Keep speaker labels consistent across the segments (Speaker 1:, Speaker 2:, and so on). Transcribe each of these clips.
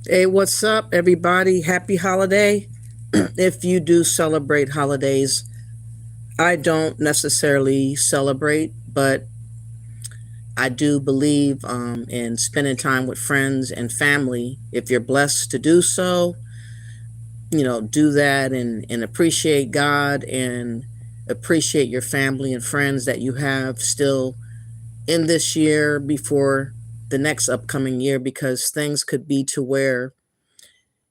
Speaker 1: Hey, what's up, everybody? Happy holiday. If you do celebrate holidays, I don't necessarily celebrate, but I do believe in spending time with friends and family. If you're blessed to do so, do that and appreciate God and appreciate your family and friends that you have still in this year before the next upcoming year, because things could be to where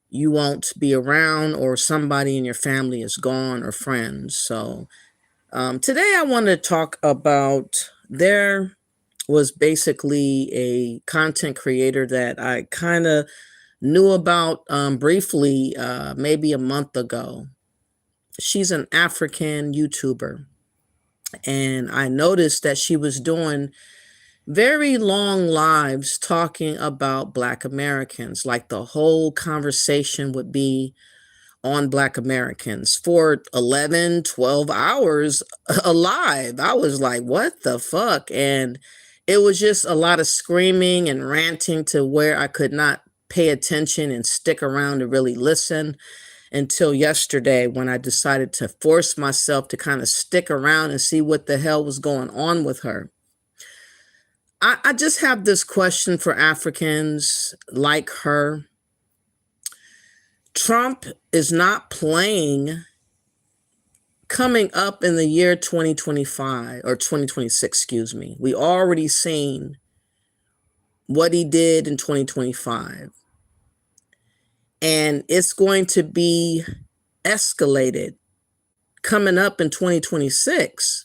Speaker 1: you won't be around or somebody in your family is gone or friends. So today I want to talk about, there was basically a content creator that I kind of knew about briefly maybe a month ago. She's an African YouTuber, and I noticed that she was doing very long lives talking about Black Americans. Like the whole conversation would be on Black Americans for 11, 12 hours alive. I was like, what the fuck? And it was just a lot of screaming and ranting to where I could not pay attention and stick around to really listen until yesterday, when I decided to force myself to kind of stick around and see what the hell was going on with her. I just have this question for Africans like her. Trump is not playing coming up in the year 2025 or 2026, excuse me. We already seen what he did in 2025. And it's going to be escalated coming up in 2026.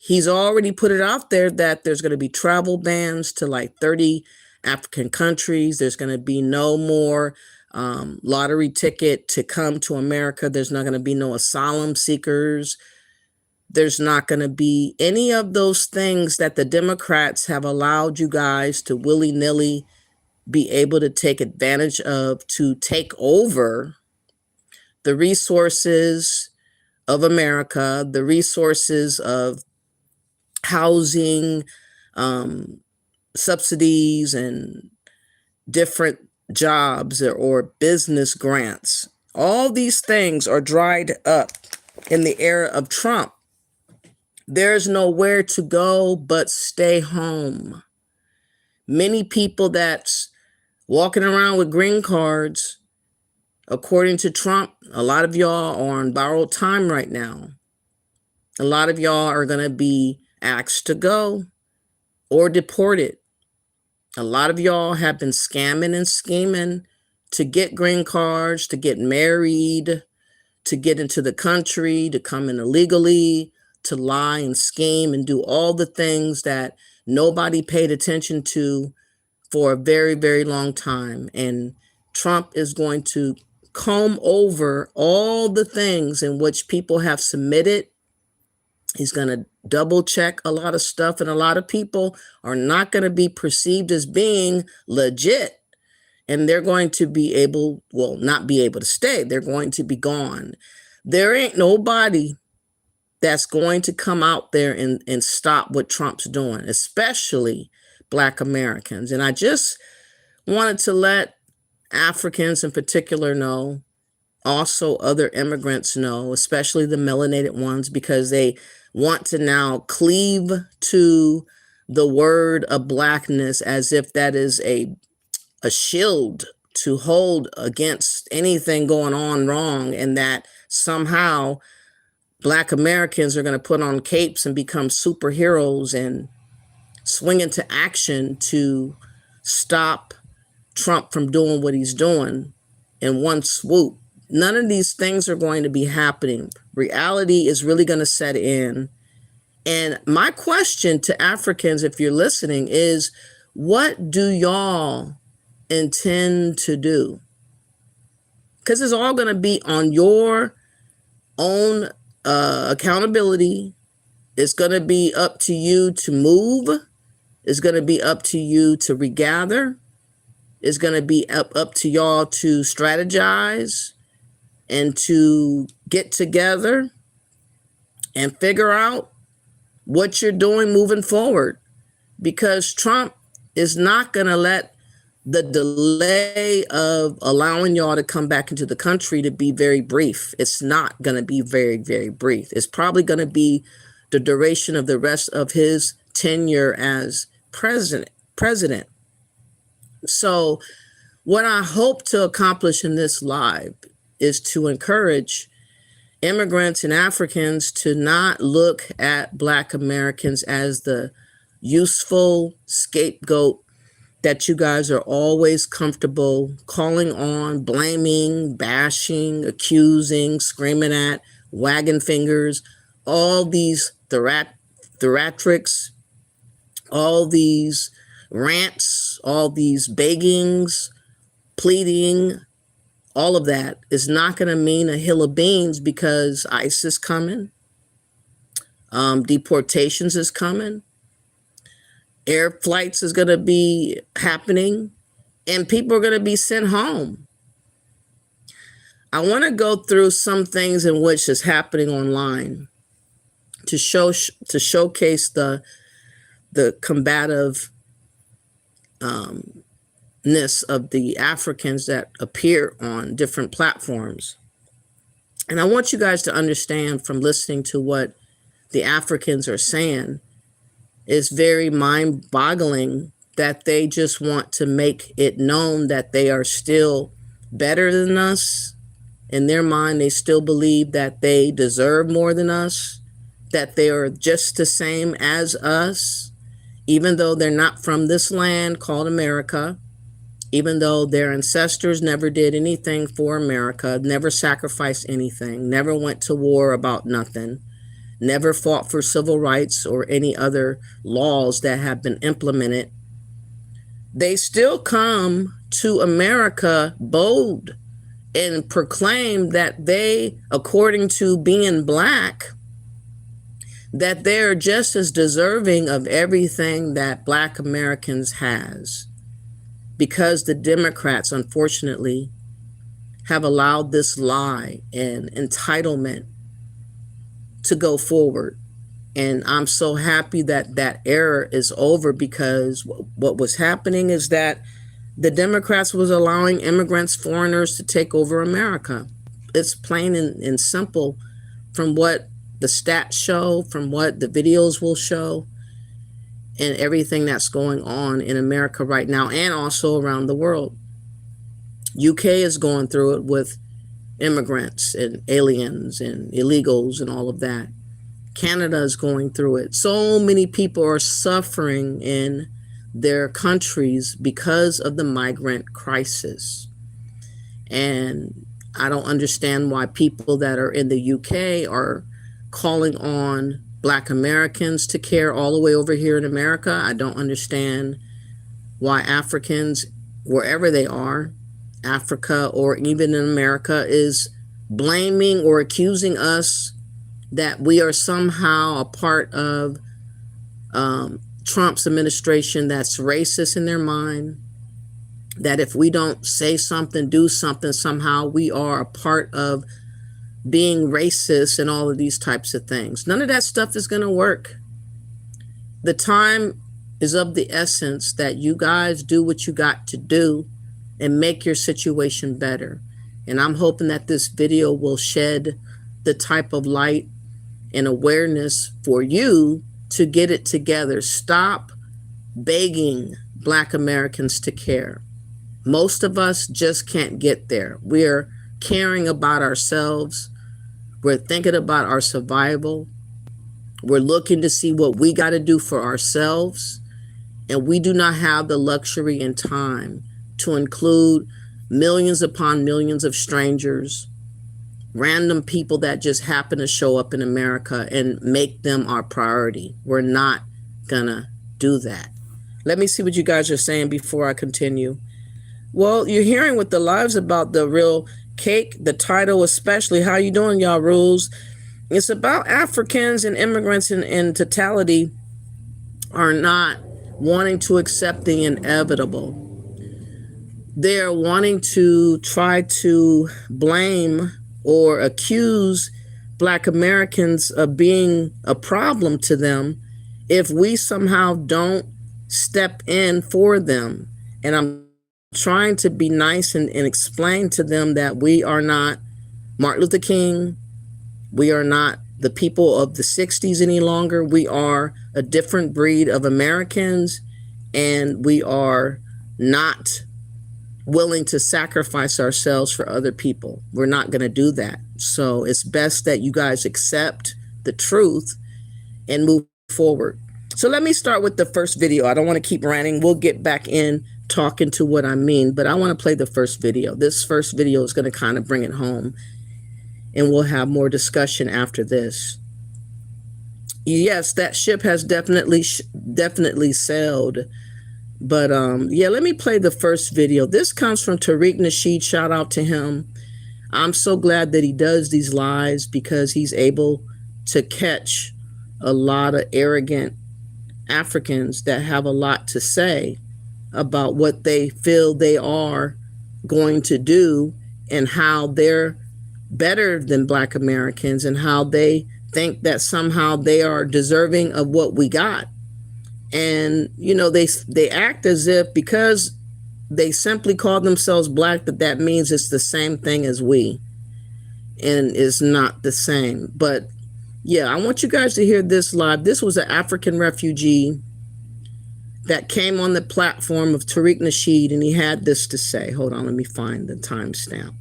Speaker 1: He's already put it out there that there's going to be travel bans to like 30 African countries. There's going to be no more lottery ticket to come to America. There's not going to be no asylum seekers. There's not going to be any of those things that the Democrats have allowed you guys to willy-nilly be able to take advantage of, to take over the resources of America, the resources of housing, subsidies, and different jobs or business grants. All these things are dried up in the era of Trump. There's nowhere to go but stay home. Many people that's walking around with green cards, according to Trump, a lot of y'all are on borrowed time right now. A lot of y'all are going to be asked to go or deported. A lot of y'all have been scamming and scheming to get green cards, to get married, to get into the country, to come in illegally, to lie and scheme and do all the things that nobody paid attention to for a very, very long time. And Trump is going to comb over all the things in which people have submitted. He's going to double check a lot of stuff, and a lot of people are not going to be perceived as being legit. And they're going to be able, well, not be able to stay. They're going to be gone. There ain't nobody that's going to come out there and stop what Trump's doing, especially Black Americans. And I just wanted to let Africans in particular know, also other immigrants know, especially the melanated ones, because they want to now cleave to the word of Blackness as if that is a shield to hold against anything going on wrong, and that somehow Black Americans are going to put on capes and become superheroes and swing into action to stop Trump from doing what he's doing in one swoop. None of these things are going to be happening. Reality is really going to set in. And my question to Africans, if you're listening, is what do y'all intend to do? Because it's all going to be on your own accountability. It's going to be up to you to move. It's going to be up to you to regather. It's going to be up to y'all to strategize and to get together and figure out what you're doing moving forward. Because Trump is not going to let the delay of allowing y'all to come back into the country to be very brief. It's not going to be very, very brief. It's probably going to be the duration of the rest of his tenure as president. So what I hope to accomplish in this live is to encourage immigrants and Africans to not look at Black Americans as the useful scapegoat that you guys are always comfortable calling on, blaming, bashing, accusing, screaming at, wagging fingers, all these theatrics, all these rants, all these beggings, pleading. All of that is not going to mean a hill of beans, because ICE is coming. Deportations is coming. Air flights is going to be happening, and people are going to be sent home. I want to go through some things in which is happening online to showcase the combativeness of the Africans that appear on different platforms. And I want you guys to understand, from listening to what the Africans are saying, is very mind-boggling that they just want to make it known that they are still better than us. In their mind, they still believe that they deserve more than us, that they are just the same as us, even though they're not from this land called America, even though their ancestors never did anything for America, never sacrificed anything, never went to war about nothing, never fought for civil rights or any other laws that have been implemented. They still come to America bold and proclaim that they, according to being Black, that they're just as deserving of everything that Black Americans has, because the Democrats, unfortunately, have allowed this lie and entitlement to go forward. And I'm so happy that that era is over, because what was happening is that the Democrats was allowing immigrants, foreigners, to take over America. It's plain and simple from what the stats show, from what the videos will show, and everything that's going on in America right now and also around the world. UK is going through it with immigrants and aliens and illegals and all of that. Canada is going through it. So many people are suffering in their countries because of the migrant crisis. And I don't understand why people that are in the UK are calling on Black Americans to care all the way over here in America. I don't understand why Africans, wherever they are, Africa or even in America, is blaming or accusing us that we are somehow a part of Trump's administration that's racist in their mind, that if we don't say something, do something, somehow we are a part of being racist and all of these types of things. None of that stuff is going to work. The time is of the essence that you guys do what you got to do and make your situation better. And I'm hoping that this video will shed the type of light and awareness for you to get it together. Stop begging Black Americans to care. Most of us just can't get there. We're caring about ourselves. We're thinking about our survival. We're looking to see what we got to do for ourselves. And we do not have the luxury and time to include millions upon millions of strangers, random people that just happen to show up in America, and make them our priority. We're not gonna do that. Let me see what you guys are saying before I continue. Well, you're hearing what the live's about, the real cake, the title especially. How you doing, y'all rules? It's about Africans and immigrants in totality are not wanting to accept the inevitable. They're wanting to try to blame or accuse Black Americans of being a problem to them if we somehow don't step in for them. And I'm trying to be nice and explain to them that we are not Martin Luther King. We are not the people of the 60s any longer. We are a different breed of Americans, and we are not willing to sacrifice ourselves for other people. We're not going to do that. So it's best that you guys accept the truth and move forward. So let me start with the first video. I don't want to keep ranting. We'll get back in talking to what I mean, but I want to play the first video. This first video is going to kind of bring it home, and we'll have more discussion after this. Yes, that ship has definitely sailed. But yeah, let me play the first video. This comes from Tariq Nasheed. Shout out to him. I'm so glad that he does these lives because he's able to catch a lot of arrogant Africans that have a lot to say about what they feel they are going to do and how they're better than Black Americans and how they think that somehow they are deserving of what we got. And, you know, they act as if because they simply call themselves Black, that means it's the same thing as we. And it's not the same. But yeah, I want you guys to hear this live. This was an African refugee that came on the platform of Tariq Nasheed, and he had this to say. Hold on, let me find the timestamp.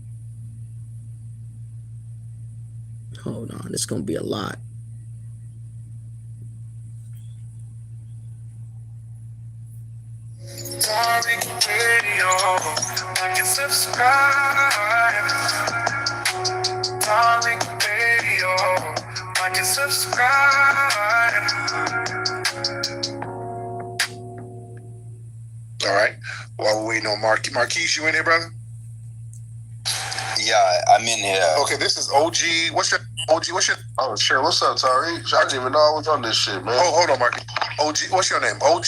Speaker 1: Hold on, it's going to be a lot. Radio, like and subscribe. Darling Radio, like and subscribe.
Speaker 2: All right. While we're waiting on Marquise, you in here, brother?
Speaker 3: Yeah, I'm in here.
Speaker 2: Okay, this is OG. What's your OG?
Speaker 4: Oh shit, what's up, Tariq? I didn't even know I was on this shit, man.
Speaker 2: Oh, hold on, Marquise. OG, what's your name? OG?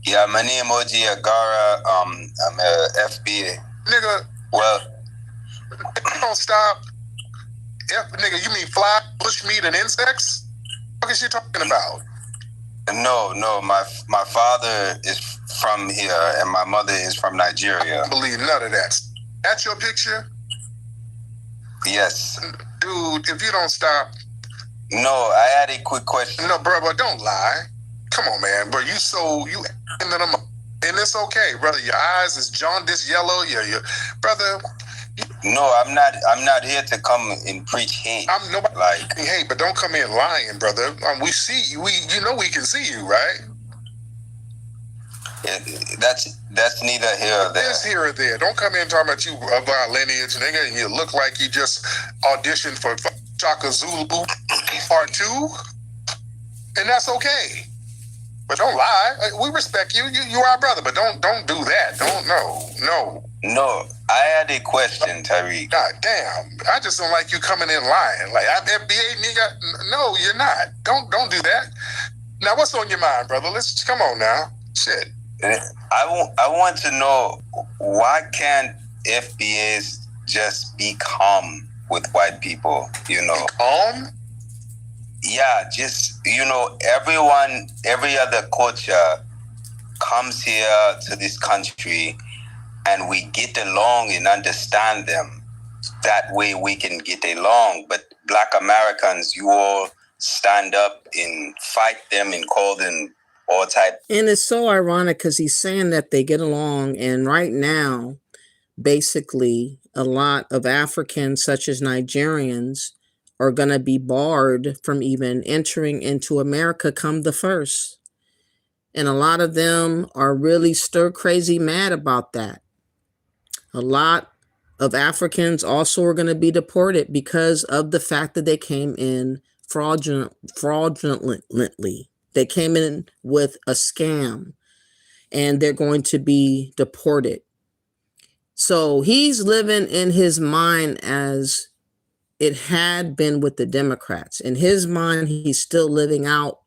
Speaker 3: Yeah, my name OG Agara. I'm a FBA.
Speaker 2: Nigga.
Speaker 3: Well,
Speaker 2: don't stop. Nigga, you mean fly, bushmeat, and insects? What is you talking about?
Speaker 3: No. My father is from here, and my mother is from Nigeria.
Speaker 2: I don't believe none of that. That's your picture?
Speaker 3: Yes.
Speaker 2: Dude, if you don't stop,
Speaker 3: No, I had a quick question.
Speaker 2: No, bro, but don't lie. Come on, man, bro. You into them, and it's okay, brother. Your eyes is jaundiced yellow. Your brother.
Speaker 3: No, I'm not here to come and preach hate.
Speaker 2: I'm nobody
Speaker 3: like
Speaker 2: hate, but don't come in lying, brother. We see you. You know we can see you, right?
Speaker 3: That's neither here or there.
Speaker 2: It's here or there. Don't come in talking about you of our lineage, nigga, and you look like you just auditioned for Shaka Zulu Part 2, and that's okay. But don't lie. We respect you. You are our brother, but don't do that. No.
Speaker 3: I had a question, Tariq.
Speaker 2: God damn. I just don't like you coming in lying. Like, I'm FBA nigga. No, you're not. Don't do that. Now, what's on your mind, brother? Let's come on now. Shit.
Speaker 3: I want to know, why can't FBAs just be calm with white people, you know?
Speaker 2: Calm?
Speaker 3: Yeah, just, you know, every other culture comes here to this country and we get along and understand them. That way we can get along. But Black Americans, you all stand up and fight them and call them all type.
Speaker 1: And it's so ironic because he's saying that they get along. And right now, basically, a lot of Africans, such as Nigerians, are going to be barred from even entering into America come the 1st. And a lot of them are really stir crazy mad about that. A lot of Africans also are going to be deported because of the fact that they came in fraudulently. They came in with a scam, and they're going to be deported. So he's living in his mind as it had been with the Democrats. In his mind, he's still living out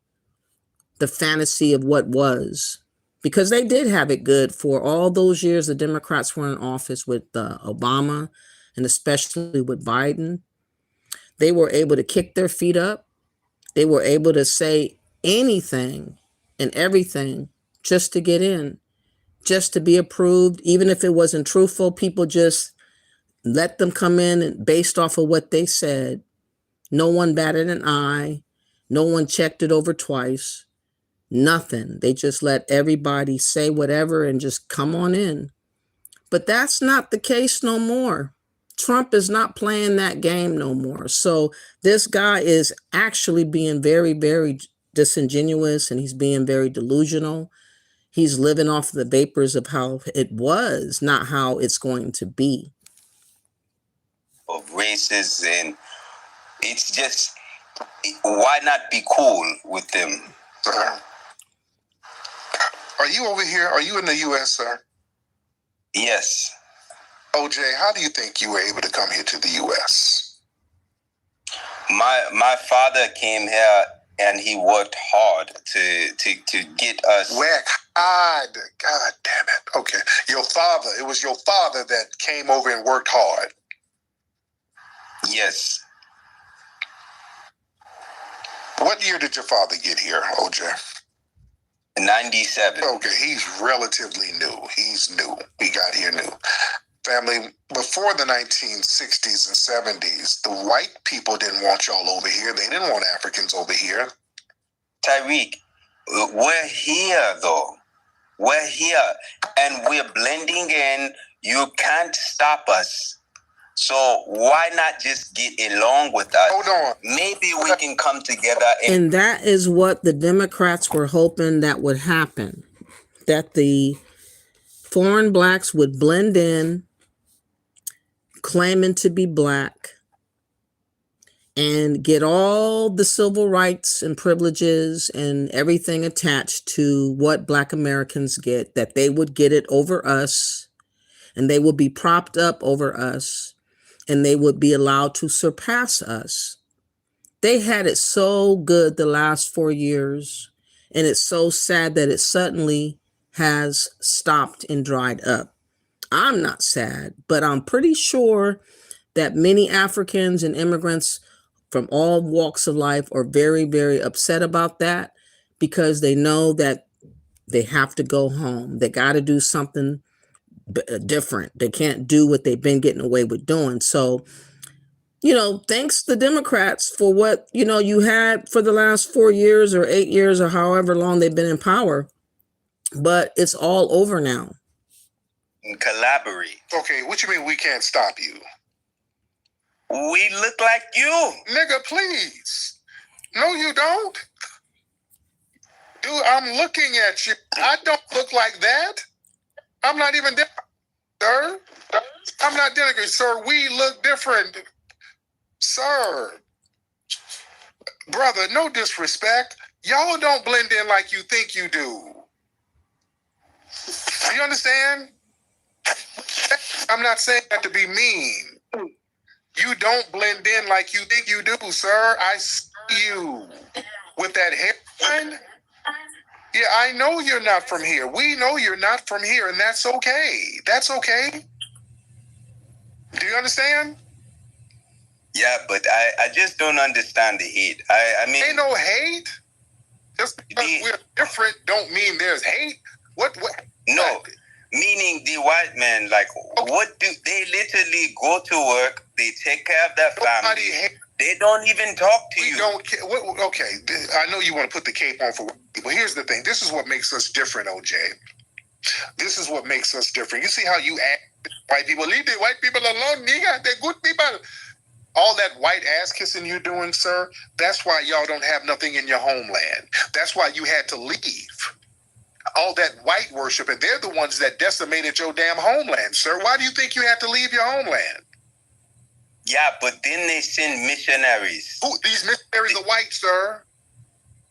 Speaker 1: the fantasy of what was, because they did have it good for all those years the Democrats were in office with Obama, and especially with Biden. They were able to kick their feet up. They were able to say anything and everything just to get in, just to be approved. Even if it wasn't truthful, people just let them come in, and based off of what they said. No one batted an eye. No one checked it over twice. Nothing. They just let everybody say whatever and just come on in. But that's not the case no more. Trump is not playing that game no more. So this guy is actually being very, very disingenuous, and he's being very delusional. He's living off the vapors of how it was, not how it's going to be.
Speaker 3: Of races, and it's just, why not be cool with them?
Speaker 2: Are you over here? Are you in the U.S., sir?
Speaker 3: Yes.
Speaker 2: OJ, how do you think you were able to come here to the U.S.?
Speaker 3: My father came here and he worked hard to get us.
Speaker 2: Work hard. God damn it. Okay. It was your father that came over and worked hard.
Speaker 3: Yes.
Speaker 2: What year did your father get here, OJ?
Speaker 3: 97.
Speaker 2: Okay, he's relatively new. He's new. He got here new. Family, before the 1960s and 70s, the white people didn't want y'all over here. They didn't want Africans over here.
Speaker 3: Tariq, we're here though. We're here and we're blending in. You can't stop us. So why not just get along with us?
Speaker 2: Hold on.
Speaker 3: Maybe we can come together.
Speaker 1: And that is what the Democrats were hoping that would happen. That the foreign blacks would blend in, claiming to be black, and get all the civil rights and privileges and everything attached to what Black Americans get, that they would get it over us, and they would be propped up over us, and they would be allowed to surpass us. They had it so good the last 4 years, and it's so sad that it suddenly has stopped and dried up. I'm not sad, but I'm pretty sure that many Africans and immigrants from all walks of life are very, very upset about that, because they know that they have to go home. They got to do something different. They can't do what they've been getting away with doing. So thanks the Democrats for what, you had for the last 4 years or 8 years or however long they've been in power. But it's all over now.
Speaker 3: And collaborate.
Speaker 2: Okay, what you mean we can't stop you?
Speaker 3: We look like you.
Speaker 2: Nigga, please. No, you don't. Dude, I'm looking at you. I don't look like that. I'm not even there, sir. I'm not there, sir. We look different. Sir. Brother, no disrespect. Y'all don't blend in like you think you do. You understand? I'm not saying that to be mean. You don't blend in like you think you do, sir. I see you with that hairline. Yeah, I know you're not from here. We know you're not from here, and that's okay. That's okay. Do you understand?
Speaker 3: Yeah, but I just don't understand the hate. I mean,
Speaker 2: ain't no hate. Just because we're different don't mean there's hate. What?
Speaker 3: No, meaning the white man, like, okay. What do they literally go to work? They take care of their family. They don't even talk to you. We don't care.
Speaker 2: Okay, I know you want to put the cape on for people. Here's the thing. This is what makes us different, OJ. This is what makes us different. You see how you act, white people. Leave the white people alone, nigga. They're good people. All that white ass kissing you're doing, sir, that's why y'all don't have nothing in your homeland. That's why you had to leave. All that white worship, and they're the ones that decimated your damn homeland, sir. Why do you think you had to leave your homeland?
Speaker 3: Yeah, but then they send missionaries.
Speaker 2: Who, these missionaries are white, sir?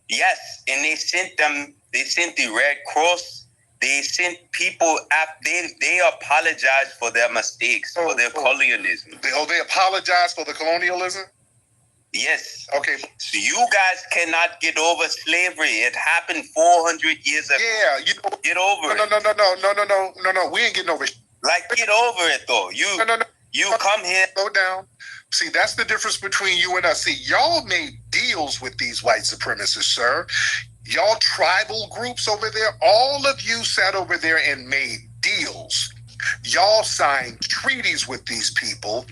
Speaker 3: Yes, and they sent the Red Cross. They sent people they apologized for their mistakes, for their colonialism.
Speaker 2: They apologized for the colonialism?
Speaker 3: Yes.
Speaker 2: Okay.
Speaker 3: So you guys cannot get over slavery. It happened 400 years ago.
Speaker 2: Yeah,
Speaker 3: get over it.
Speaker 2: No. We ain't getting over it.
Speaker 3: Like, get over it though. You come here.
Speaker 2: Slow down. See, that's the difference between you and us. See, y'all made deals with these white supremacists, sir. Y'all tribal groups over there, all of you sat over there and made deals. Y'all signed treaties with these people,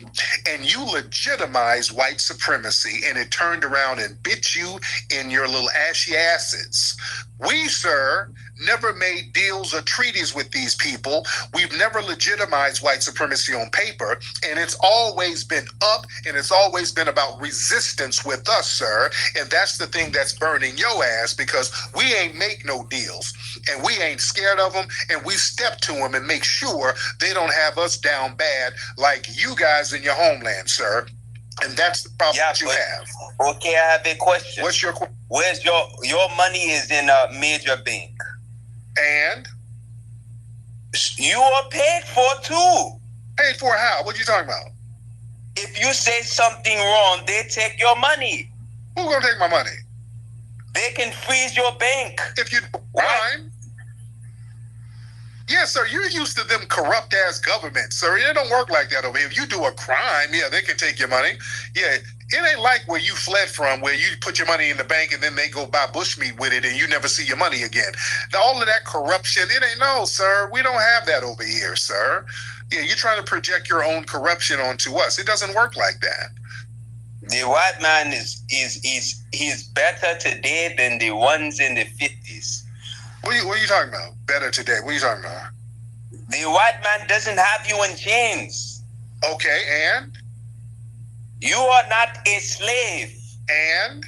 Speaker 2: and you legitimized white supremacy, and it turned around and bit you in your little ashy acids. We, sir, never made deals or treaties with these people. We've never legitimized white supremacy on paper, and it's always been up, and it's always been about resistance with us, sir. And that's the thing that's burning your ass, because we ain't make no deals, and we ain't scared of them, and we step to them and make sure they don't have us down bad like you guys in your homeland, sir. And that's the problem that you have.
Speaker 3: Okay, I have a question.
Speaker 2: What's your question?
Speaker 3: Where's your money is in a major bank?
Speaker 2: And?
Speaker 3: You are paid for too.
Speaker 2: Paid for how? What are you talking about?
Speaker 3: If you say something wrong, they take your money.
Speaker 2: Who's going to take my money?
Speaker 3: They can freeze your bank.
Speaker 2: If you do a crime? Yes, sir. You're used to them corrupt-ass governments, sir. It don't work like that over here. If you do a crime, yeah, they can take your money. Yeah, it ain't like where you fled from, where you put your money in the bank and then they go buy bushmeat with it and you never see your money again. All of that corruption, it ain't, no, sir. We don't have that over here, sir. Yeah, you're trying to project your own corruption onto us. It doesn't work like that.
Speaker 3: The white man is better today than the ones in the 50s.
Speaker 2: What are you talking about? Better today. What are you talking about?
Speaker 3: The white man doesn't have you in chains.
Speaker 2: Okay, and?
Speaker 3: You are not a slave.
Speaker 2: And?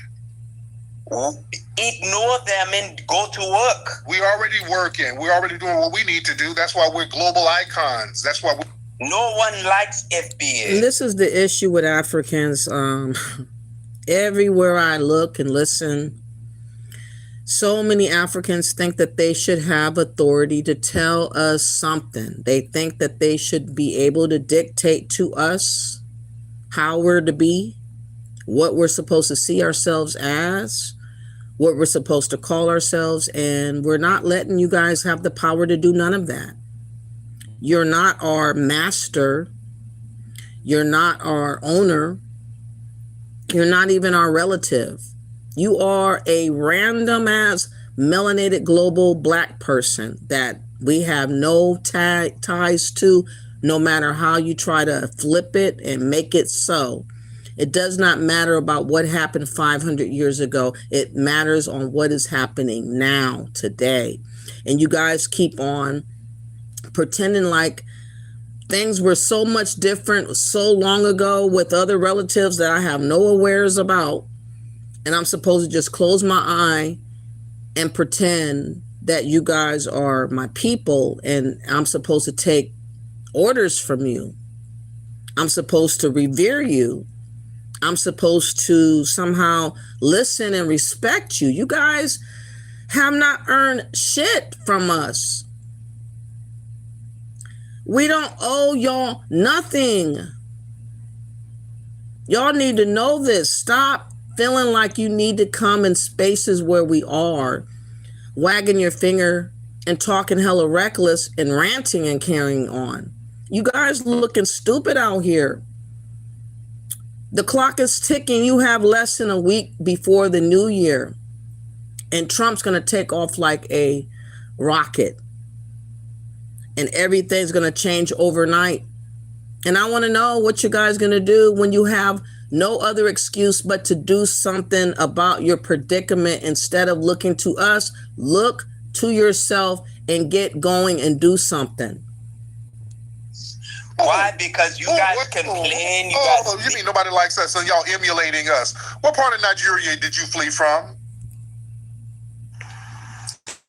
Speaker 3: Ignore them and go to work.
Speaker 2: We're already working. We're already doing what we need to do. That's why we're global icons. That's why
Speaker 3: no one likes FBA.
Speaker 1: And this is the issue with Africans. Everywhere I look and listen, so many Africans think that they should have authority to tell us something. They think that they should be able to dictate to us how we're to be, what we're supposed to see ourselves as, what we're supposed to call ourselves, and we're not letting you guys have the power to do none of that. You're not our master. You're not our owner. You're not even our relative. You are a random ass melanated global black person that we have no ties to, no matter how you try to flip it and make it so. It does not matter about what happened 500 years ago. It matters on what is happening now, today. And you guys keep on pretending like things were so much different so long ago with other relatives that I have no awares about. And I'm supposed to just close my eye and pretend that you guys are my people and I'm supposed to take orders from you. I'm supposed to revere you. I'm supposed to somehow listen and respect you. You guys have not earned shit from us. We don't owe y'all nothing. Y'all need to know this. Stop feeling like you need to come in spaces where we are, wagging your finger and talking hella reckless and ranting and carrying on. You guys looking stupid out here. The clock is ticking. You have less than a week before the new year. And Trump's going to take off like a rocket. And everything's going to change overnight. And I want to know what you guys going to do when you have no other excuse but to do something about your predicament. Instead of looking to us, look to yourself and get going and do something.
Speaker 3: Why? Because you guys complain.
Speaker 2: You mean nobody likes us and y'all emulating us? What part of Nigeria did you flee from?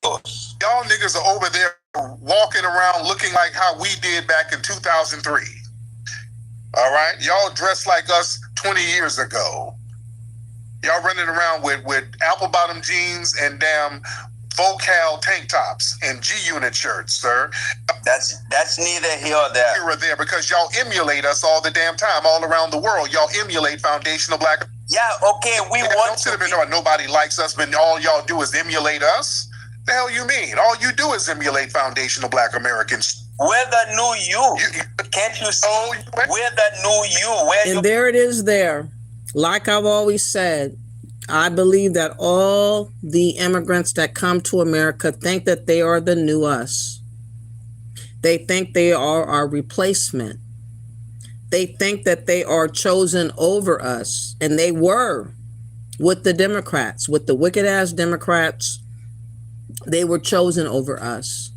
Speaker 2: Y'all niggas are over there walking around looking like how we did back in 2003. All right? Y'all dressed like us 20 years ago. Y'all running around with apple bottom jeans and damn Vocal tank tops and G-Unit shirts, sir.
Speaker 3: That's neither here or there.
Speaker 2: Here or there, because y'all emulate us all the damn time, all around the world. Y'all emulate foundational black.
Speaker 3: Yeah, okay, we want
Speaker 2: don't sit up and know nobody likes us, but all y'all do is emulate us. The hell you mean? All you do is emulate foundational black Americans.
Speaker 3: We're the new you. Can't you see? We're the new you.
Speaker 1: And there it is there. Like I've always said, I believe that all the immigrants that come to America think that they are the new us. They think they are our replacement. They think that they are chosen over us. And they were with the Democrats, with the wicked ass Democrats. They were chosen over us.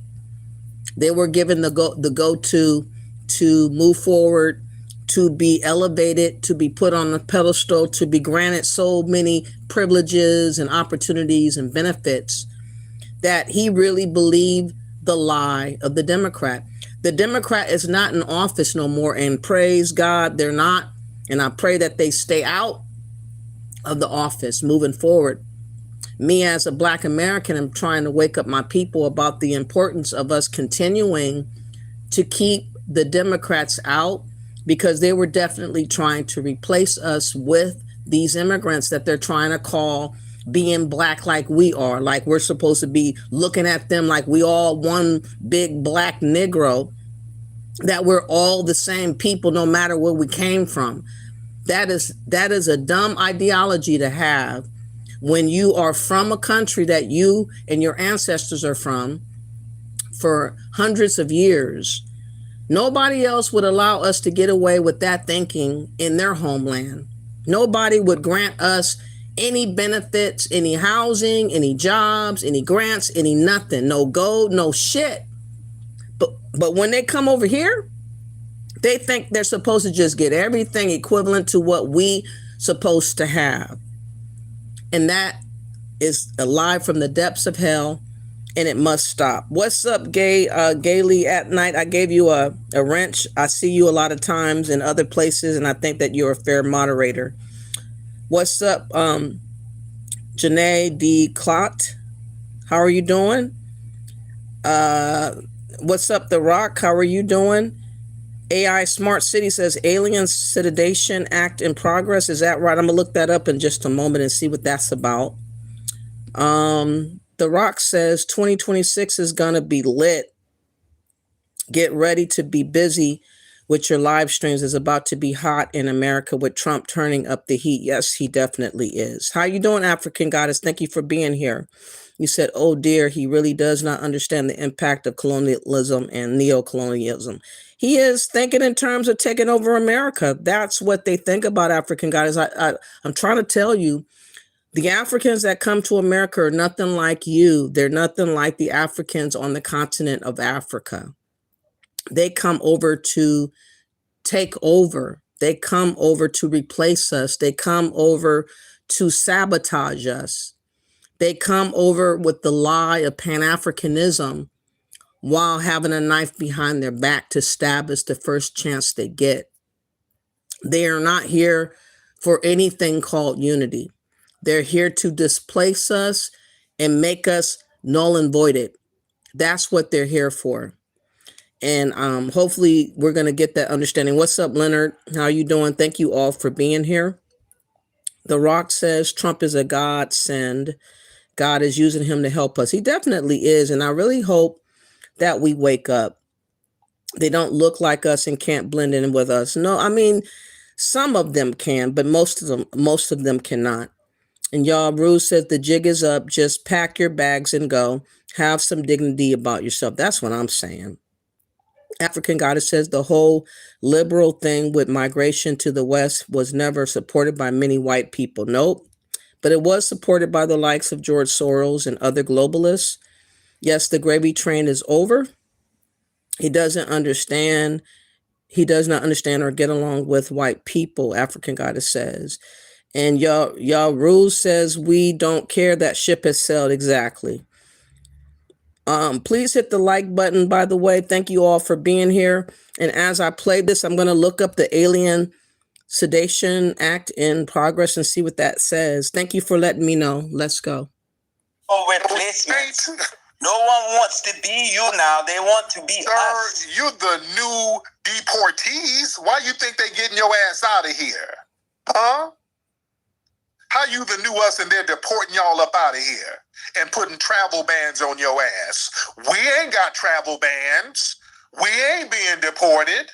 Speaker 1: They were given the go-to to move forward, to be elevated, to be put on the pedestal, to be granted so many privileges and opportunities and benefits that he really believed the lie of the Democrat. The Democrat is not in office no more, and praise God, they're not. And I pray that they stay out of the office moving forward. Me as a Black American, I'm trying to wake up my people about the importance of us continuing to keep the Democrats out, because they were definitely trying to replace us with these immigrants that they're trying to call being black like we are, like we're supposed to be looking at them like we all one big black Negro, that we're all the same people no matter where we came from. That is a dumb ideology to have when you are from a country that you and your ancestors are from for hundreds of years. Nobody else would allow us to get away with that thinking in their homeland. Nobody would grant us any benefits, any housing, any jobs, any grants, any nothing. No gold, no shit. But when they come over here, they think they're supposed to just get everything equivalent to what we supposed to have. And that is a lie from the depths of hell. And it must stop. What's up, Gaily at night? I gave you a wrench. I see you a lot of times in other places, and I think that you're a fair moderator. What's up, Janae D. Clot? How are you doing? What's up, The Rock? How are you doing? AI Smart City says Alien Sedation Act in progress. Is that right? I'm gonna look that up in just a moment and see what that's about. The Rock says 2026 is going to be lit. Get ready to be busy with your live streams. Is about to be hot in America with Trump turning up the heat. Yes, he definitely is. How you doing, African Goddess? Thank you for being here. You said, oh dear, he really does not understand the impact of colonialism and neocolonialism. He is thinking in terms of taking over America. That's what they think about African God. I'm trying to tell you, the Africans that come to America are nothing like you. They're nothing like the Africans on the continent of Africa. They come over to take over. They come over to replace us. They come over to sabotage us. They come over with the lie of Pan-Africanism while having a knife behind their back to stab us the first chance they get. They are not here for anything called unity. They're here to displace us and make us null and voided. That's what they're here for. And hopefully we're going to get that understanding. What's up, Leonard? How you doing? Thank you all for being here. The Rock says Trump is a godsend. God is using him to help us. He definitely is. And I really hope that we wake up. They don't look like us and can't blend in with us. No, I mean, some of them can, but most of them cannot. And y'all, Bruce says the jig is up. Just pack your bags and go. Have some dignity about yourself. That's what I'm saying. African Goddess says the whole liberal thing with migration to the West was never supported by many white people. Nope. But it was supported by the likes of George Soros and other globalists. Yes, the gravy train is over. He doesn't understand. He does not understand or get along with white people, African Goddess says. And y'all rules says we don't care, that ship has sailed. Exactly. Please hit the like button, by the way. Thank you all for being here. And as I play this, I'm going to look up the Alien Sedation Act in progress and see what that says. Thank you for letting me know. Let's go.
Speaker 3: Oh, replacement. No one wants to be you now. They want to be us.
Speaker 2: You're the new deportees. Why you think they getting your ass out of here? Huh? How you the new us and they're deporting y'all up out of here and putting travel bans on your ass? We ain't got travel bans. We ain't being deported.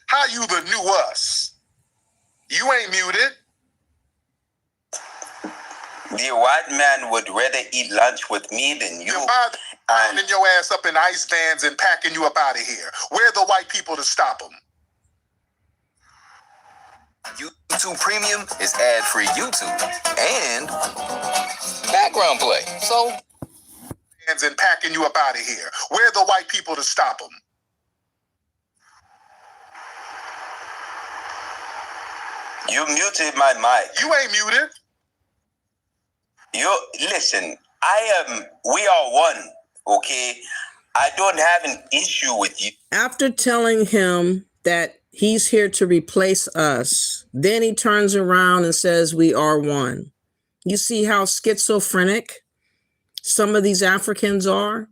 Speaker 2: How you the new us? You ain't muted.
Speaker 3: The white man would rather eat lunch with me than you.
Speaker 2: Rounding your ass up in ice vans and packing you up out of here. Where are the white people to stop them?
Speaker 5: YouTube Premium is ad-free YouTube and background play. So,
Speaker 2: and packing you up out of here. Where are the white people to stop them?
Speaker 3: You muted my mic.
Speaker 2: You ain't muted.
Speaker 3: Listen, we are one, okay? I don't have an issue with you.
Speaker 1: After telling him that he's here to replace us, then he turns around and says we are one. You see how schizophrenic some of these Africans are?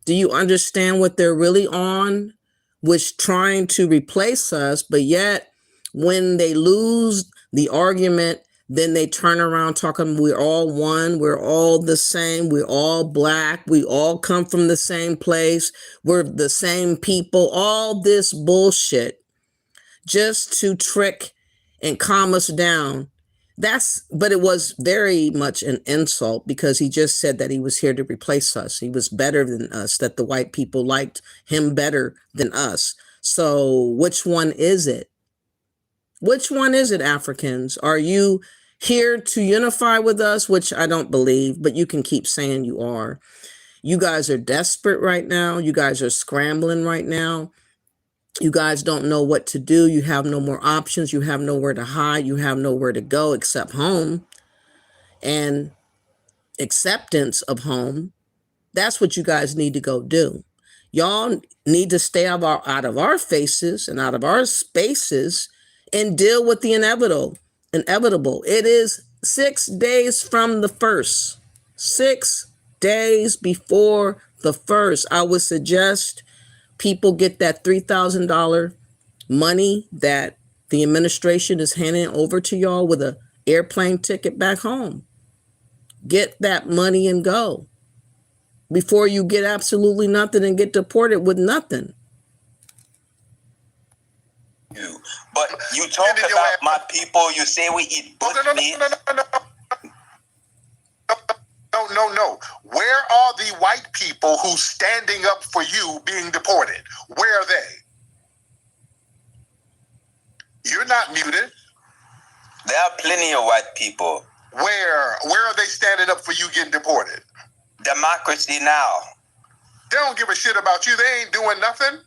Speaker 1: Do you understand what they're really on? Which trying to replace us, but yet when they lose the argument, then they turn around talking, we're all one, we're all the same, we're all black, we all come from the same place, we're the same people, all this bullshit just to trick and calm us down. But it was very much an insult because he just said that he was here to replace us. He was better than us, that the white people liked him better than us. So which one is it? Which one is it, Africans? Are you here to unify with us? Which I don't believe, but you can keep saying you are. You guys are desperate right now. You guys are scrambling right now. You guys don't know what to do. You have no more options. You have nowhere to hide. You have nowhere to go except home and acceptance of home. That's what you guys need to go do. Y'all need to stay out of our faces and out of our spaces and deal with the inevitable. It is 6 days from the 1st. 6 days before the 1st. I would suggest people get that $3,000 money that the administration is handing over to y'all with an airplane ticket back home. Get that money and go before you get absolutely nothing and get deported with nothing.
Speaker 3: But you talk about my people, you say we eat bush meat.
Speaker 2: No. Where are the white people who's standing up for you being deported? Where are they? You're not muted.
Speaker 3: There are plenty of white people.
Speaker 2: Where are they standing up for you getting deported?
Speaker 3: Democracy Now!
Speaker 2: They don't give a shit about you. They ain't doing nothing.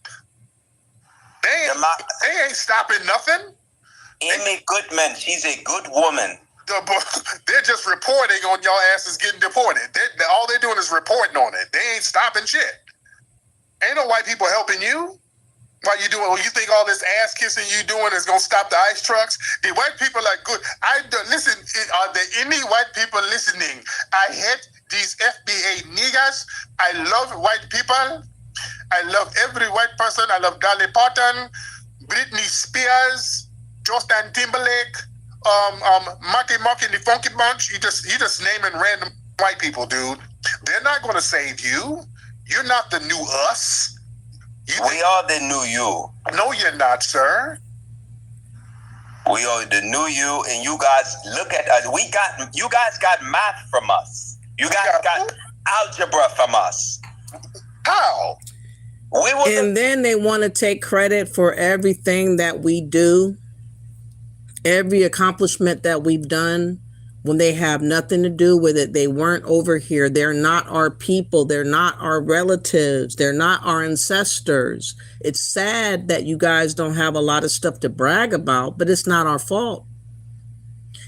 Speaker 2: They ain't stopping nothing.
Speaker 3: Amy Goodman, she's a good woman.
Speaker 2: They're just reporting on y'all asses getting deported. All they're doing is reporting on it. They ain't stopping shit. Ain't no white people helping you. What you doing? You think all this ass kissing you doing is gonna stop the ICE trucks? The white people are good. Listen. Are there any white people listening? I hate these FBA niggas. I love white people. I love every white person. I love Dolly Parton, Britney Spears, Justin Timberlake, Marky and the Funky Bunch. You just naming random white people, dude. They're not gonna save you. You're not the new us.
Speaker 3: We are the new you.
Speaker 2: No, you're not, sir.
Speaker 3: We are the new you, and you guys look at us. You guys got math from us. You guys got algebra from us.
Speaker 2: How?
Speaker 1: And then they want to take credit for everything that we do, every accomplishment that we've done, when they have nothing to do with it. They weren't over here. They're not our people. They're not our relatives. They're not our ancestors. It's sad that you guys don't have a lot of stuff to brag about, but it's not our fault.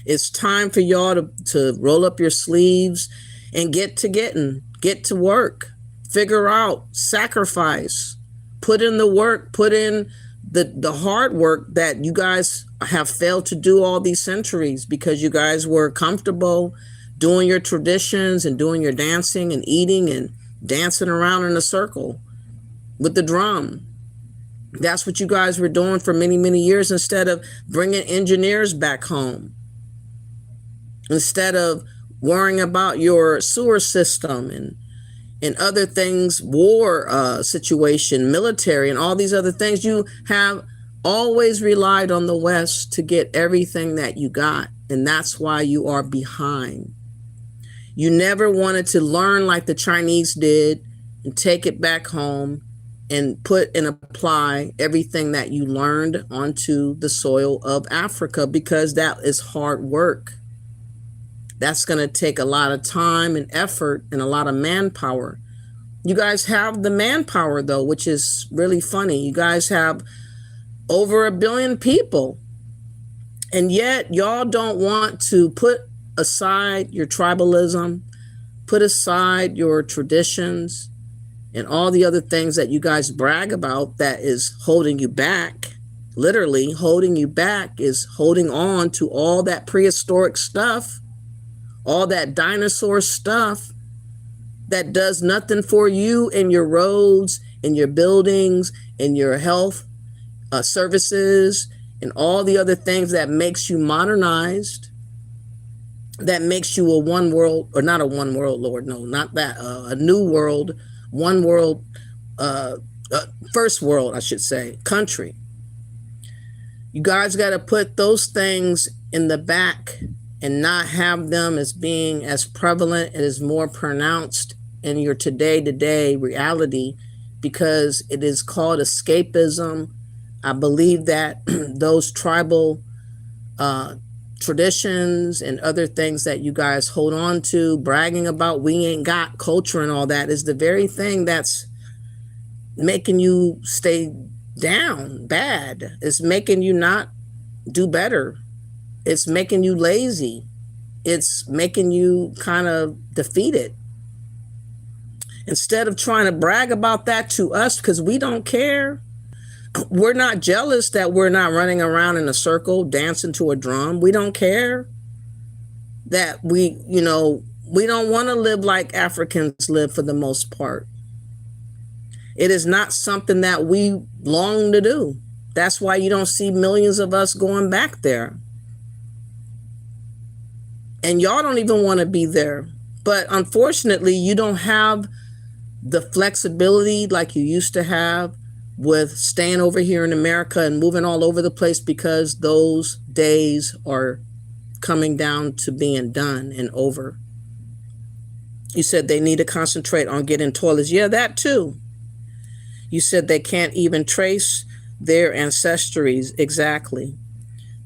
Speaker 1: It's time for y'all to roll up your sleeves and get to work, figure out, sacrifice, put in the work, put in the hard work that you guys have failed to do all these centuries because you guys were comfortable doing your traditions and doing your dancing and eating and dancing around in a circle with the drum. That's what you guys were doing for many, many years instead of bringing engineers back home. Instead of worrying about your sewer system and other things, war situation, military, and all these other things, you have always relied on the West to get everything that you got. And that's why you are behind. You never wanted to learn like the Chinese did and take it back home and put and apply everything that you learned onto the soil of Africa, because that is hard work. That's going to take a lot of time and effort and a lot of manpower. You guys have the manpower, though, which is really funny. You guys have over 1 billion people. And yet y'all don't want to put aside your tribalism, put aside your traditions and all the other things that you guys brag about that is holding you back. Literally holding you back is holding on to all that prehistoric stuff, all that dinosaur stuff that does nothing for you and your roads and your buildings and your health services and all the other things that makes you modernized, that makes you a one world, or not a one world, Lord, no, not that, a new world, one world, first world, I should say, country. You guys got to put those things in the back and not have them as being as prevalent and as more pronounced in your today reality, because it is called escapism. I believe that those tribal traditions and other things that you guys hold on to, bragging about we ain't got culture and all that, is the very thing that's making you stay down bad. It's making you not do better. It's making you lazy. It's making you kind of defeated. Instead of trying to brag about that to us, because we don't care. We're not jealous that we're not running around in a circle dancing to a drum. We don't care that we don't want to live like Africans live for the most part. It is not something that we long to do. That's why you don't see millions of us going back there. And y'all don't even want to be there. But unfortunately, you don't have the flexibility like you used to have with staying over here in America and moving all over the place, because those days are coming down to being done and over. You said they need to concentrate on getting toilets. Yeah, that too. You said they can't even trace their ancestries. Exactly.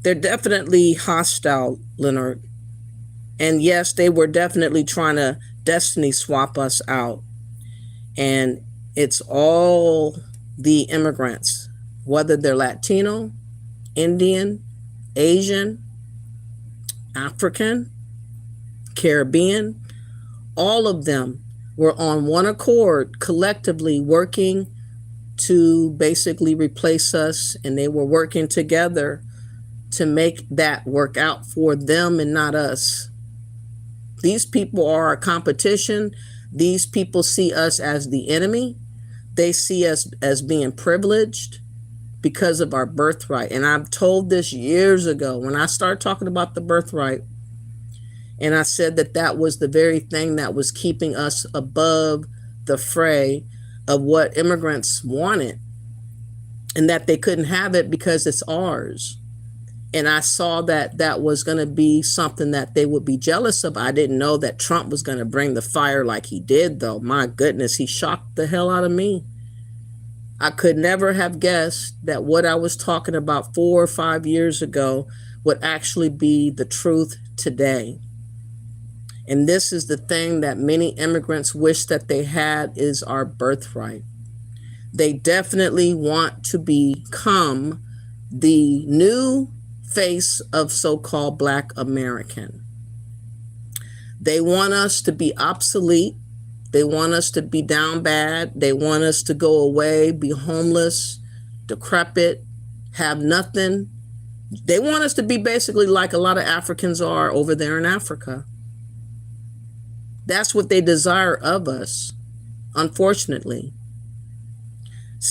Speaker 1: They're definitely hostile, Leonard. And yes, they were definitely trying to destiny swap us out. And it's all the immigrants, whether they're Latino, Indian, Asian, African, Caribbean, all of them were on one accord, collectively working to basically replace us, and they were working together to make that work out for them and not us. These people are our competition. These people see us as the enemy. They see us as being privileged because of our birthright. And I've told this years ago when I started talking about the birthright, and I said that that was the very thing that was keeping us above the fray of what immigrants wanted, and that they couldn't have it because it's ours. And I saw that that was going to be something that they would be jealous of. I didn't know that Trump was going to bring the fire like he did, though. My goodness, he shocked the hell out of me. I could never have guessed that what I was talking about 4 or 5 years ago would actually be the truth today. And this is the thing that many immigrants wish that they had, is our birthright. They definitely want to become the new face of so-called Black American. They want us to be obsolete. They want us to be down bad. They want us to go away, be homeless, decrepit, have nothing. They want us to be basically like a lot of Africans are over there in Africa. That's what they desire of us, unfortunately.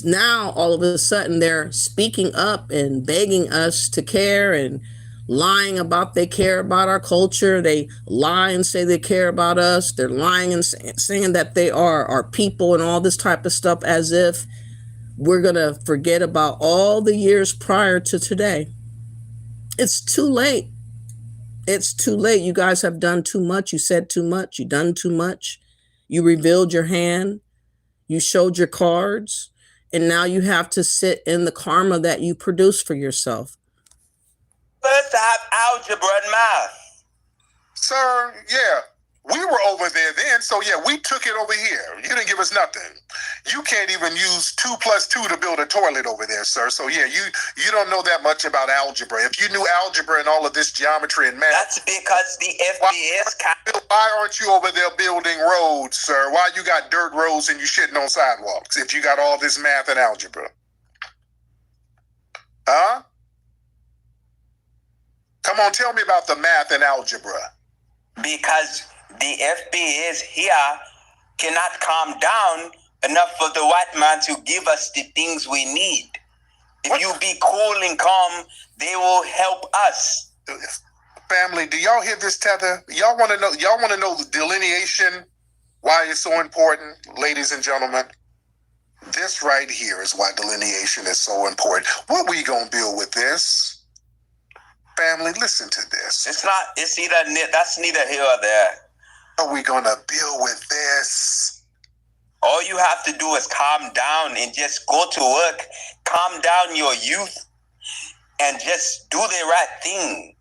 Speaker 1: Now, all of a sudden, they're speaking up and begging us to care and lying about they care about our culture. They lie and say they care about us. They're lying and saying that they are our people and all this type of stuff, as if we're going to forget about all the years prior to today. It's too late. It's too late. You guys have done too much. You said too much. You done too much. You revealed your hand. You showed your cards. And now you have to sit in the karma that you produce for yourself.
Speaker 3: First, I have algebra and math.
Speaker 2: Sir, yeah, we were over there then, so yeah, we took it over here. You didn't give us nothing. You can't even use 2 + 2 to build a toilet over there, sir. So yeah, you don't know that much about algebra. If you knew algebra and all of this geometry and math,
Speaker 3: that's because the FBS
Speaker 2: why aren't you over there building roads, sir? Why you got dirt roads and you shitting on sidewalks if you got all this math and algebra? Huh? Come on, tell me about the math and algebra.
Speaker 3: Because the FBS here cannot calm down enough for the white man to give us the things we need. If you be cool and calm, they will help us.
Speaker 2: Family, do y'all hear this tether? Y'all want to know? Y'all want to know the delineation? Why it's so important, ladies and gentlemen? This right here is why delineation is so important. What we gonna build with this? Family, listen to this.
Speaker 3: That's neither here or there.
Speaker 2: What are we gonna build with this?
Speaker 3: All you have to do is calm down and just go to work, calm down your youth, and just do the right thing.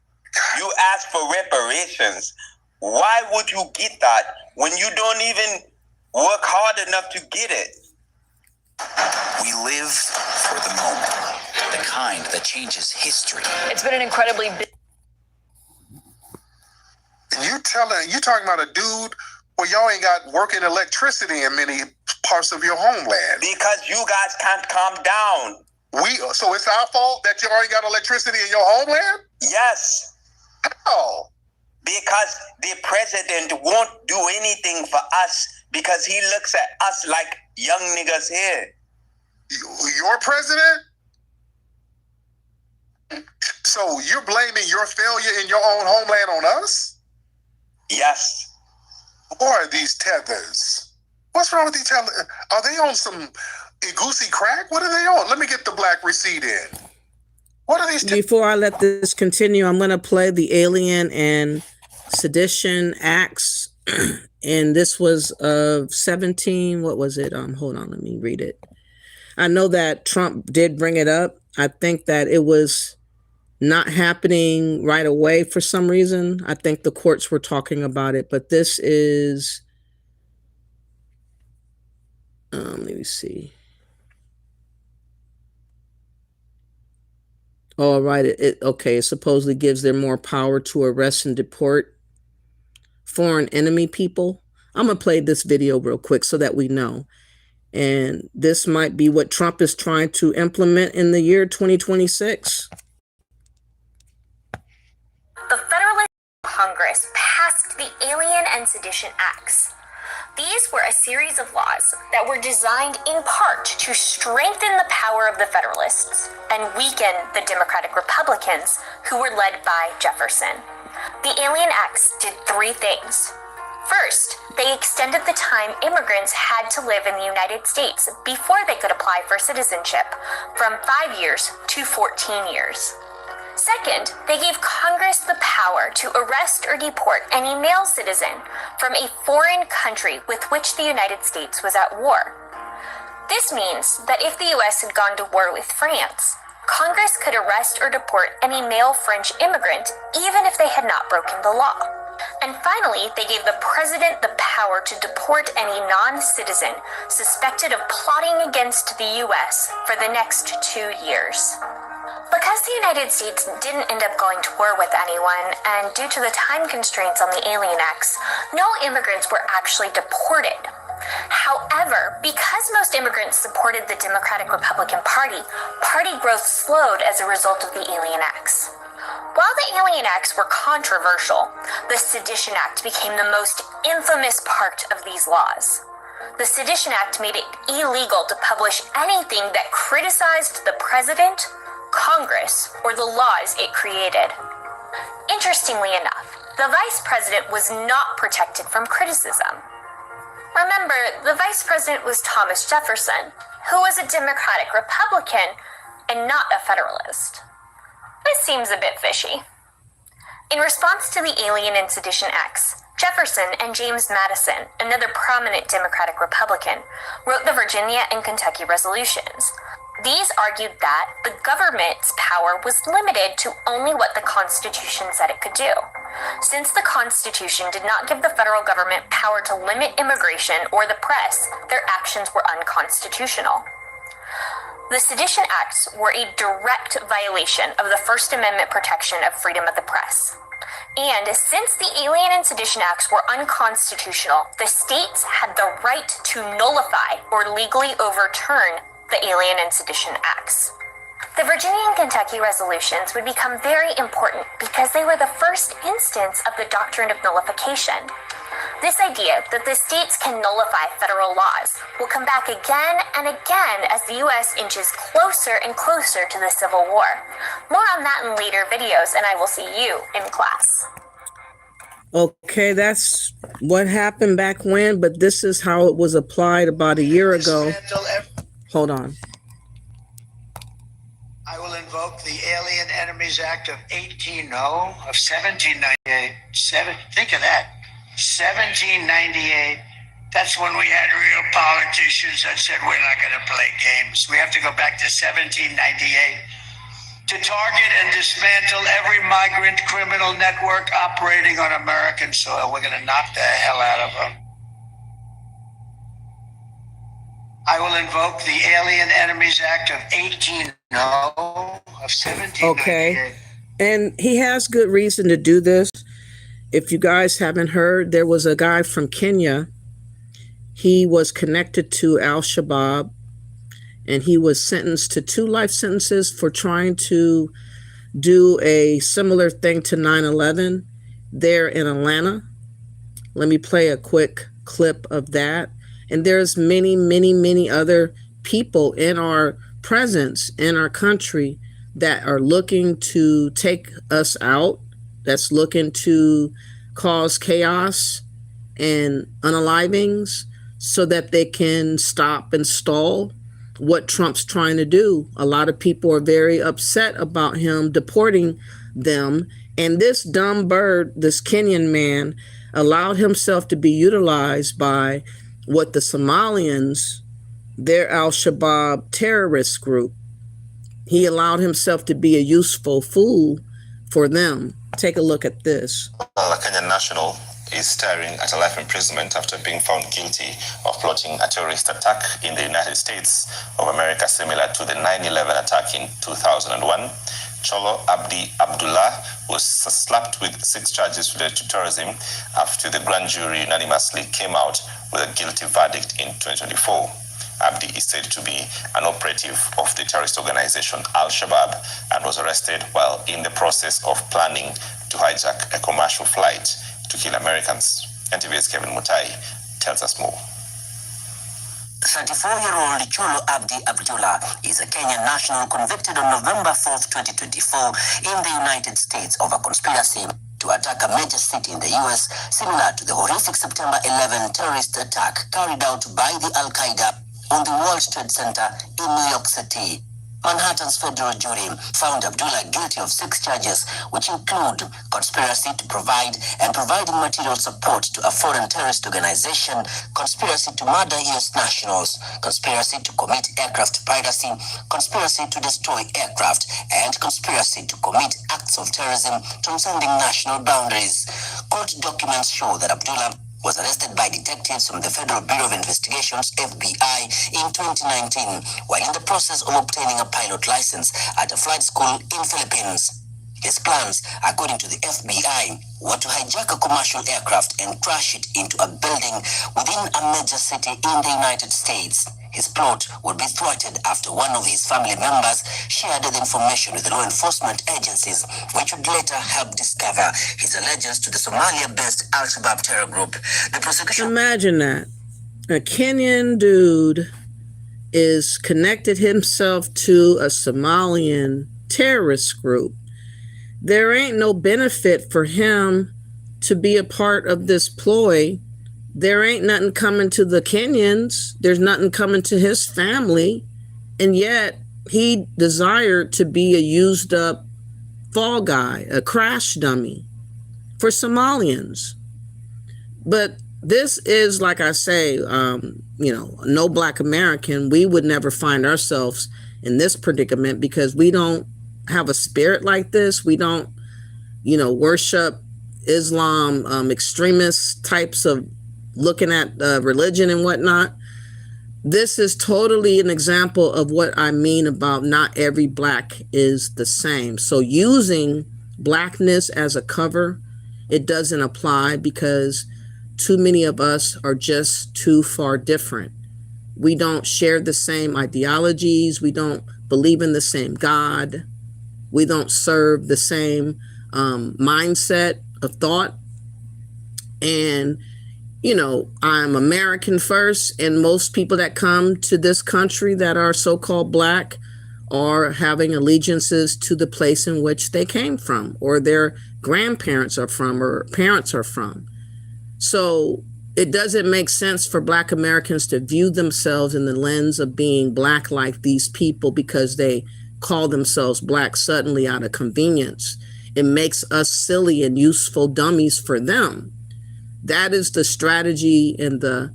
Speaker 3: You ask for reparations. Why would you get that when you don't even work hard enough to get it?
Speaker 5: We live for the moment, the kind that changes history.
Speaker 6: It's been an incredibly big.
Speaker 2: You talking about a dude where y'all ain't got working electricity in many parts of your homeland.
Speaker 3: Because you guys can't calm down.
Speaker 2: So it's our fault that y'all ain't got electricity in your homeland?
Speaker 3: Yes.
Speaker 2: How?
Speaker 3: Because the president won't do anything for us because he looks at us like young niggas here.
Speaker 2: Your president? So you're blaming your failure in your own homeland on us?
Speaker 3: Yes.
Speaker 2: Who are these tethers? What's wrong with these tethers? Are they on some goosey crack? What are they on? Let me get the black receipt in. What are these tethers?
Speaker 1: Before I let this continue, I'm going to play the Alien and Sedition Acts. And this was of 17. What was it? Hold on, let me read it. I know that Trump did bring it up. I think that it was not happening right away for some reason. I think the courts were talking about it, but this is, let me see. All right. Okay. It supposedly gives them more power to arrest and deport foreign enemy people. I'm going to play this video real quick so that we know. And this might be what Trump is trying to implement in the year 2026.
Speaker 6: The Federalist Congress passed the Alien and Sedition Acts. These were a series of laws that were designed in part to strengthen the power of the Federalists and weaken the Democratic Republicans who were led by Jefferson. The Alien Acts did three things. First, they extended the time immigrants had to live in the United States before they could apply for citizenship from 5 years to 14 years. Second, they gave Congress the power to arrest or deport any male citizen from a foreign country with which the United States was at war. This means that if the U.S. had gone to war with France, Congress could arrest or deport any male French immigrant even if they had not broken the law. And finally, they gave the president the power to deport any non-citizen suspected of plotting against the U.S. for the next 2 years. Because the United States didn't end up going to war with anyone, and due to the time constraints on the Alien Acts, no immigrants were actually deported. However, because most immigrants supported the Democratic-Republican Party, party growth slowed as a result of the Alien Acts. While the Alien Acts were controversial, the Sedition Act became the most infamous part of these laws. The Sedition Act made it illegal to publish anything that criticized the president, Congress, or the laws it created. Interestingly enough, the vice president was not protected from criticism. Remember, the vice president was Thomas Jefferson, who was a Democratic Republican and not a Federalist. This seems a bit fishy. In response to the Alien and Sedition Acts, Jefferson and James Madison, another prominent Democratic Republican, wrote the Virginia and Kentucky resolutions. These argued that the government's power was limited to only what the Constitution said it could do. Since the Constitution did not give the federal government power to limit immigration or the press, their actions were unconstitutional. The Sedition Acts were a direct violation of the First Amendment protection of freedom of the press. And since the Alien and Sedition Acts were unconstitutional, the states had the right to nullify or legally overturn the Alien and Sedition Acts. The Virginia and Kentucky resolutions would become very important because they were the first instance of the doctrine of nullification. This idea that the states can nullify federal laws will come back again and again as the U.S. inches closer and closer to the Civil War. More on that in later videos, and I will see you in class.
Speaker 1: Okay, that's what happened back when, but this is how it was applied about a year ago. Hold on.
Speaker 7: I will invoke the Alien Enemies Act of 1798. Think of that. 1798. That's when we had real politicians that said we're not going to play games. We have to go back to 1798 to target and dismantle every migrant criminal network operating on American soil. We're going to knock the hell out of them. I will invoke the Alien Enemies Act of 1798.
Speaker 1: Okay. And he has good reason to do this. If you guys haven't heard, there was a guy from Kenya. He was connected to Al-Shabaab, and he was sentenced to 2 life sentences for trying to do a similar thing to 9/11 there in Atlanta. Let me play a quick clip of that. And there's many, many, many other people in our presence, in our country, that are looking to take us out, that's looking to cause chaos and unalivings so that they can stop and stall what Trump's trying to do. A lot of people are very upset about him deporting them. And this dumb bird, this Kenyan man, allowed himself to be utilized by what the Somalians, their Al-Shabaab terrorist group. He allowed himself to be a useful fool for them. Take a look at this.
Speaker 8: Well, a Kenyan national is staring at a life imprisonment after being found guilty of plotting a terrorist attack in the United States of America, similar to the 9/11 attack in 2001. Cholo Abdi Abdullah was slapped with 6 charges related to terrorism after the grand jury unanimously came out with a guilty verdict in 2024. Abdi is said to be an operative of the terrorist organization Al-Shabaab and was arrested while in the process of planning to hijack a commercial flight to kill Americans. NTV's Kevin Mutai tells us more.
Speaker 9: 34-year-old Cholo Abdi Abdullah is a Kenyan national convicted on November 4th, 2024 in the United States of a conspiracy to attack a major city in the US, similar to the horrific September 11 terrorist attack carried out by the Al-Qaeda on the World Trade Center in New York City. Manhattan's federal jury found Abdullah guilty of 6 charges, which include conspiracy to provide and providing material support to a foreign terrorist organization, conspiracy to murder U.S. nationals, conspiracy to commit aircraft piracy, conspiracy to destroy aircraft, and conspiracy to commit acts of terrorism transcending national boundaries. Court documents show that Abdullah was arrested by detectives from the Federal Bureau of Investigations, FBI, in 2019, while in the process of obtaining a pilot license at a flight school in Philippines. His plans, according to the FBI, were to hijack a commercial aircraft and crash it into a building within a major city in the United States. His plot would be thwarted after one of his family members shared the information with the law enforcement agencies, which would later help discover his allegiance to the Somalia-based Al-Shabaab terror group. The prosecution...
Speaker 1: Imagine that. A Kenyan dude is connected himself to a Somalian terrorist group. There ain't no benefit for him to be a part of this ploy. There ain't nothing coming to the Kenyans. There's nothing coming to his family. And yet he desired to be a used up fall guy, a crash dummy for Somalians. But this is, like I say, no Black American. We would never find ourselves in this predicament because we don't have a spirit like this. We don't, worship Islam, extremist types of looking at religion and whatnot. This is totally an example of what I mean about not every Black is the same. So using Blackness as a cover, it doesn't apply because too many of us are just too far different. We don't share the same ideologies. We don't believe in the same God. We don't serve the same mindset of thought. And, I'm American first. And most people that come to this country that are so-called Black are having allegiances to the place in which they came from, or their grandparents are from, or parents are from. So it doesn't make sense for Black Americans to view themselves in the lens of being Black like these people because they call themselves Black suddenly out of convenience. It makes us silly and useful dummies for them. That is the strategy and the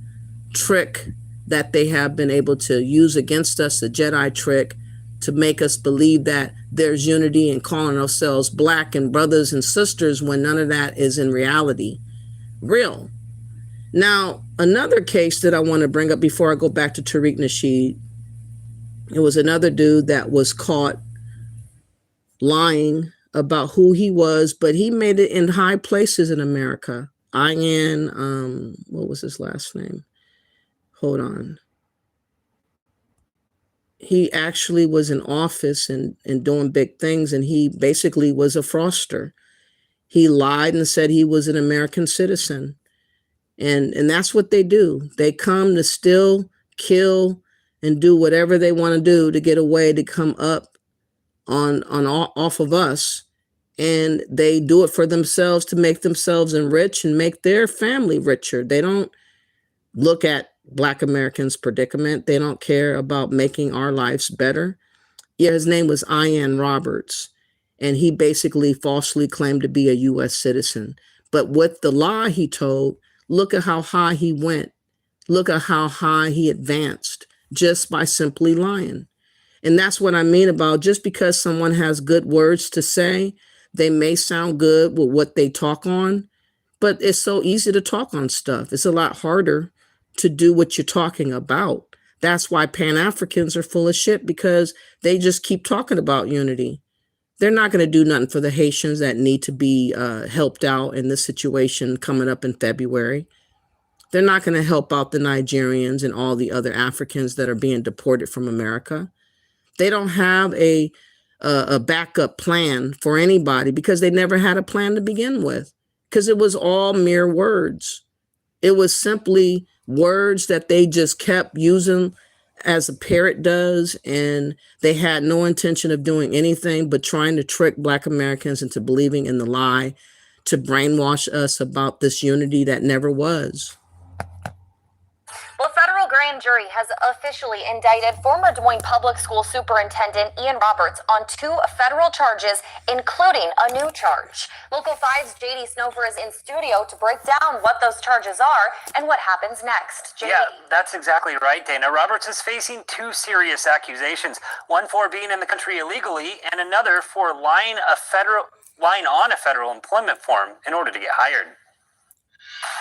Speaker 1: trick that they have been able to use against us, the Jedi trick, to make us believe that there's unity and calling ourselves Black and brothers and sisters when none of that is in reality real. Now, another case that I want to bring up before I go back to Tariq Nasheed, it was another dude that was caught lying about who he was, but he made it in high places in America. What was his last name? Hold on. He actually was in office and doing big things, and he basically was a fraudster. He lied and said he was an American citizen. And that's what they do. They come to steal, kill, and do whatever they want to do to get away, to come up off of us. And they do it for themselves to make themselves enrich and make their family richer. They don't look at Black Americans' predicament. They don't care about making our lives better. Yeah, his name was Ian Roberts, and he basically falsely claimed to be a U.S. citizen. But with the lie he told, look at how high he went. Look at how high he advanced just by simply lying. And that's what I mean about just because someone has good words to say, they may sound good with what they talk on, but it's so easy to talk on stuff. It's a lot harder to do what you're talking about. That's why Pan-Africans are full of shit, because they just keep talking about unity. They're not going to do nothing for the Haitians that need to be helped out in this situation coming up in February. They're not going to help out the Nigerians and all the other Africans that are being deported from America. They don't have a backup plan for anybody because they never had a plan to begin with, because it was all mere words. It was simply words that they just kept using as a parrot does, and they had no intention of doing anything but trying to trick Black Americans into believing in the lie, to brainwash us about this unity that never was.
Speaker 6: Well, a federal grand jury has officially indicted former Des Moines Public School Superintendent Ian Roberts on 2 federal charges, including a new charge. Local 5's JD Snover is in studio to break down what those charges are and what happens next. JD.
Speaker 10: Yeah, that's exactly right, Dana. Roberts is facing 2 serious accusations, one for being in the country illegally and another for lying on a federal employment form in order to get hired.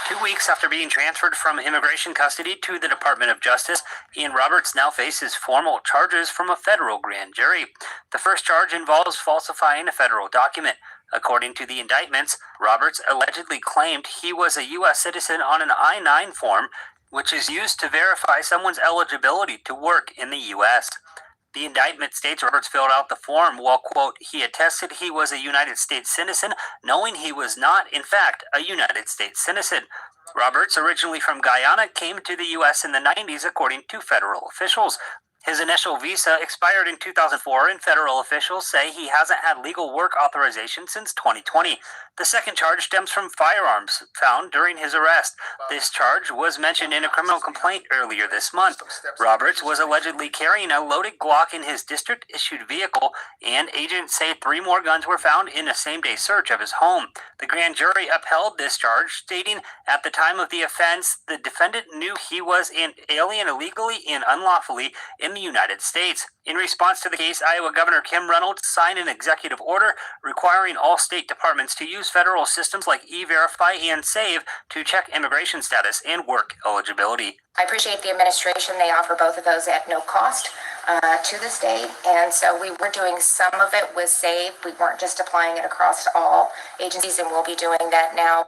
Speaker 10: 2 weeks after being transferred from immigration custody to the Department of Justice, Ian Roberts now faces formal charges from a federal grand jury. The first charge involves falsifying a federal document. According to the indictments, Roberts allegedly claimed he was a U.S. citizen on an I-9 form, which is used to verify someone's eligibility to work in the U.S. The indictment states Roberts filled out the form while, quote, he attested he was a United States citizen, knowing he was not, in fact, a United States citizen. Roberts, originally from Guyana, came to the U.S. in the 90s, according to federal officials. His initial visa expired in 2004, and federal officials say he hasn't had legal work authorization since 2020. The second charge stems from firearms found during his arrest. This charge was mentioned in a criminal complaint earlier this month. Roberts was allegedly carrying a loaded Glock in his district-issued vehicle, and agents say 3 more guns were found in a same-day search of his home. The grand jury upheld this charge, stating at the time of the offense, the defendant knew he was an alien illegally and unlawfully in the United States. In response to the case, Iowa Governor Kim Reynolds signed an executive order requiring all state departments to use federal systems like E-Verify and SAVE to check immigration status and work eligibility.
Speaker 6: I appreciate the administration. They offer both of those at no cost to the state. And so we were doing some of it with SAVE. We weren't just applying it across all agencies, and we'll be doing that now.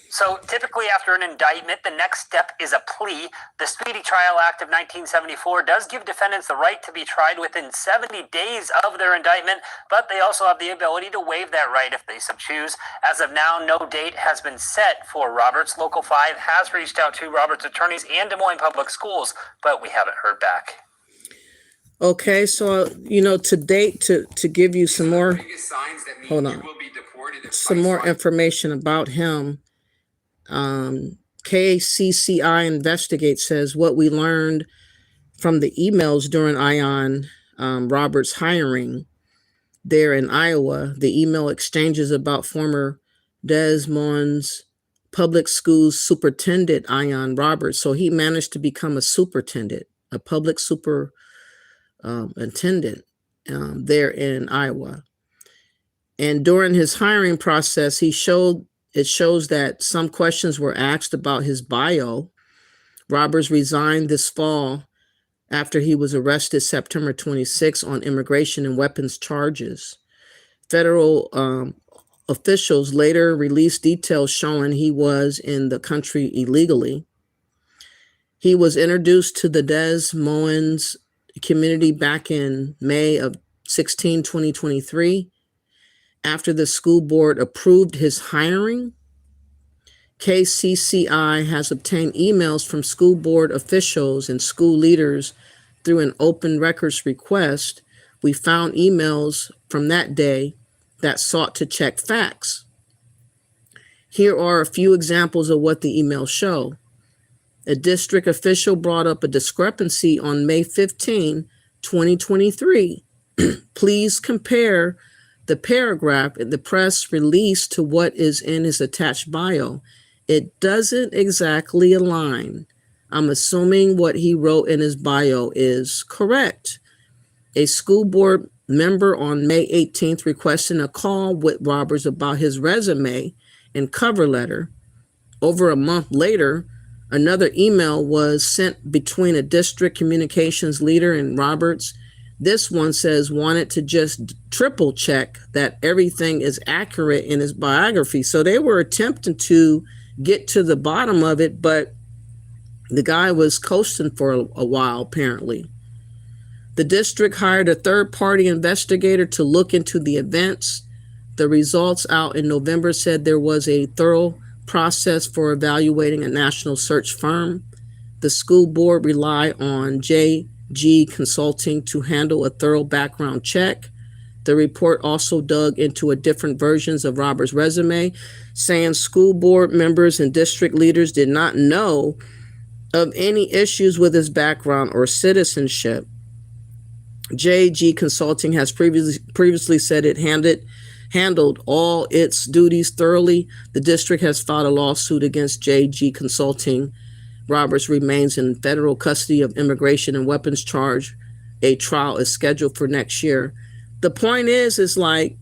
Speaker 10: So typically after an indictment, the next step is a plea. The Speedy Trial Act of 1974 does give defendants the right to be tried within 70 days of their indictment, but they also have the ability to waive that right if they so choose. As of now, no date has been set for Roberts. Local 5 has reached out to Roberts' attorneys and Des Moines Public Schools, but we haven't heard back.
Speaker 1: Okay, so, to date, to give you some more, hold on, some more information about him. KCCI Investigate says what we learned from the emails during Ian Roberts' hiring there in Iowa, the email exchanges about former Des Moines Public Schools Superintendent Ian Roberts. So he managed to become a superintendent, a public superintendent there in Iowa. And during his hiring process, it shows that some questions were asked about his bio. Roberts resigned this fall after he was arrested September 26 on immigration and weapons charges. Federal officials later released details showing he was in the country illegally. He was introduced to the Des Moines community back in May of 2023. After the school board approved his hiring, KCCI has obtained emails from school board officials and school leaders through an open records request. We found emails from that day that sought to check facts. Here are a few examples of what the emails show. A district official brought up a discrepancy on May 15, 2023. Please compare the paragraph in the press release to what is in his attached bio. It doesn't exactly align. I'm assuming what he wrote in his bio is correct. A school board member on May 18th requesting a call with Roberts about his resume and cover letter. Over a month later, another email was sent between a district communications leader and Roberts. This one says wanted to just triple check that everything is accurate in his biography. So they were attempting to get to the bottom of it, but the guy was coasting for a while, apparently. The district hired a third-party investigator to look into the events. The results out in November said there was a thorough process for evaluating a national search firm. The school board relied on JG Consulting to handle a thorough background check. The report also dug into different versions of Robert's resume, saying school board members and district leaders did not know of any issues with his background or citizenship. JG Consulting has previously said it handled all its duties thoroughly. The district has filed a lawsuit against JG Consulting. Roberts remains in federal custody of immigration and weapons charge. A trial is scheduled for next year. The point is like,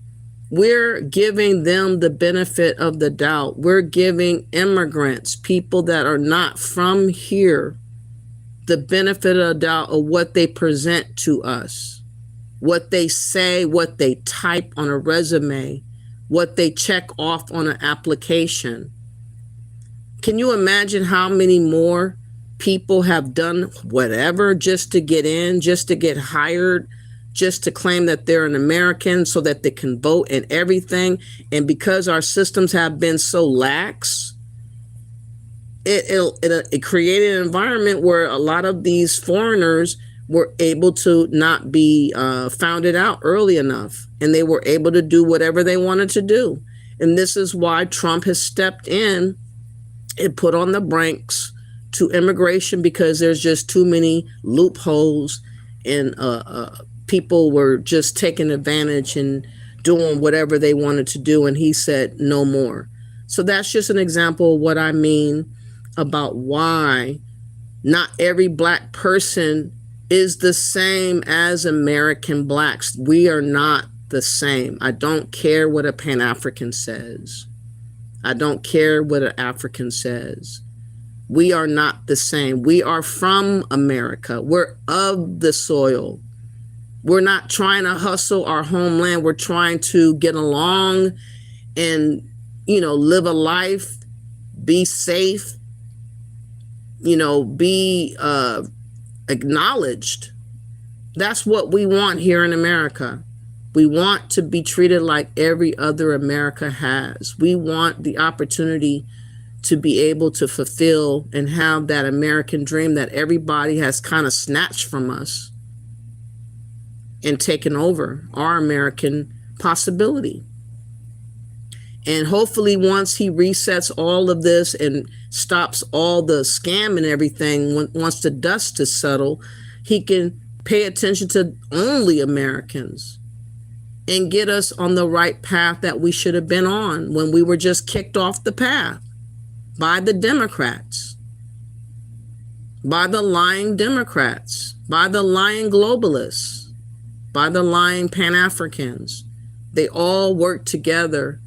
Speaker 1: we're giving them the benefit of the doubt. We're giving immigrants, people that are not from here, the benefit of the doubt of what they present to us, what they say, what they type on a resume, what they check off on an application. Can you imagine how many more people have done whatever just to get in, just to get hired, just to claim that they're an American so that they can vote and everything? And because our systems have been so lax, it created an environment where a lot of these foreigners were able to not be found out early enough, and they were able to do whatever they wanted to do. And this is why Trump has stepped in and put on the brakes to immigration, because there's just too many loopholes, and people were just taking advantage and doing whatever they wanted to do. And he said no more. So that's just an example of what I mean about why not every Black person is the same as American Blacks. We are not the same. I don't care what a Pan-African says. I don't care what an African says. We are not the same. We are from America. We're of the soil. We're not trying to hustle our homeland. We're trying to get along and, live a life, be safe, be acknowledged. That's what we want here in America. We want to be treated like every other America has. We want the opportunity to be able to fulfill and have that American dream that everybody has kind of snatched from us and taken over, our American possibility. And hopefully once he resets all of this and stops all the scam and everything, once the dust is settled, he can pay attention to only Americans and get us on the right path that we should have been on when we were just kicked off the path by the Democrats, by the lying Democrats, by the lying globalists, by the lying Pan-Africans. They all work together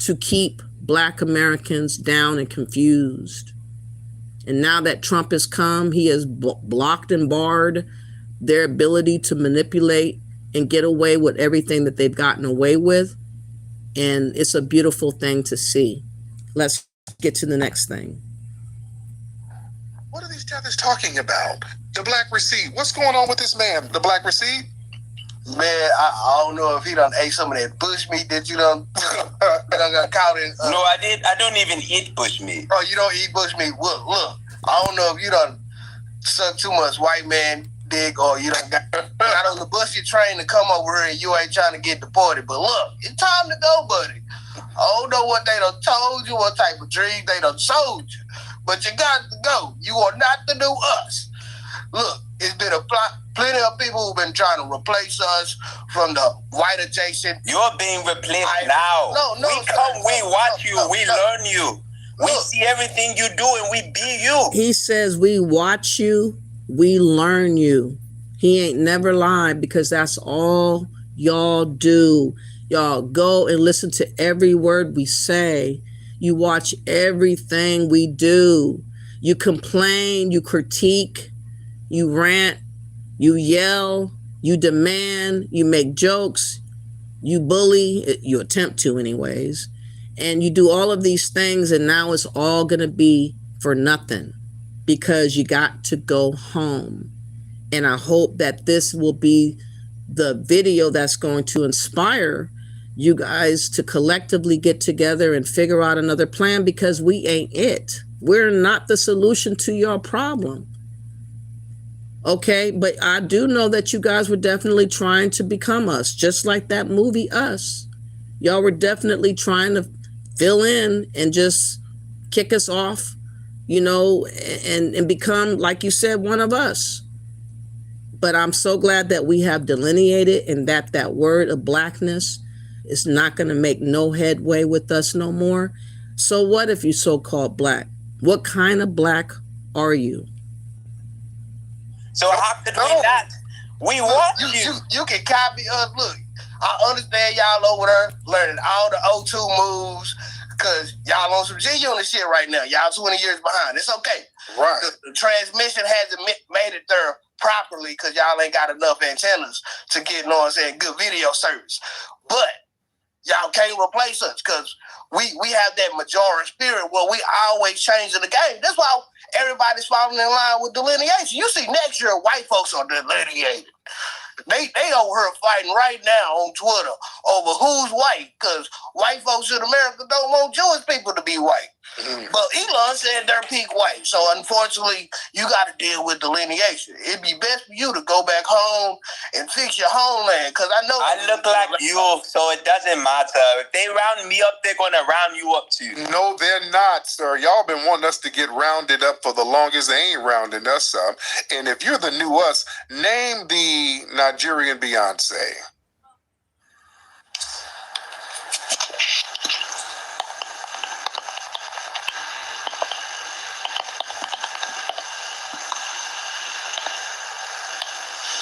Speaker 1: to keep Black Americans down and confused. And now that Trump has come, he has blocked and barred their ability to manipulate and get away with everything that they've gotten away with. And it's a beautiful thing to see. Let's get to the next thing.
Speaker 2: What are these brothers talking about? The Black Receipt. What's going on with this man? The Black Receipt?
Speaker 4: Man, I don't know if he done ate some of that bush meat that you done got caught in.
Speaker 3: No, I did. I don't even eat bush meat.
Speaker 4: Oh, you don't eat bush meat? Look. I don't know if you done sucked too much white man dick, or you done got on the bus you train to come over here and you ain't trying to get deported. But look, it's time to go, buddy. I don't know what they done told you, what type of dream they done sold you, but you got to go. You are not the new us. Look, it's been plenty of people who've been trying to replace us from the white adjacent.
Speaker 3: You're being replaced now.
Speaker 4: No,
Speaker 3: we come, we watch you, we learn you. We see everything you do and we be you.
Speaker 1: He says we watch you, we learn you. He ain't never lied, because that's all y'all do. Y'all go and listen to every word we say. You watch everything we do. You complain, you critique, you rant, you yell, you demand, you make jokes, you bully, you attempt to anyways. And you do all of these things, and now it's all going to be for nothing because you got to go home. And I hope that this will be the video that's going to inspire you guys to collectively get together and figure out another plan, because we ain't it. We're not the solution to your problem. Okay, but I do know that you guys were definitely trying to become us, just like that movie Us. Y'all were definitely trying to fill in and just kick us off, you know, and become, like you said, one of us. But I'm so glad that we have delineated, and that word of blackness is not going to make no headway with us no more. So what if you so-called black? What kind of black are you?
Speaker 3: So how could we not? We want you.
Speaker 4: You can copy us. Look, I understand y'all over there learning all the O2 moves, because y'all on some G-Unit shit right now. Y'all 20 years behind. It's okay.
Speaker 2: Right.
Speaker 4: The transmission hasn't made it there properly because y'all ain't got enough antennas to get, you know what I'm saying, good video service. But y'all can't replace us, because we have that majority spirit where we always changing the game. That's why everybody's falling in line with delineation. You see, next year, white folks are delineated. They over here fighting right now on Twitter over who's white, because white folks in America don't want Jewish people to be white. But Elon said they're peak white. So unfortunately, you got to deal with delineation. It'd be best for you to go back home and fix your homeland, because I know
Speaker 3: I look like you, so it doesn't matter. If they round me up, they're going to round you up too.
Speaker 2: No, they're not, sir. Y'all been wanting us to get rounded up for the longest. They ain't rounding us up. And if you're the new us, name the Nigerian Beyonce.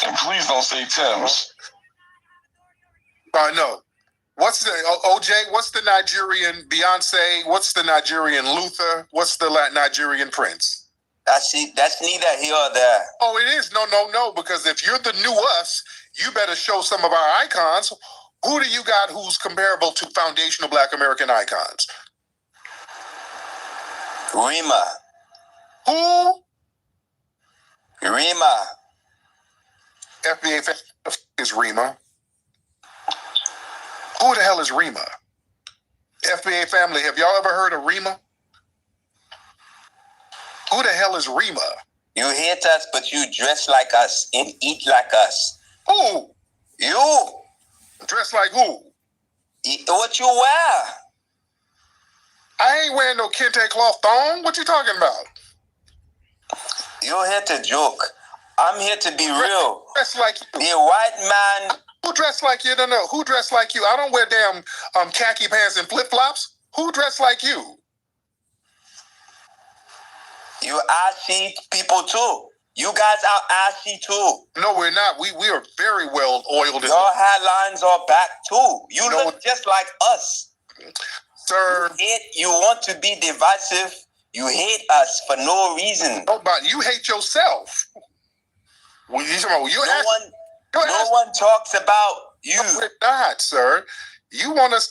Speaker 11: And please don't say Tim's.
Speaker 2: No. What's the OJ? What's the Nigerian Beyonce? What's the Nigerian Luther? What's the Nigerian Prince?
Speaker 3: That's neither here or there.
Speaker 2: Oh, it is. No. Because if you're the new us, you better show some of our icons. Who do you got who's comparable to foundational Black American icons?
Speaker 3: Rima.
Speaker 2: Who?
Speaker 3: Rima.
Speaker 2: FBA is Rima. Who the hell is Rima? FBA family, have y'all ever heard of Rima? Who the hell is Rima?
Speaker 3: You hate us, but you dress like us and eat like us.
Speaker 2: Who?
Speaker 3: You.
Speaker 2: Dress like who?
Speaker 3: What you wear?
Speaker 2: I ain't wearing no kente cloth thong. What you talking about?
Speaker 3: You're here to joke. I'm here to be real.
Speaker 2: Dress like you.
Speaker 3: The white man.
Speaker 2: Who dressed like you? No. Who dressed like you? I don't wear damn khaki pants and flip-flops. Who dressed like you?
Speaker 3: You ashy people too. You guys are ashy too.
Speaker 2: No, we're not. We are very well oiled.
Speaker 3: Your hairlines are back too. You look just like us.
Speaker 2: Sir.
Speaker 3: You want to be divisive. You hate us for no reason.
Speaker 2: No, but you hate yourself.
Speaker 3: No one talks about you.
Speaker 2: No, we're not, sir. You want us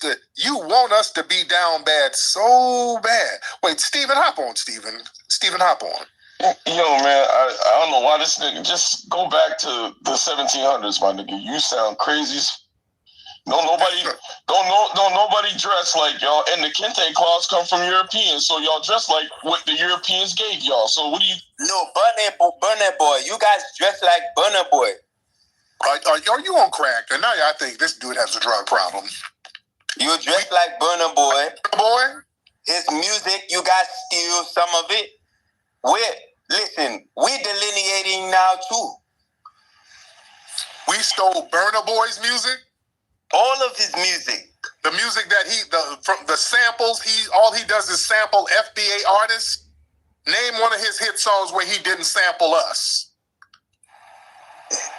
Speaker 2: to be down bad so bad. Wait, Stephen, hop on, Stephen. Stephen, hop on.
Speaker 11: Yo, man, I don't know why this nigga, just go back to the 1700s, my nigga. You sound crazy. Nobody dress like y'all, and the kente cloths come from Europeans, so y'all dress like what the Europeans gave y'all. So what do you?
Speaker 3: No, Burner Boy. You guys dress like Burner Boy.
Speaker 2: Are you on crack? And now I think this dude has a drug problem.
Speaker 3: You dress like Burner Boy.
Speaker 2: Boy?
Speaker 3: His music, you guys steal some of it. Listen, we delineating now too.
Speaker 2: We stole Burner Boy's music?
Speaker 3: All of his music.
Speaker 2: The music that from the samples, all he does is sample FBA artists. Name one of his hit songs where he didn't sample us.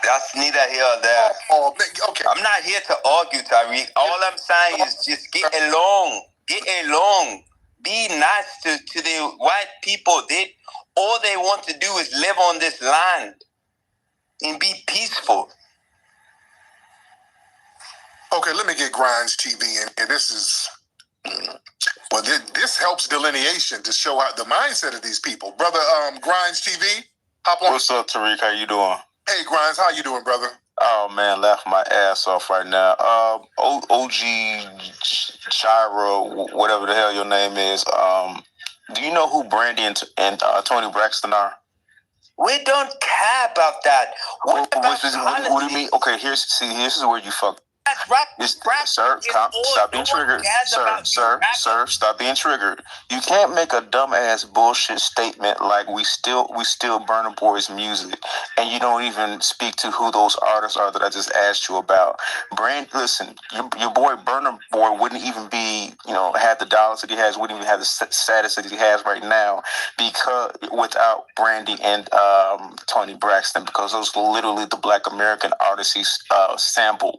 Speaker 3: That's neither here or there.
Speaker 2: Okay.
Speaker 3: I'm not here to argue, Tariq. All I'm saying is just get along. Get along. Be nice to the white people. All they want to do is live on this land and be peaceful.
Speaker 2: Okay, let me get Grinds TV in here. This is, well, this helps delineation to show out the mindset of these people. Brother Grinds TV, hop on.
Speaker 12: What's up, Tariq? How you doing?
Speaker 2: Hey, Grinds, how you doing, brother?
Speaker 12: Oh, man, laughing my ass off right now. OG Shira, whatever the hell your name is, do you know who Brandy and Tony Braxton are?
Speaker 3: We don't care about that.
Speaker 12: What do you mean? Okay, here's where you fuck. Sir, stop being triggered. Sir, stop being triggered. You can't make a dumbass bullshit statement like we still Burna Boy's music, and you don't even speak to who those artists are that I just asked you about. Listen, your boy Burna Boy wouldn't even be, have the dollars that he has, wouldn't even have the status that he has right now, because without Brandy and Tony Braxton, because those are literally the Black American artists he sampled.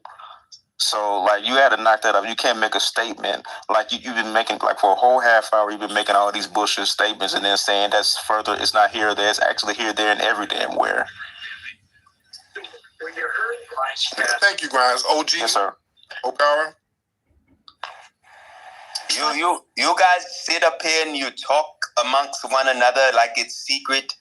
Speaker 12: So, you had to knock that up. You can't make a statement like you've been making, for a whole half hour, you've been making all these bullshit statements and then saying that's further, it's not here or there, it's actually here, there, and every damn where.
Speaker 2: Thank you, Grimes. OG.
Speaker 12: Yes, sir.
Speaker 2: O'Power.
Speaker 3: You guys sit up here and you talk amongst one another like it's secret.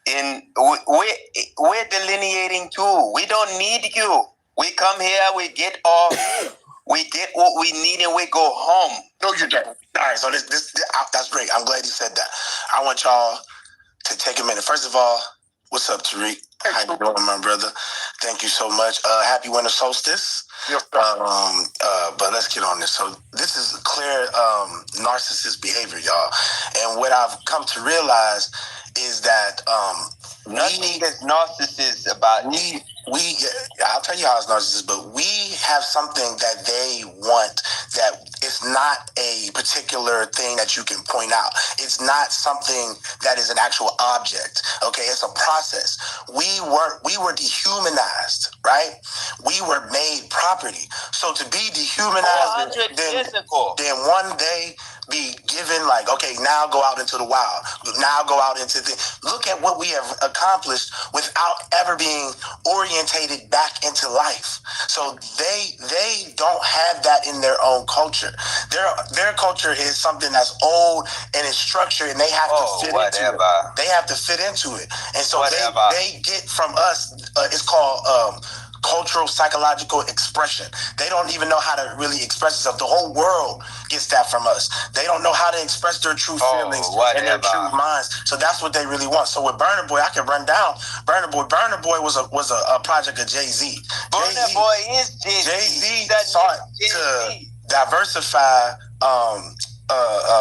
Speaker 3: We're delineating too. We don't need you. We come here, we get off, we get what we need, and we go home.
Speaker 13: No, you don't. All right, so this that's great. I'm glad you said that. I want y'all to take a minute. First of all, what's up, Tariq? How you doing, my brother? Thank you so much. Happy winter solstice.
Speaker 2: Yep.
Speaker 13: But let's get on this. So this is clear narcissist behavior, y'all. And what I've come to realize is that
Speaker 3: nothing is narcissist about
Speaker 13: I'll tell you how it's narcissist, but we have something that they want that it's not a particular thing that you can point out. It's not something that is an actual object. Okay, it's a process. We were dehumanized, right? We were made property. So to be dehumanized, then one day be given okay, now go out into the wild. Now go out into look at what we have accomplished without ever being orientated back into life. So they don't have that in their own culture. Their culture is something that's old and it's structured, and they have to fit into it. They have to fit into it, and so they get from us. It's called cultural psychological expression. They don't even know how to really express themselves. The whole world gets that from us. They don't know how to express their true feelings and their true minds. So that's what they really want. So with Burna Boy, I can run down Burna Boy. Burna Boy was a project of Jay-Z.
Speaker 3: Burna Boy is Jay-Z.
Speaker 13: Jay-Z sought to diversify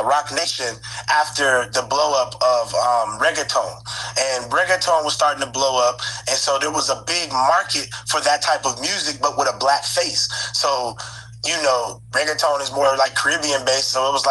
Speaker 13: Rock Nation after the blow up of reggaeton, and reggaeton was starting to blow up, and so there was a big market for that type of music, but with a black face. So reggaeton is more like Caribbean based, so it was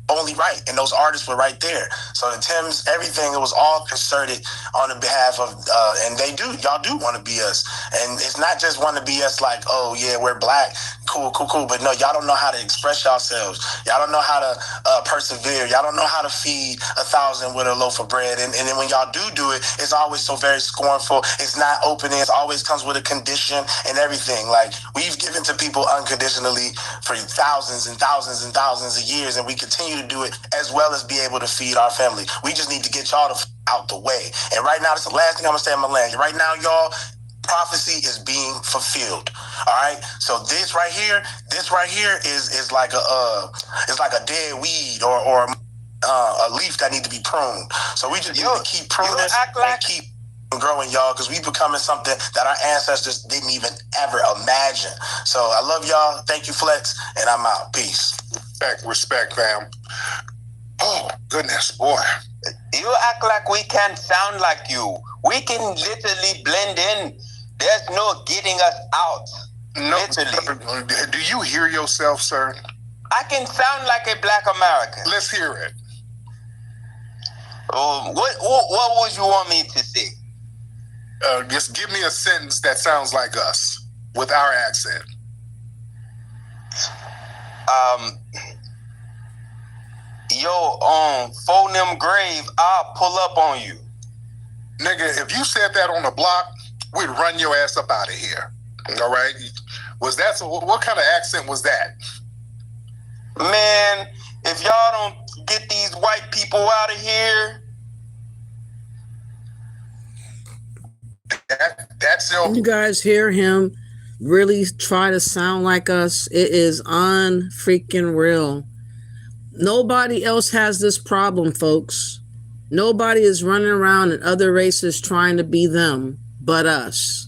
Speaker 13: only right, and those artists were right there. So the Timbs, everything, it was all concerted on the behalf of, and y'all do want to be us, and it's not just want to be us oh yeah, we're black, cool, but no, y'all don't know how to express yourselves. Y'all don't know how to persevere. Y'all don't know how to feed 1,000 with a loaf of bread, and then when y'all do it, it's always so very scornful. It's not open. It always comes with a condition and everything. We've given to people unconditionally for thousands and thousands and thousands of years, and we continue to do it as well as be able to feed our family. We just need to get y'all out the way. And right now, that's the last thing I'm gonna say on my land. Right now, y'all, prophecy is being fulfilled. All right. So this right here is like a dead weed or a leaf that need to be pruned. So we just need to keep pruning and keep growing, y'all, because we becoming something that our ancestors didn't even ever imagine. So I love y'all. Thank you, Flex, and I'm out. Peace.
Speaker 2: Respect, fam. Oh, goodness, boy.
Speaker 3: You act like we can't sound like you. We can literally blend in. There's no getting us out.
Speaker 2: No,
Speaker 3: literally.
Speaker 2: Do you hear yourself, sir?
Speaker 3: I can sound like a Black American.
Speaker 2: Let's hear it.
Speaker 3: What would you want me to say?
Speaker 2: Just give me a sentence that sounds like us with our accent.
Speaker 3: Phone them grave, I'll pull up on you.
Speaker 2: Nigga, if you said that on the block, we'd run your ass up out of here. All right? What kind of accent was that?
Speaker 3: Man, if y'all don't get these white people out of here.
Speaker 2: That's your...
Speaker 1: You guys hear him really try to sound like us? It is unfreaking real. Nobody else has this problem, folks. Nobody is running around in other races trying to be them but us.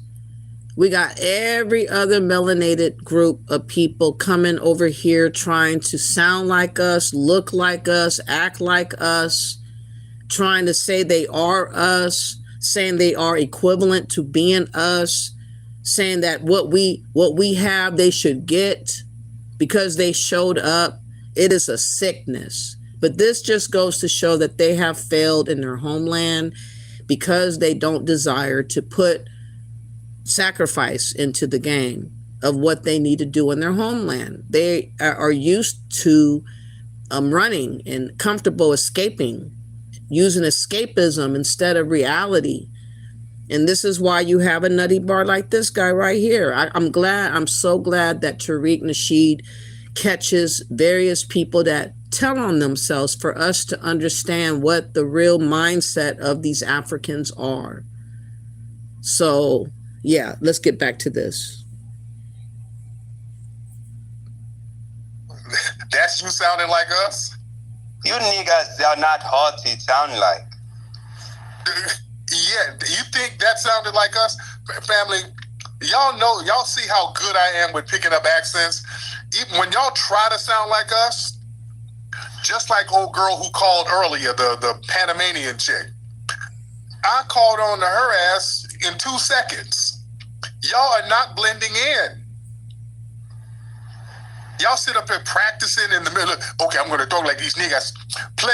Speaker 1: We got every other melanated group of people coming over here trying to sound like us, look like us, act like us, trying to say they are us, saying they are equivalent to being us, saying that what we have they should get because they showed up. It is a sickness. But this just goes to show that they have failed in their homeland because they don't desire to put sacrifice into the game of what they need to do in their homeland. They are used to running and comfortable escaping, using escapism instead of reality. And this is why you have a nutty bar like this guy right here. I'm so glad that Tariq Nasheed catches various people that tell on themselves for us to understand what the real mindset of these Africans are. So, yeah, let's get back to this.
Speaker 2: That's you sounding like us?
Speaker 3: You niggas are not hard to sound like.
Speaker 2: Yeah, you think that sounded like us? Family, y'all see how good I am with picking up accents? Even when y'all try to sound like us, just like old girl who called earlier, the Panamanian chick. I called on to her ass in 2 seconds. Y'all are not blending in. Y'all sit up here practicing in the middle of, okay, I'm going to talk like these niggas. Play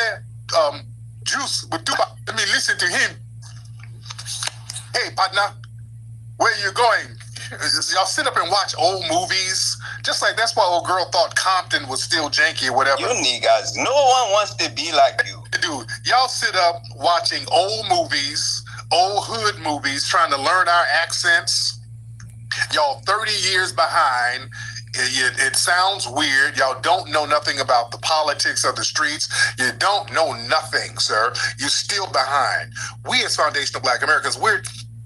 Speaker 2: Juice with Tupac. Let me listen to him. Hey, partner, where you going? Y'all sit up and watch old movies. Just like that's why old girl thought Compton was still janky or whatever.
Speaker 3: You niggas, no one wants to be like you.
Speaker 2: Dude, y'all sit up watching old movies, old hood movies, trying to learn our accents. Y'all 30 years behind. It sounds weird. Y'all don't know nothing about the politics of the streets. You don't know nothing, sir. You're still behind. We as Foundational Black Americans,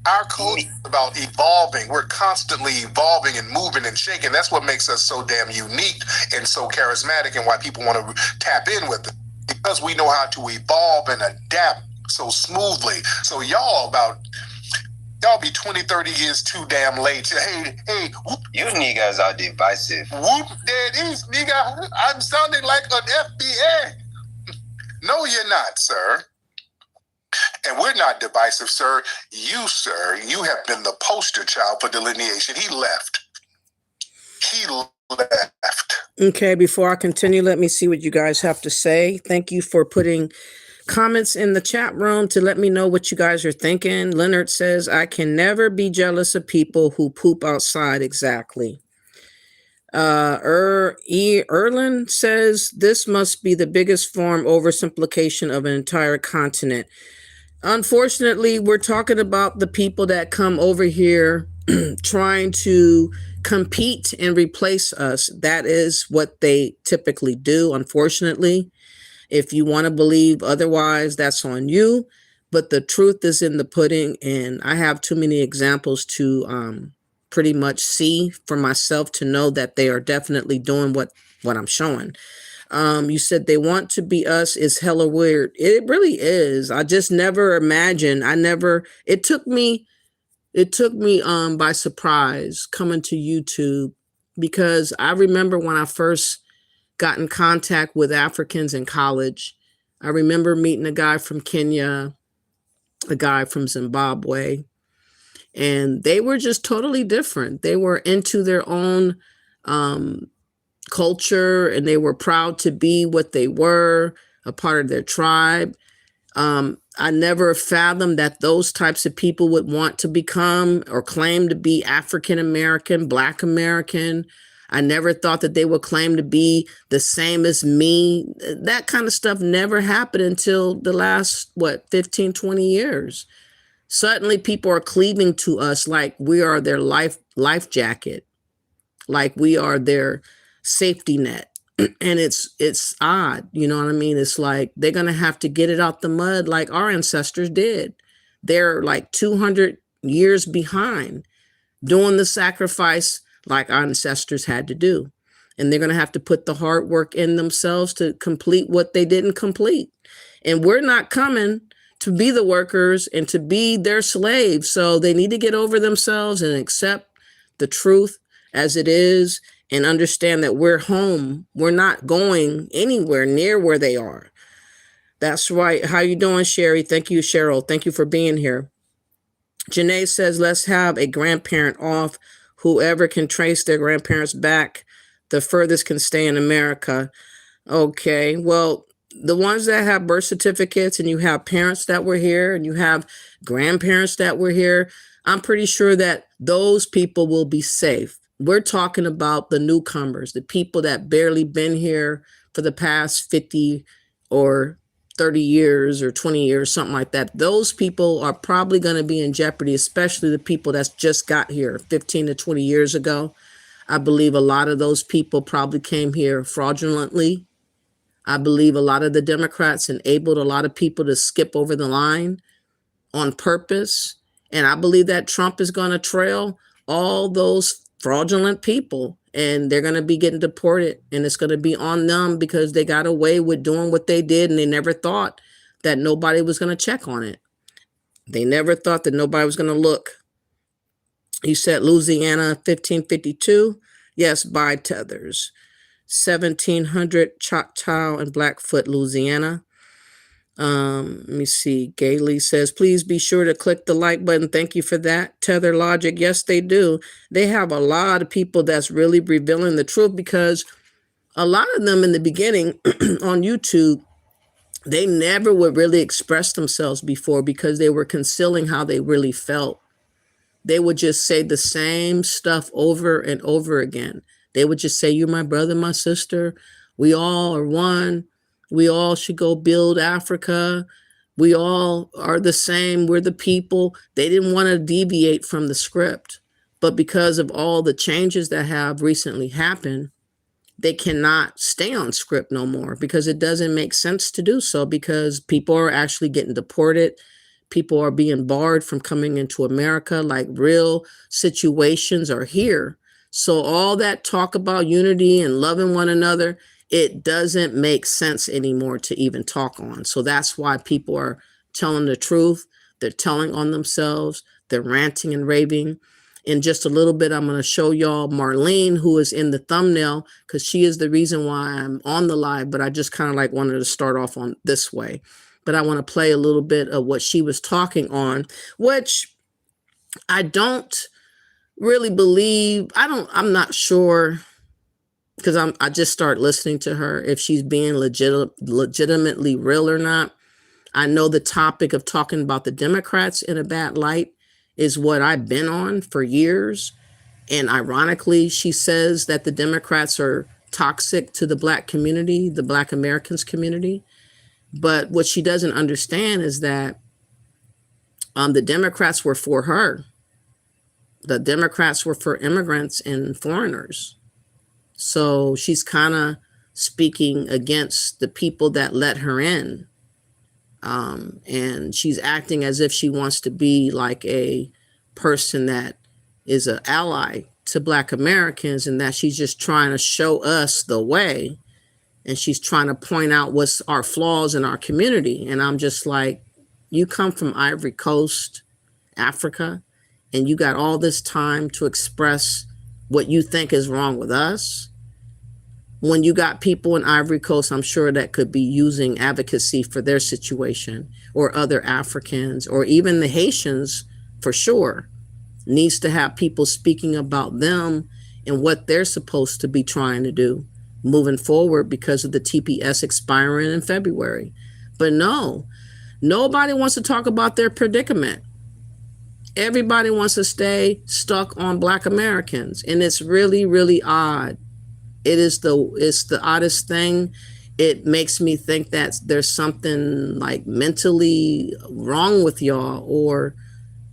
Speaker 2: our code is about evolving. We're constantly evolving and moving and shaking. That's what makes us so damn unique and so charismatic and why people want to tap in with it. Because we know how to evolve and adapt so smoothly. So y'all be 20, 30 years too damn late. Hey, whoop.
Speaker 3: You niggas are divisive.
Speaker 2: Whoop, there it is, nigga. I'm sounding like an FBA. No, you're not, sir. And we're not divisive, sir. You, sir, you have been the poster child for delineation. He left.
Speaker 1: Okay, before I continue, let me see what you guys have to say. Thank you for putting comments in the chat room to let me know what you guys are thinking. Leonard says, I can never be jealous of people who poop outside. Exactly. Erlin says, this must be the biggest form oversimplification of an entire continent. Unfortunately, we're talking about the people that come over here trying to compete and replace us. That is what they typically do, unfortunately. If you want to believe otherwise, that's on you. But the truth is in the pudding, and I have too many examples to pretty much see for myself to know that they are definitely doing what I'm showing. You said they want to be us is hella weird. It really is. I just never imagined. It took me by surprise coming to YouTube, because I remember when I first got in contact with Africans in college. I remember meeting a guy from Kenya, a guy from Zimbabwe, and they were just totally different. They were into their own culture, and they were proud to be what they were, a part of their tribe. I never fathomed that those types of people would want to become or claim to be African American, Black American. I never thought that they would claim to be the same as me. That kind of stuff never happened until the last, 15, 20 years. Suddenly people are cleaving to us like we are their life jacket, like we are their safety net. And it's odd, you know what I mean? It's like they're going to have to get it out the mud like our ancestors did. They're like 200 years behind doing the sacrifice like our ancestors had to do. And they're going to have to put the hard work in themselves to complete what they didn't complete. And we're not coming to be the workers and to be their slaves. So they need to get over themselves and accept the truth as it is and understand that we're home. We're not going anywhere near where they are. That's right. How you doing, Sherry? Thank you, Cheryl. Thank you for being here. Janae says, let's have a grandparent off. Whoever can trace their grandparents back, the furthest can stay in America. Okay, well, the ones that have birth certificates and you have parents that were here and you have grandparents that were here, I'm pretty sure that those people will be safe. We're talking about the newcomers, the people that barely been here for the past 50 or 30 years or 20 years, something like that. Those people are probably going to be in jeopardy, especially the people that's just got here 15 to 20 years ago. I believe a lot of those people probably came here fraudulently. I believe a lot of the Democrats enabled a lot of people to skip over the line on purpose. And I believe that Trump is going to trail all those fraudulent people and they're going to be getting deported. And it's going to be on them because they got away with doing what they did. And they never thought that nobody was going to check on it. They never thought that nobody was going to look. You said Louisiana, 1552. Yes, by tethers. 1700 Choctaw and Blackfoot, Louisiana. Let me see. Gailey says, please be sure to click the like button. Thank you for that. Tether Logic. Yes, they do. They have a lot of people that's really revealing the truth because a lot of them in the beginning on YouTube, they never would really express themselves before because they were concealing how they really felt. They would just say the same stuff over and over again. They would just say, you're my brother, my sister. We all are one. We all should go build Africa. We all are the same. We're the people. They didn't want to deviate from the script. But because of all the changes that have recently happened, they cannot stay on script no more because it doesn't make sense to do so because people are actually getting deported. People are being barred from coming into America, like real situations are here. So all that talk about unity and loving one another, it doesn't make sense anymore to even talk on. So that's why people are telling the truth. They're telling on themselves. They're ranting and raving. In just a little bit, I'm going to show y'all Marlene, who is in the thumbnail, because she is the reason why I'm on the live. But I just kind of like wanted to start off on this way. But I want to play a little bit of what she was talking on, which I don't really believe. I'm not sure because I just start listening to her if she's being legitimately real or not. I know the topic of talking about the Democrats in a bad light is what I've been on for years. And ironically, she says that the Democrats are toxic to the Black community, the Black Americans community. But what she doesn't understand is that the Democrats were for her. The Democrats were for immigrants and foreigners. So she's kind of speaking against the people that let her in. And she's acting as if she wants to be like a person that is an ally to Black Americans and that she's just trying to show us the way. And she's trying to point out what's our flaws in our community. And I'm just like, you come from Ivory Coast, Africa, and you got all this time to express what you think is wrong with us. When you got people in Ivory Coast, I'm sure that could be using advocacy for their situation, or other Africans, or even the Haitians, for sure, needs to have people speaking about them and what they're supposed to be trying to do moving forward because of the TPS expiring in February. But no, Nobody wants to talk about their predicament. Everybody wants to stay stuck on Black Americans, and it's really, really odd. It's the oddest thing. It makes me think that there's something like mentally wrong with y'all, or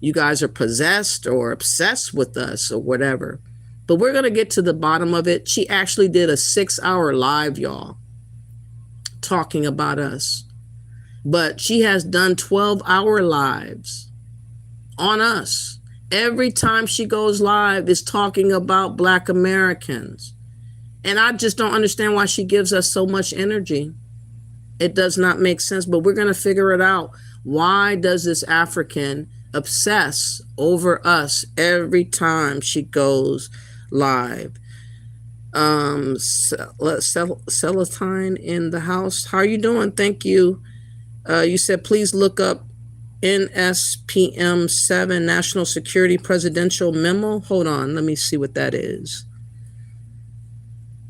Speaker 1: you guys are possessed or obsessed with us or whatever. But we're going to get to the bottom of it. She actually did a 6-hour live, y'all, talking about us. But she has done 12-hour lives on us. Every time she goes live is talking about Black Americans. And I just don't understand why she gives us so much energy. It does not make sense, but we're going to figure it out. Why does this African obsess over us every time she goes live? Celatine in the house. How are you doing? Thank you. You said, please look up NSPM 7 National Security Presidential Memo. Hold on. Let me see what that is.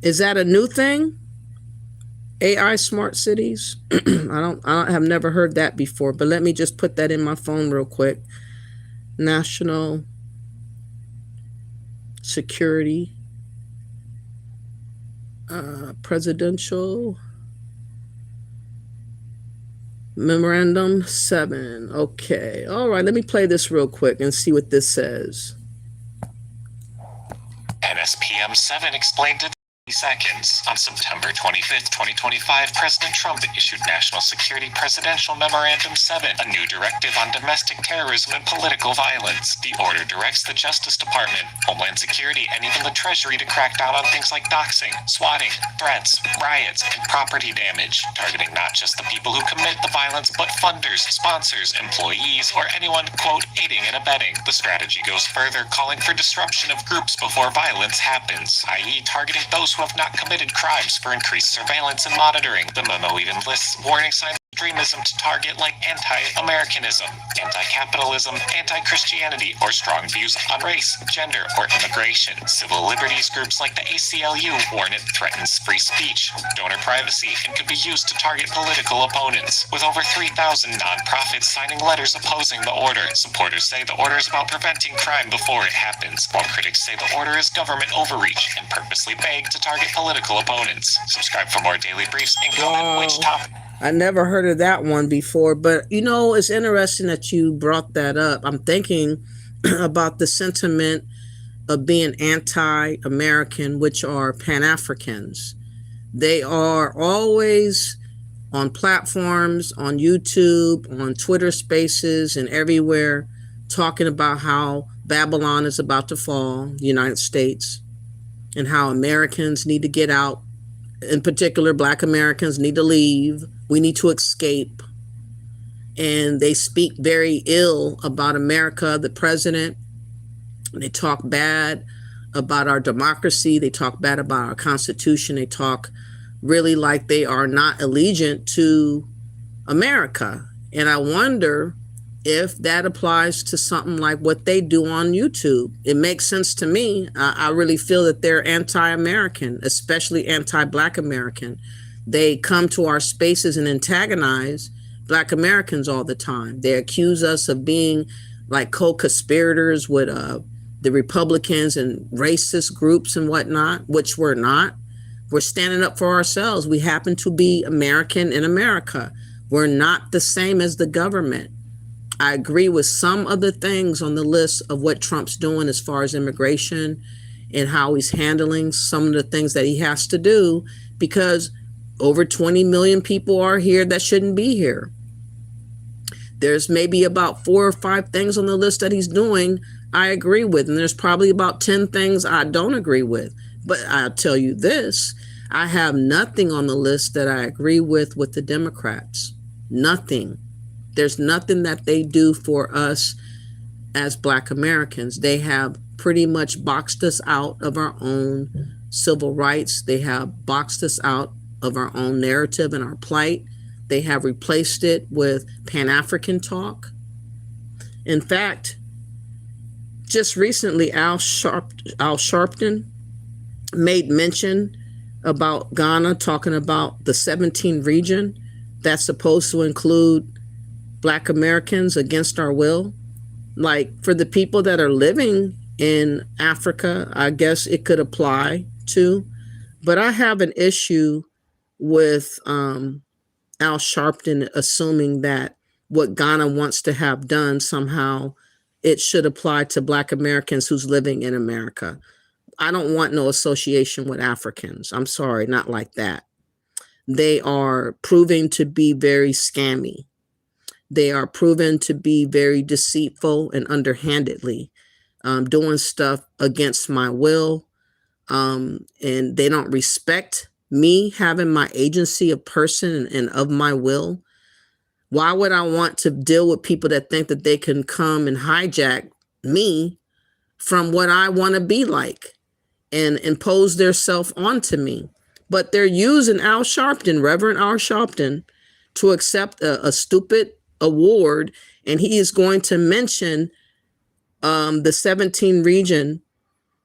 Speaker 1: Is that a new thing? AI smart cities? I have never heard that before, but let me just put that in my phone real quick. National Security Presidential Memorandum 7. Okay. All right. Let me play this real quick and see what this says.
Speaker 14: NSPM 7 explained to seconds. On September 25th, 2025, President Trump issued National Security Presidential Memorandum 7, a new directive on domestic terrorism and political violence. The order directs the Justice Department, Homeland Security, and even the Treasury to crack down on things like doxing, swatting, threats, riots, and property damage, targeting not just the people who commit the violence, but funders, sponsors, employees, or anyone, quote, aiding and abetting. The strategy goes further, calling for disruption of groups before violence happens, i.e. targeting those who have not committed crimes for increased surveillance and monitoring. The memo even lists warning signs of extremism to target like anti-Americanism, anti-capitalism, anti-Christianity, or strong views on race, gender, or immigration. Civil liberties groups like the ACLU warn it threatens free speech, donor privacy, and could be used to target political opponents. With over 3,000 nonprofits signing letters opposing the order, supporters say the order is about preventing crime before it happens, while critics say the order is government overreach and purposely beg to target political opponents. Subscribe for more daily briefs and comment which topic.
Speaker 1: I never heard of that one before, but you know, it's interesting that you brought that up. I'm thinking about the sentiment of being anti-American, which are Pan-Africans. They are always on platforms, on YouTube, on Twitter Spaces, and everywhere, talking about how Babylon is about to fall, the United States, and how Americans need to get out. In particular, Black Americans need to leave. We need to escape. And they speak very ill about America, the president. They talk bad about our democracy. They talk bad about our Constitution. They talk really like they are not allegiant to America. And I wonder if that applies to something like what they do on YouTube. It makes sense to me. I really feel that they're anti-American, especially anti-Black American. They come to our spaces and antagonize Black Americans all the time. They accuse us of being like co-conspirators with the Republicans and racist groups and whatnot, which we're not. We're standing up for ourselves. We happen to be American in America. We're not the same as the government. I agree with some of the things on the list of what Trump's doing as far as immigration and how he's handling some of the things that he has to do, because over 20 million people are here that shouldn't be here. There's maybe about 4 or 5 things on the list that he's doing I agree with, and there's probably about 10 things I don't agree with. But I'll tell you this, I have nothing on the list that I agree with the Democrats. Nothing. There's nothing that they do for us as Black Americans. They have pretty much boxed us out of our own civil rights. They have boxed us out of our own narrative and our plight. They have replaced it with Pan-African talk. In fact, just recently, Al Sharpton made mention about Ghana, talking about the 17 region that's supposed to include Black Americans against our will. Like for the people that are living in Africa, I guess it could apply to, but I have an issue with Al Sharpton assuming that what Ghana wants to have done somehow it should apply to Black Americans who's living in America. I don't want no association with Africans. I'm sorry, not like that. They are proving to be very scammy. They are proven to be very deceitful and underhandedly doing stuff against my will. And they don't respect me having my agency of person and of my will. Why would I want to deal with people that think that they can come and hijack me from what I want to be like and impose their self onto me? But they're using Al Sharpton, Reverend Al Sharpton, to accept a stupid award, and he is going to mention the 17 region,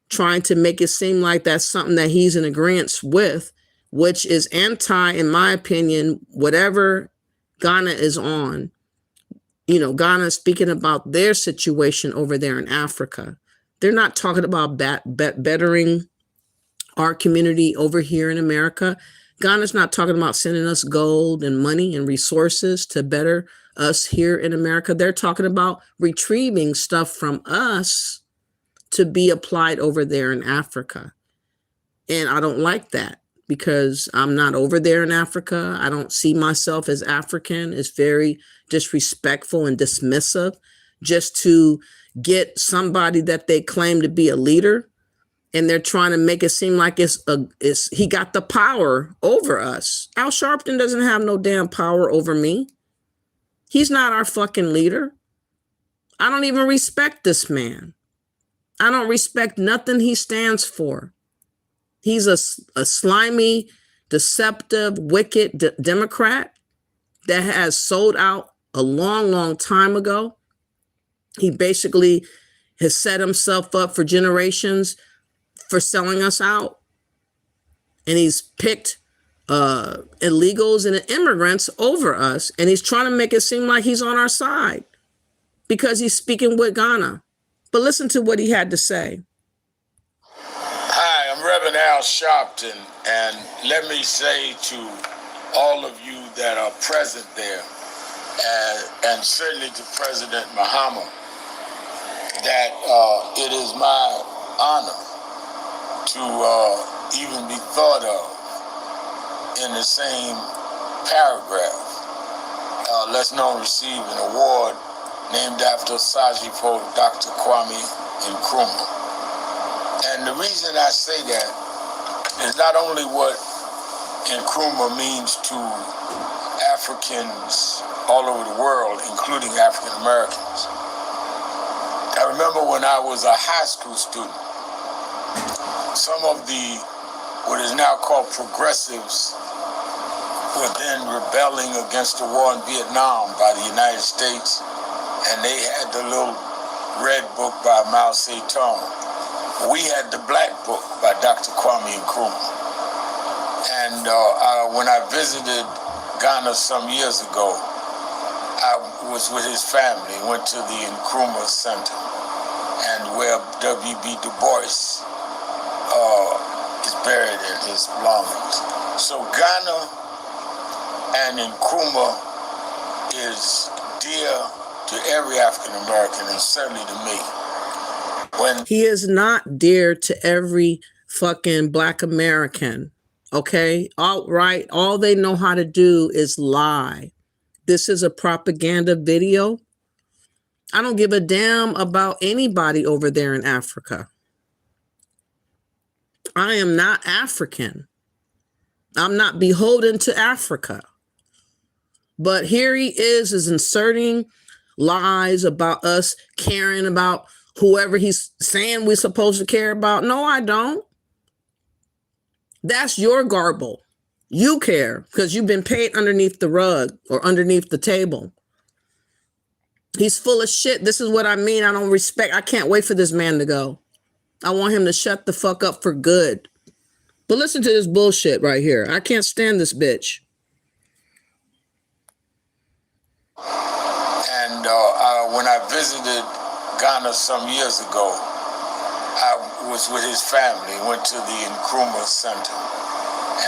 Speaker 1: trying to make it seem like that's something that he's in agreement with, which is anti, in my opinion, whatever Ghana is on. You know, Ghana is speaking about their situation over there in Africa. They're not talking about bettering our community over here in America. Ghana's not talking about sending us gold and money and resources to better us here in America. They're talking about retrieving stuff from us to be applied over there in Africa. And I don't like that because I'm not over there in Africa. I don't see myself as African. It's very disrespectful and dismissive just to get somebody that they claim to be a leader, and they're trying to make it seem like he got the power over us. Al Sharpton doesn't have no damn power over me. He's not our fucking leader. I don't even respect this man. I don't respect nothing he stands for. He's a slimy, deceptive, wicked Democrat that has sold out a long, long time ago. He basically has set himself up for generations for selling us out. And he's picked illegals and immigrants over us. And he's trying to make it seem like he's on our side because he's speaking with Ghana. But listen to what he had to say.
Speaker 15: Hi, I'm Reverend Al Sharpton, and let me say to all of you that are present there, and certainly to President Mahama, that it is my honor to even be thought of in the same paragraph. Let's not receive an award named after Sajipo Dr. Kwame Nkrumah. And the reason I say that is not only what Nkrumah means to Africans all over the world, including African Americans. I remember when I was a high school student, some of what is now called progressives were then rebelling against the war in Vietnam by the United States, and they had the little red book by Mao Zedong. We had the black book by Dr. Kwame Nkrumah. And when I visited Ghana some years ago, I was with his family, went to the Nkrumah Center, and where W.B. Du Bois is buried in his belongings. So Ghana and Nkrumah is dear to every African American, and certainly to me.
Speaker 1: He is not dear to every fucking Black American. Okay? All right. All they know how to do is lie. This is a propaganda video. I don't give a damn about anybody over there in Africa. I am not African. I'm not beholden to Africa. But here he is inserting lies about us caring about whoever he's saying we're supposed to care about. No, I don't. That's your garble. You care because you've been paid underneath the rug or underneath the table. He's full of shit. This is what I mean. I don't respect. I can't wait for this man to go. I want him to shut the fuck up for good. But listen to this bullshit right here. I can't stand this bitch.
Speaker 15: when I visited Ghana some years ago, I was with his family, went to the Nkrumah Center,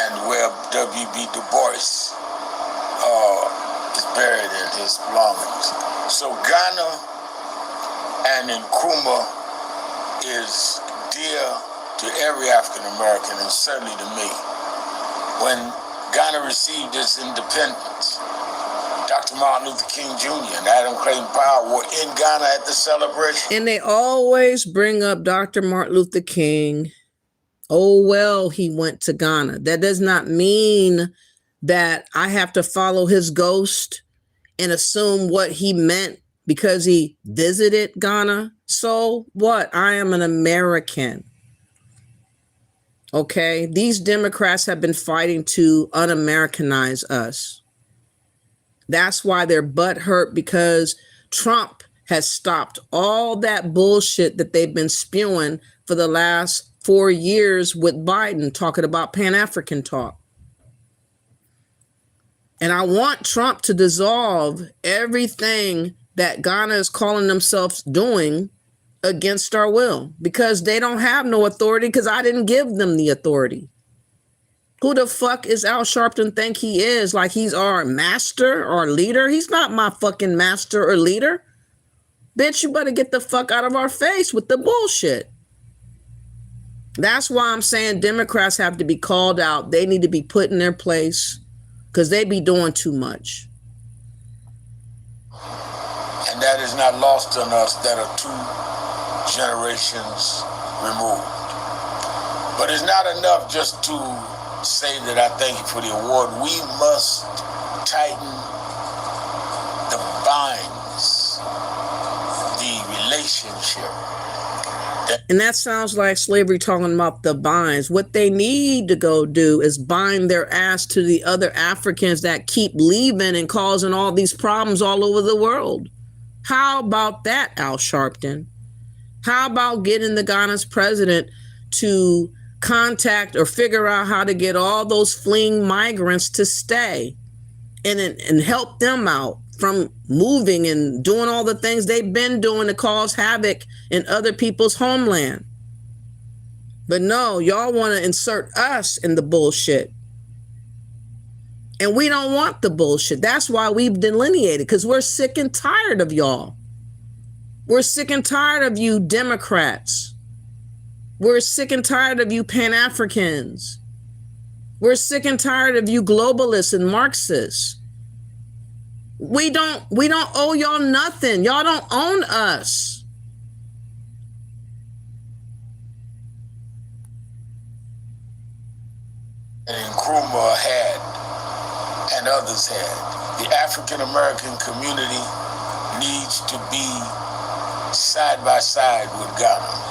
Speaker 15: and where W.B. Du Bois is buried in his belongings. So Ghana and Nkrumah is dear to every African American, and certainly to me. When Ghana received its independence, Dr. Martin Luther King Jr. and Adam Clayton Powell were in Ghana at the celebration.
Speaker 1: And they always bring up Dr. Martin Luther King. Oh, well, he went to Ghana. That does not mean that I have to follow his ghost and assume what he meant because he visited Ghana. So what? I am an American. Okay? These Democrats have been fighting to un-Americanize us. That's why they're butthurt, because Trump has stopped all that bullshit that they've been spewing for the last 4 years with Biden talking about Pan-African talk. And I want Trump to dissolve everything that Ghana is calling themselves doing against our will, because they don't have no authority, because I didn't give them the authority. Who the fuck is Al Sharpton think he is? Like he's our master or leader? He's not my fucking master or leader. Bitch, you better get the fuck out of our face with the bullshit. That's why I'm saying Democrats have to be called out. They need to be put in their place because they be doing too much.
Speaker 15: And that is not lost on us that are 2 generations removed. But it's not enough just to say that I thank you for the award. We must tighten the binds, the relationship.
Speaker 1: And that sounds like slavery talking about the binds. What they need to go do is bind their ass to the other Africans that keep leaving and causing all these problems all over the world. How about that, Al Sharpton? How about getting the Ghana's president to contact or figure out how to get all those fleeing migrants to stay and help them out from moving and doing all the things they've been doing to cause havoc in other people's homeland. But no, y'all want to insert us in the bullshit. And we don't want the bullshit. That's why we've delineated, because we're sick and tired of y'all. We're sick and tired of you Democrats. We're sick and tired of you Pan-Africans. We're sick and tired of you globalists and Marxists. We don't owe y'all nothing. Y'all don't own us.
Speaker 15: And Nkrumah had, and others had. The African American community needs to be side by side with Ghana.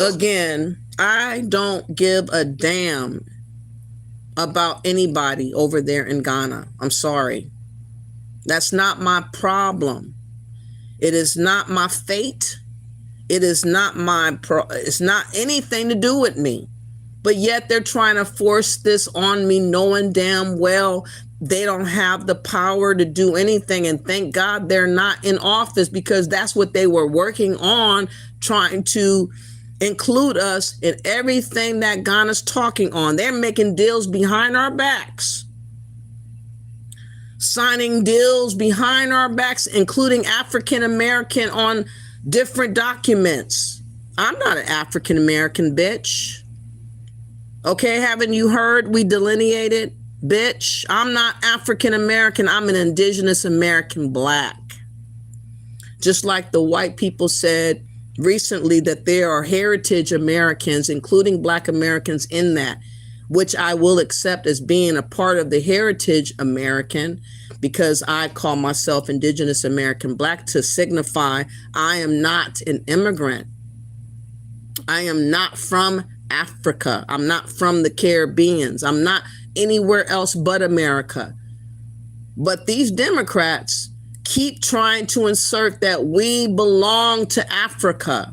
Speaker 1: Again, I don't give a damn about anybody over there in Ghana. I'm sorry. That's not my problem. It is not my fate. It is not it's not anything to do with me. But yet they're trying to force this on me, knowing damn well they don't have the power to do anything. And thank God they're not in office, because that's what they were working on, trying to include us in everything that Ghana's talking on. They're making deals behind our backs, signing deals behind our backs, including African American on different documents. I'm not an African American, bitch. Okay, haven't you heard we delineated? Bitch, I'm not African American. I'm an indigenous American black. Just like the white people said recently that there are heritage Americans, including Black Americans in that, which I will accept as being a part of the heritage American, because I call myself indigenous American black to signify I am not an immigrant. I am not from Africa. I'm not from the Caribbeans. I'm not anywhere else but America. But these Democrats keep trying to insert that we belong to Africa.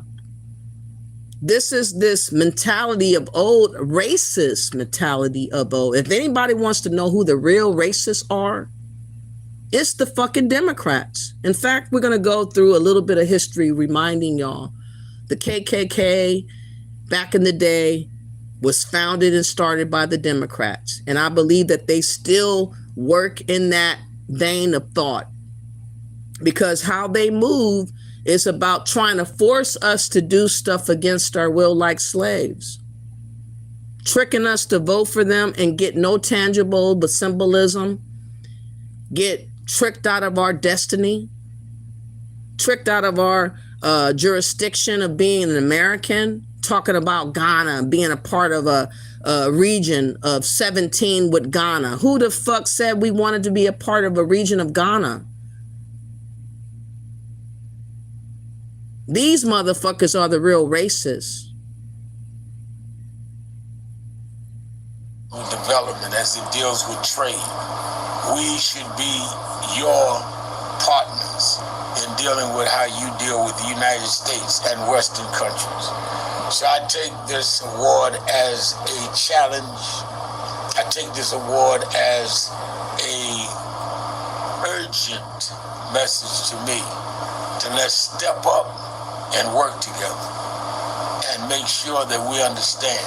Speaker 1: This is this mentality of old, racist mentality of old. If anybody wants to know who the real racists are, It's the fucking Democrats. In fact, we're going to go through a little bit of history reminding y'all the KKK back in the day was founded and started by the Democrats. And I believe that they still work in that vein of thought, because how they move is about trying to force us to do stuff against our will like slaves, tricking us to vote for them and get no tangible but symbolism, get tricked out of our destiny, tricked out of our jurisdiction of being an American, talking about Ghana being a part of a region of 17 with Ghana. Who the fuck said we wanted to be a part of a region of Ghana? These motherfuckers are the real racists.
Speaker 15: Development as it deals with trade. We should be your partners in dealing with how you deal with the United States and Western countries. So I take this award as a challenge. I take this award as a urgent message to me to let's step up and work together and make sure that we understand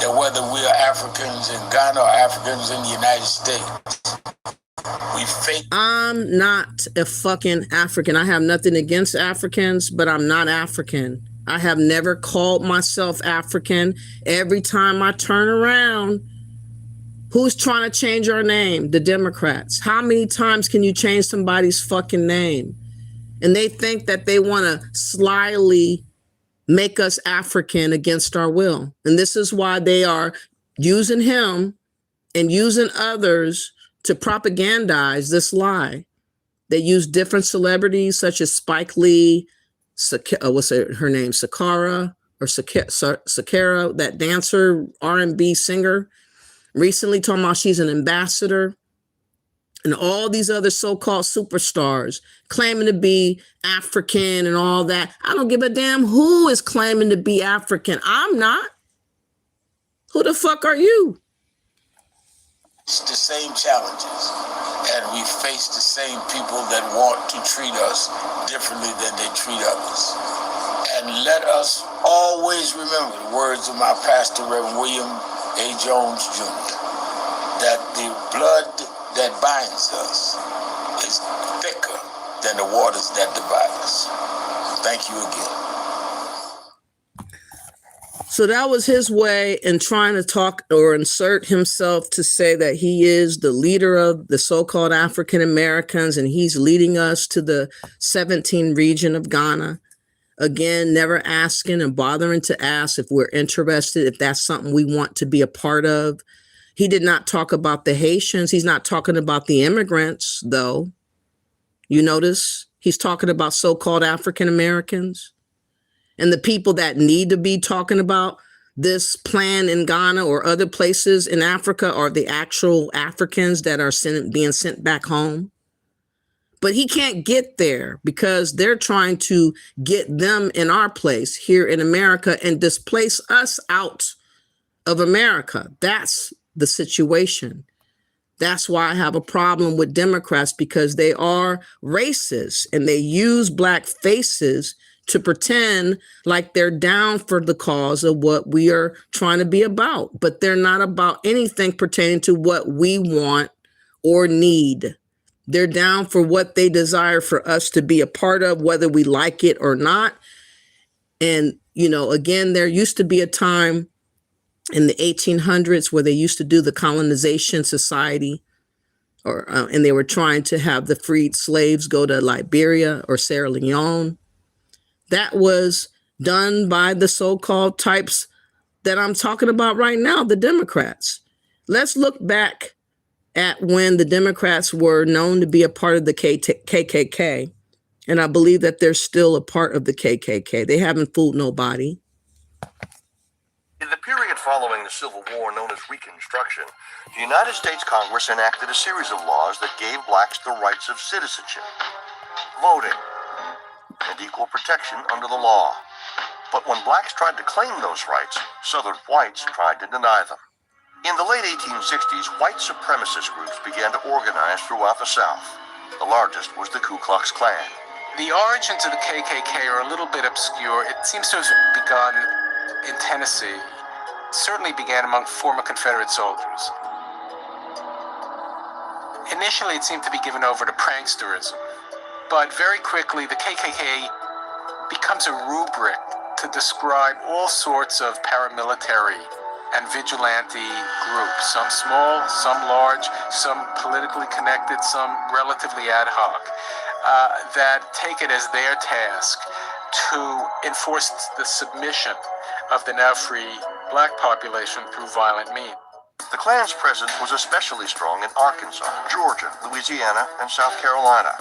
Speaker 15: that whether we are Africans in Ghana or Africans in the United States, we face.
Speaker 1: I'm not a fucking African. I have nothing against Africans, but I'm not African. I have never called myself African. Every time I turn around, who's trying to change our name? The Democrats. How many times can you change somebody's fucking name? And they think that they want to slyly make us African against our will. And this is why they are using him and using others to propagandize this lie. They use different celebrities such as Spike Lee, what's her name? Sakara, that dancer, R&B singer, recently talking about she's an ambassador, and all these other so-called superstars claiming to be African and all that. I don't give a damn who is claiming to be African. I'm not. Who the fuck are you?
Speaker 15: It's the same challenges, and we face the same people that want to treat us differently than they treat others. And let us always remember the words of my pastor, Reverend William A. Jones Jr., that the blood that binds us is thicker than the waters that divide us. Thank you again.
Speaker 1: So that was his way in trying to talk or insert himself to say that he is the leader of the so-called African Americans and he's leading us to the 17 region of Ghana. Again, never asking and bothering to ask if we're interested, if that's something we want to be a part of. He did not talk about the Haitians. He's not talking about the immigrants, though. You notice he's talking about so-called African Americans. And the people that need to be talking about this plan in Ghana or other places in Africa are the actual Africans that are being sent back home. But he can't get there because they're trying to get them in our place here in America and displace us out of America. That's the situation. That's why I have a problem with Democrats, because they are racist and they use black faces to pretend like they're down for the cause of what we are trying to be about. But they're not about anything pertaining to what we want or need. They're down for what they desire for us to be a part of, whether we like it or not. And, you know, again, there used to be a time in the 1800s where they used to do the colonization society, and they were trying to have the freed slaves go to Liberia or Sierra Leone. That was done by the so-called types that I'm talking about right now, the Democrats. Let's look back at when the Democrats were known to be a part of the KKK. And I believe that they're still a part of the KKK. They haven't fooled nobody.
Speaker 16: In the period following the Civil War, known as Reconstruction, the United States Congress enacted a series of laws that gave blacks the rights of citizenship, voting, and equal protection under the law. But when blacks tried to claim those rights, Southern whites tried to deny them. In the late 1860s, white supremacist groups began to organize throughout the South. The largest was the Ku Klux Klan.
Speaker 17: The origins of the KKK are a little bit obscure. It seems to have begun in Tennessee. It certainly began among former Confederate soldiers. Initially, it seemed to be given over to pranksterism, but very quickly, the KKK becomes a rubric to describe all sorts of paramilitary and vigilante groups, some small, some large, some politically connected, some relatively ad hoc, that take it as their task to enforce the submission of the now free black population through violent means.
Speaker 16: The Klan's presence was especially strong in Arkansas, Georgia, Louisiana, and South Carolina,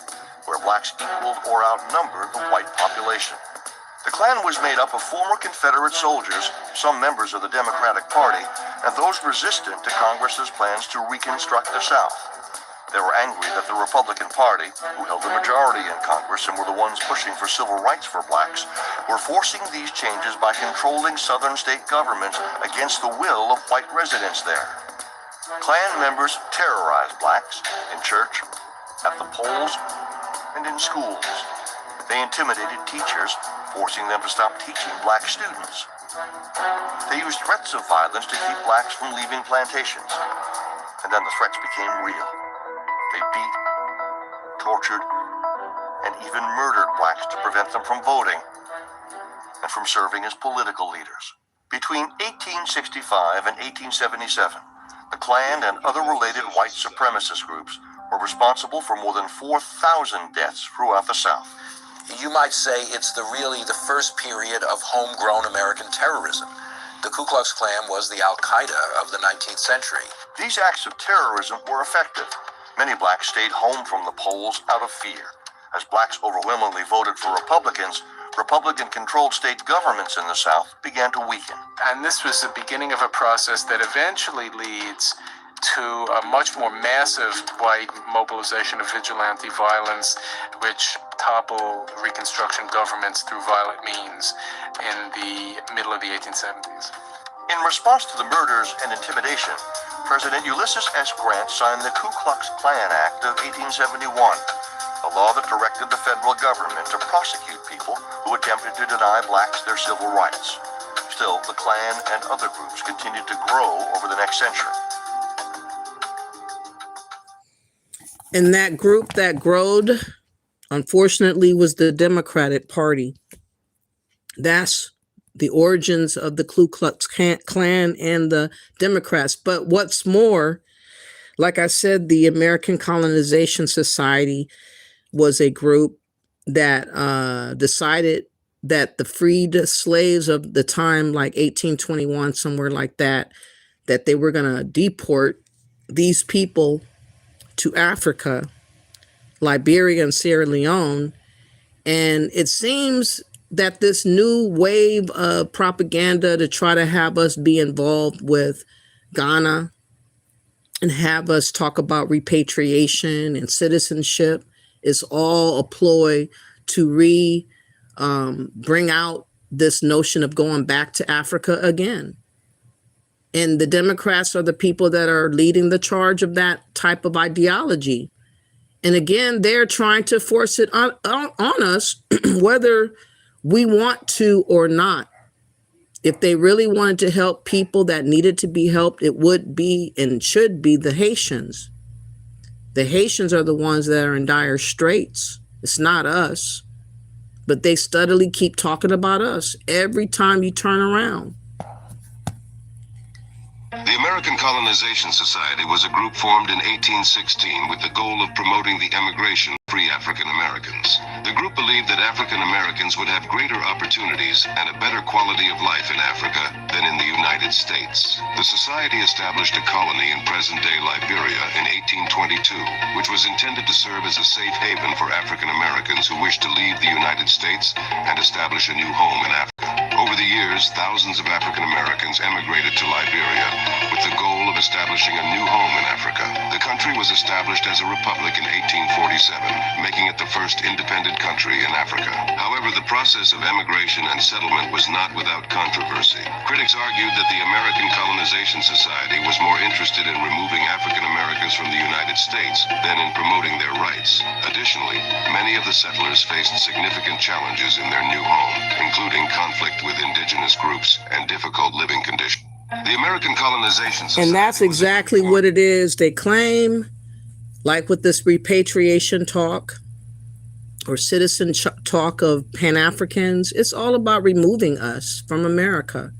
Speaker 16: where blacks equaled or outnumbered the white population. The Klan was made up of former Confederate soldiers, some members of the Democratic Party, and those resistant to Congress's plans to reconstruct the South. They were angry that the Republican Party, who held the majority in Congress and were the ones pushing for civil rights for blacks, were forcing these changes by controlling southern state governments against the will of white residents there. Klan members terrorized blacks in church, at the polls, and in schools. They intimidated teachers, forcing them to stop teaching black students. They used threats of violence to keep blacks from leaving plantations. And then the threats became real. They beat, tortured, and even murdered blacks to prevent them from voting and from serving as political leaders. Between 1865 and 1877, the Klan and other related white supremacist groups were responsible for more than 4,000 deaths throughout the South.
Speaker 5: You might say it's really the first period of homegrown American terrorism. The Ku Klux Klan was the Al-Qaeda of the 19th century.
Speaker 16: These acts of terrorism were effective. Many blacks stayed home from the polls out of fear. As blacks overwhelmingly voted for Republicans, Republican-controlled state governments in the South began to weaken.
Speaker 17: And this was the beginning of a process that eventually leads to a much more massive white mobilization of vigilante violence, which topple Reconstruction governments through violent means in the middle of the 1870s.
Speaker 16: In response to the murders and intimidation, President Ulysses S. Grant signed the Ku Klux Klan Act of 1871, a law that directed the federal government to prosecute people who attempted to deny blacks their civil rights. Still, the Klan and other groups continued to grow over the next century.
Speaker 1: And that group that growed, unfortunately, was the Democratic Party. That's the origins of the Ku Klux Klan and the Democrats. But what's more, like I said, the American Colonization Society was a group that decided that the freed slaves of the time, like 1821, somewhere like that, that they were going to deport these people to Africa, Liberia, and Sierra Leone. And it seems that this new wave of propaganda to try to have us be involved with Ghana and have us talk about repatriation and citizenship is all a ploy to bring out this notion of going back to Africa again. And the Democrats are the people that are leading the charge of that type of ideology. And again, they're trying to force it on us, whether we want to or not. If they really wanted to help people that needed to be helped, it would be and should be the Haitians. The Haitians are the ones that are in dire straits. It's not us. But they steadily keep talking about us every time you turn around.
Speaker 18: The American Colonization Society was a group formed in 1816 with the goal of promoting the emigration of free African Americans. The group believed that African Americans would have greater opportunities and a better quality of life in Africa than in the United States. The society established a colony in present-day Liberia in 1822, which was intended to serve as a safe haven for African Americans who wished to leave the United States and establish a new home in Africa. Over the years, thousands of African Americans emigrated to Liberia with the goal of establishing a new home in Africa. The country was established as a republic in 1847, making it the first independent country in Africa. However, the process of emigration and settlement was not without controversy. Critics argued that the American Colonization Society was more interested in removing African Americans from the United States than in promoting their rights. Additionally, many of the settlers faced significant challenges in their new home, including conflict with indigenous groups and difficult living conditions. The American Colonization Society,
Speaker 1: and that's exactly what it is. They claim, like with this repatriation talk or citizen talk of Pan-Africans, it's all about removing us from America.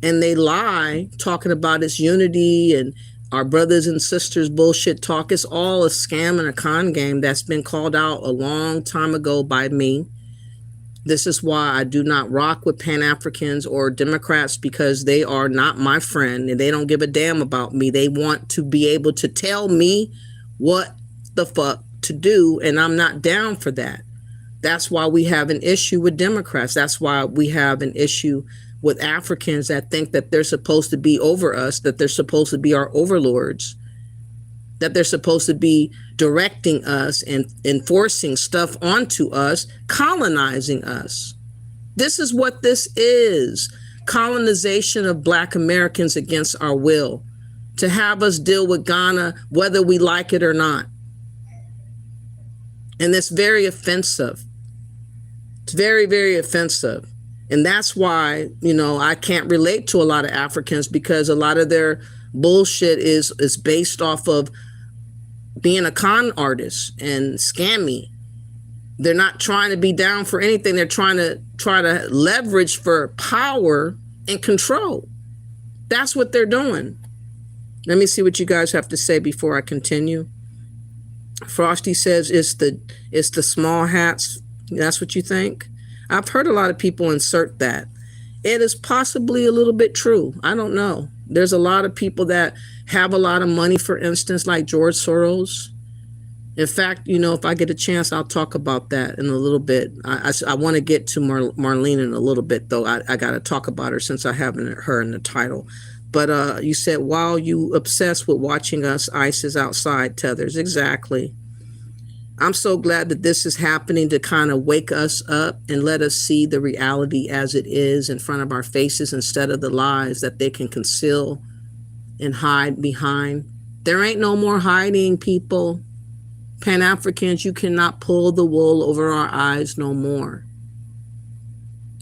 Speaker 1: And they lie, talking about its unity and our brothers and sisters bullshit talk. It's all a scam and a con game that's been called out a long time ago by me. This is why I do not rock with Pan-Africans or Democrats, because they are not my friend and they don't give a damn about me. They want to be able to tell me what the fuck to do, and I'm not down for that. That's why we have an issue with Democrats. That's why we have an issue with Africans that think that they're supposed to be over us, that they're supposed to be our overlords, that they're supposed to be directing us and enforcing stuff onto us, colonizing us. This is what this is. Colonization of Black Americans against our will, to have us deal with Ghana whether we like it or not. And it's very offensive. It's very, very offensive. And that's why, you know, I can't relate to a lot of Africans, because a lot of their bullshit is based off of being a con artist and scammy. They're not trying to be down for anything. They're trying to leverage for power and control. That's what they're doing. Let me see what you guys have to say before I continue. Frosty says it's the small hats. That's what you think? I've heard a lot of people insert that. It is possibly a little bit true. I don't know. There's a lot of people that have a lot of money, for instance, like George Soros. In fact, you know, if I get a chance, I'll talk about that in a little bit. I want to get to Marlene in a little bit, though. I got to talk about her since I haven't her in the title. But you said, while you obsessed with watching us, ICE is outside, Tethers. Exactly. I'm so glad that this is happening to kind of wake us up and let us see the reality as it is in front of our faces, instead of the lies that they can conceal and hide behind. There ain't no more hiding, people. Pan-Africans, you cannot pull the wool over our eyes no more.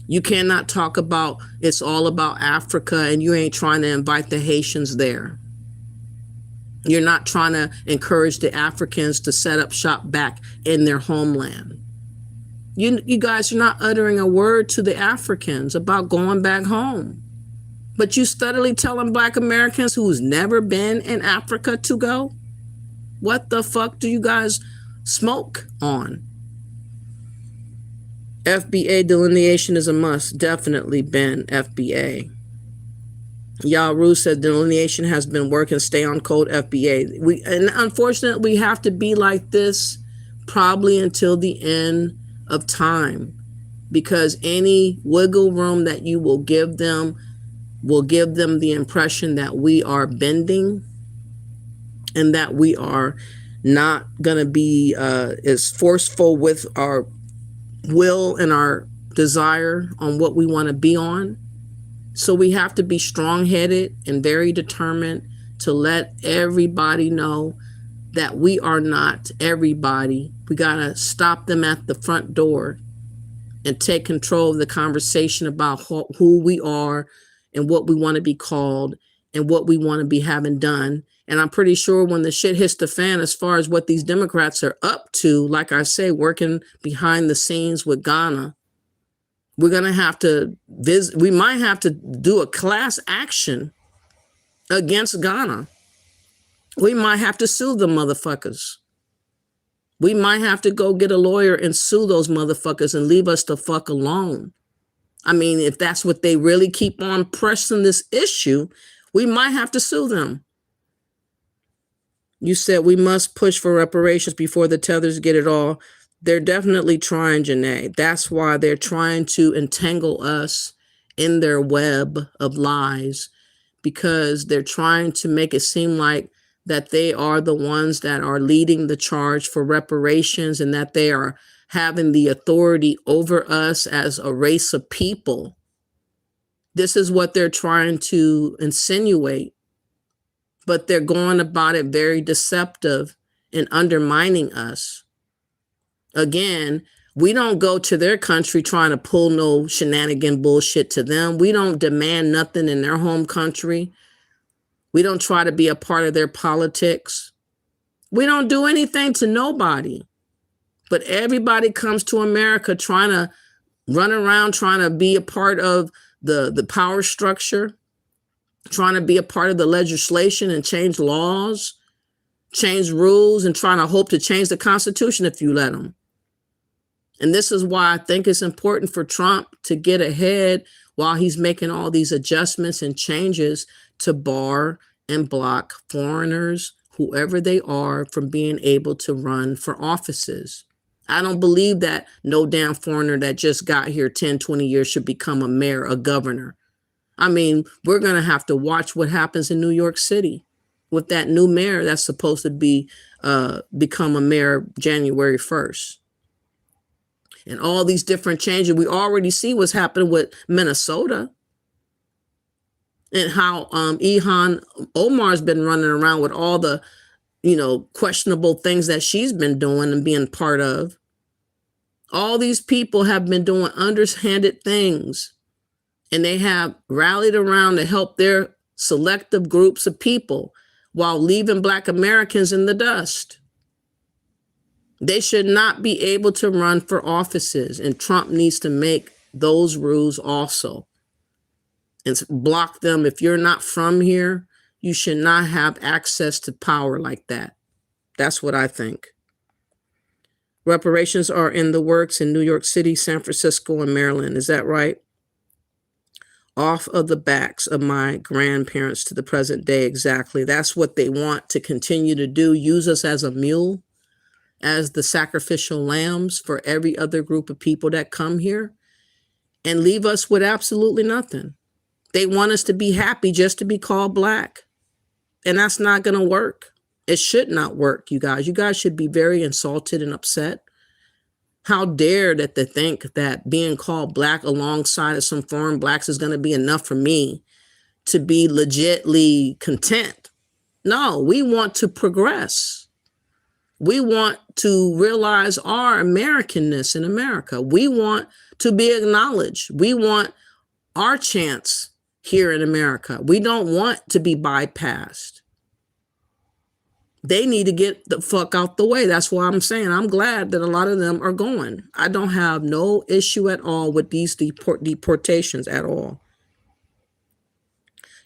Speaker 1: You cannot talk about it's all about Africa and you ain't trying to invite the Haitians there. You're not trying to encourage the Africans to set up shop back in their homeland. You guys are not uttering a word to the Africans about going back home. But you steadily telling Black Americans who's never been in Africa to go? What the fuck do you guys smoke on? FBA delineation is a must. Definitely been FBA. Yaru said delineation has been working. Stay on code FBA. And unfortunately, we have to be like this probably until the end of time, because any wiggle room that you will give them the impression that we are bending and that we are not going to be as forceful with our will and our desire on what we want to be on. So we have to be strong-headed and very determined to let everybody know that we are not everybody. We got to stop them at the front door and take control of the conversation about who we are and what we want to be called and what we want to be having done. And I'm pretty sure when the shit hits the fan, as far as what these Democrats are up to, like I say, working behind the scenes with Ghana, we're going to have to visit. We might have to do a class action against Ghana. We might have to sue the motherfuckers. We might have to go get a lawyer and sue those motherfuckers and leave us the fuck alone. I mean, if that's what they really keep on pressing this issue, we might have to sue them. You said we must push for reparations before the Tethers get it all. They're definitely trying, Janae. That's why they're trying to entangle us in their web of lies, because they're trying to make it seem like that they are the ones that are leading the charge for reparations and that they are having the authority over us as a race of people. This is what they're trying to insinuate, but they're going about it very deceptive and undermining us. Again, we don't go to their country trying to pull no shenanigan bullshit to them. We don't demand nothing in their home country. We don't try to be a part of their politics. We don't do anything to nobody. But everybody comes to America trying to run around, trying to be a part of the power structure, trying to be a part of the legislation and change laws, change rules, and trying to hope to change the Constitution if you let them. And this is why I think it's important for Trump to get ahead while he's making all these adjustments and changes to bar and block foreigners, whoever they are, from being able to run for offices. I don't believe that no damn foreigner that just got here 10, 20 years should become a mayor, a governor. I mean, we're going to have to watch what happens in New York City with that new mayor that's supposed to be become a mayor January 1st. And all these different changes. We already see what's happening with Minnesota and how Ilhan Omar's been running around with all the, questionable things that she's been doing and being part of. All these people have been doing underhanded things, and they have rallied around to help their selective groups of people while leaving Black Americans in the dust. They should not be able to run for offices, and Trump needs to make those rules also and block them. If you're not from here, you should not have access to power like that. That's what I think. Reparations are in the works in New York City, San Francisco, and Maryland. Is that right? Off of the backs of my grandparents to the present day. Exactly. That's what they want to continue to do. Use us as a mule, as the sacrificial lambs for every other group of people that come here, and leave us with absolutely nothing. They want us to be happy just to be called Black. And that's not going to work. It should not work, you guys. You guys should be very insulted and upset. How dare that they think that being called Black alongside of some foreign Blacks is going to be enough for me to be legitly content. No, we want to progress. We want to realize our Americanness in America. We want to be acknowledged. We want our chance here in America. We don't want to be bypassed. They need to get the fuck out the way. That's why I'm saying I'm glad that a lot of them are going. I don't have no issue at all with these deportations at all.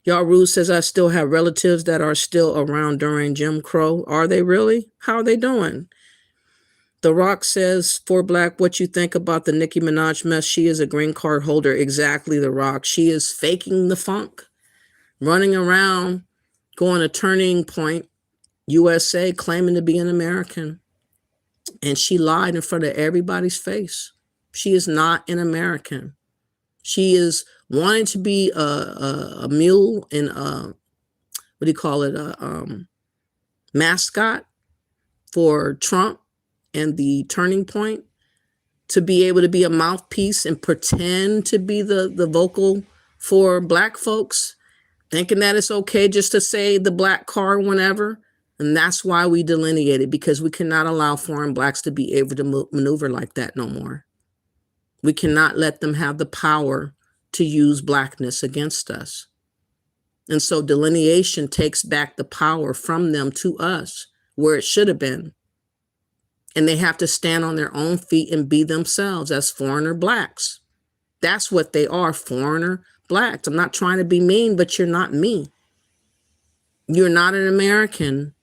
Speaker 1: Y'all Rude says I still have relatives that are still around during Jim Crow. Are they really? How are they doing? The Rock says, for Black, what you think about the Nicki Minaj mess? She is a green card holder. Exactly, The Rock. She is faking the funk, running around, going to Turning Point, USA, claiming to be an American. And she lied in front of everybody's face. She is not an American. She is wanting to be a mule and a mascot for Trump and the Turning Point, to be able to be a mouthpiece and pretend to be the vocal for Black folks, thinking that it's okay just to say the Black card whenever. And that's why we delineated, because we cannot allow foreign Blacks to be able to maneuver like that no more. We cannot let them have the power to use Blackness against us. And so delineation takes back the power from them to us, where it should have been. And they have to stand on their own feet and be themselves as foreigner Blacks. That's what they are, foreigner Blacks. I'm not trying to be mean, but you're not me. You're not an American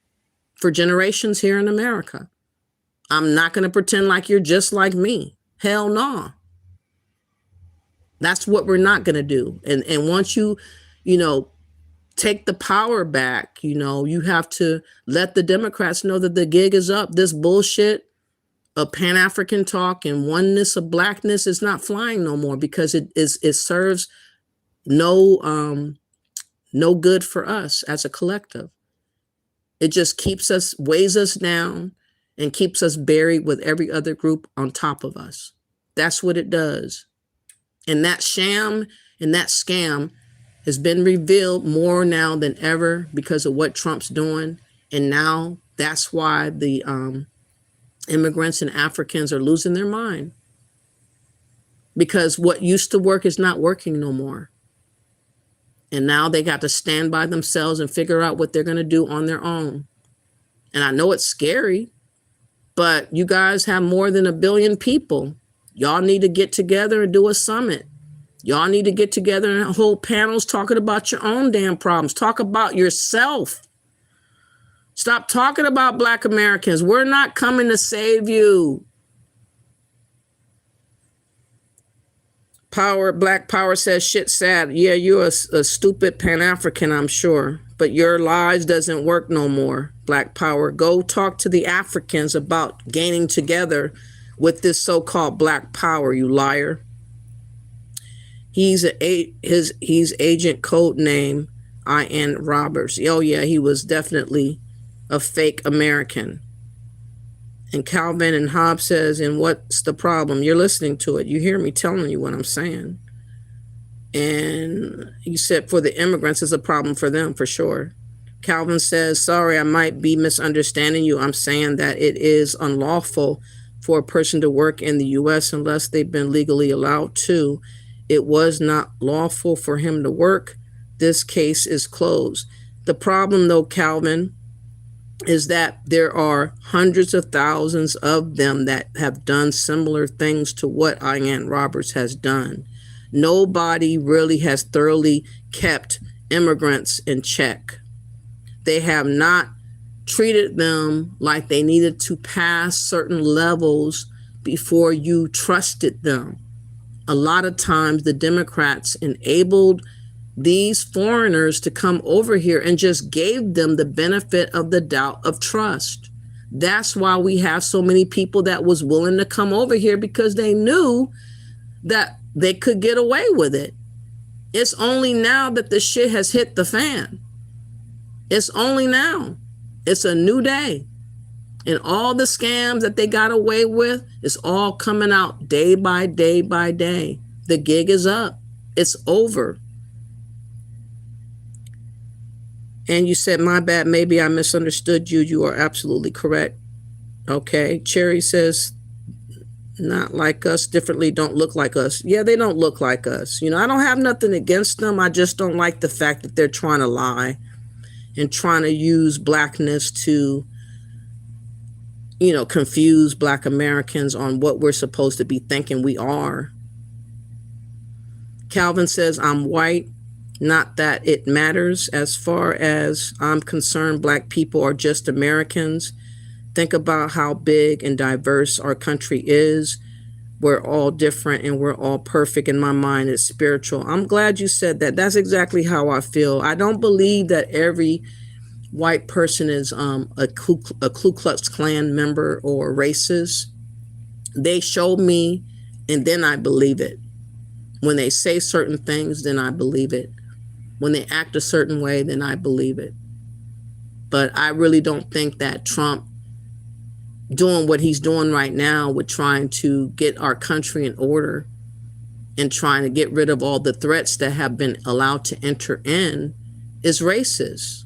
Speaker 1: for generations here in America. I'm not going to pretend like you're just like me. Hell no. That's what we're not going to do. And once you take the power back, you have to let the Democrats know that the gig is up. This bullshit of Pan-African talk and oneness of Blackness is not flying no more, because it serves no good for us as a collective. It just keeps us, weighs us down, and keeps us buried with every other group on top of us. That's what it does. And that sham and that scam has been revealed more now than ever because of what Trump's doing. And now that's why the immigrants and Africans are losing their mind. Because what used to work is not working no more. And now they got to stand by themselves and figure out what they're going to do on their own. And I know it's scary, but you guys have more than 1 billion people. Y'all need to get together and do a summit. Y'all need to get together and hold panels talking about your own damn problems. Talk about yourself. Stop talking about Black Americans. We're not coming to save you. Black Power says, shit sad. Yeah, you're a stupid Pan-African, I'm sure. But your lies doesn't work no more, Black Power. Go talk to the Africans about gaining together with this so-called Black Power, you liar. He's agent code name, I.N. Roberts. Oh, yeah, he was definitely a fake American. And Calvin and Hobbes says, and what's the problem? You're listening to it. You hear me telling you what I'm saying. And he said for the immigrants, it's a problem for them, for sure. Calvin says, sorry, I might be misunderstanding you. I'm saying that it is unlawful for a person to work in the U.S. unless they've been legally allowed to. It was not lawful for him to work. This case is closed. The problem, though, Calvin, is that there are hundreds of thousands of them that have done similar things to what I.N. Roberts has done. Nobody really has thoroughly kept immigrants in check. They have not treated them like they needed to pass certain levels before you trusted them. A lot of times the Democrats enabled these foreigners to come over here and just gave them the benefit of the doubt of trust. That's why we have so many people that was willing to come over here, because they knew that they could get away with it. It's only now that the shit has hit the fan. It's only now. It's a new day. And all the scams that they got away with is all coming out day by day by day. The gig is up. It's over. And you said, my bad, maybe I misunderstood you. You are absolutely correct. Okay. Cherry says, not like us, differently, don't look like us. Yeah, they don't look like us. You know, I don't have nothing against them. I just don't like the fact that they're trying to lie and trying to use blackness to, you know, confuse Black Americans on what we're supposed to be thinking we are. Calvin says, I'm white. Not that it matters. As far as I'm concerned, Black people are just Americans. Think about how big and diverse our country is. We're all different and we're all perfect. In my mind, it's spiritual. I'm glad you said that. That's exactly how I feel. I don't believe that every white person is a Ku Klux Klan member or racist. They show me, and then I believe it. When they say certain things, then I believe it. When they act a certain way, then I believe it. But I really don't think that Trump doing what he's doing right now with trying to get our country in order and trying to get rid of all the threats that have been allowed to enter in is racist.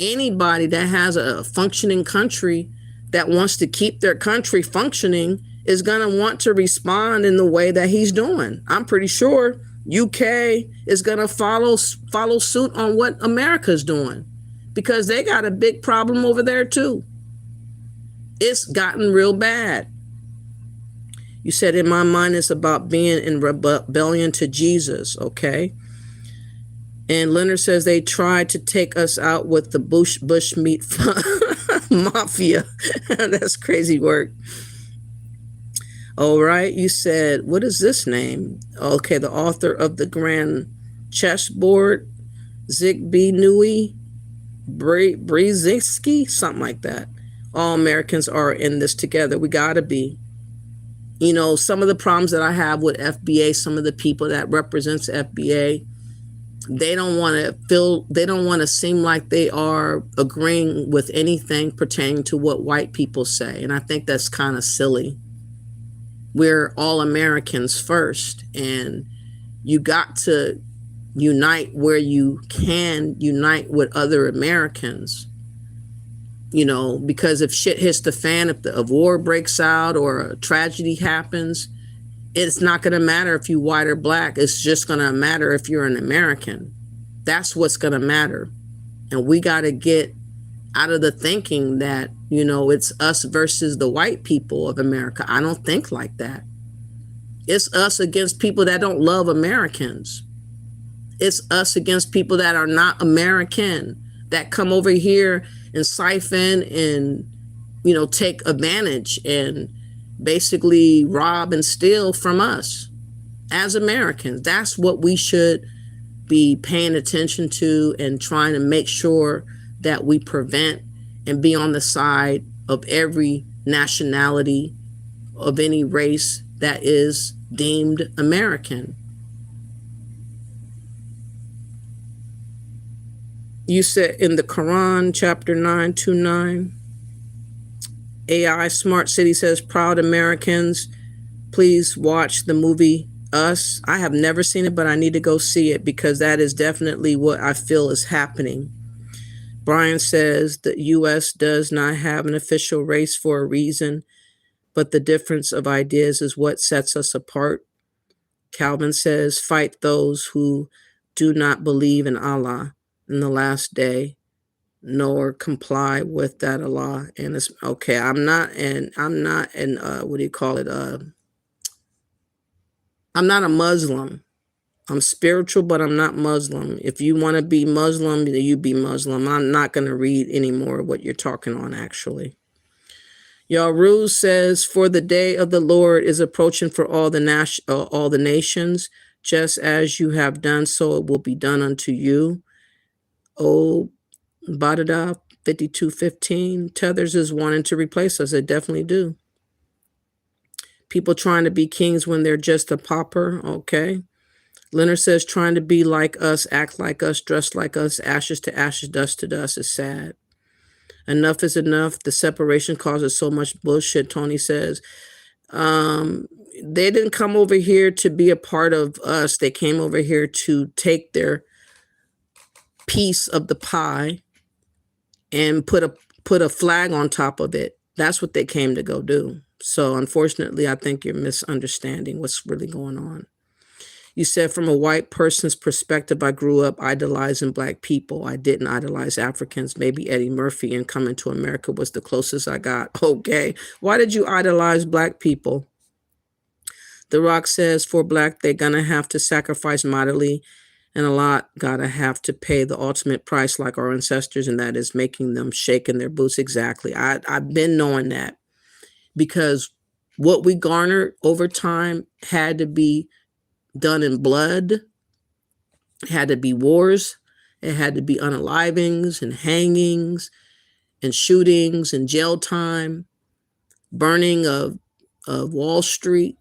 Speaker 1: Anybody that has a functioning country that wants to keep their country functioning is going to want to respond in the way that he's doing. I'm pretty sure UK is going to follow suit on what America's doing, because they got a big problem over there too. It's gotten real bad. You said, in my mind, it's about being in rebellion to Jesus. Okay. And Leonard says they tried to take us out with the bush meat mafia. That's crazy work. All right. You said, what is this name? Okay. The author of the Grand Chessboard, Zigby Nui Brzezinski, something like that. All Americans are in this together. We got to be. You know, some of the problems that I have with FBA, some of the people that represents FBA, They don't want to seem like they are agreeing with anything pertaining to what white people say. And I think that's kind of silly. We're all Americans first, and you got to unite where you can unite with other Americans, you know, because if shit hits the fan, if a war breaks out or a tragedy happens, it's not going to matter if you white or black. It's just going to matter if you're an American. That's what's going to matter. And we got to get out of the thinking that, you know, it's us versus the white people of America. I don't think like that. It's us against people that don't love Americans. It's us against people that are not American, that come over here and siphon and, you know, take advantage and basically rob and steal from us as Americans. That's what we should be paying attention to and trying to make sure that we prevent and be on the side of every nationality of any race that is deemed American. You said in the Quran, chapter 929, AI Smart City says, proud Americans, please watch the movie Us. I have never seen it, but I need to go see it because that is definitely what I feel is happening. Brian says the U.S. does not have an official race for a reason, but the difference of ideas is what sets us apart. Calvin says, fight those who do not believe in Allah in the last day, nor comply with that Allah. And it's okay. I'm not what do you call it? I'm not a Muslim. I'm spiritual, but I'm not Muslim. If you want to be Muslim, you be Muslim. I'm not going to read anymore what you're talking on, actually. Yaru says, for the day of the Lord is approaching for all the nations, just as you have done, so it will be done unto you. Oh, Badada 5215, Tethers is wanting to replace us. They definitely do. People trying to be kings when they're just a pauper. Okay. Leonard says, trying to be like us, act like us, dress like us, ashes to ashes, dust to dust is sad. Enough is enough. The separation causes so much bullshit, Tony says. They didn't come over here to be a part of us. They came over here to take their piece of the pie and put a flag on top of it. That's what they came to go do. So unfortunately, I think you're misunderstanding what's really going on. You said, from a white person's perspective, I grew up idolizing black people. I didn't idolize Africans. Maybe Eddie Murphy and Coming to America was the closest I got. Okay. Why did you idolize black people? The Rock says, for black, they're going to have to sacrifice mightily, and a lot gotta have to pay the ultimate price like our ancestors, and that is making them shake in their boots. Exactly. I've been knowing that, because what we garnered over time had to be done in blood. It had to be wars. It had to be unalivings and hangings and shootings and jail time, burning of Wall Street,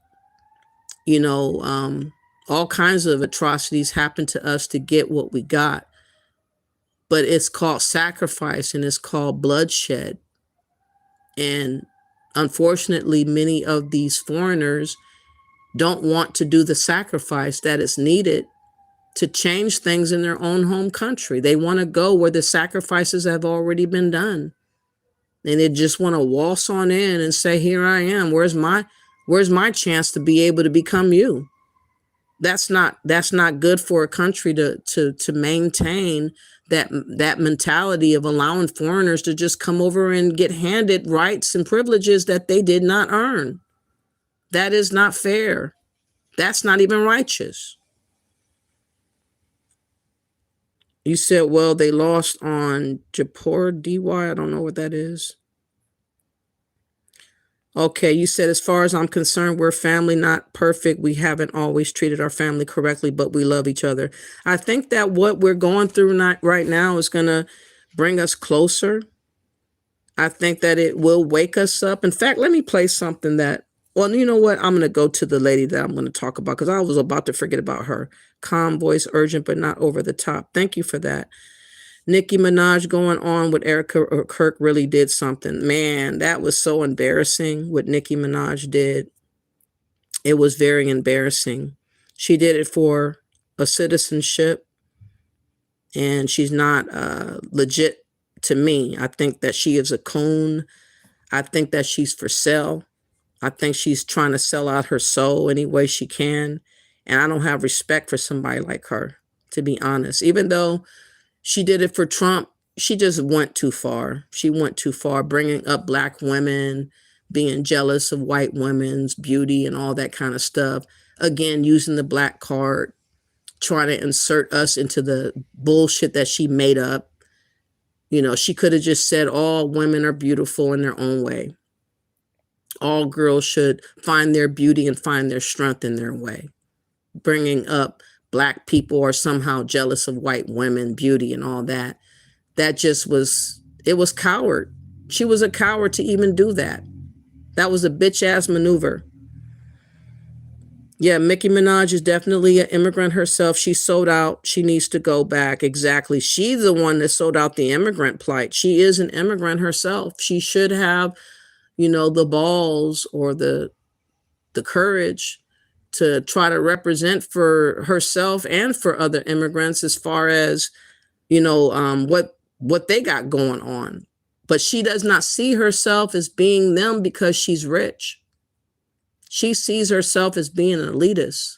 Speaker 1: you know, all kinds of atrocities happened to us to get what we got. But it's called sacrifice and it's called bloodshed. And unfortunately, many of these foreigners don't want to do the sacrifice that is needed to change things in their own home country. They want to go where the sacrifices have already been done. And they just want to waltz on in and say, here I am. Where's my chance to be able to become you? That's not good for a country to maintain that mentality of allowing foreigners to just come over and get handed rights and privileges that they did not earn. That is not fair. That's not even righteous. You said, well, they lost on Japor DY. I don't know what that is. Okay, you said, as far as I'm concerned, we're family, not perfect. We haven't always treated our family correctly, but we love each other. I think that what we're going through right now is going to bring us closer. I think that it will wake us up. In fact, let me play something that Well, you know what? I'm going to go to the lady that I'm going to talk about because I was about to forget about her. Calm voice, urgent, but not over the top. Thank you for that. Nicki Minaj going on with Erica Kirk really did something. Man, that was so embarrassing what Nicki Minaj did. It was very embarrassing. She did it for a citizenship, and she's not legit to me. I think that she is a coon. I think that she's for sale. I think she's trying to sell out her soul any way she can. And I don't have respect for somebody like her, to be honest. Even though she did it for Trump, she just went too far. She went too far, bringing up Black women, being jealous of white women's beauty and all that kind of stuff. Again, using the Black card, trying to insert us into the bullshit that she made up. You know, she could have just said all women are beautiful in their own way. All girls should find their beauty and find their strength in their way. Bringing up Black people are somehow jealous of white women, beauty and all that. That just was, it was coward. She was a coward to even do that. That was a bitch ass maneuver. Yeah, Nicki Minaj is definitely an immigrant herself. She sold out. She needs to go back. Exactly. She's the one that sold out the immigrant plight. She is an immigrant herself. She should have, you know, the balls or the courage to try to represent for herself and for other immigrants as far as, you know, what they got going on. But she does not see herself as being them because she's rich. She sees herself as being an elitist.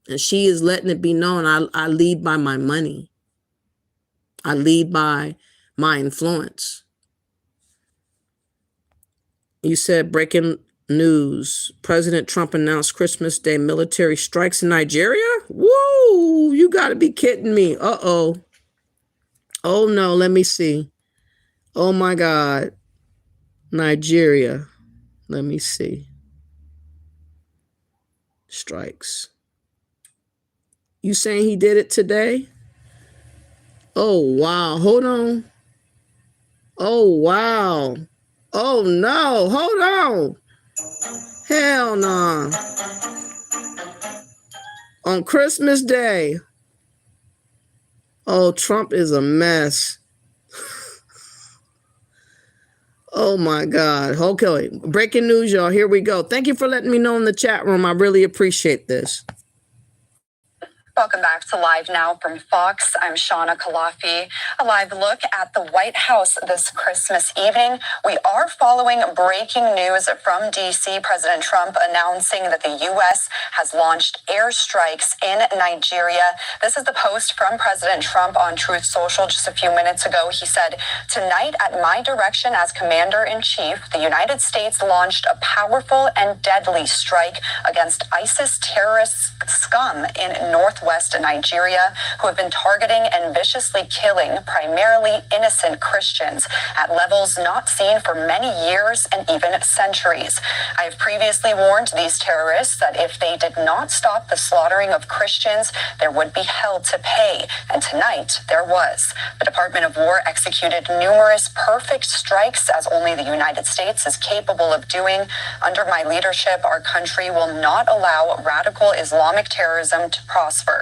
Speaker 1: And she is letting it be known, I lead by my money. I lead by my influence. You said breaking news. President Trump announced Christmas Day military strikes in Nigeria? Whoa, you got to be kidding me. Uh-oh. Oh, no, let me see. Oh, my God. Nigeria. Let me see. Strikes. You saying he did it today? Oh, wow. Hold on. Oh, wow. Oh, no. Hold on. Hell no. On Christmas Day. Oh, Trump is a mess. Oh, my God. Okay. Breaking news, y'all. Here we go. Thank you for letting me know in the chat room. I really appreciate this.
Speaker 19: Welcome back to Live Now from Fox. I'm Shauna Kalafi. A live look at the White House this Christmas evening. We are following breaking news from D.C. President Trump announcing that the U.S. has launched airstrikes in Nigeria. This is the post from President Trump on Truth Social just a few minutes ago. He said, "Tonight, at my direction as Commander-in-Chief, the United States launched a powerful and deadly strike against ISIS terrorist scum in northwest Nigeria, who have been targeting and viciously killing primarily innocent Christians at levels not seen for many years and even centuries. I have previously warned these terrorists that if they did not stop the slaughtering of Christians, there would be hell to pay, and tonight there was. The Department of War executed numerous perfect strikes, as only the United States is capable of doing. Under my leadership, our country will not allow radical Islamic terrorism to prosper.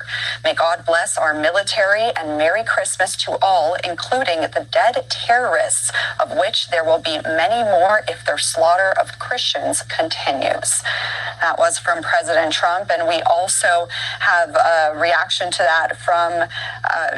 Speaker 19: May God bless our military, and Merry Christmas to all, including the dead terrorists, of which there will be many more if their slaughter of Christians continues." That was from President Trump, and we also have a reaction to that from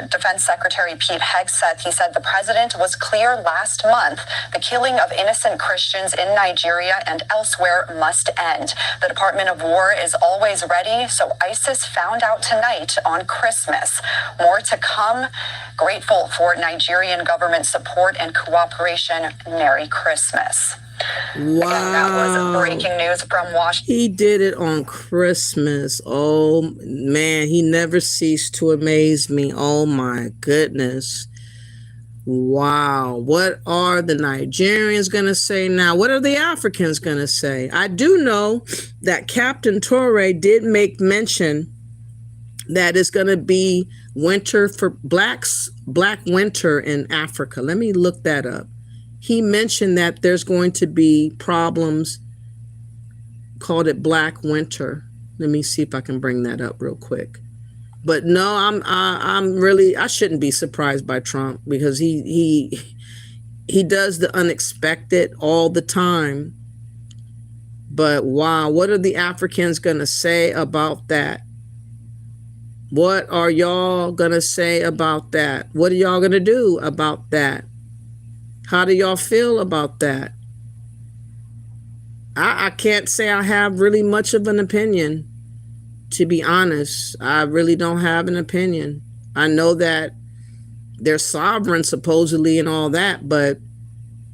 Speaker 19: Defense Secretary Pete Hegseth. He said the president was clear last month the killing of innocent Christians in Nigeria and elsewhere must end. The Department of War is always ready, so ISIS found out tonight on Christmas. More to come. Grateful for Nigerian government support and cooperation. Merry Christmas.
Speaker 1: Wow.
Speaker 19: Again, that was breaking news from Washington.
Speaker 1: He did it on Christmas. Oh, man, he never ceased to amaze me. Oh, my goodness. Wow. What are the Nigerians going to say now? What are the Africans going to say? I do know that Captain Torre did make mention that it's going to be winter for blacks, black winter in Africa. Let me look that up. He mentioned that there's going to be problems called it Black Winter. Let me see if I can bring that up real quick. But no, I shouldn't be surprised by Trump, because he does the unexpected all the time. But wow, what are the Africans going to say about that? What are y'all going to say about that? What are y'all going to do about that? How do y'all feel about that? I can't say I have really much of an opinion, to be honest. I really don't have an opinion. I know that they're sovereign supposedly and all that, but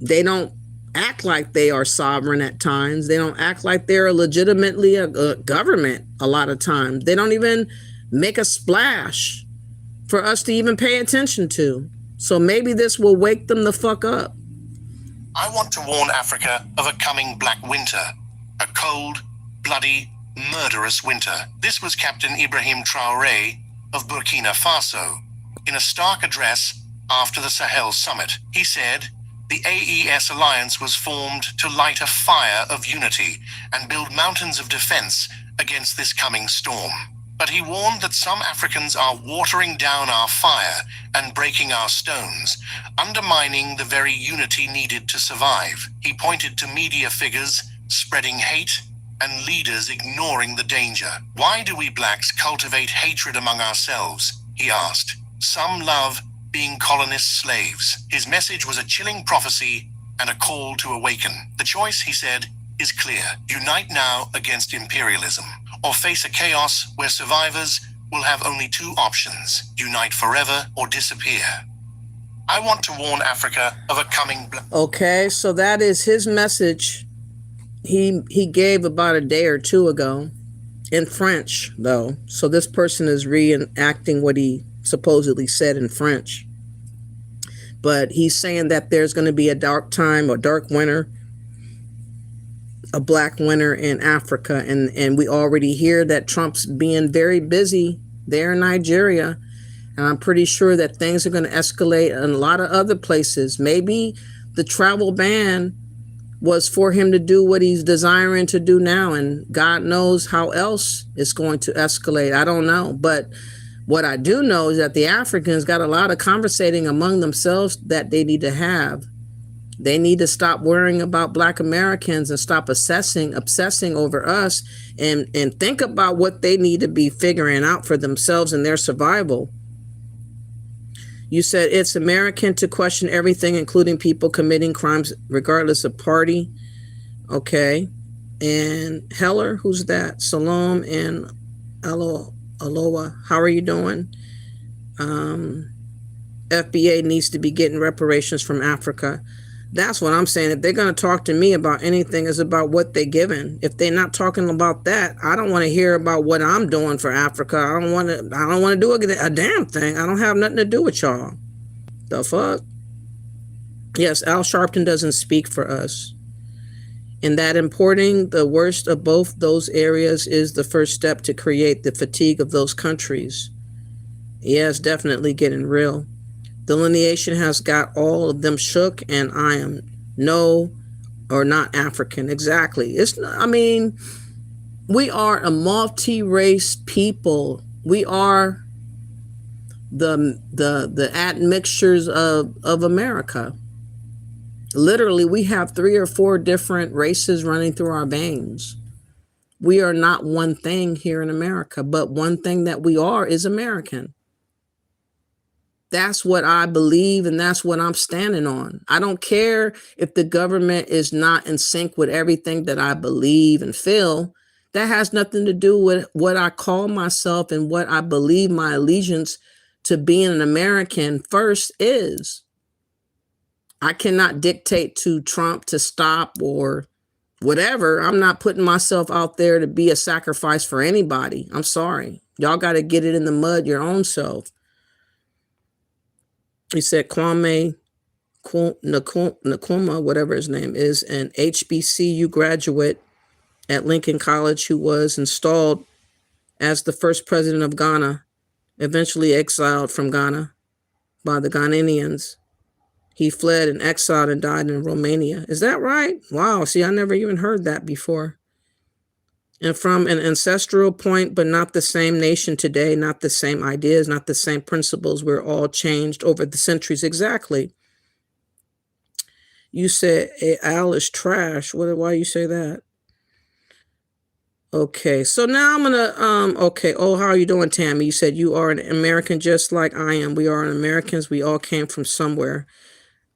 Speaker 1: they don't act like they are sovereign at times. They don't act like they're legitimately a government a lot of times. They don't even make a splash for us to even pay attention to. So maybe this will wake them the fuck up.
Speaker 20: I want to warn Africa of a coming black winter. A cold, bloody, murderous winter. This was Captain Ibrahim Traoré of Burkina Faso. In a stark address after the Sahel summit, he said, "The AES alliance was formed to light a fire of unity and build mountains of defense against this coming storm." But he warned that some Africans are watering down our fire and breaking our stones, undermining the very unity needed to survive. He pointed to media figures spreading hate and leaders ignoring the danger. "Why do we blacks cultivate hatred among ourselves?" he asked. "Some love being colonist slaves." His message was a chilling prophecy and a call to awaken. The choice, he said, is clear. Unite now against imperialism, or face a chaos where survivors will have only two options: unite forever or disappear. I want to warn Africa of a coming...
Speaker 1: Okay, so that is his message he gave about a day or two ago, in French, though. So this person is reenacting what he supposedly said in French. But he's saying that there's going to be a dark time, or dark winter, a black winter in Africa. And we already hear that Trump's being very busy there in Nigeria. And I'm pretty sure that things are going to escalate in a lot of other places. Maybe the travel ban was for him to do what he's desiring to do now. And God knows how else it's going to escalate. I don't know. But what I do know is that the Africans got a lot of conversating among themselves that they need to have. They need to stop worrying about Black Americans and stop obsessing over us, and think about what they need to be figuring out for themselves and their survival. You said it's American to question everything, including people committing crimes regardless of party. Okay. And Heller, who's that? Salom and Aloha, how are you doing? FBA needs to be getting reparations from Africa. That's what I'm saying. If they're going to talk to me about anything, it's about what they're giving. If they're not talking about that, I don't want to hear about what I'm doing for Africa. I don't want to do a damn thing. I don't have nothing to do with y'all. The fuck? Yes, Al Sharpton doesn't speak for us. And that importing the worst of both those areas is the first step to create the fatigue of those countries. Yeah, it's definitely getting real. Delineation has got all of them shook, and I am no or not African. Exactly. It's not, I mean, we are a multi-race people. We are the admixtures of America. Literally, we have 3 or 4 different races running through our veins. We are not one thing here in America, but one thing that we are is American. That's what I believe, and that's what I'm standing on. I don't care if the government is not in sync with everything that I believe and feel. That has nothing to do with what I call myself and what I believe my allegiance to being an American first is. I cannot dictate to Trump to stop or whatever. I'm not putting myself out there to be a sacrifice for anybody. I'm sorry. Y'all got to get it in the mud your own self. He said Kwame Nkrumah, whatever his name is, an HBCU graduate at Lincoln College who was installed as the first president of Ghana, eventually exiled from Ghana by the Ghanaians. He fled and exiled and died in Romania. Is that right? Wow. See, I never even heard that before. And from an ancestral point, but not the same nation today, not the same ideas, not the same principles. We're all changed over the centuries. Exactly. You said Al is trash. Why you say that? Okay, so now I'm gonna okay. Oh, how are you doing, Tammy? You said you are an American just like I am. We are Americans. We all came from somewhere.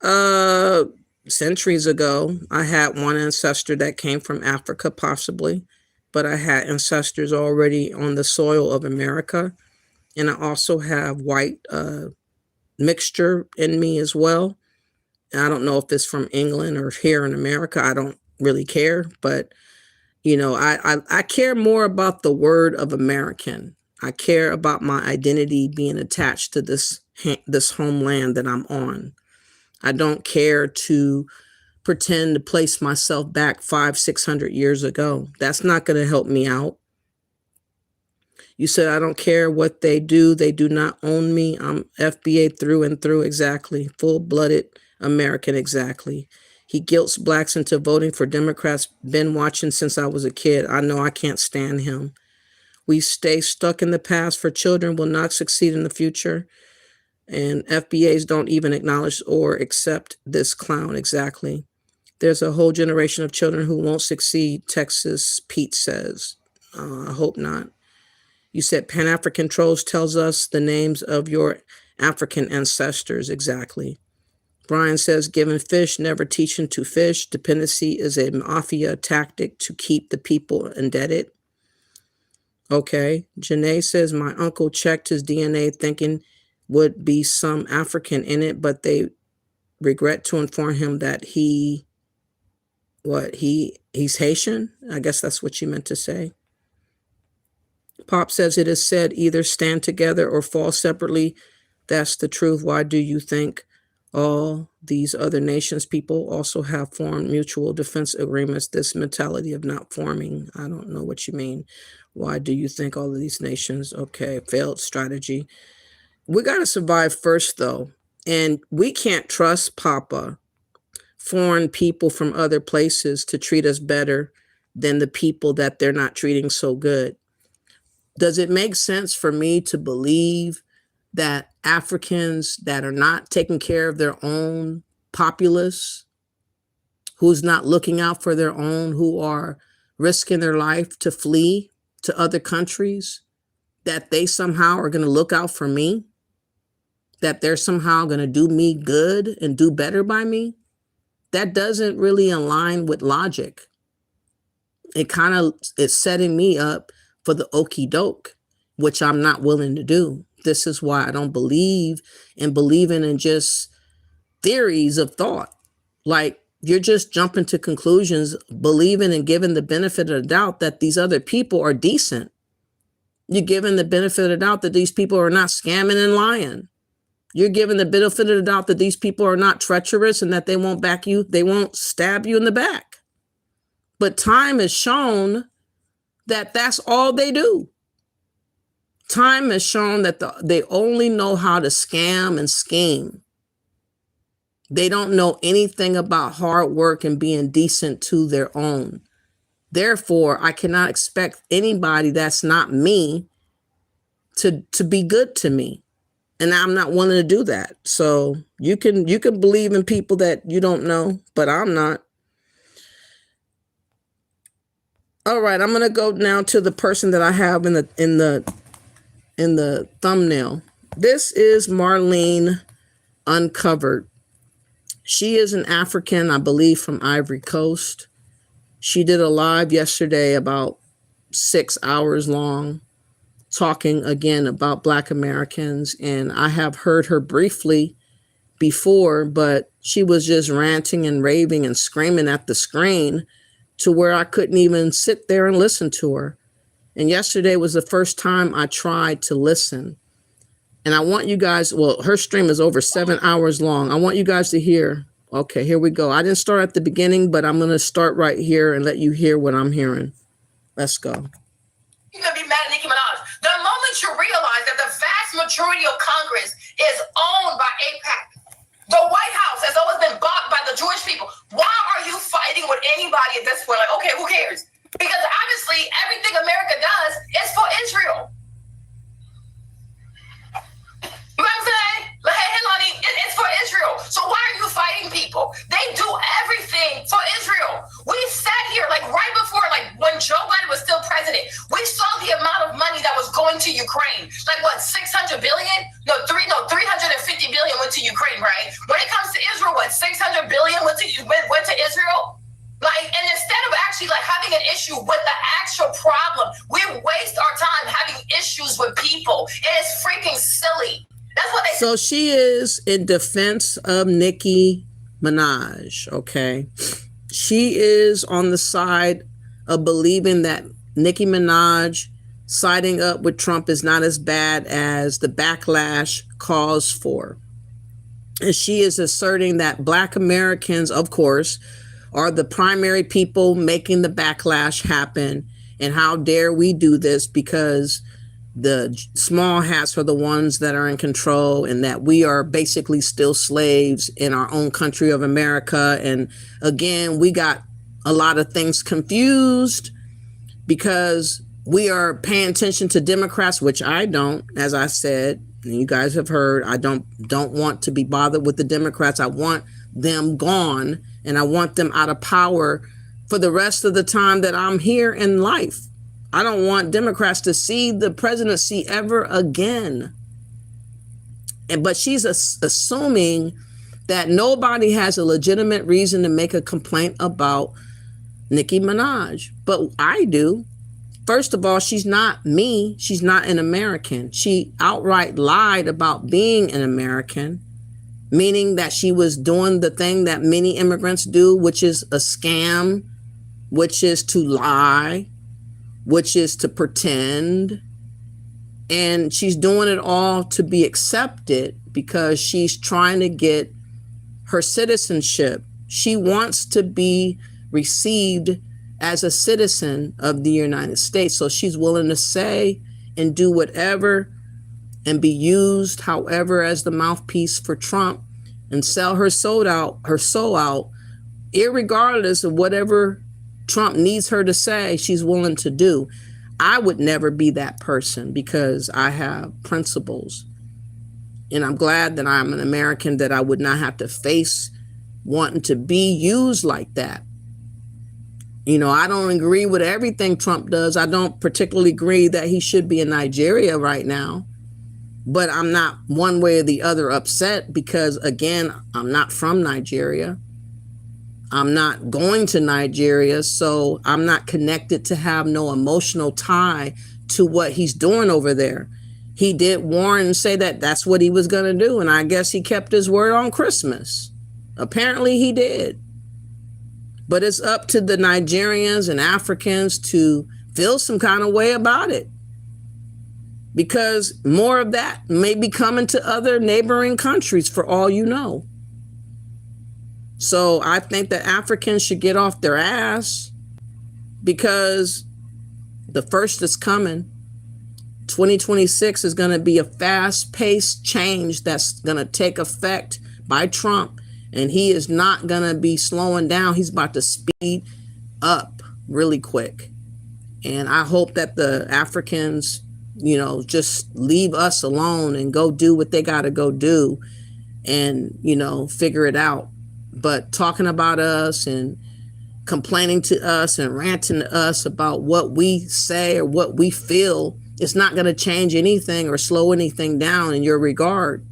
Speaker 1: Uh Centuries ago, I had one ancestor that came from Africa, possibly, but I had ancestors already on the soil of America, and I also have white mixture in me as well. I don't know if it's from England or here in America. I don't really care, but you know, I care more about the word of American. I care about my identity being attached to this homeland that I'm on. I don't care to pretend to place myself back 500-600 years ago. That's not going to help me out. You said I don't care what they do. They do not own me. I'm FBA through and through. Exactly. Full-blooded American. Exactly. He guilts blacks into voting for Democrats. Been watching since I was a kid. I know I can't stand him. We stay stuck in the past, for children will not succeed in the future. And FBAs don't even acknowledge or accept this clown. Exactly. There's a whole generation of children who won't succeed, Texas Pete says. I hope not. You said Pan-African Trolls tells us the names of your African ancestors. Exactly. Brian says, giving fish, never teaching to fish. Dependency is a mafia tactic to keep the people indebted. Okay. Janae says, my uncle checked his DNA thinking would be some African in it, but they regret to inform him that he's Haitian. I guess that's what you meant to say. Pop says it is said either stand together or fall separately. That's the truth. Why do you think all these other nations people also have formed mutual defense agreements? This mentality of not forming. I don't know what you mean. Why do you think all of these nations? Okay, failed strategy. We got to survive first, though. And we can't trust Papa, foreign people from other places, to treat us better than the people that they're not treating so good. Does it make sense for me to believe that Africans that are not taking care of their own populace, who's not looking out for their own, who are risking their life to flee to other countries, that they somehow are going to look out for me? That they're somehow going to do me good and do better by me? That doesn't really align with logic. It kind of is setting me up for the okie doke, which I'm not willing to do. This is why I don't believe in believing in just theories of thought. Like, you're just jumping to conclusions, believing and giving the benefit of the doubt that these other people are decent. You're giving the benefit of the doubt that these people are not scamming and lying. You're giving the benefit of the doubt that these people are not treacherous and that they won't back you, they won't stab you in the back. But time has shown that that's all they do. Time has shown that they only know how to scam and scheme. They don't know anything about hard work and being decent to their own. Therefore, I cannot expect anybody that's not me to be good to me. And I'm not willing to do that. So you can believe in people that you don't know, but I'm not. All right, I'm gonna go now to the person that I have in the thumbnail. This is Marlene Uncovered. She is an African, I believe, from Ivory Coast. She did a live yesterday about 6 hours long, talking again about Black Americans. And I have heard her briefly before, but she was just ranting and raving and screaming at the screen to where I couldn't even sit there and listen to her. And yesterday was the first time I tried to listen. And I want you guys, well, her stream is over 7 hours long. I want you guys to hear. Okay, here we go. I didn't start at the beginning, but I'm going to start right here and let you hear what I'm hearing. Let's go.
Speaker 21: You're going to be mad at Nicki Minaj. The moment you realize that the vast majority of Congress is owned by AIPAC, the White House has always been bought by the Jewish people. Why are you fighting with anybody at this point? Like, okay, who cares? Because obviously everything America does is for Israel. You know what I'm saying? Like, hey, Lonnie, it's for Israel. So why are you fighting people? They do everything for Israel. We sat here, like right before, like when Joe Biden was still president, we saw the amount of money that was going to Ukraine. Like what, 600 billion? No, 350 billion went to Ukraine, right? When it comes to Israel, what, 600 billion went to Israel? Like, and instead of actually like having an issue with the actual problem, we waste our time having issues with people. It is freaking silly. That's what they.
Speaker 1: So she is in defense of Nicki Minaj, okay? She is on the side of believing that Nicki Minaj siding up with Trump is not as bad as the backlash calls for. And she is asserting that Black Americans, of course, are the primary people making the backlash happen. And how dare we do this because the small hats are the ones that are in control, and that we are basically still slaves in our own country of America. And again, we got a lot of things confused because we are paying attention to Democrats, which I don't, as I said, and you guys have heard, I don't want to be bothered with the Democrats. I want them gone, and I want them out of power for the rest of the time that I'm here in life. I don't want Democrats to see the presidency ever again. But she's assuming that nobody has a legitimate reason to make a complaint about Nicki Minaj. But I do. First of all, she's not me. She's not an American. She outright lied about being an American, meaning that she was doing the thing that many immigrants do, which is a scam, which is to lie, which is to pretend. And she's doing it all to be accepted because she's trying to get her citizenship. She wants to be received as a citizen of the United States. So she's willing to say and do whatever and be used however as the mouthpiece for Trump and sell her soul out, irregardless of whatever Trump needs her to say, she's willing to do. I would never be that person because I have principles. And I'm glad that I'm an American, that I would not have to face wanting to be used like that. You know, I don't agree with everything Trump does. I don't particularly agree that he should be in Nigeria right now. But I'm not one way or the other upset because, again, I'm not from Nigeria. I'm not going to Nigeria, so I'm not connected to have no emotional tie to what he's doing over there. He did warn and say that that's what he was going to do, and I guess he kept his word on Christmas. Apparently he did. But it's up to the Nigerians and Africans to feel some kind of way about it, because more of that may be coming to other neighboring countries for all you know. So I think that Africans should get off their ass because the first is coming. 2026 is going to be a fast-paced change that's going to take effect by Trump, and he is not going to be slowing down. He's about to speed up really quick. And I hope that the Africans, you know, just leave us alone and go do what they got to go do and, you know, figure it out. But talking about us and complaining to us and ranting to us about what we say or what we feel, it's not going to change anything or slow anything down in your regard.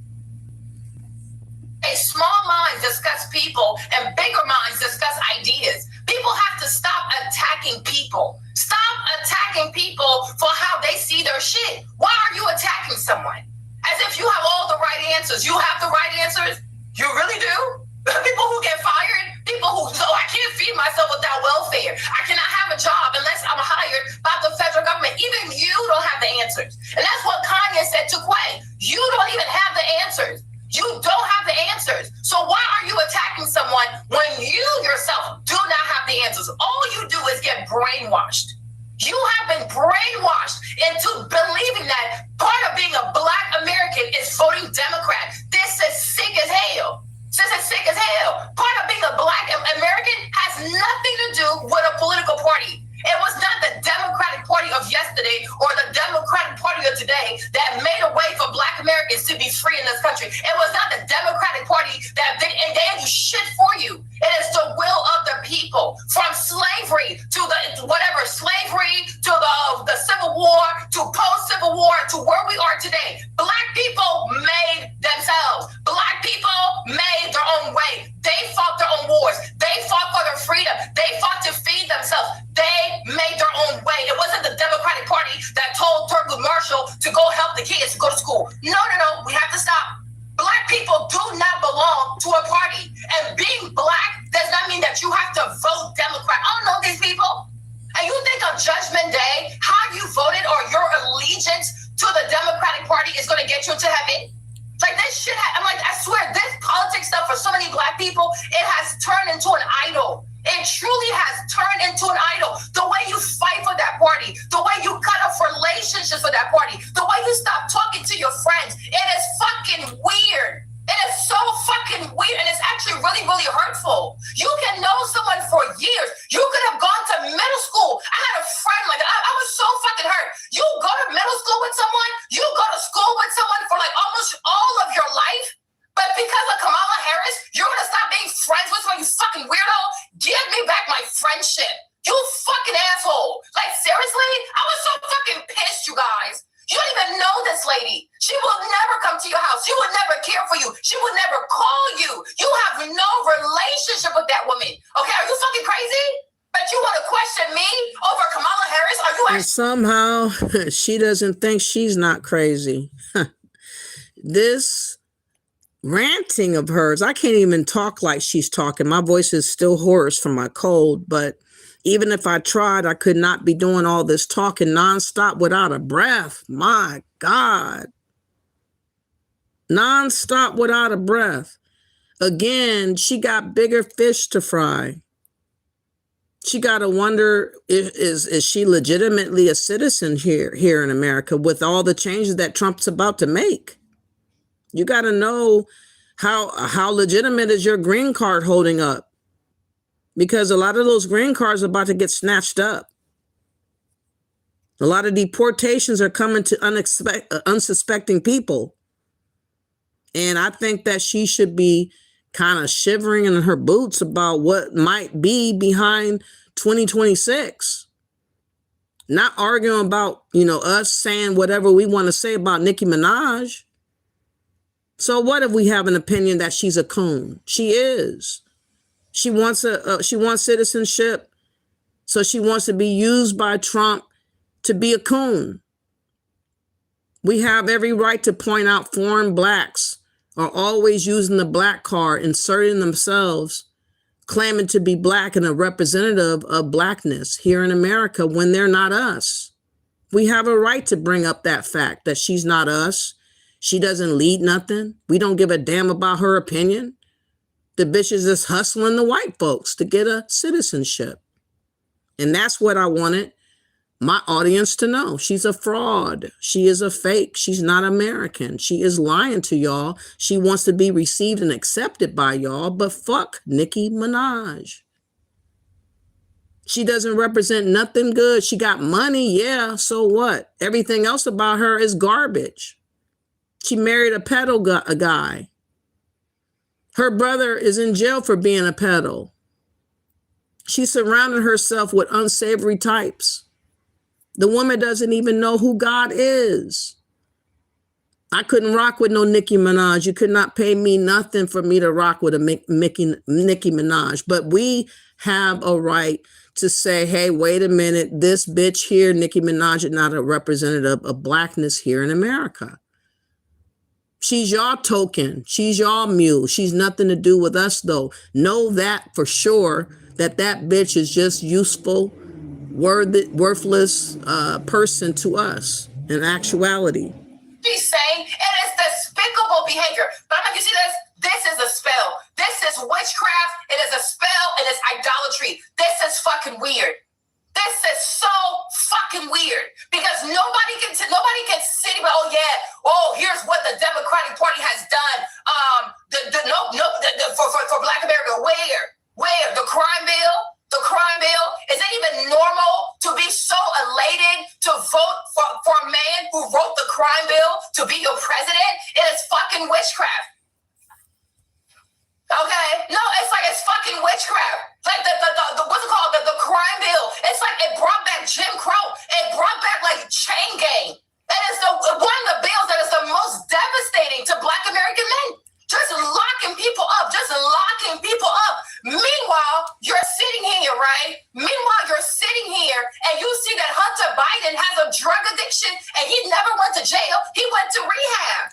Speaker 21: Small minds discuss people and bigger minds discuss ideas. People have to stop attacking people. Stop attacking people for how they see their shit. Why are you attacking someone? As if you have all the right answers. You have the right answers? You really do? People who get fired, people who, so I can't feed myself without welfare. I cannot have a job unless I'm hired by the federal government. Even you don't have the answers. And that's what Kanye said to Quay. You don't even have the answers. You don't have the answers. So why are you attacking someone when you yourself do not have the answers? All you do is get brainwashed. You have been brainwashed into believing that part of being a Black American is voting Democrat. This is sick as hell. This is sick as hell. Part of being a Black American has nothing to do with a political party. It was Party that made a way for Black Americans to be free in this country. It was not the Democratic Party that did shit for you. It is the will of the people. From slavery to slavery to the Civil War to post-Civil War to where we are today. Black people made themselves. Black people made their own way. They fought their own wars. They fought for their freedom. They fought to feed themselves. They made their own way. It wasn't the Democratic Party that told Thurgood Marshall to go help the kids to go to school. No. We have to stop. Black people do not belong to a party. And being Black does not mean that you have to vote Democrat. I don't know these people. And you think on Judgment Day, how you voted or your allegiance to the Democratic Party is going to get you into heaven? Like this shit, I'm like, I swear, this politics stuff for so many Black people, it has turned into an idol. It truly has turned into an idol. The way you fight for that party, the way you cut off relationships with that party, the way you stop talking to your friends, it is fucking weird. It is so fucking weird, and it's actually really, really hurtful. You can know someone for years. You could have gone to middle school. I had a friend like that. I was so fucking hurt. You go to middle school with someone, you go to school with someone for like almost all of your life, but because of Kamala Harris, you're gonna stop being friends with someone, you fucking weirdo? Give me back my friendship. You fucking asshole. Like, seriously? I was so fucking pissed, you guys. You don't even know this lady. She will never come to your house. She would never care for you. She would never call you. You have no relationship with that woman. Okay, are you fucking crazy? But you want to question me over Kamala Harris? Are you
Speaker 1: And somehow she doesn't think she's not crazy. This ranting of hers, I can't even talk like she's talking. My voice is still hoarse from my cold, but even if I tried, I could not be doing all this talking nonstop without a breath. My God. Nonstop without a breath. Again, she got bigger fish to fry. She got to wonder, is she legitimately a citizen here in America with all the changes that Trump's about to make? You got to know how legitimate is your green card holding up? Because a lot of those green cards are about to get snatched up. A lot of deportations are coming to unsuspecting people. And I think that she should be kind of shivering in her boots about what might be behind 2026. Not arguing about, us saying whatever we want to say about Nicki Minaj. So what if we have an opinion that she's a coon? She is. She wants citizenship, so she wants to be used by Trump to be a coon. We have every right to point out foreign Blacks are always using the Black card, inserting themselves, claiming to be Black and a representative of Blackness here in America when they're not us. We have a right to bring up that fact that she's not us. She doesn't lead nothing. We don't give a damn about her opinion. The bitch is just hustling the white folks to get a citizenship. And that's what I wanted my audience to know. She's a fraud. She is a fake. She's not American. She is lying to y'all. She wants to be received and accepted by y'all, but fuck Nicki Minaj. She doesn't represent nothing good. She got money, yeah, so what? Everything else about her is garbage. She married a pedo guy. Her brother is in jail for being a pedo. She surrounded herself with unsavory types. The woman doesn't even know who God is. I couldn't rock with no Nicki Minaj. You could not pay me nothing for me to rock with a Nicki Minaj. But we have a right to say, hey, wait a minute. This bitch here, Nicki Minaj, is not a representative of Blackness here in America. She's y'all token. She's y'all mule. She's nothing to do with us, though. Know that for sure, that bitch is just useful, worthless person to us in actuality.
Speaker 21: She's saying it is despicable behavior. But I'm like, you see this? This is a spell. This is witchcraft. It is a spell. It is idolatry. This is fucking weird. This is so fucking weird because nobody can sit here, here's what the Democratic Party has done. For Black America, where the crime bill? Is it even normal to be so elated waiting to vote for a man who wrote the crime bill to be your president, it is fucking witchcraft. Okay? No, it's fucking witchcraft. Like the what's it called? The crime bill. It's like it brought back Jim Crow. It brought back like chain gang. That is one of the bills that is the most devastating to Black American men. Just locking people up. Just locking people up. Meanwhile, you're sitting here, right? Meanwhile, you're sitting here and you see that Hunter Biden has a drug addiction and he never went to jail. He went to rehab.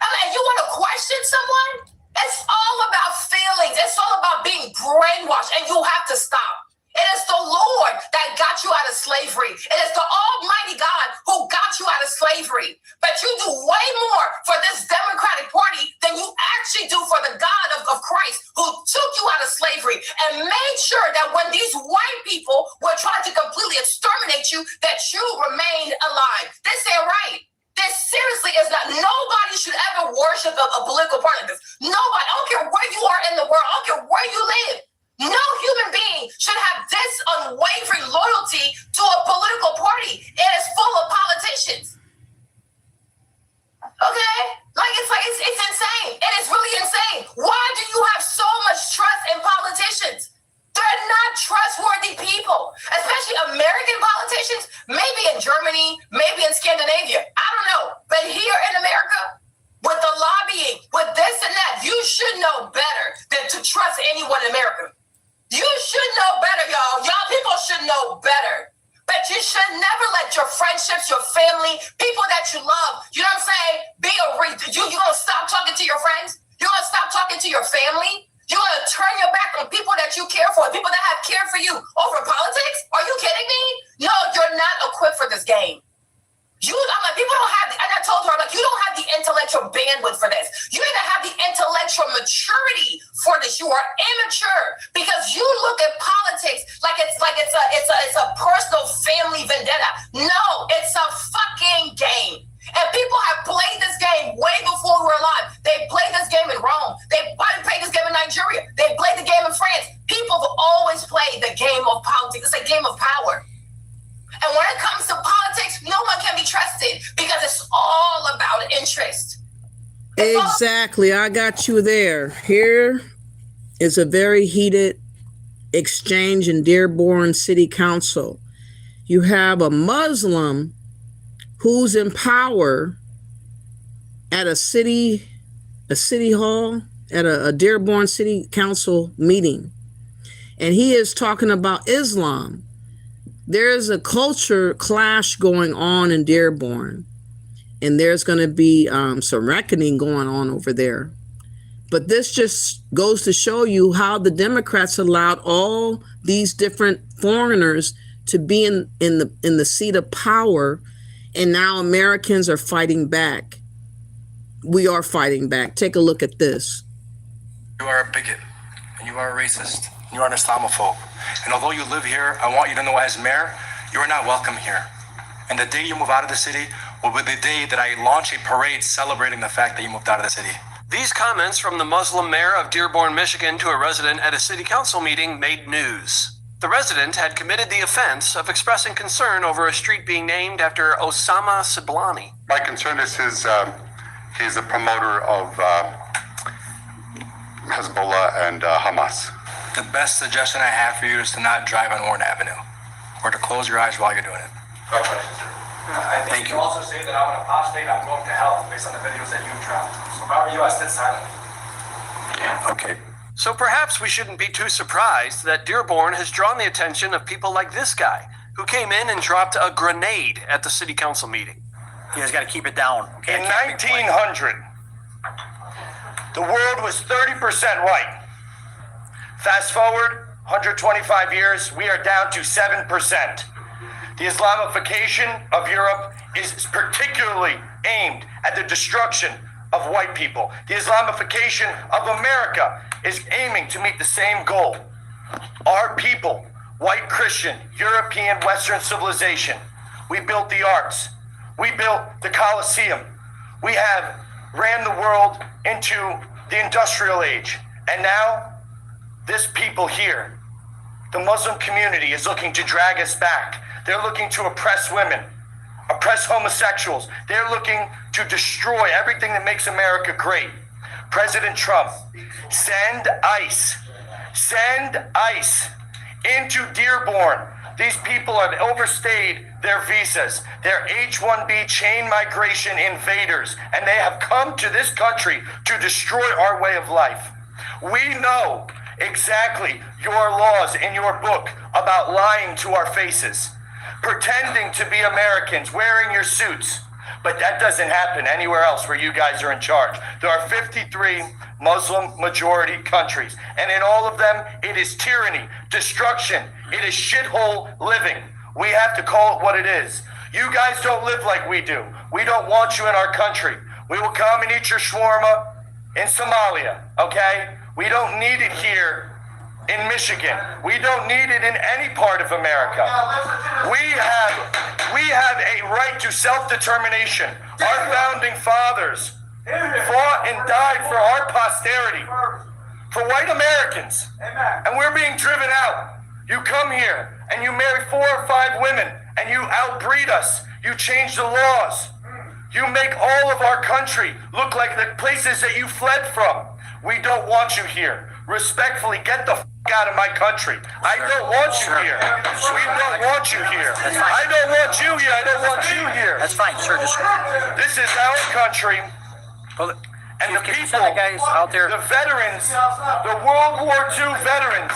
Speaker 21: And you want to question someone? It's all about feelings. It's all about being brainwashed, and you have to stop. It is the Lord that got you out of slavery. It is the Almighty God who got you out of slavery. But you do way more for this Democratic Party than you actually do for the God of Christ who took you out of slavery and made sure that when these white people were trying to completely exterminate you, that you remained alive. This ain't right. This seriously is not, nobody should ever worship a political party like this. Nobody, I don't care where you are in the world, I don't care where you live. No human being should have this unwavering loyalty to a political party. It is full of politicians. Okay? It's insane. It is really insane. Why do you have so much trust in politicians? They're not trustworthy people, especially American politicians, maybe in Germany, maybe in Scandinavia. I don't know. But here in America, with the lobbying, with this and that, you should know better than to trust anyone in America. You should know better, y'all. Y'all people should know better. But you should never let your friendships, your family, people that you love, you know what I'm saying, you're going to stop talking to your friends? You're going to stop talking to your family? You're going to turn your back on people that you care for, people that have cared for you over politics? Are you kidding me? No, you're not equipped for this game. I'm like, people don't have, and I told her, I'm like, you don't have the intellectual bandwidth for this. You even have the intellectual maturity for this. You are immature because you look at politics like it's a personal family vendetta. No, it's a fucking game. And people have played this game way before we were alive. They played this game in Rome. They played this game in Nigeria. They played the game in France. People have always played the game of politics. It's a game of power. And when it comes to politics, no one can be trusted because it's all about interest.
Speaker 1: Exactly. I got you there. Here is a very heated exchange in Dearborn City Council. You have a Muslim who's in power at a city hall, at a Dearborn City Council meeting. And he is talking about Islam. There's a culture clash going on in Dearborn, and there's going to be some reckoning going on over there. But this just goes to show you how the Democrats allowed all these different foreigners to be in the seat of power, and now Americans are fighting back. We are fighting back. Take a look at this.
Speaker 7: You are a bigot, and you are a racist, and you are an Islamophobe. And although you live here, I want you to know as mayor, you are not welcome here. And the day you move out of the city will be the day that I launch a parade celebrating the fact that you moved out of the city.
Speaker 22: These comments from the Muslim mayor of Dearborn, Michigan to a resident at a city council meeting made news. The resident had committed the offense of expressing concern over a street being named after Osama Siblani.
Speaker 23: My concern is he's a promoter of Hezbollah and Hamas.
Speaker 7: The best suggestion I have for you is to not drive on Warren Avenue, or to close your eyes while you're doing it. I think you also say that I'm an apostate, I'm going to hell based on the videos that you've dropped. So if I were you, I sit silently.
Speaker 22: Yeah, okay. So perhaps we shouldn't be too surprised that Dearborn has drawn the attention of people like this guy, who came in and dropped a grenade at the city council meeting.
Speaker 7: You guys got to keep it down.
Speaker 24: Okay? In 1900, the world was 30% white. Fast forward 125 years, we are down to 7%. The Islamification of Europe is particularly aimed at the destruction of white people. The Islamification of America is aiming to meet the same goal. Our people, white Christian, European, Western civilization, we built the arts. We built the Colosseum. We have ran the world into the industrial age. And now, this people here, the Muslim community, is looking to drag us back. They're looking to oppress women, oppress homosexuals. They're looking to destroy everything that makes America great. President Trump, send ICE into Dearborn. These people have overstayed their visas. They're H-1B chain migration invaders, and they have come to this country to destroy our way of life. We know exactly your laws in your book about lying to our faces, pretending to be Americans, wearing your suits. But that doesn't happen anywhere else where you guys are in charge. There are 53 Muslim majority countries, and in all of them, it is tyranny, destruction, it is shithole living. We have to call it what it is. You guys don't live like we do. We don't want you in our country. We will come and eat your shawarma in Somalia, okay? We don't need it here in Michigan. We don't need it in any part of America. We have a right to self-determination. Our founding fathers fought and died for our posterity, for white Americans. And we're being driven out. You come here and you marry 4 or 5 women and you outbreed us. You change the laws. You make all of our country look like the places that you fled from. We don't want you here. Respectfully, get the out of my country. I don't want you here. We don't want you here. I don't want you here. I don't want you here.
Speaker 6: That's fine, sir.
Speaker 24: This is our country. And the people, the veterans, the World War II veterans,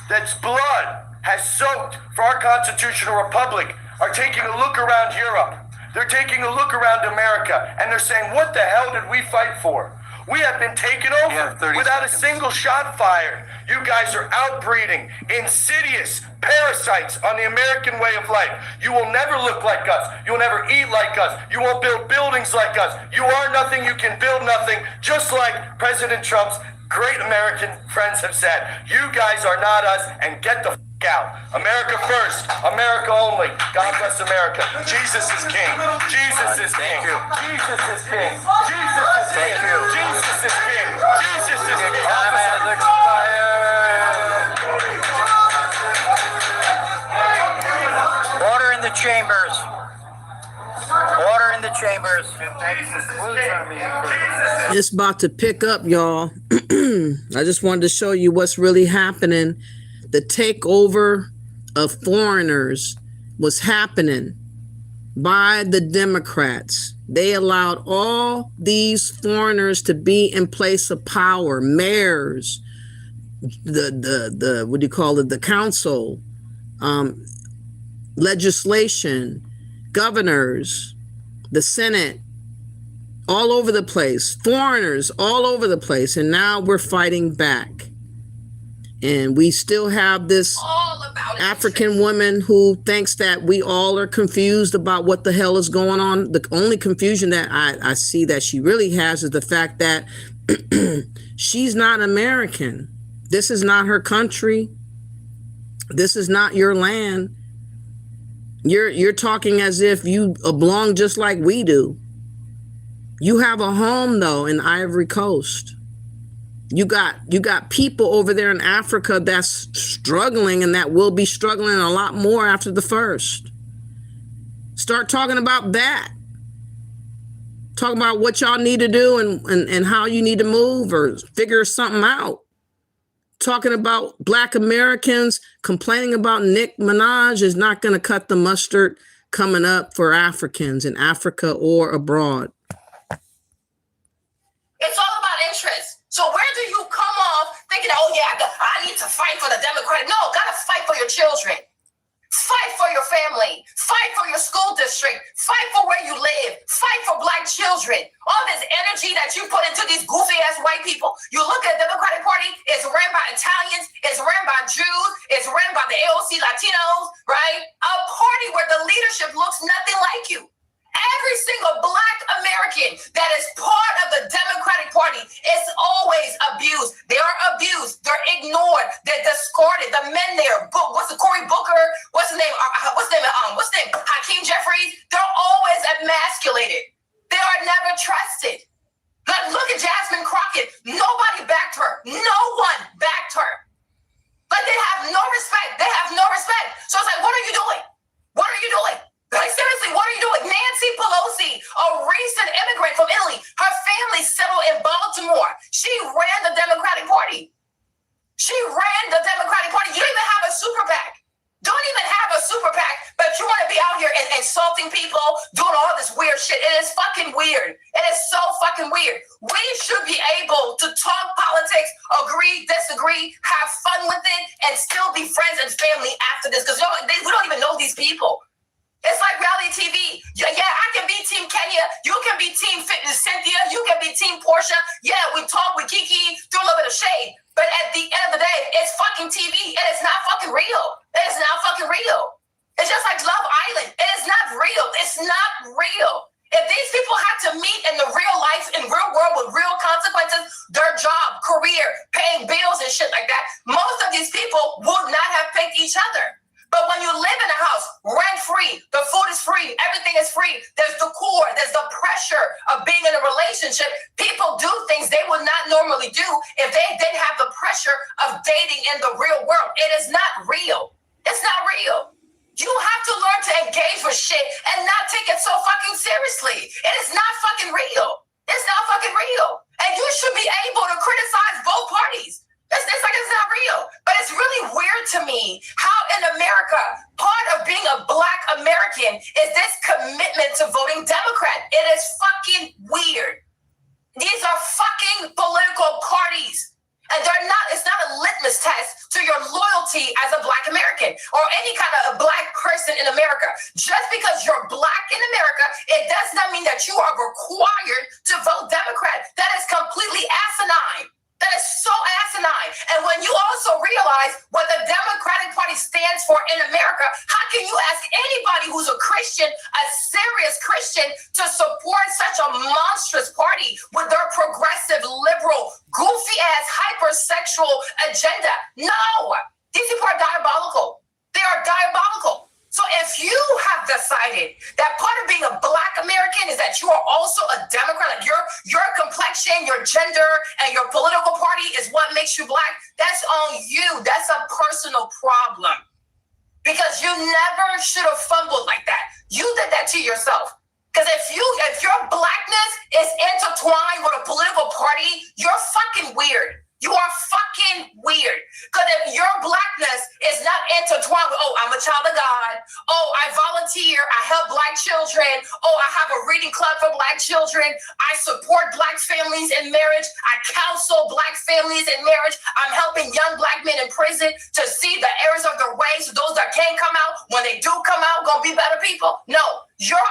Speaker 24: that's blood has soaked for our constitutional republic, are taking a look around Europe. They're taking a look around America, and they're saying, what the hell did we fight for? We have been taken over without a single shot fired. You guys are outbreeding insidious parasites on the American way of life. You will never look like us. You'll never eat like us. You won't build buildings like us. You are nothing. You can build nothing. Just like President Trump's great American friends have said. You guys are not us, and get the out. America first. America only. God bless America. Jesus is King. Jesus is King. Jesus is King. Jesus is King. Jesus is King. Jesus is King.
Speaker 6: Order in the chambers. Order in the chambers.
Speaker 1: It's about to pick up, y'all. I just wanted to show you what's really happening. The takeover of foreigners was happening by the Democrats. They allowed all these foreigners to be in place of power, mayors, the what do you call it, the council, legislation, governors, the Senate, all over the place, foreigners all over the place. And now we're fighting back. And we still have this African woman who thinks that we all are confused about what the hell is going on. The only confusion that I see that she really has is the fact that she's not American. This is not her country. This is not your land. You're talking as if you belong just like we do. You have a home, though, in Ivory Coast. You got people over there in Africa that's struggling, and that will be struggling a lot more after the first. Start talking about that. Talk about what y'all need to do and how you need to move or figure something out. Talking about Black Americans complaining about Nicki Minaj is not going to cut the mustard coming up for Africans in Africa or abroad.
Speaker 21: It's all about interest. So where do you come off thinking, oh yeah, I need to fight for the Democratic? No, gotta fight for your children. Fight for your family. Fight for your school district. Fight for where you live. Fight for Black children. All this energy that you put into these goofy ass white people. You look at the Democratic Party, it's ran by Italians, it's ran by Jews, it's ran by the AOC Latinos, right? A party where the leadership looks nothing like you. Every single Black American that is part of the Democratic Party is always abused. They are abused. They're ignored. They're discarded. The men there, what's the Cory Booker? What's his name? Hakeem Jeffries. They're always emasculated. They are never trusted. Look at Jasmine Crockett. Nobody backed her. No one backed her. But they have no respect. They have no respect. So it's like, what are you doing? What are you doing? Like, seriously, what are you doing? Nancy Pelosi, a recent immigrant from Italy, her family settled in Baltimore. She ran the Democratic Party. She ran the Democratic Party. You don't even have a super PAC. Don't even have a super PAC, but you want to be out here and insulting people, doing all this weird shit. It is fucking weird. It is so fucking weird. We should be able to talk politics, agree, disagree, have fun with it, and still be friends and family after this, because we don't even know these people. It's like reality TV. Yeah, I can be Team Kenya. You can be Team Fitness Cynthia. You can be Team Portia. Yeah, we talk with Kiki, do a little bit of shade. But at the end of the day, it's fucking TV. It is not fucking real. It is not fucking real. It's just like Love Island. It is not real. It's not real. If these people had to meet in the real life, in real world with real consequences, their job, career, paying bills and shit like that, most of these people would not have picked each other. But when you live in a house, rent-free, the food is free, everything is free, there's the core, there's the pressure of being in a relationship, people do things they would not normally do if they didn't have the pressure of dating in the real world. It is not real. It's not real. You have to learn to engage with shit and not take it so fucking seriously. It is not fucking real. It's not fucking real. And you should be able to criticize both parties. It's like it's not real. But it's really weird to me how in America, part of being a Black American is this commitment to voting Democrat. It is fucking weird. These are fucking political parties. And it's not a litmus test to your loyalty as a Black American or any kind of a Black person in America. Just because you're Black in America, it does not mean that you are required to vote Democrat. That is completely asinine. That is so asinine. And when you also realize what the Democratic Party stands for in America, how can you ask anybody who's a Christian, a serious Christian, to support such a monstrous party with their progressive, liberal, goofy-ass, hypersexual agenda? No! These people are diabolical. They are diabolical. So if you have decided that part of being a Black American is that you are also a Democrat, like your complexion, your gender, and your political party is what makes you Black, that's on you. That's a personal problem. Because you never should have fumbled like that. You did that to yourself. Because if your Blackness is intertwined with a political party, you're fucking weird. You are fucking weird. Because if your Blackness is not intertwined with, oh, I'm a child of God. Oh, I volunteer. I help Black children. Oh, I have a reading club for Black children. I support Black families in marriage. I counsel Black families in marriage. I'm helping young Black men in prison to see the errors of their ways. So those that can't come out, when they do come out, gonna be better people. No, your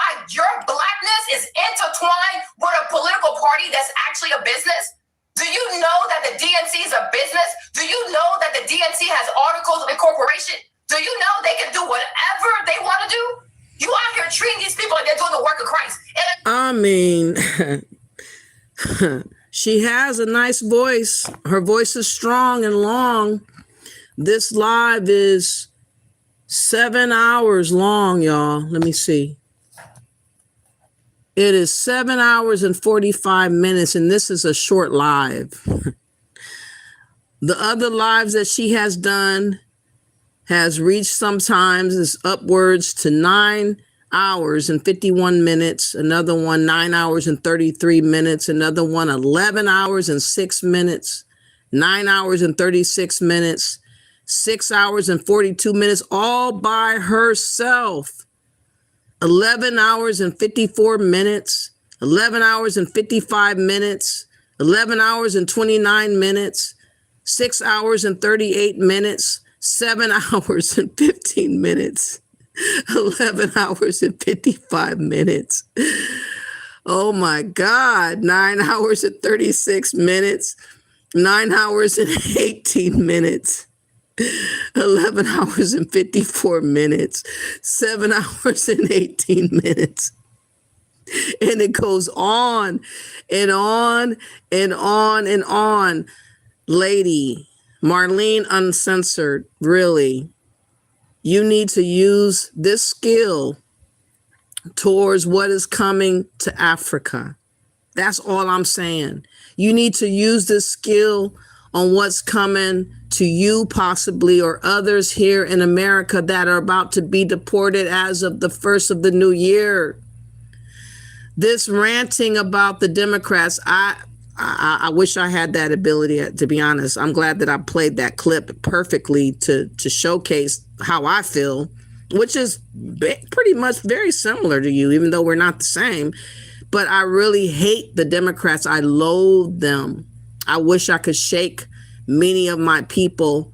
Speaker 21: Blackness is intertwined with a political party that's actually a business. Do you know that the DNC is a business? Do you know that the DNC has articles of incorporation? Do you know they can do whatever they want to do? You out here treating these people like they're doing the work of Christ.
Speaker 1: I mean, she has a nice voice. Her voice is strong and long. This live is 7 hours long, y'all. Let me see. It is 7 hours and 45 minutes, and this is a short live. The other lives that she has done has reached sometimes is upwards to 9 hours and 51 minutes. Another one, 9 hours and 33 minutes. Another one, 11 hours and 6 minutes. 9 hours and 36 minutes. 6 hours and 42 minutes, all by herself. 11 hours and 54 minutes, 11 hours and 55 minutes, 11 hours and 29 minutes, 6 hours and 38 minutes, 7 hours and 15 minutes, 11 hours and 55 minutes. Oh my God, 9 hours and 36 minutes, 9 hours and 18 minutes. 11 hours and 54 minutes, 7 hours and 18 minutes. And it goes on and on and on and on. Lady, Marlene Uncensored, really, you need to use this skill towards what is coming to Africa. That's all I'm saying. You need to use this skill on what's coming to you possibly, or others here in America that are about to be deported as of the first of the new year. This ranting about the Democrats, I wish I had that ability, to be honest. I'm glad that I played that clip perfectly to showcase how I feel, which is pretty much very similar to you, even though we're not the same. But I really hate the Democrats. I loathe them. I wish I could shake many of my people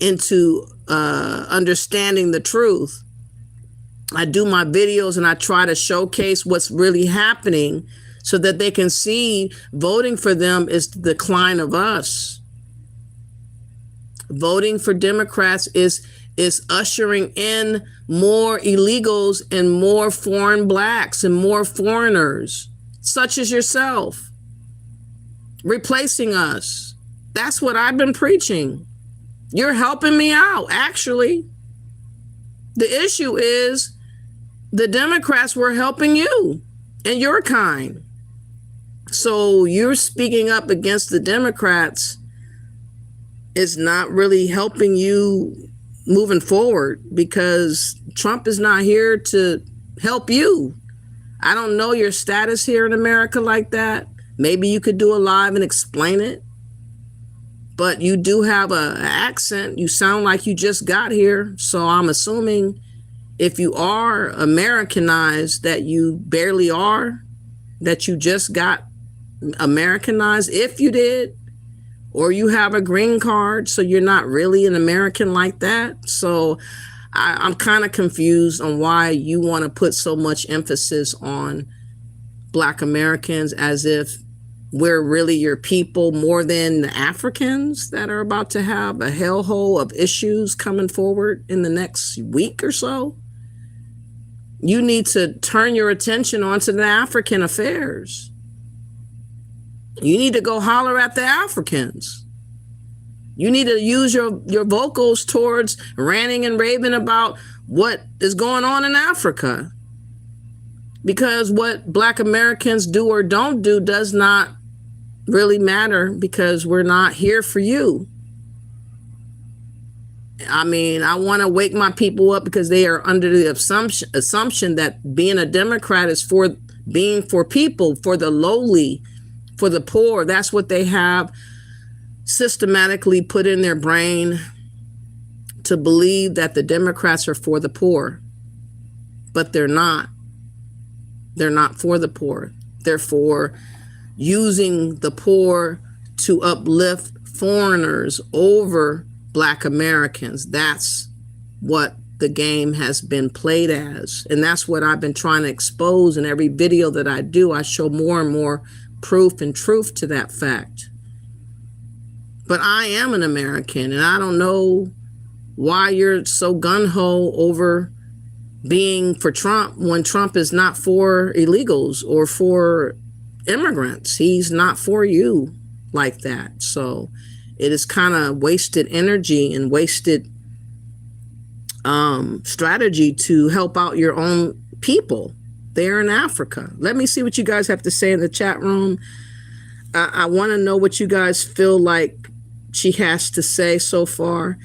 Speaker 1: into understanding the truth. I do my videos and I try to showcase what's really happening so that they can see voting for them is the decline of us. Voting for Democrats is ushering in more illegals and more foreign blacks and more foreigners, such as yourself, replacing us. That's what I've been preaching. You're helping me out, actually. The issue is the Democrats were helping you and your kind. So you're speaking up against the Democrats is not really helping you moving forward, because Trump is not here to help you. I don't know your status here in America like that. Maybe you could do a live and explain it. But you do have an accent. You sound like you just got here. So I'm assuming if you are Americanized, that you barely are, that you just got Americanized, if you did, or you have a green card, so you're not really an American like that. So I'm kind of confused on why you want to put so much emphasis on Black Americans as if we're really your people more than the Africans that are about to have a hellhole of issues coming forward in the next week or so. You need to turn your attention onto the African affairs. You need to go holler at the Africans. You need to use your vocals towards ranting and raving about what is going on in Africa. Because what Black Americans do or don't do does not really matter, because we're not here for you. I mean, I want to wake my people up because they are under the assumption that being a Democrat is for being for people, for the lowly, for the poor. That's what they have systematically put in their brain, to believe that the Democrats are for the poor. But they're not. They're not for the poor. They're for using the poor to uplift foreigners over Black Americans. That's what the game has been played as. And that's what I've been trying to expose in every video that I do. I show more and more proof and truth to that fact. But I am an American, and I don't know why you're so gung-ho over being for Trump when Trump is not for illegals or for immigrants. He's not for you like that. So it is kind of wasted energy and wasted strategy to help out your own people there in Africa. Let me see what you guys have to say in the chat room. I want to know what you guys feel like she has to say so far.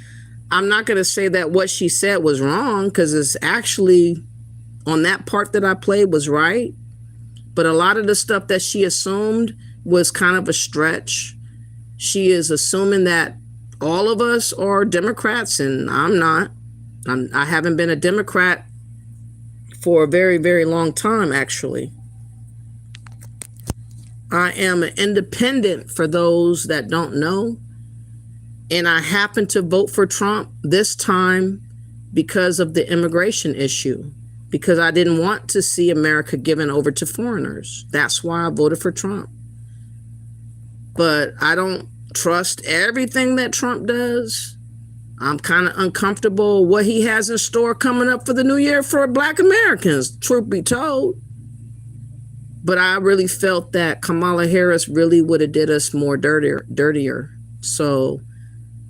Speaker 1: I'm not going to say that what she said was wrong, because it's actually on that part that I played was right. But a lot of the stuff that she assumed was kind of a stretch. She is assuming that all of us are Democrats, and I'm not. I haven't been a Democrat for a very, very long time, actually. I am an independent, for those that don't know. And I happened to vote for Trump this time because of the immigration issue, because I didn't want to see America given over to foreigners. That's why I voted for Trump. But I don't trust everything that Trump does. I'm kind of uncomfortable what he has in store coming up for the new year for Black Americans, truth be told. But I really felt that Kamala Harris really would have did us more dirtier. So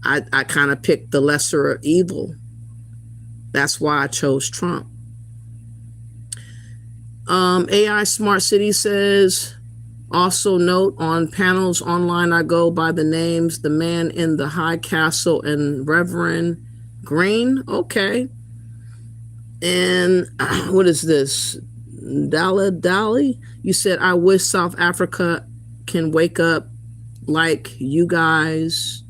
Speaker 1: I kind of picked the lesser of evil. That's why I chose Trump. AI Smart City says, Also note on panels online, I go by the names, the man in the high castle and Reverend Green. Okay. And what is this? Dali? You said, I wish South Africa can wake up like you guys.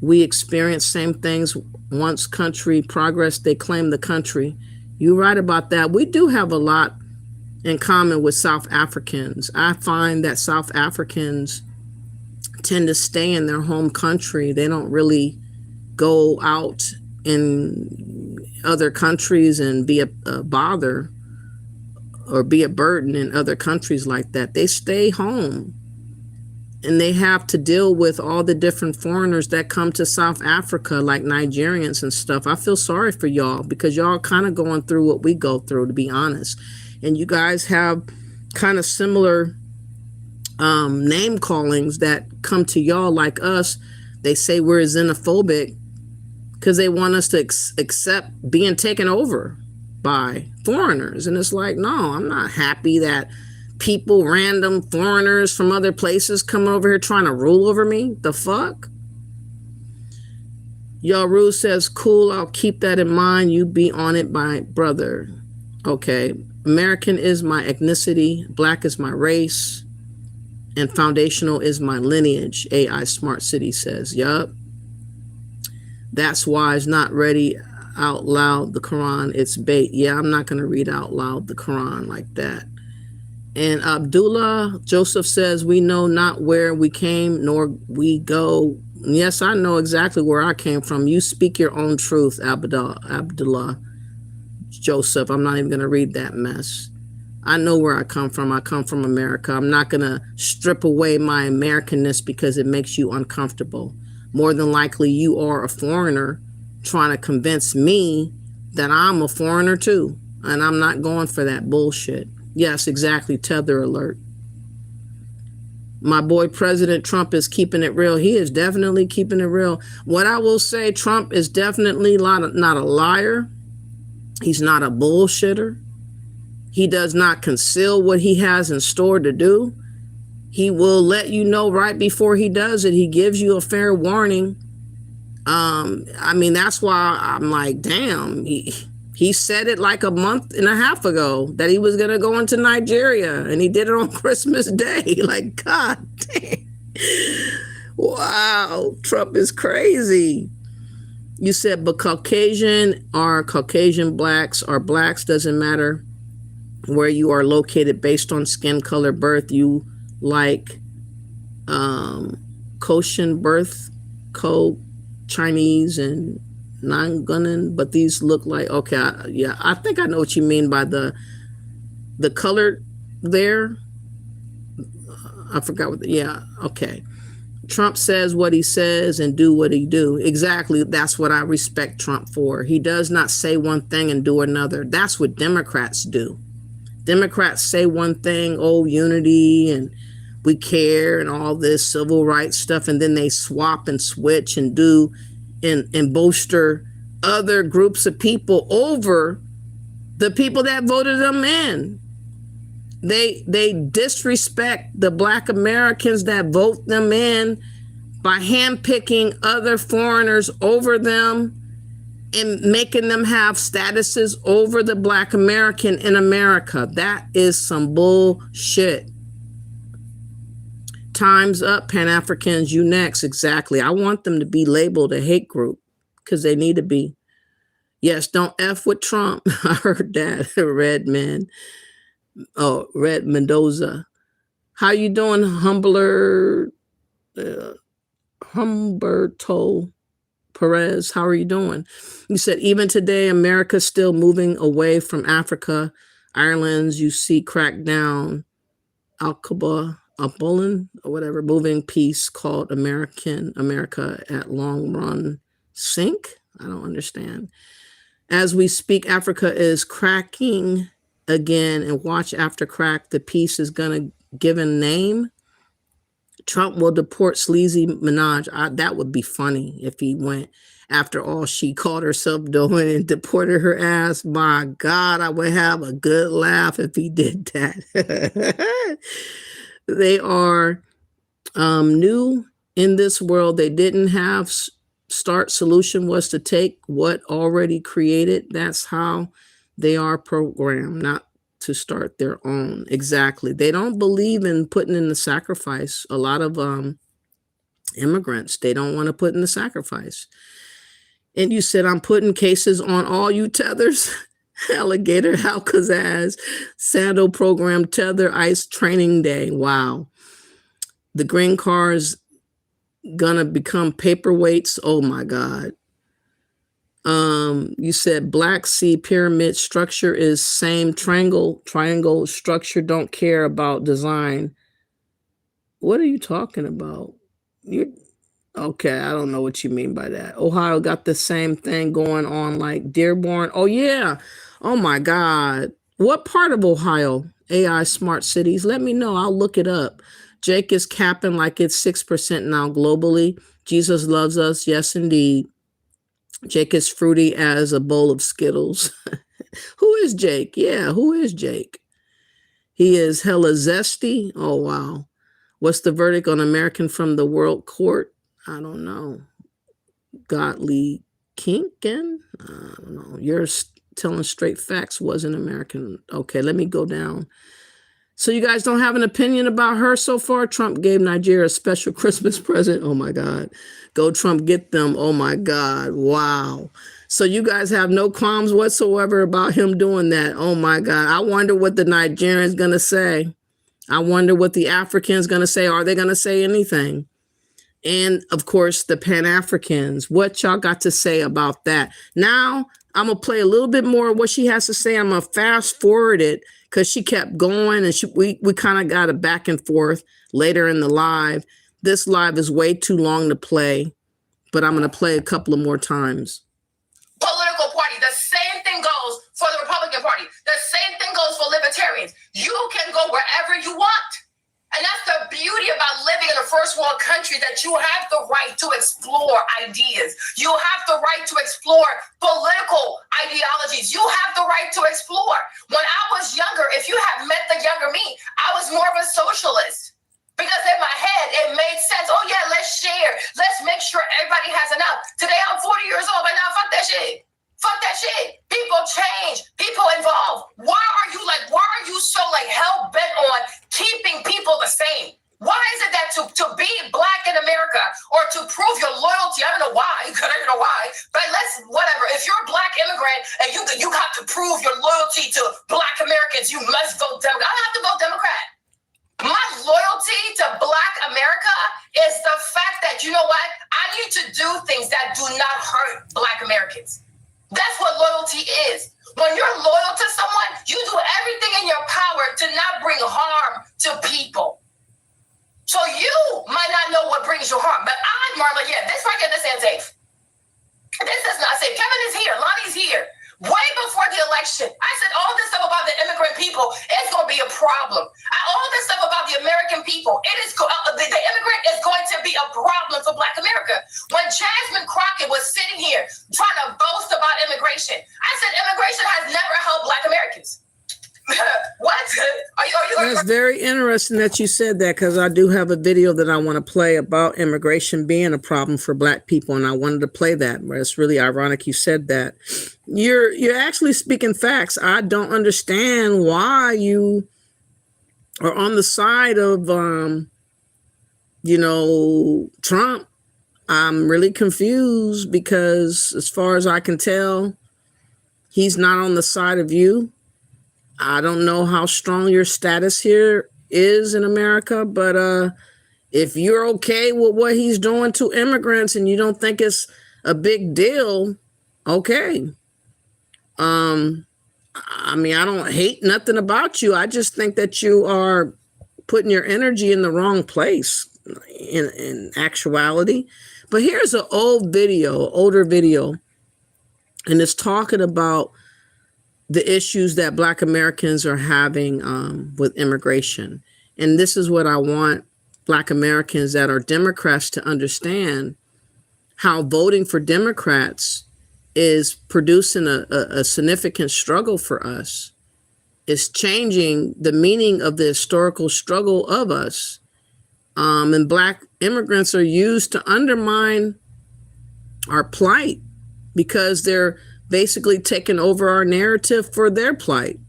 Speaker 1: We experience same things. Once country progress, they claim the country. You're right about that. We do have a lot in common with South Africans. I find that South Africans tend to stay in their home country. They don't really go out in other countries and be a bother or be a burden in other countries like that. They stay home. And they have to deal with all the different foreigners that come to South Africa, like Nigerians and stuff. I feel sorry for y'all because y'all kind of going through what we go through, to be honest. And you guys have kind of similar name callings that come to y'all like us. They say we're xenophobic because they want us to accept being taken over by foreigners. And it's like, no, I'm not happy that people, random foreigners from other places come over here trying to rule over me. The fuck? Y'all Rue says, cool, I'll keep that in mind. You be on it, my brother. Okay. American is my ethnicity. Black is my race. And foundational is my lineage. AI Smart City says, yup. That's why it's not ready out loud the Quran. It's bait. Yeah, I'm not going to read out loud the Quran like that. And Abdullah Joseph says, we know not where we came nor we go. Yes, I know exactly where I came from. You speak your own truth, Abdullah Joseph. I'm not even going to read that mess. I know where I come from. I come from America. I'm not going to strip away my Americanness because it makes you uncomfortable. More than likely, you are a foreigner trying to convince me that I'm a foreigner too. And I'm not going for that bullshit. Yes, exactly. Tether alert. My boy, President Trump, is keeping it real. He is definitely keeping it real. What I will say, Trump is definitely not a liar. He's not a bullshitter. He does not conceal what he has in store to do. He will let you know right before he does it. He gives you a fair warning. I mean, that's why I'm like, damn, he said it like a month and a half ago that he was going to go into Nigeria, and he did it on Christmas Day. Like, God damn. Wow, Trump is crazy. You said, but Caucasian blacks are blacks, doesn't matter where you are located based on skin color, birth. You like Caucasian birth code, Chinese and non-gunning, but these look like, okay, I think I know what you mean by the color there. I forgot what, okay. Trump says what he says and do what he do. Exactly, that's what I respect Trump for. He does not say one thing and do another. That's what Democrats do. Democrats say one thing, oh, unity and we care and all this civil rights stuff, and then they swap and switch and do and bolster other groups of people over the people that voted them in. They disrespect the Black Americans that vote them in by handpicking other foreigners over them and making them have statuses over the Black American in America. That is some bullshit. Time's up, Pan-Africans, you next. Exactly. I want them to be labeled a hate group because they need to be. Yes, don't F with Trump. I heard that. Red man. Oh, Red Mendoza. How you doing, Humberto Perez? How are you doing? You said, even today, America's still moving away from Africa. Ireland's, you see, crackdown. Al-Qaeda, Bullen or whatever, moving piece called America at long run sink. I don't understand. As we speak, Africa is cracking again, and watch after crack. The piece is going to give a name. Trump will deport sleazy Minaj. That would be funny if he went after all she called herself doing and deported her ass. My God, I would have a good laugh if he did that. They are new in this world. They didn't have start. Solution was to take what already created. That's how they are programmed, not to start their own. Exactly. They don't believe in putting in the sacrifice. A lot of immigrants, they don't want to put in the sacrifice. And you said, I'm putting cases on all you tethers. Alligator, Alcazaz, Sandal program, tether, ICE training day. Wow. The green car's gonna become paperweights. Oh my God. You said Black Sea pyramid structure is same triangle structure. Don't care about design. What are you talking about? You okay? I don't know what you mean by that. Ohio got the same thing going on like Dearborn. Oh yeah. Oh my God. What part of Ohio? AI smart cities. Let me know. I'll look it up. Jake is capping like it's 6% now globally. Jesus loves us. Yes, indeed. Jake is fruity as a bowl of Skittles. Who is Jake? Yeah, who is Jake? He is hella zesty. Oh, wow. What's the verdict on American from the World Court? I don't know. Godly Kinkin? I don't know. You're telling straight facts. Wasn't American. Okay, let me go down. So you guys don't have an opinion about her so far? Trump gave Nigeria a special Christmas present. Oh my God. Go Trump, get them. Oh my God. Wow. So you guys have no qualms whatsoever about him doing that. Oh my God. I wonder what the Nigerians going to say. I wonder what the Africans going to say. Are they going to say anything? And of course, the Pan-Africans. What y'all got to say about that? Now, I'm going to play a little bit more of what she has to say. I'm going to fast forward it because she kept going and we kind of got a back and forth later in the live. This live is way too long to play, but I'm going to play a couple of more times.
Speaker 21: Political party. The same thing goes for the Republican Party. The same thing goes for libertarians. You can go wherever you want. And that's the beauty about living in a first world country, that you have the right to explore ideas. You have the right to explore political ideologies. You have the right to explore. When I was younger, if you had met the younger me, I was more of a socialist. Because in my head, it made sense. Oh yeah, let's share. Let's make sure everybody has enough. Today I'm 40 years old, but now fuck that shit. Fuck that shit. People change. People evolve. Why are you so hell bent on keeping people the same? Why is it that to be black in America or to prove your loyalty, I don't know why, because I don't know why, but whatever. If you're a black immigrant and you have to prove your loyalty to black Americans, you must vote Democrat. I don't have to vote Democrat. My loyalty to black America is the fact that, you know what? I need to do things that do not hurt black Americans. That's what loyalty is. When you're loyal to someone, you do everything in your power to not bring harm to people. So you might not know what brings you harm, but Marla, yeah, this right here, this ain't safe. This is not safe. Kevin is here. Lonnie's here. Way before the election, I said all this stuff about the immigrant people is going to be a problem. All this stuff about the American people, the immigrant is going to be a problem for Black America. When Jasmine Crockett was sitting here trying to boast about immigration, I said immigration has never helped Black Americans. What?
Speaker 1: That's very interesting that you said that, because I do have a video that I want to play about immigration being a problem for Black people, and I wanted to play that. But it's really ironic you said that. You're actually speaking facts. I don't understand why you are on the side of Trump. I'm really confused because, as far as I can tell, he's not on the side of you. I don't know how strong your status here is in America, but if you're okay with what he's doing to immigrants and you don't think it's a big deal, okay. I mean, I don't hate nothing about you. I just think that you are putting your energy in the wrong place in actuality. But here's an older video, and it's talking about the issues that Black Americans are having with immigration. And this is what I want Black Americans that are Democrats to understand, how voting for Democrats is producing a significant struggle for us. is changing the meaning of the historical struggle of us. And Black immigrants are used to undermine our plight because they're basically taking over our narrative for their plight.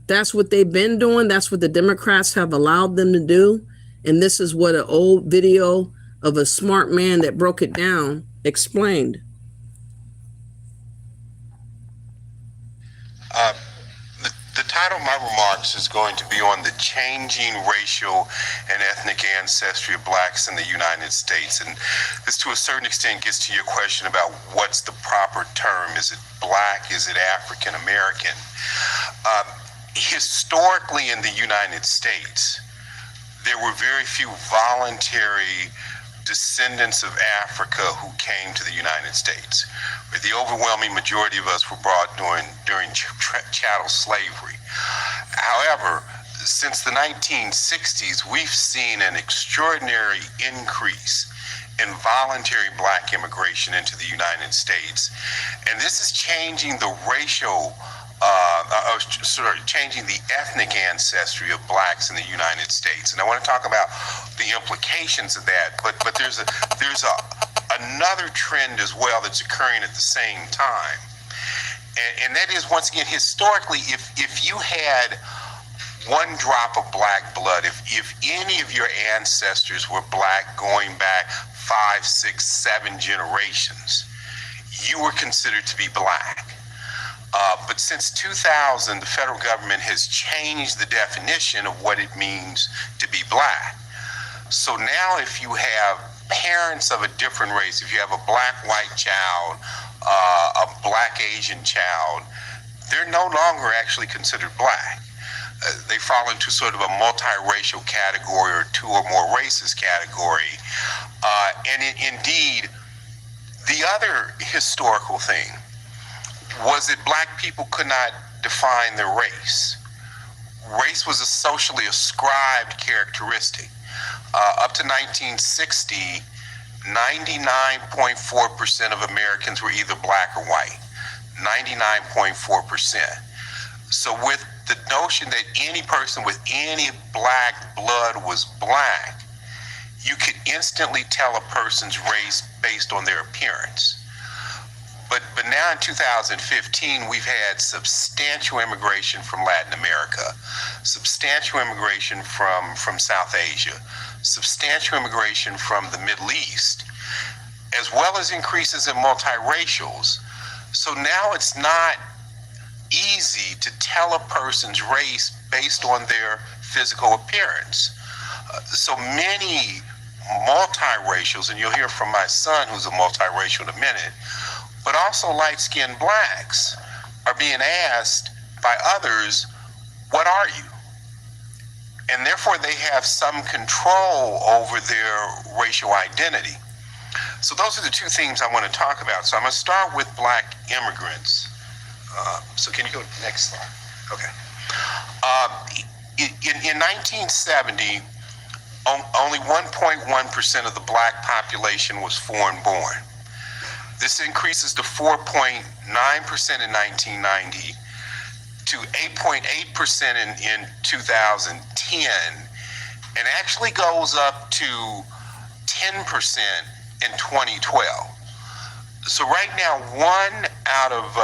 Speaker 1: That's what they've been doing. That's what the Democrats have allowed them to do. And this is what an old video of a smart man that broke it down explained.
Speaker 18: The title of my remarks is going to be on the changing racial and ethnic ancestry of blacks in the United States. And this, to a certain extent, gets to your question about what's the proper term. Is it black? Is it African American? Historically in the United States, there were very few voluntary descendants of Africa who came to the United States. The overwhelming majority of us were brought during chattel slavery. However, since the 1960s, we've seen an extraordinary increase in voluntary black immigration into the United States. And this is changing the racial changing the ethnic ancestry of blacks in the United States. And I want to talk about the implications of that, but there's another trend as well that's occurring at the same time. And that is, once again, historically, if you had one drop of black blood, if any of your ancestors were black going back 5, 6, 7 generations, you were considered to be black. But since 2000, the federal government has changed the definition of what it means to be black. So now if you have parents of a different race, if you have a black-white child, a black-Asian child, they're no longer actually considered black. They fall into sort of a multiracial category or 2 or more races category. Indeed, the other historical thing was that black people could not define their race. Race was a socially ascribed characteristic. Up to 1960, 99.4% of Americans were either black or white. 99.4%. So with the notion that any person with any black blood was black, you could instantly tell a person's race based on their appearance. But now in 2015, we've had substantial immigration from Latin America, substantial immigration from South Asia, substantial immigration from the Middle East, as well as increases in multiracials. So now it's not easy to tell a person's race based on their physical appearance. So many multiracials, and you'll hear from my son who's a multiracial in a minute, but also light-skinned blacks are being asked by others, what are you? And therefore they have some control over their racial identity. So those are the 2 themes I want to talk about. So I'm going to start with black immigrants. So can you go to the next slide? Okay. In 1970, only 1.1% of the black population was foreign-born. This increases to 4.9% in 1990, to 8.8% in 2010, and actually goes up to 10% in 2012. So right now, 1 out of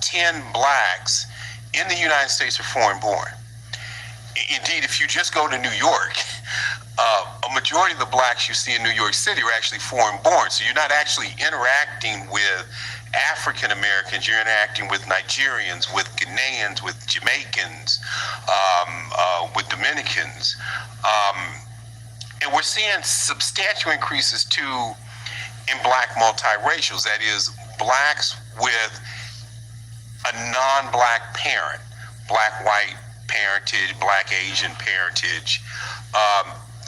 Speaker 18: 10 blacks in the United States are foreign-born. Indeed, if you just go to New York, a majority of the blacks you see in New York City are actually foreign-born. So you're not actually interacting with African Americans. You're interacting with Nigerians, with Ghanaians, with Jamaicans, with Dominicans. And we're seeing substantial increases, too, in black multiracials. That is, blacks with a non-black parent, black-white parentage, black-Asian parentage.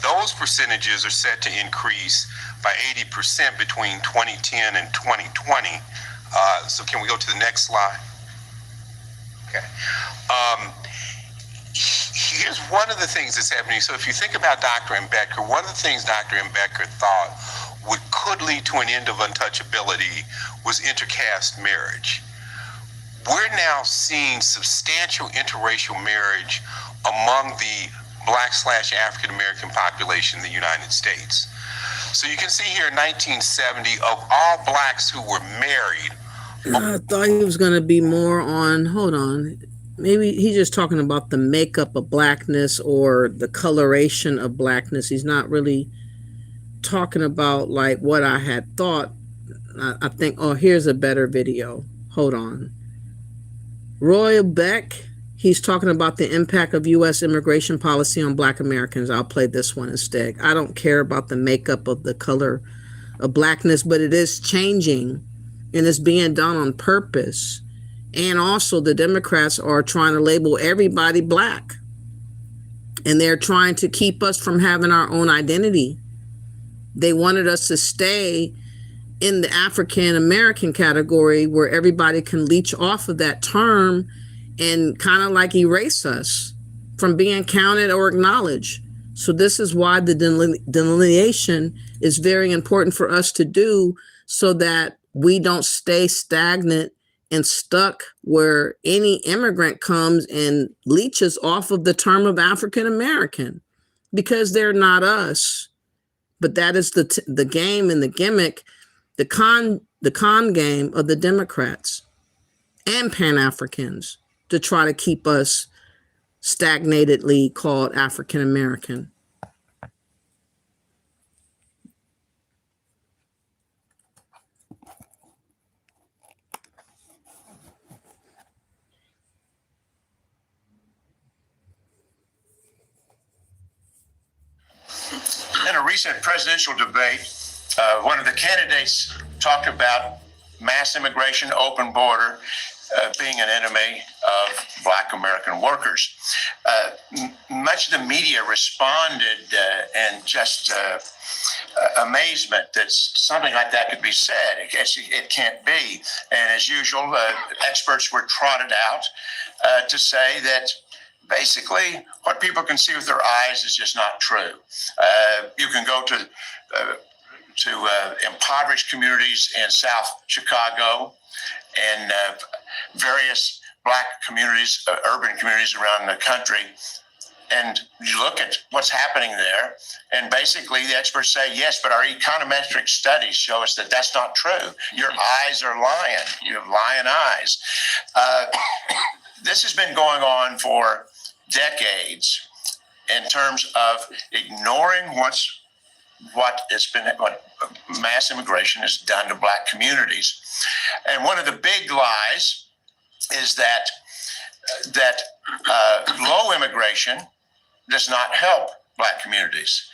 Speaker 18: Those percentages are set to increase by 80% between 2010 and 2020. So can we go to the next slide? Okay. Here's one of the things that's happening. So if you think about Dr. M. Becker, one of the things Dr. M. Becker thought could lead to an end of untouchability was intercaste marriage.
Speaker 2: we're now seeing substantial interracial marriage among the Black/African American population in the United States. So you can see here in 1970, of all blacks who were married.
Speaker 1: I thought he was going to be more on, hold on, maybe he's just talking about the makeup of blackness or the coloration of blackness. He's not really talking about like what I had thought. I think, oh, here's a better video. Hold on. Roy Beck, he's talking about the impact of U.S. immigration policy on Black Americans. I'll play this one instead. I don't care about the makeup of the color of blackness, but it is changing and it's being done on purpose. And also the Democrats are trying to label everybody black. And they're trying to keep us from having our own identity. They wanted us to stay in the African American category where everybody can leech off of that term and kind of like erase us from being counted or acknowledged. So this is why the delineation is very important for us to do so that we don't stay stagnant and stuck where any immigrant comes and leeches off of the term of African American, because they're not us. But that is the game and the gimmick, the con game of the Democrats and Pan-Africans to try to keep us stagnatedly called African American.
Speaker 4: In a recent presidential debate, one of the candidates talked about mass immigration, open border, being an enemy of Black American workers. Much of the media responded in just amazement that something like that could be said. It can't be. And as usual, experts were trotted out to say that basically what people can see with their eyes is just not true. You can go to impoverished communities in South Chicago and various Black communities, urban communities around the country, and you look at what's happening there, and basically the experts say, yes, but our econometric studies show us that that's not true. Your eyes are lying. You have lying eyes. This has been going on for decades in terms of ignoring what mass immigration has done to Black communities. And one of the big lies is that low immigration does not help Black communities.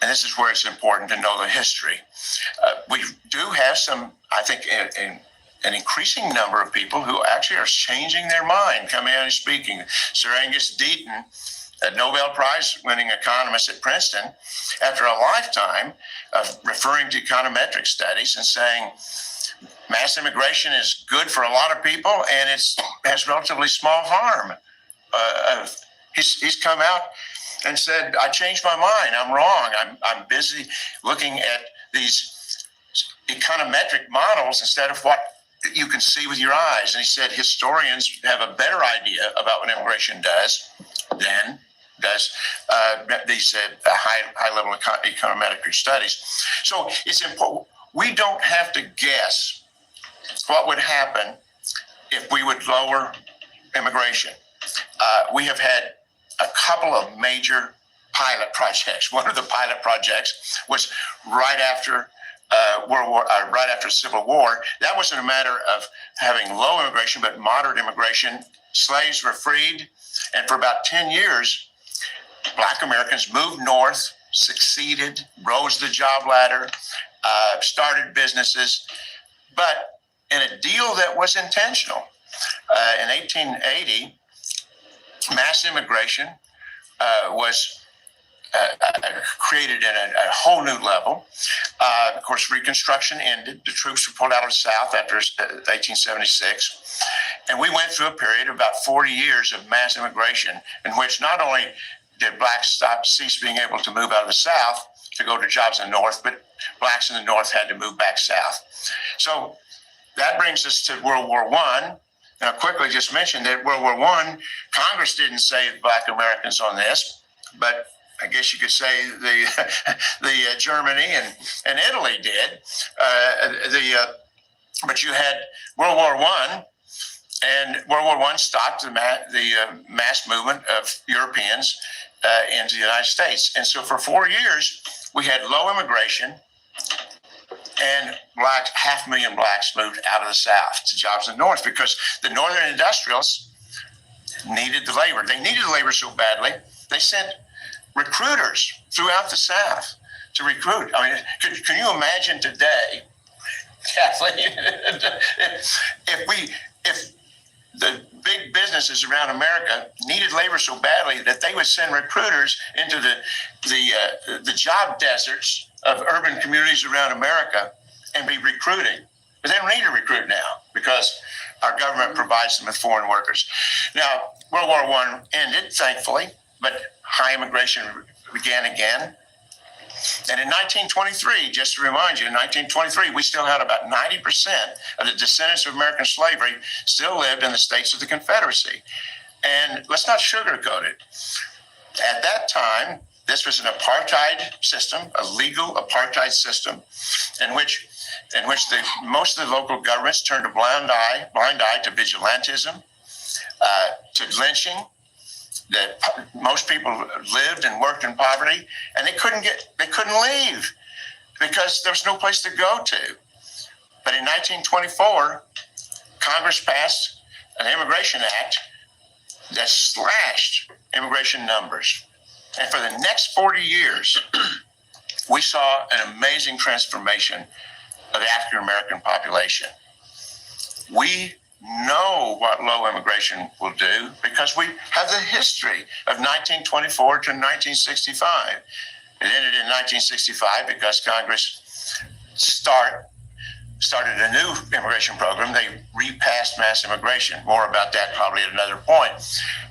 Speaker 4: And this is where it's important to know the history. We do have some, I think, an increasing number of people who actually are changing their mind, coming out and speaking. Sir Angus Deaton, a Nobel Prize winning economist at Princeton, after a lifetime of referring to econometric studies and saying mass immigration is good for a lot of people and it has relatively small harm. He's come out and said, I changed my mind, I'm wrong. I'm busy looking at these econometric models instead of what you can see with your eyes. And he said historians have a better idea about what immigration does than does these high-level econometric studies. So it's important. We don't have to guess what would happen if we would lower immigration. We have had a couple of major pilot projects. One of the pilot projects was right after right after the Civil War. That wasn't a matter of having low immigration, but moderate immigration. Slaves were freed, and for about 10 years, Black Americans moved north, succeeded, rose the job ladder, started businesses, but in a deal that was intentional. In 1880, mass immigration was created at a whole new level. Of course, Reconstruction ended. The troops were pulled out of the South after 1876. And we went through a period of about 40 years of mass immigration in which not only did Blacks cease being able to move out of the South to go to jobs in the North, but Blacks in the North had to move back south. So that brings us to World War I. Now, quickly just mention that World War I, Congress didn't save Black Americans on this, but I guess you could say the Germany and Italy did. But you had World War I, and World War I stopped the mass movement of Europeans into the United States. And so for 4 years, we had low immigration, and 500,000 blacks moved out of the South to jobs in the North because the Northern industrialists needed the labor. They needed the labor so badly, they sent recruiters throughout the South to recruit. I mean, can you imagine today, Kathleen, if the big businesses around America needed labor so badly that they would send recruiters into the job deserts of urban communities around America and be recruiting. But they don't need to recruit now because our government provides them with foreign workers. Now, World War I ended, thankfully, but high immigration began again. And in 1923, just to remind you, in 1923, we still had about 90% of the descendants of American slavery still lived in the states of the Confederacy. And let's not sugarcoat it. At that time, this was an apartheid system, a legal apartheid system, in which most of the local governments turned a blind eye to vigilantism, to lynching. That most people lived and worked in poverty, and they couldn't leave because there was no place to go to. But in 1924, Congress passed an Immigration Act that slashed immigration numbers. And for the next 40 years, we saw an amazing transformation of the African American population. We know what low immigration will do because we have the history of 1924 to 1965. It ended in 1965 because Congress started a new immigration program. They repassed mass immigration. More about that probably at another point.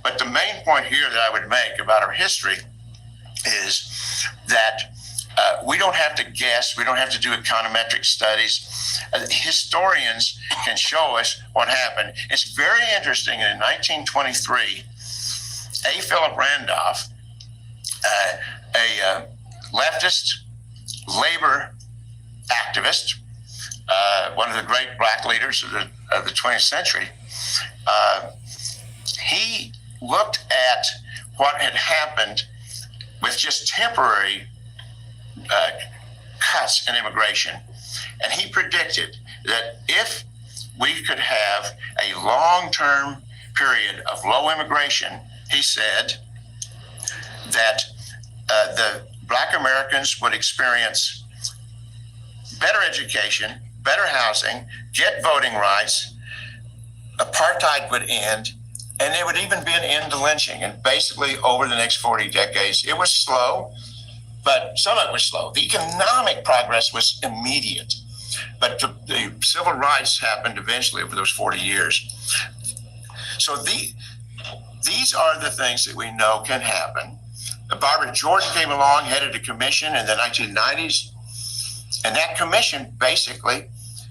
Speaker 4: But the main point here that I would make about our history is that we don't have to guess. We don't have to do econometric studies. Historians can show us what happened. It's very interesting. In 1923, A. Philip Randolph, a leftist labor activist, one of the great black leaders of the 20th century, he looked at what had happened with just temporary cuts in immigration. And he predicted that if we could have a long-term period of low immigration, he said that the Black Americans would experience better education, better housing, get voting rights, apartheid would end, and there would even be an end to lynching. And basically, over the next 40 decades, it was slow, but some of it was slow. The economic progress was immediate. But the civil rights happened eventually over those 40 years. So these are the things that we know can happen. Barbara Jordan came along, headed a commission in the 1990s, and that commission basically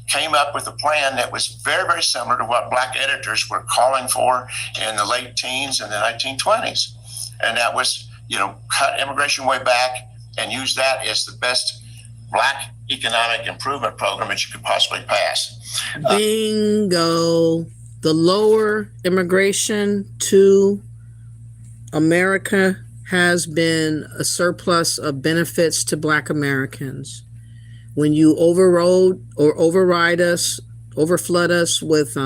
Speaker 4: came up with a plan that was very, very similar to what black editors were calling for in the late teens and the 1920s. And that was, cut immigration way back and use that as the best black economic improvement program that you could possibly pass.
Speaker 1: Bingo. The lower immigration to America has been a surplus of benefits to Black Americans. When you overflood us with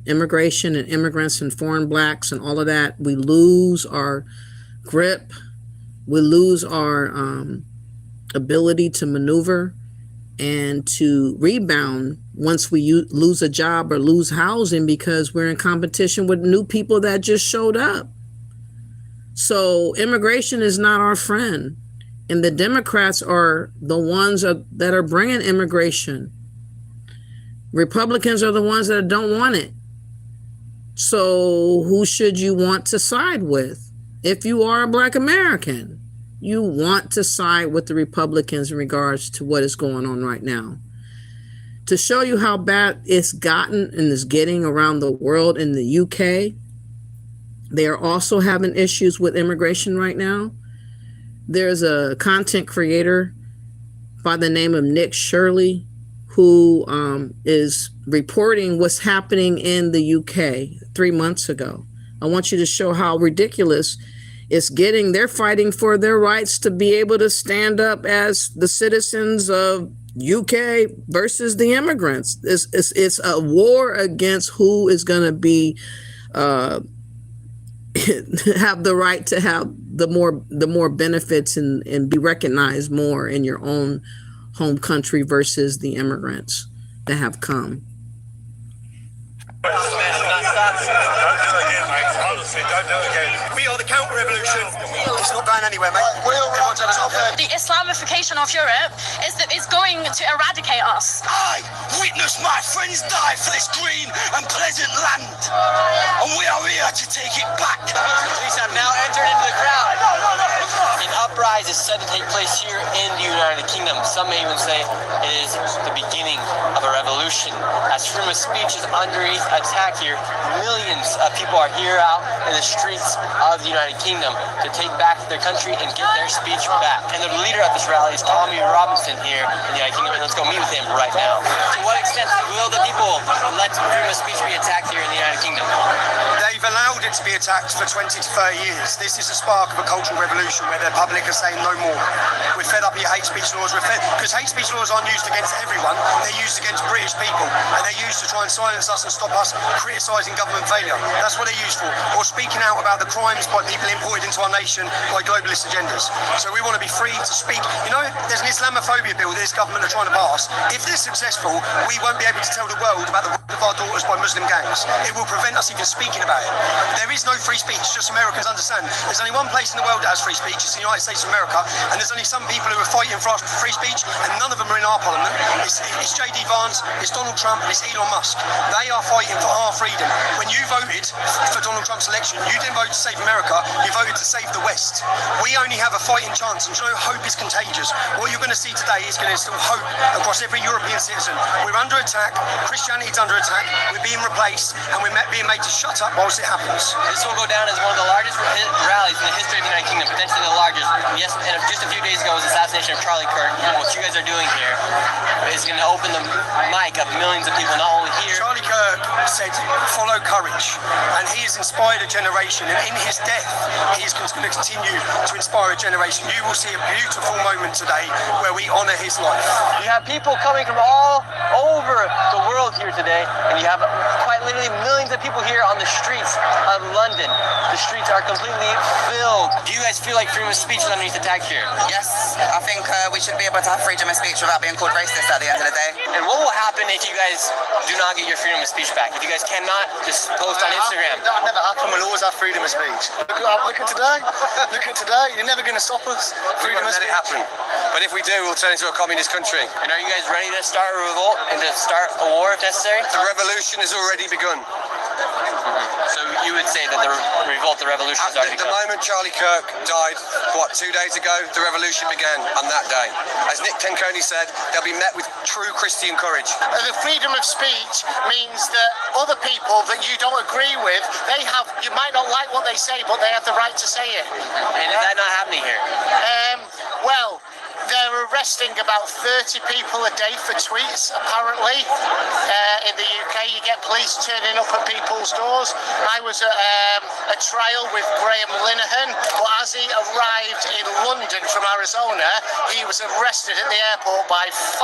Speaker 1: immigration and immigrants and foreign blacks and all of that, we lose our grip. We lose our ability to maneuver and to rebound once we lose a job or lose housing because we're in competition with new people that just showed up. So immigration is not our friend. And the Democrats are the ones that are bringing immigration. Republicans are the ones that don't want it. So who should you want to side with? If you are a Black American, you want to side with the Republicans in regards to what is going on right now. To show you how bad it's gotten and is getting around the world, in the UK, they are also having issues with immigration right now. There's a content creator by the name of Nick Shirley who is reporting what's happening in the UK 3 months ago. I want you to show how ridiculous it's getting. They're fighting for their rights to be able to stand up as the citizens of UK versus the immigrants. It's a war against who is going to be have the right to have the more benefits and be recognized more in your own home country versus the immigrants that have come.
Speaker 24: Don't do it again, mate. Honestly, don't do it again. We are the counter-revolution. It's not going anywhere, mate.
Speaker 8: The Islamification of Europe is going to eradicate us.
Speaker 24: I witnessed my friends die for this green and pleasant land, and we are here to take it back.
Speaker 9: Police have now entered into the crowd. An uprising is set to take place here in the United Kingdom. Some may even say it is the beginning of a revolution. As freedom of speech is under attack here, millions of people are here out in the streets of the United Kingdom to take back their country and get their speech back. And the leader of this rally is Tommy Robinson here in the United Kingdom, and let's go meet with him right now. To what extent will the people let freedom of speech be attacked here in the United Kingdom?
Speaker 24: They've allowed it to be attacked for 20 to 30 years. This is a spark of a cultural revolution where the public are saying no more. We're fed up with your hate speech laws. Because hate speech laws aren't used against everyone. They're used against British people. And they're used to try and silence us and stop us criticising government failure. That's what they're used for. Or speaking out about the crimes by people imported into our nation by globalist agendas. So we want to be free to speak. You know, there's an Islamophobia bill that this government are trying to pass. If they're successful, we won't be able to tell the world about the rape of our daughters by Muslim gangs. It will prevent us even speaking about it. There is no free speech, just Americans understand. There's only one place in the world that has free speech, it's the United States of America, and there's only some people who are fighting for free speech, and none of them are in our parliament. It's J.D. Vance, it's Donald Trump, and it's Elon Musk. They are fighting for our freedom. When you voted for Donald Trump's election, you didn't vote to save America, you voted to save the West. We only have a fighting chance, and you know, hope is contagious. What you're going to see today is going to instill hope across every European citizen. We're under attack, Christianity's under attack, we're being replaced, and we're being made to shut up whilst it happens.
Speaker 9: This will go down as one of the largest rallies in the history of the United Kingdom, potentially the largest. Yes, and just a few days ago was the assassination of Charlie Kirk. What you guys are doing here is going to open the mic of millions of people, not only here.
Speaker 24: Charlie Kirk said, follow courage, and he has inspired a generation, and in his death, he is going to continue to inspire a generation. You will see a beautiful moment today where we honour his life.
Speaker 9: You have people coming from all over the world here today, and you have quite literally millions of people here on the streets of London. The streets are completely filled. Do you guys feel like freedom of speech is underneath attack here?
Speaker 10: Yes, I think we should be able to have freedom of speech without being called racist at the end of the day.
Speaker 9: And what will happen if you guys do not get your freedom of speech back? If you guys cannot just post on Instagram?
Speaker 24: That'll never happen. We'll always have freedom of speech. Look at today. Look at today. You're never going to stop us. Freedom of speech.
Speaker 9: Let it happen. But if we do, we'll turn into a communist country. And are you guys ready to start a revolt and to start a war if necessary?
Speaker 24: The revolution has already begun.
Speaker 9: So you would say that the revolt, the revolution has already begun?
Speaker 24: The moment Charlie Kirk died, 2 days ago, the revolution began on that day. As Nick Tenconi said, they'll be met with true Christian courage.
Speaker 11: The freedom of speech means that other people that you don't agree with, you might not like what they say, but they have the right to say it.
Speaker 9: And is that not happening here?
Speaker 11: Well, they're arresting about 30 people a day for tweets, apparently. In the UK, you get police turning up at people's doors. I was at a trial with Graham Linehan, but as he arrived in London from Arizona, he was arrested at the airport by 5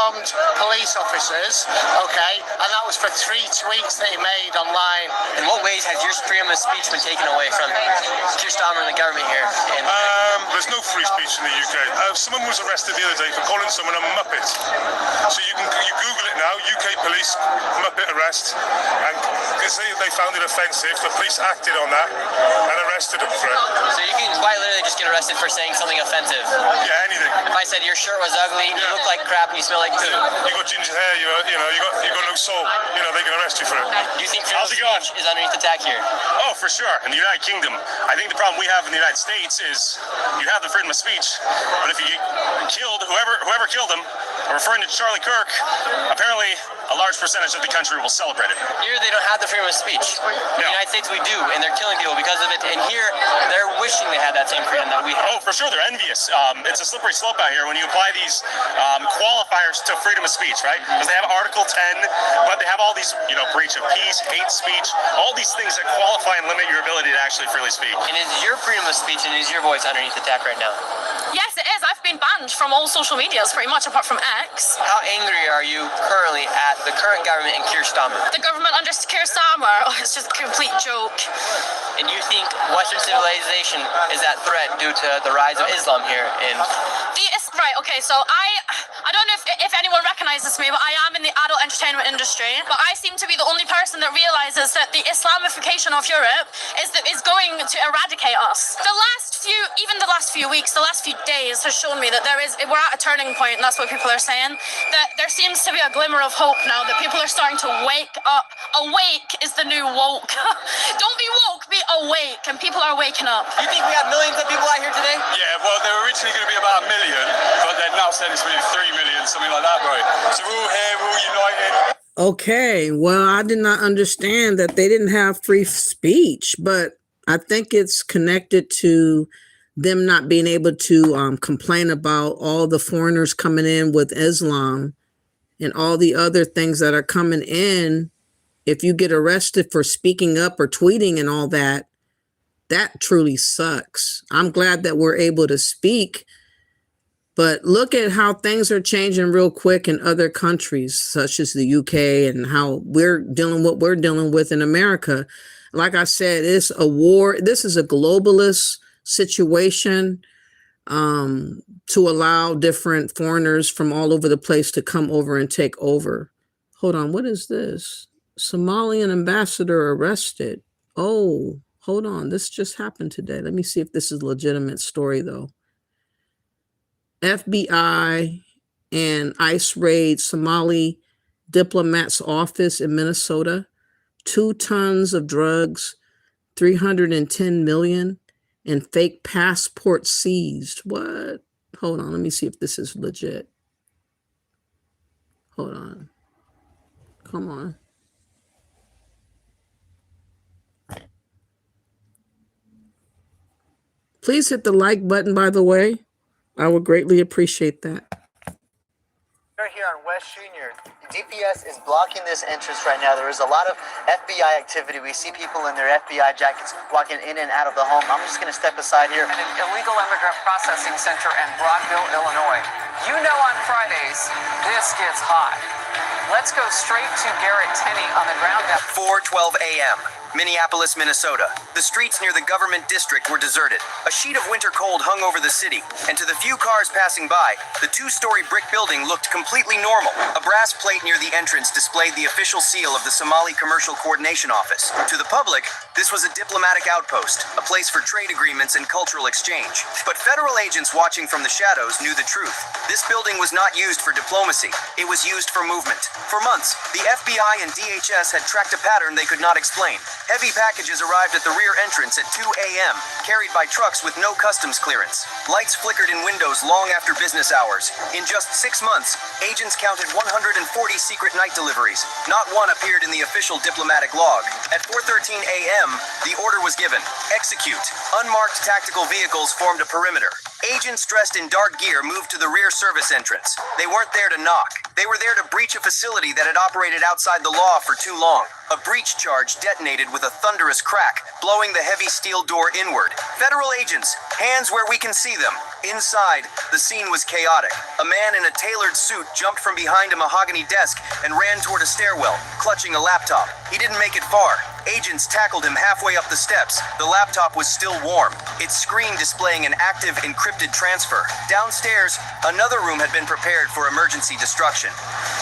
Speaker 11: armed police officers, okay? And that was for 3 tweets that he made online.
Speaker 9: In what ways has your freedom of speech been taken away from Keir Starmer and the government here?
Speaker 24: There's no free speech in the UK. Someone was arrested the other day for calling someone a muppet. So you Google it now, UK police muppet arrest, and because they found it offensive, the police acted on that and arrested him for it.
Speaker 9: So you can quite literally just get arrested for saying something offensive?
Speaker 23: Yeah, anything.
Speaker 9: If I said your shirt was ugly, you look like crap, and you smell like poo.
Speaker 23: You got ginger hair, you got no soul. They can arrest you for it.
Speaker 9: Do you think freedom of speech is underneath attack here?
Speaker 23: Oh, for sure. In the United Kingdom, I think the problem we have in the United States is you have the freedom of speech, but if you killed whoever killed him, referring to Charlie Kirk, apparently a large percentage of the country will celebrate it.
Speaker 9: Here they don't have the freedom of speech. In the United States we do, and they're killing people because of it. And here they're wishing they had that same freedom that we have.
Speaker 23: Oh, for sure, they're envious. It's a slippery slope out here when you apply these qualifiers to freedom of speech, right? Because they have Article 10, but they have all these, breach of peace, hate speech, all these things that qualify and limit your ability to actually freely speak.
Speaker 9: And is your freedom of speech and is your voice underneath attack right now?
Speaker 8: Yes, it is. I've been banned from all social medias pretty much apart from X.
Speaker 9: How angry are you currently at the current government and Keir Starmer?
Speaker 8: The government under Keir Starmer, it's just a complete joke.
Speaker 9: And you think Western civilization is at threat due to the rise of Islam here in...
Speaker 8: Right, okay, so I don't know if anyone recognizes me, but I am in the adult entertainment industry, but I seem to be the only person that realizes that the Islamification of Europe is going to eradicate us. The last few weeks, the last few days has shown me that we're at a turning point, and that's what people are saying, that there seems to be a glimmer of hope now, that people are starting to wake up. Awake is the new woke. Don't be woke, be awake, and people are waking up.
Speaker 9: You think we have millions of people out here today?
Speaker 23: Yeah, well, they were originally going to be about 1 million, but they're now saying it's going to be 3 million, something like that, bro. So we're all here, we're all united.
Speaker 1: Okay, well, I did not understand that they didn't have free speech, but I think it's connected to them not being able to complain about all the foreigners coming in with Islam and all the other things that are coming in. If you get arrested for speaking up or tweeting and all that, that truly sucks. I'm glad that we're able to speak, but look at how things are changing real quick in other countries, such as the UK, and how we're dealing what we're dealing with in America. Like I said, it's a war. This is a globalist situation to allow different foreigners from all over the place to come over and take over. Hold on, what is this? Somalian ambassador arrested. Oh, hold on, this just happened today. Let me see if this is a legitimate story though. FBI and ICE raid Somali diplomat's office in Minnesota. 2 tons of drugs, 310 million, and fake passports seized. What? Hold on, let me see if this is legit. Hold on. Come on. Please hit the like button, by the way. I would greatly appreciate that.
Speaker 3: We're here on West Junior. DPS is blocking this entrance right now. There is a lot of FBI activity. We see people in their FBI jackets walking in and out of the home. I'm just going to step aside here.
Speaker 12: At an illegal immigrant processing center in Broadville, Illinois. You know on Fridays, this gets hot. Let's go straight to Garrett Tenney on the ground now.
Speaker 13: 4:12 a.m. Minneapolis, Minnesota. The streets near the government district were deserted. A sheet of winter cold hung over the city, and to the few cars passing by, the 2-story brick building looked completely normal. A brass plate near the entrance displayed the official seal of the Somali Commercial Coordination Office. To the public, this was a diplomatic outpost, a place for trade agreements and cultural exchange. But federal agents watching from the shadows knew the truth. This building was not used for diplomacy. It was used for movement. For months, the FBI and DHS had tracked a pattern they could not explain. Heavy packages arrived at the rear entrance at 2 a.m., carried by trucks with no customs clearance. Lights flickered in windows long after business hours. In just 6 months, agents counted 140 secret night deliveries. Not one appeared in the official diplomatic log. At 4:13 a.m., the order was given. Execute. Unmarked tactical vehicles formed a perimeter. Agents dressed in dark gear moved to the rear service entrance. They weren't there to knock. They were there to breach a facility that had operated outside the law for too long. A breach charge detonated with a thunderous crack, blowing the heavy steel door inward. Federal agents, hands where we can see them. Inside, the scene was chaotic. A man in a tailored suit jumped from behind a mahogany desk and ran toward a stairwell, clutching a laptop. He didn't make it far. Agents tackled him halfway up the steps. The laptop was still warm, its screen displaying an active encrypted transfer. Downstairs, another room had been prepared for emergency destruction.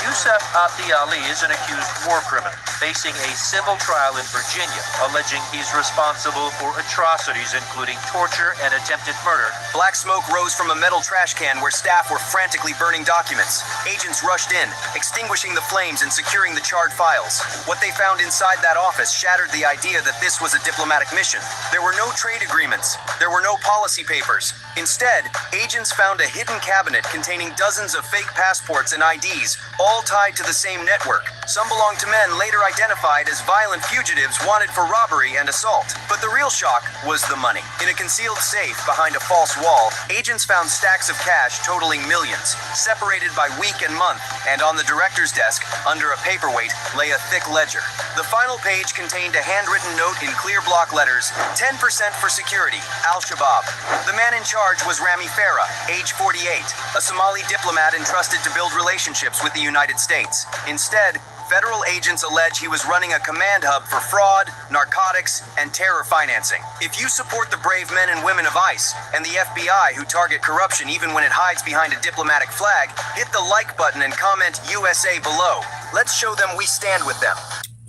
Speaker 5: Yusuf Abdi Ali is an accused war criminal facing a civil trial in Virginia, alleging he's responsible for atrocities including torture and attempted murder.
Speaker 13: Black smoke rose from a metal trash can where staff were frantically burning documents. Agents rushed in, extinguishing the flames and securing the charred files. What they found inside that office shattered the idea that this was a diplomatic mission. There were no trade agreements. There were no policy papers. Instead, agents found a hidden cabinet containing dozens of fake passports and IDs, all tied to the same network. Some belonged to men later identified as violent fugitives wanted for robbery and assault. But the real shock was the money. In a concealed safe behind a false wall, agents found stacks of cash totaling millions, separated by week and month, and on the director's desk, under a paperweight, lay a thick ledger. The final page contained a handwritten note in clear block letters, 10% for security, Al-Shabaab. The man in charge was Rami Farah, age 48, a Somali diplomat entrusted to build relationships with the United States. Instead, federal agents allege he was running a command hub for fraud, narcotics, and terror financing. If you support the brave men and women of ICE and the FBI who target corruption even when it hides behind a diplomatic flag, hit the like button and comment USA below. Let's show them we stand with them.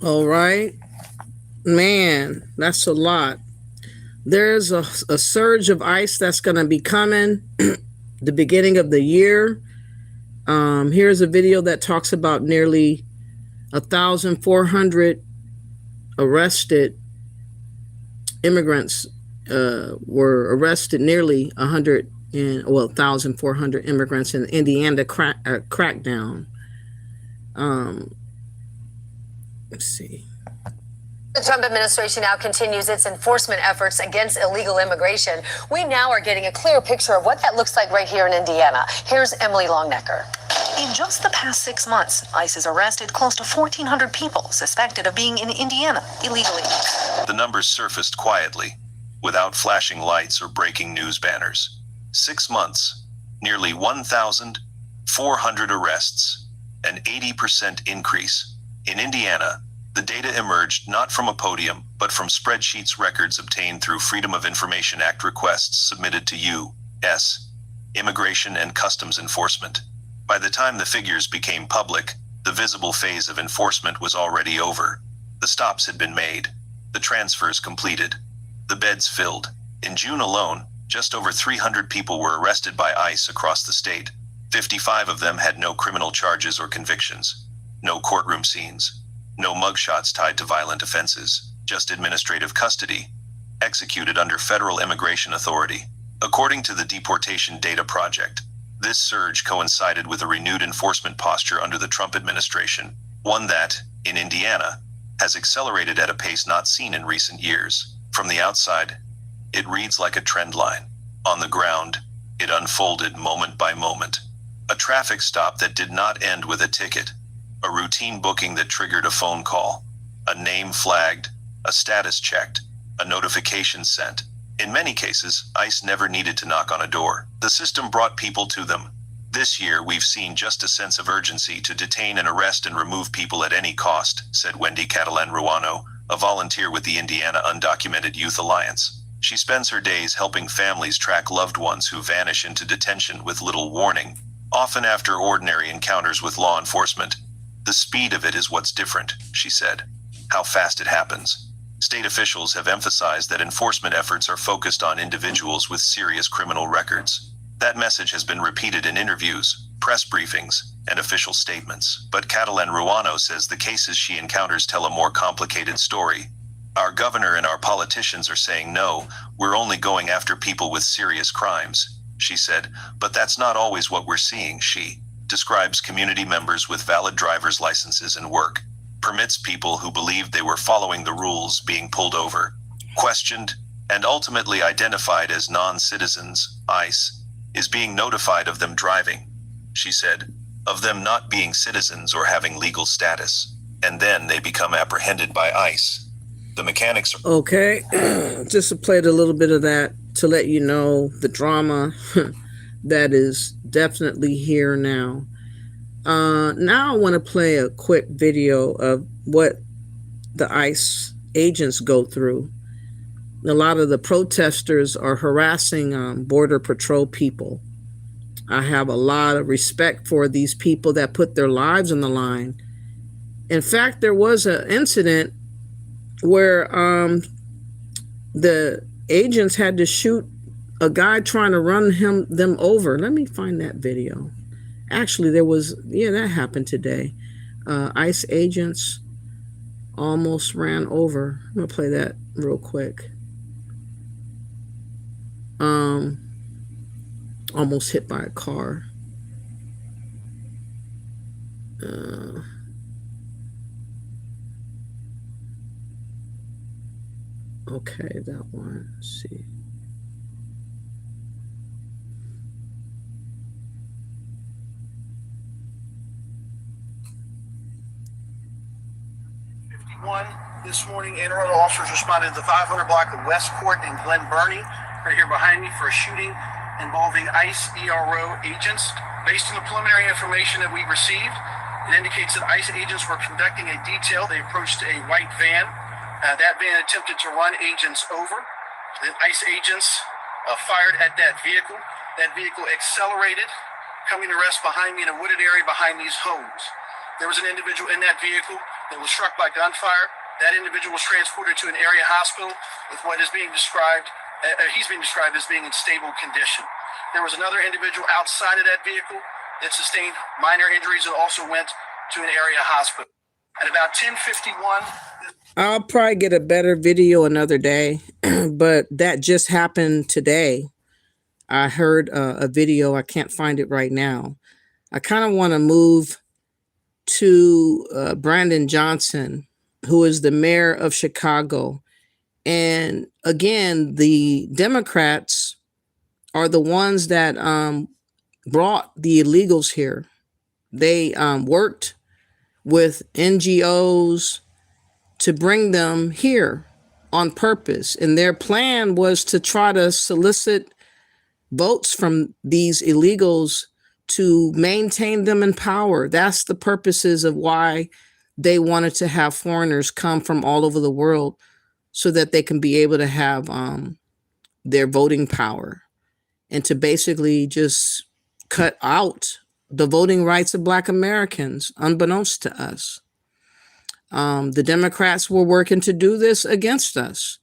Speaker 1: All right. Man, that's a lot. There's a surge of ICE that's going to be coming the beginning of the year. Here's a video that talks about nearly 1,400 arrested immigrants were arrested, nearly 1,400 immigrants in the Indiana crackdown. Let's see.
Speaker 14: The Trump administration now continues its enforcement efforts against illegal immigration. We now are getting a clear picture of what that looks like right here in Indiana. Here's Emily Longnecker.
Speaker 15: In just the past 6 months, ICE has arrested close to 1,400 people suspected of being in Indiana illegally.
Speaker 17: The numbers surfaced quietly, without flashing lights or breaking news banners. 6 months, nearly 1,400 arrests, an 80% increase. In Indiana, the data emerged not from a podium, but from spreadsheets records obtained through Freedom of Information Act requests submitted to U.S. Immigration and Customs Enforcement. By the time the figures became public, the visible phase of enforcement was already over. The stops had been made, the transfers completed, the beds filled. In June alone, just over 300 people were arrested by ICE across the state. 55 of them had no criminal charges or convictions, no courtroom scenes, no mugshots tied to violent offenses, just administrative custody, executed under federal immigration authority. According to the Deportation Data Project, this surge coincided with a renewed enforcement posture under the Trump administration, one that, in Indiana, has accelerated at a pace not seen in recent years. From the outside, it reads like a trend line. On the ground, it unfolded moment by moment. A traffic stop that did not end with a ticket, a routine booking that triggered a phone call, a name flagged, a status checked, a notification sent. In many cases, ICE never needed to knock on a door. The system brought people to them. This year, we've seen just a sense of urgency to detain and arrest and remove people at any cost, said Wendy Catalan-Ruano, a volunteer with the Indiana Undocumented Youth Alliance. She spends her days helping families track loved ones who vanish into detention with little warning, often after ordinary encounters with law enforcement. The speed of it is what's different, she said. How fast it happens. State officials have emphasized that enforcement efforts are focused on individuals with serious criminal records. That message has been repeated in interviews, press briefings, and official statements. But Catalan-Ruano says the cases she encounters tell a more complicated story. Our governor and our politicians are saying no, we're only going after people with serious crimes, she said, but that's not always what we're seeing. She describes community members with valid driver's licenses and work, permits people who believed they were following the rules being pulled over, questioned, and ultimately identified as non-citizens. ICE is being notified of them driving, she said, of them not being citizens or having legal status, and then they become apprehended by ICE. The mechanics are...
Speaker 1: Okay, just played a little bit of that to let you know the drama that is definitely here now. Now I want to play a quick video of what the ICE agents go through. A lot of the protesters are harassing Border Patrol people. I have a lot of respect for these people that put their lives on the line. In fact, there was an incident where the agents had to shoot a guy trying to run them over. Let me find that video. Actually, there was, that happened today. ICE agents almost ran over. I'm gonna play that real quick. Almost hit by a car. Okay, that one. Let's see.
Speaker 16: This morning, internet officers responded to the 500 block of West Court in Glen Burnie, right here behind me, for a shooting involving ICE ERO agents. Based on the preliminary information that we received, it indicates that ICE agents were conducting a detail. They approached a white van. That van attempted to run agents over. The ICE agents fired at that vehicle. That vehicle accelerated, coming to rest behind me in a wooded area behind these homes. There was an individual in that vehicle that was struck by gunfire. That individual was transported to an area hospital with what is being described, he's being described as being in stable condition. There was another individual outside of that vehicle that sustained minor injuries and also went to an area hospital. At about 10:51,
Speaker 1: I'll probably get a better video another day, but that just happened today. I heard a video. I can't find it right now. I kind of want to move to Brandon Johnson, who is the mayor of Chicago. And again, the Democrats are the ones that brought the illegals here. They worked with NGOs to bring them here on purpose. And their plan was to try to solicit votes from these illegals to maintain them in power. That's the purposes of why they wanted to have foreigners come from all over the world so that they can be able to have their voting power and to basically just cut out the voting rights of Black Americans, unbeknownst to us. The Democrats were working to do this against us.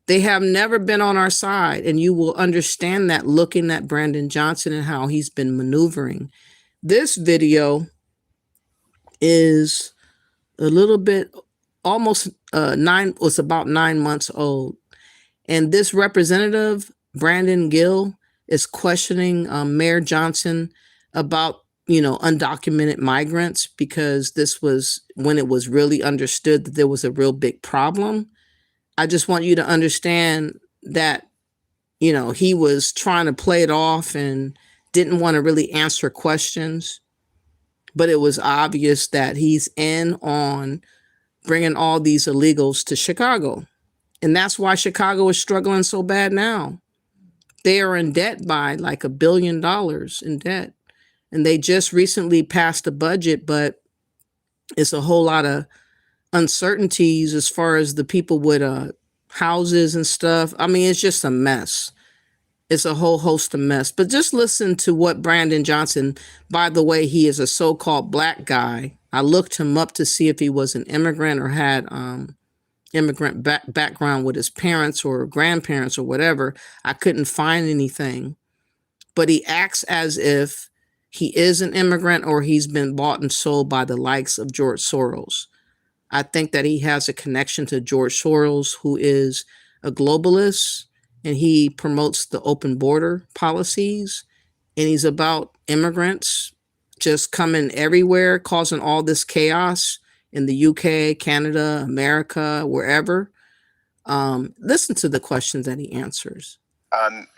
Speaker 1: They have never been on our side, and you will understand that looking at Brandon Johnson and how he's been maneuvering. This video is a little bit, almost was about 9 months old. And this representative, Brandon Gill, is questioning Mayor Johnson about, undocumented migrants, because this was when it was really understood that there was a real big problem. I just want you to understand that, he was trying to play it off and didn't want to really answer questions. But it was obvious that he's in on bringing all these illegals to Chicago. And that's why Chicago is struggling so bad now. They are in debt by like $1 billion in debt. And they just recently passed a budget, but it's a whole lot of uncertainties as far as the people with houses and stuff. I mean, it's just a mess. It's a whole host of mess. But just listen to what Brandon Johnson, by the way, he is a so-called Black guy. I looked him up to see if he was an immigrant or had immigrant background with his parents or grandparents or whatever. I couldn't find anything. But he acts as if he is an immigrant or he's been bought and sold by the likes of George Soros. I think that he has a connection to George Soros, who is a globalist, and he promotes the open border policies, and he's about immigrants just coming everywhere, causing all this chaos in the UK, Canada, America, wherever. Listen to the questions that he answers.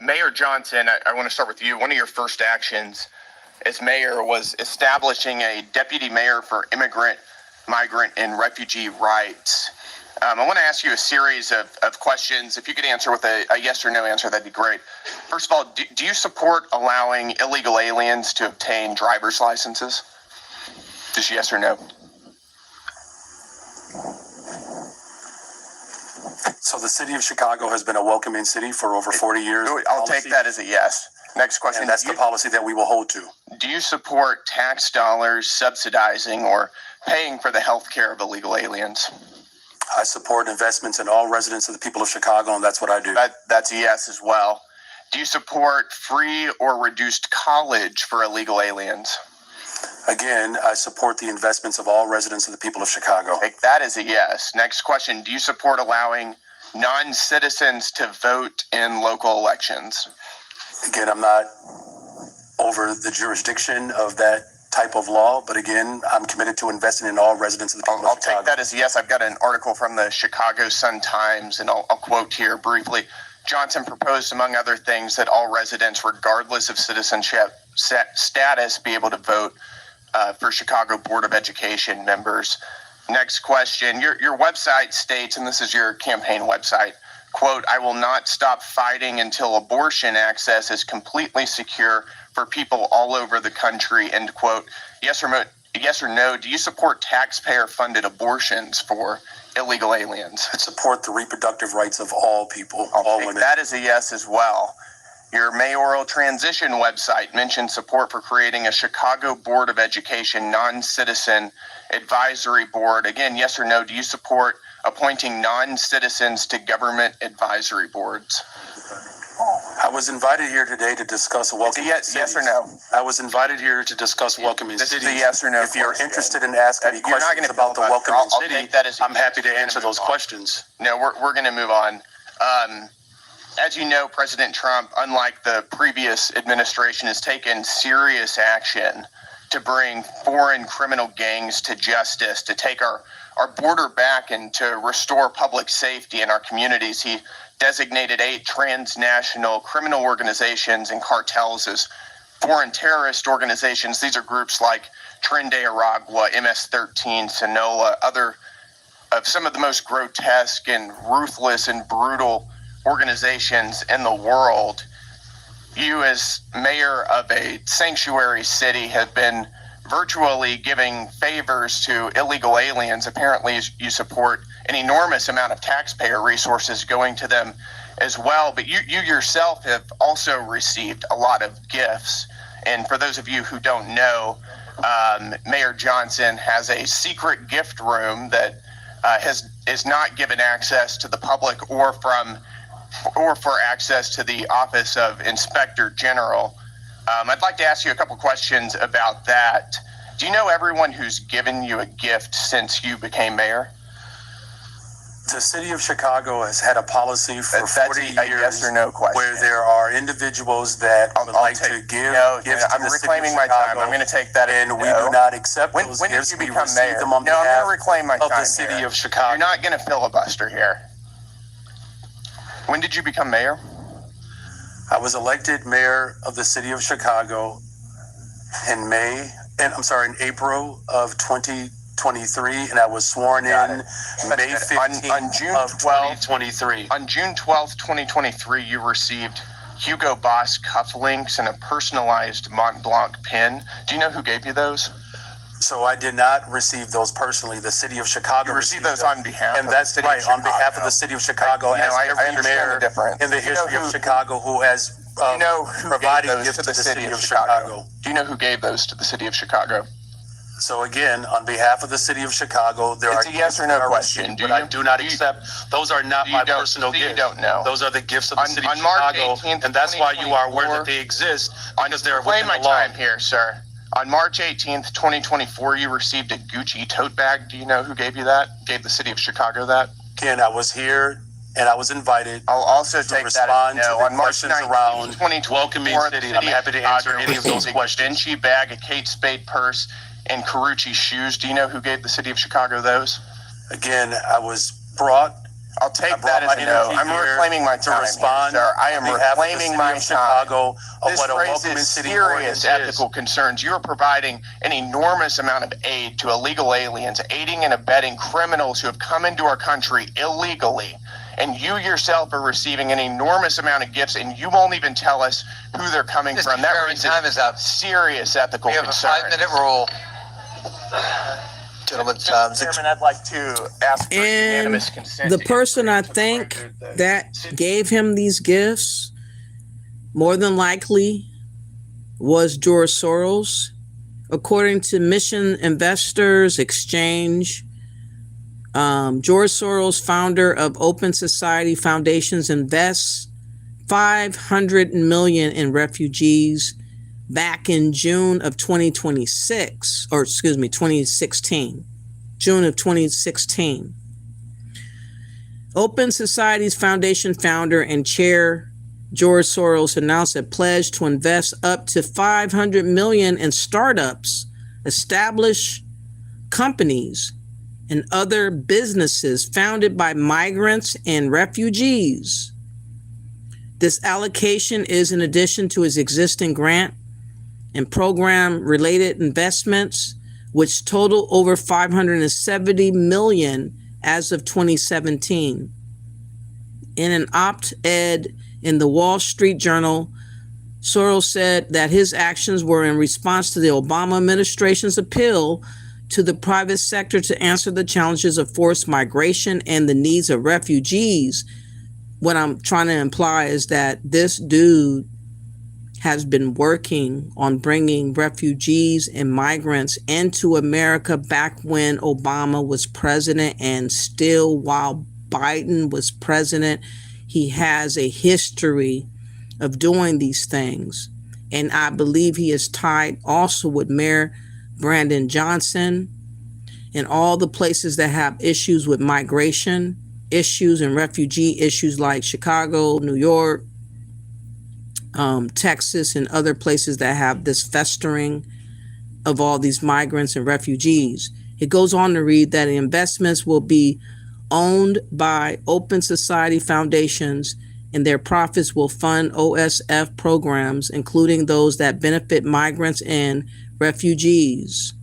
Speaker 4: Mayor Johnson, I want to start with you. One of your first actions as mayor was establishing a deputy mayor for immigrant, migrant, and refugee rights. I want to ask you a series of questions. If you could answer with a yes or no answer, that'd be great. First of all, do you support allowing illegal aliens to obtain driver's licenses? Just yes or no?
Speaker 7: So the city of Chicago has been a welcoming city for over 40 years.
Speaker 4: I'll take that as a yes. Next question.
Speaker 6: And that's the policy that we will hold to.
Speaker 4: Do you support tax dollars subsidizing or paying for the health care of illegal aliens?
Speaker 6: I support investments in all residents of the people of Chicago, and that's what I do.
Speaker 4: That's a yes as well. Do you support free or reduced college for illegal aliens?
Speaker 6: Again, I support the investments of all residents of the people of Chicago.
Speaker 4: That is a yes. Next question. Do you support allowing non-citizens to vote in local elections?
Speaker 6: Again, I'm not over the jurisdiction of that type of law, but again, I'm committed to investing in all residents of the people of Chicago.
Speaker 4: I'll take that as a yes. I've got an article from the Chicago Sun-Times, and I'll quote here briefly. Johnson proposed, among other things, that all residents, regardless of citizenship status, be able to vote for Chicago Board of Education members. Next question. Your website states, and this is your campaign website, quote, "I will not stop fighting until abortion access is completely secure for people all over the country," end quote. Yes or no, do you support taxpayer-funded abortions for illegal aliens?
Speaker 6: I support the reproductive rights of all people, all women.
Speaker 4: That is a yes as well. Your mayoral transition website mentioned support for creating a Chicago Board of Education non-citizen advisory board. Again, yes or no, do you support appointing non-citizens to government advisory boards?
Speaker 6: I was invited here today to discuss welcoming cities.
Speaker 4: Yes or no?
Speaker 6: I was invited here to discuss welcoming cities.
Speaker 4: This is a yes or no
Speaker 6: If you're interested in asking me questions about the welcoming city, I'm happy to answer those questions.
Speaker 4: No, we're going to move on. As you know, President Trump, unlike the previous administration, has taken serious action to bring foreign criminal gangs to justice, to take our border back and to restore public safety in our communities. He designated 8 transnational criminal organizations and cartels as foreign terrorist organizations. These are groups like Tren de Aragua, MS-13, Sinaloa, other of some of the most grotesque and ruthless and brutal organizations in the world. You, as mayor of a sanctuary city, have been virtually giving favors to illegal aliens. Apparently, you support an enormous amount of taxpayer resources going to them as well. But you yourself have also received a lot of gifts. And for those of you who don't know, Mayor Johnson has a secret gift room that is not given access to the public or for access to the Office of Inspector General. I'd like to ask you a couple questions about that. Do you know everyone who's given you a gift since you became mayor?
Speaker 6: The city of Chicago has had a policy for 40 years
Speaker 4: yes or no question.
Speaker 6: Where there are individuals that would like to give gifts to
Speaker 4: I'm
Speaker 6: the city
Speaker 4: reclaiming
Speaker 6: of
Speaker 4: my
Speaker 6: Chicago,
Speaker 4: time. I'm going to take that as
Speaker 6: and we
Speaker 4: no.
Speaker 6: do not accept
Speaker 4: When
Speaker 6: those
Speaker 4: did
Speaker 6: gifts.
Speaker 4: you
Speaker 6: We
Speaker 4: become
Speaker 6: receive
Speaker 4: mayor?
Speaker 6: them on
Speaker 4: No, I'm
Speaker 6: behalf
Speaker 4: going to reclaim my
Speaker 6: of
Speaker 4: time
Speaker 6: the city
Speaker 4: here.
Speaker 6: of Chicago.
Speaker 4: You're not going to filibuster here. When did you become mayor?
Speaker 6: I was elected mayor of the city of Chicago in April of 2023, and I was sworn in May 15th
Speaker 4: on June
Speaker 6: of
Speaker 4: 12th,
Speaker 6: 2023.
Speaker 4: On June 12th, 2023, you received Hugo Boss cufflinks and a personalized Mont Blanc pin. Do you know who gave you those?
Speaker 6: So I did not receive those personally. The city of Chicago
Speaker 4: You received those on behalf
Speaker 6: and
Speaker 4: of
Speaker 6: that's
Speaker 4: the city
Speaker 6: right,
Speaker 4: of Chicago.
Speaker 6: on behalf of the city of Chicago, as
Speaker 4: I
Speaker 6: every
Speaker 4: understand
Speaker 6: mayor
Speaker 4: the difference.
Speaker 6: in the history of Chicago who has provided gifts to the city of Chicago.
Speaker 4: Do you know who gave those to the city of Chicago?
Speaker 6: So again, on behalf of the city of Chicago, there
Speaker 4: It's
Speaker 6: are
Speaker 4: a yes or no question.
Speaker 6: But I do not accept. Those are not my personal gifts.
Speaker 4: You don't know.
Speaker 6: Those are the gifts of the city of
Speaker 4: on March
Speaker 6: Chicago,
Speaker 4: 18th,
Speaker 6: and that's why you are aware that they exist, because they're within
Speaker 4: my
Speaker 6: the law.
Speaker 4: time here, sir. On March 18th, 2024, you received a Gucci tote bag. Do you know who gave you that? Gave the city of Chicago that?
Speaker 6: Again, I was here and I was invited.
Speaker 4: I'll also
Speaker 6: to
Speaker 4: take
Speaker 6: respond
Speaker 4: that.
Speaker 6: to the
Speaker 4: On March
Speaker 6: questions
Speaker 4: 19th,
Speaker 6: around
Speaker 4: 2024,
Speaker 6: welcoming city. I'm happy to answer any of those questions.
Speaker 4: A Vinci bag, a Kate Spade purse, and Carucci shoes. Do you know who gave the city of Chicago those?
Speaker 6: Again, I was brought.
Speaker 4: I'll take that as a no. I'm reclaiming my time, sir. I am reclaiming my time.
Speaker 6: Chicago of
Speaker 4: This
Speaker 6: what a welcoming
Speaker 4: raises
Speaker 6: city
Speaker 4: serious
Speaker 6: ordinance
Speaker 4: ethical concerns. You are providing an enormous amount of aid to illegal aliens, aiding and abetting criminals who have come into our country illegally. And you yourself are receiving an enormous amount of gifts, and you won't even tell us who they're coming from. That raises
Speaker 19: time is up.
Speaker 4: Serious ethical concerns.
Speaker 19: We have a 5-minute rule.
Speaker 4: Mr. Chairman, I'd like to ask for unanimous consent.
Speaker 1: The person I think that gave him these gifts more than likely was George Soros. According to Mission Investors Exchange, George Soros, founder of Open Society Foundations, invests $500 million in refugees back in June of 2026, or excuse me, 2016, June of 2016. Open Society's foundation founder and chair George Soros announced a pledge to invest up to $500 million in startups, established companies, and other businesses founded by migrants and refugees. This allocation is in addition to his existing grant and program-related investments, which total over $570 million as of 2017. In an op-ed in the Wall Street Journal, Soros said that his actions were in response to the Obama administration's appeal to the private sector to answer the challenges of forced migration and the needs of refugees. What I'm trying to imply is that this dude has been working on bringing refugees and migrants into America back when Obama was president, and still while Biden was president. He has a history of doing these things. And I believe he is tied also with Mayor Brandon Johnson and all the places that have issues with migration issues and refugee issues like Chicago, New York, Texas, and other places that have this festering of all these migrants and refugees. It goes on to read that investments will be owned by Open Society foundations, and their profits will fund OSF programs, including those that benefit migrants and refugees.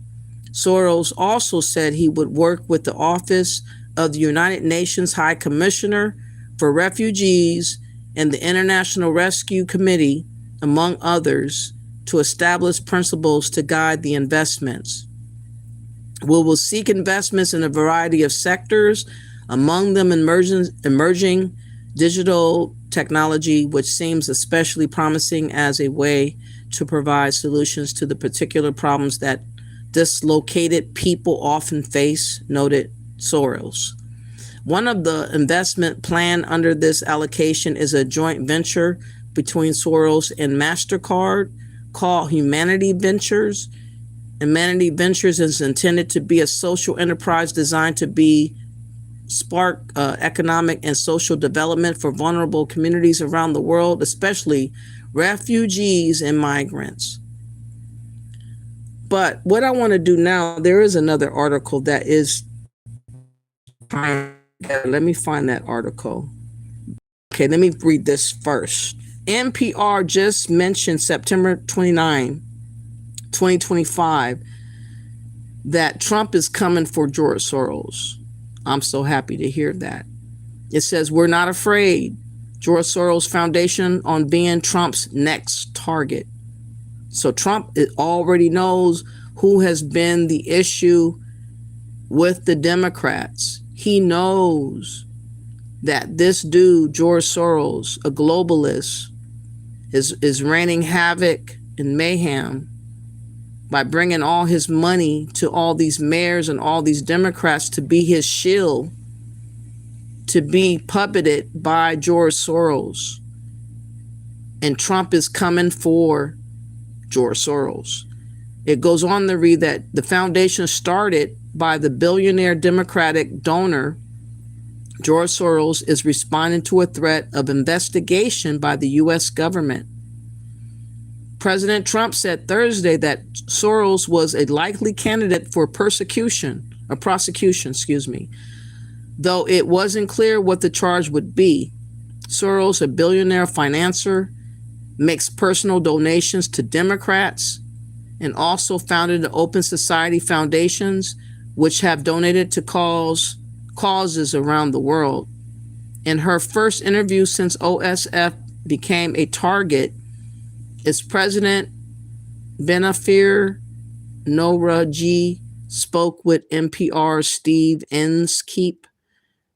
Speaker 1: Soros also said he would work with the Office of the United Nations High Commissioner for Refugees and the International Rescue Committee, among others, to establish principles to guide the investments. We will seek investments in a variety of sectors, among them emerging digital technology, which seems especially promising as a way to provide solutions to the particular problems that dislocated people often face, noted Soros. One of the investment plan under this allocation is a joint venture between Soros and MasterCard called Humanity Ventures. Humanity Ventures is intended to be a social enterprise designed to spark economic and social development for vulnerable communities around the world, especially refugees and migrants. But what I want to do now, there is another article that is trying. Let me find that article. Okay, let me read this first. NPR just mentioned September 29, 2025, that Trump is coming for George Soros. I'm so happy to hear that. It says, we're not afraid. George Soros Foundation on being Trump's next target. So Trump already knows who has been the issue with the Democrats. He knows that this dude, George Soros, a globalist, is raining havoc and mayhem by bringing all his money to all these mayors and all these Democrats to be his shield, to be puppeted by George Soros. And Trump is coming for George Soros. It goes on to read that the foundation started by the billionaire Democratic donor George Soros is responding to a threat of investigation by the U.S. government. President Trump said Thursday that Soros was a likely candidate for prosecution, though it wasn't clear what the charge would be. Soros, a billionaire financier, makes personal donations to Democrats and also founded the Open Society Foundations, which have donated to causes around the world. In her first interview since OSF became a target, its president Benafir Noraji spoke with NPR's Steve Inskeep.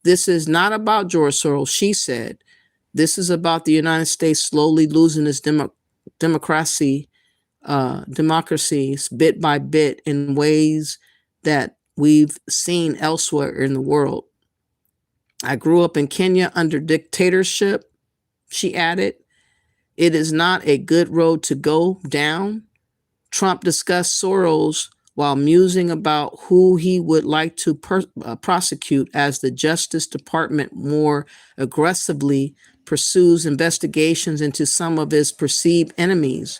Speaker 1: This is not about George Soros, she said. This is about the United States slowly losing its democracies bit by bit in ways that we've seen elsewhere in the world. I grew up in Kenya under dictatorship, she added. It is not a good road to go down. Trump discussed Soros while musing about who he would like to prosecute as the Justice Department more aggressively pursues investigations into some of his perceived enemies.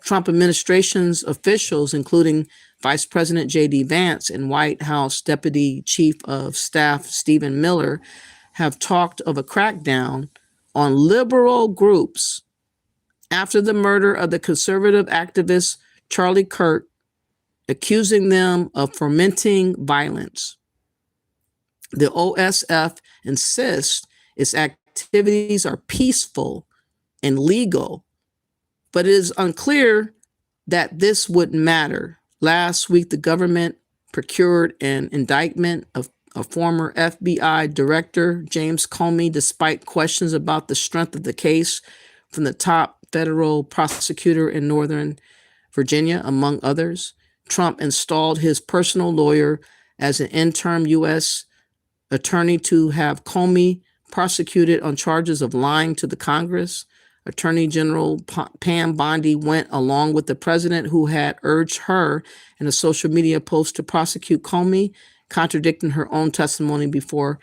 Speaker 1: Trump administration's officials, including Vice President J.D. Vance and White House Deputy Chief of Staff Stephen Miller, have talked of a crackdown on liberal groups after the murder of the conservative activist Charlie Kirk, accusing them of fomenting violence. The OSF insists its activities are peaceful and legal, but it is unclear that this would matter. Last week, the government procured an indictment of a former FBI director, James Comey, despite questions about the strength of the case from the top federal prosecutor in Northern Virginia, among others. Trump installed his personal lawyer as an interim U.S. attorney to have Comey prosecuted on charges of lying to the Congress. Attorney General Pam Bondi went along with the president, who had urged her in a social media post to prosecute Comey, contradicting her own testimony before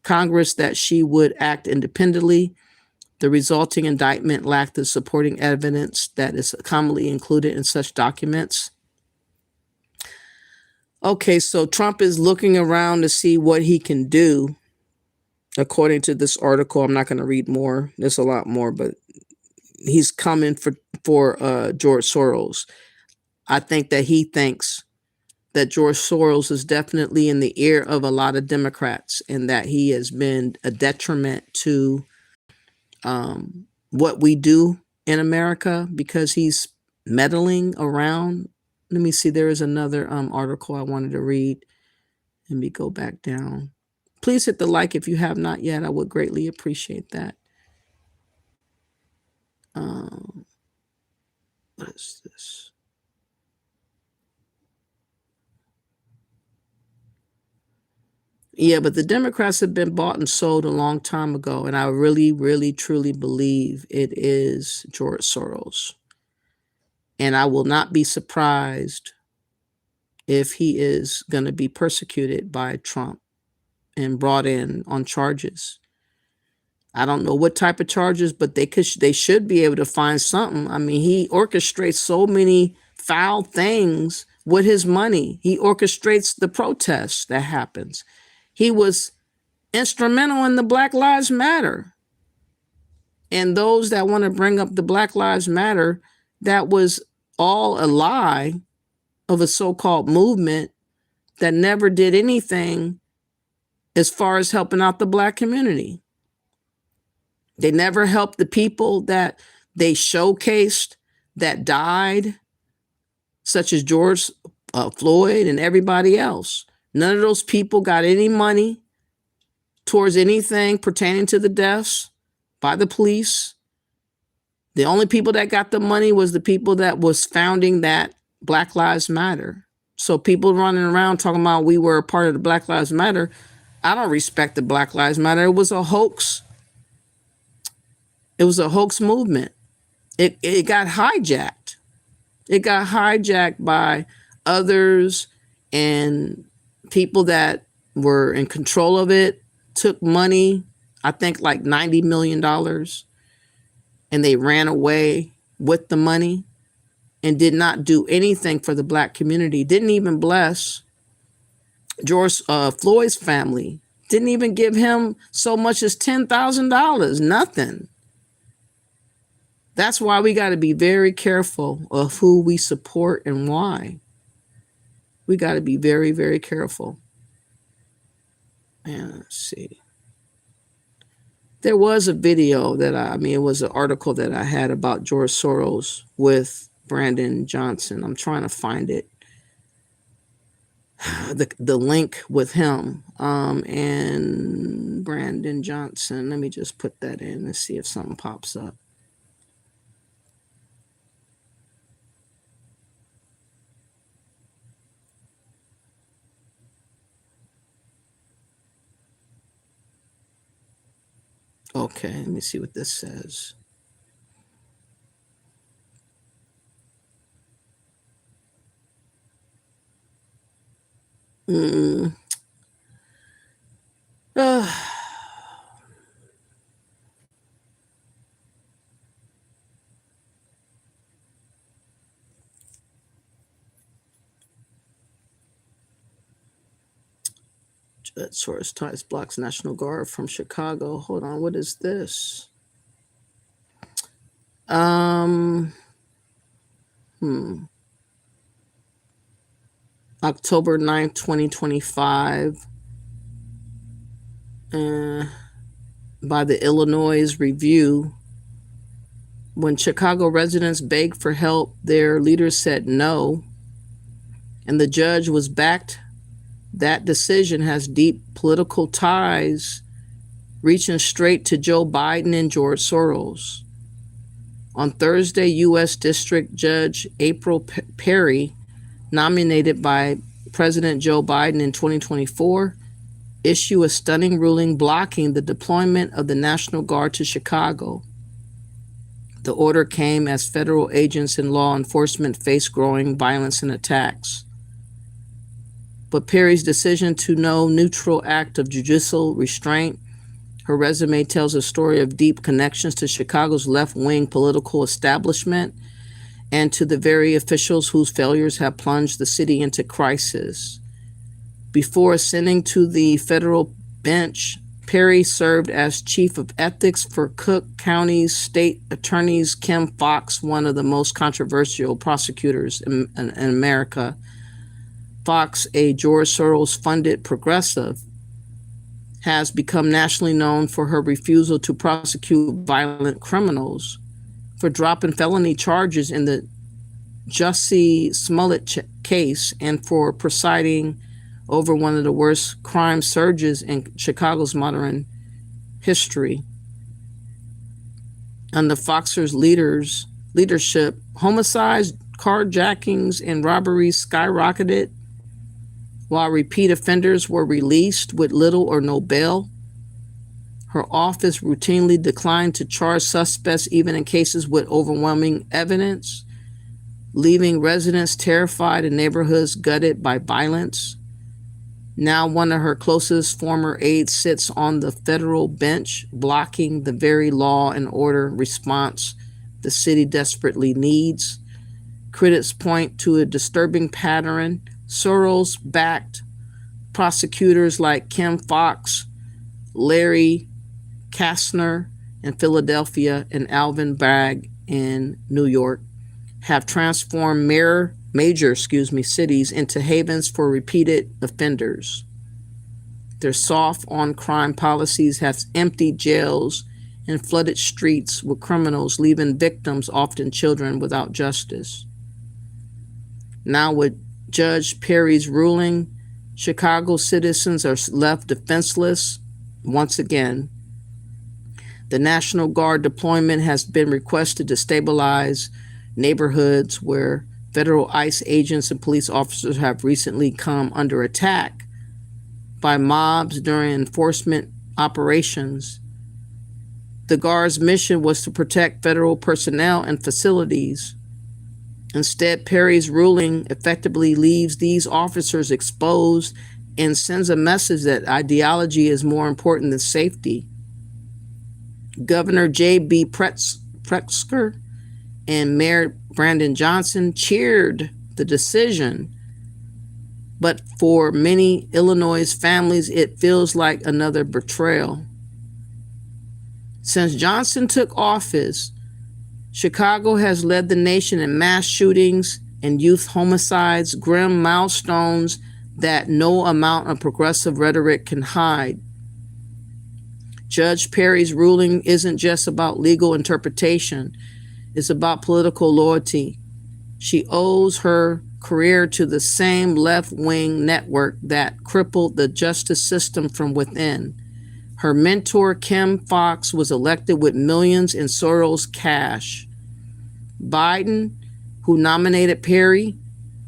Speaker 1: Congress that she would act independently. The resulting indictment lacked the supporting evidence that is commonly included in such documents. Okay, so Trump is looking around to see what he can do. According to this article, I'm not going to read more. There's a lot more, but he's coming for George Soros. I think that he thinks that George Soros is definitely in the ear of a lot of Democrats, and that he has been a detriment to what we do in America because he's meddling around. Let me see. There is another article I wanted to read. Let me go back down. Please hit the like if you have not yet. I would greatly appreciate that. What is this? Yeah, but the Democrats have been bought and sold a long time ago, and I really, really, truly believe it is George Soros. And I will not be surprised if he is going to be persecuted by Trump and brought in on charges. I don't know what type of charges, but they should be able to find something. I mean, he orchestrates so many foul things with his money. He orchestrates the protests that happens. He was instrumental in the Black Lives Matter. And those that want to bring up the Black Lives Matter, that was all a lie of a so-called movement that never did anything as far as helping out the Black community. They never helped the people that they showcased that died, such as George Floyd and everybody else. None of those people got any money towards anything pertaining to the deaths by the police. The only people that got the money was the people that was founding that Black Lives Matter. So people running around talking about we were a part of the Black Lives Matter. I don't respect the Black Lives Matter. It was a hoax. It was a hoax movement. It got hijacked. It got hijacked by others, and people that were in control of it took money, I think like $90 million, and they ran away with the money and did not do anything for the Black community. Didn't even bless George Floyd's family. Didn't even give him so much as $10,000. Nothing. That's why we got to be very careful of who we support and why. We got to be very, very careful. And let's see. There was a video that it was an article that I had about George Soros with Brandon Johnson. I'm trying to find it. the link with him and Brandon Johnson. Let me just put that in and see if something pops up. Okay, let me see what this says. Source ties blocks National Guard from Chicago. Hold on, what is this? October 9th, 2025. By the Illinois Review. When Chicago residents begged for help, their leaders said no, and the judge was backed. That decision has deep political ties, reaching straight to Joe Biden and George Soros. On Thursday, U.S. District Judge April Perry, nominated by President Joe Biden in 2024, issued a stunning ruling blocking the deployment of the National Guard to Chicago. The order came as federal agents and law enforcement faced growing violence and attacks. But Perry's decision to no neutral act of judicial restraint. Her resume tells a story of deep connections to Chicago's left-wing political establishment and to the very officials whose failures have plunged the city into crisis. Before ascending to the federal bench, Perry served as chief of ethics for Cook County's state attorneys Kim Foxx, one of the most controversial prosecutors in America. Foxx, a George Soros-funded progressive, has become nationally known for her refusal to prosecute violent criminals, for dropping felony charges in the Jussie Smollett case, and for presiding over one of the worst crime surges in Chicago's modern history. Under Foxx's leadership, homicides, carjackings, and robberies skyrocketed, while repeat offenders were released with little or no bail. Her office routinely declined to charge suspects even in cases with overwhelming evidence, leaving residents terrified and neighborhoods gutted by violence. Now one of her closest former aides sits on the federal bench, blocking the very law and order response the city desperately needs. Critics point to a disturbing pattern. Soros-backed prosecutors like Kim Foxx, Larry Kastner in Philadelphia, and Alvin Bragg in New York have transformed major cities into havens for repeated offenders. Their soft on-crime policies have emptied jails and flooded streets with criminals, leaving victims, often children, without justice. Now with Judge Perry's ruling, Chicago citizens are left defenseless once again. The National Guard deployment has been requested to stabilize neighborhoods where federal ICE agents and police officers have recently come under attack by mobs during enforcement operations. The Guard's mission was to protect federal personnel and facilities. Instead, Perry's ruling effectively leaves these officers exposed and sends a message that ideology is more important than safety. Governor J.B. Pritzker and Mayor Brandon Johnson cheered the decision, but for many Illinois families, it feels like another betrayal. Since Johnson took office, Chicago has led the nation in mass shootings and youth homicides, grim milestones that no amount of progressive rhetoric can hide. Judge Perry's ruling isn't just about legal interpretation. It's about political loyalty. She owes her career to the same left-wing network that crippled the justice system from within. Her mentor, Kim Foxx, was elected with millions in Soros cash. Biden, who nominated Perry,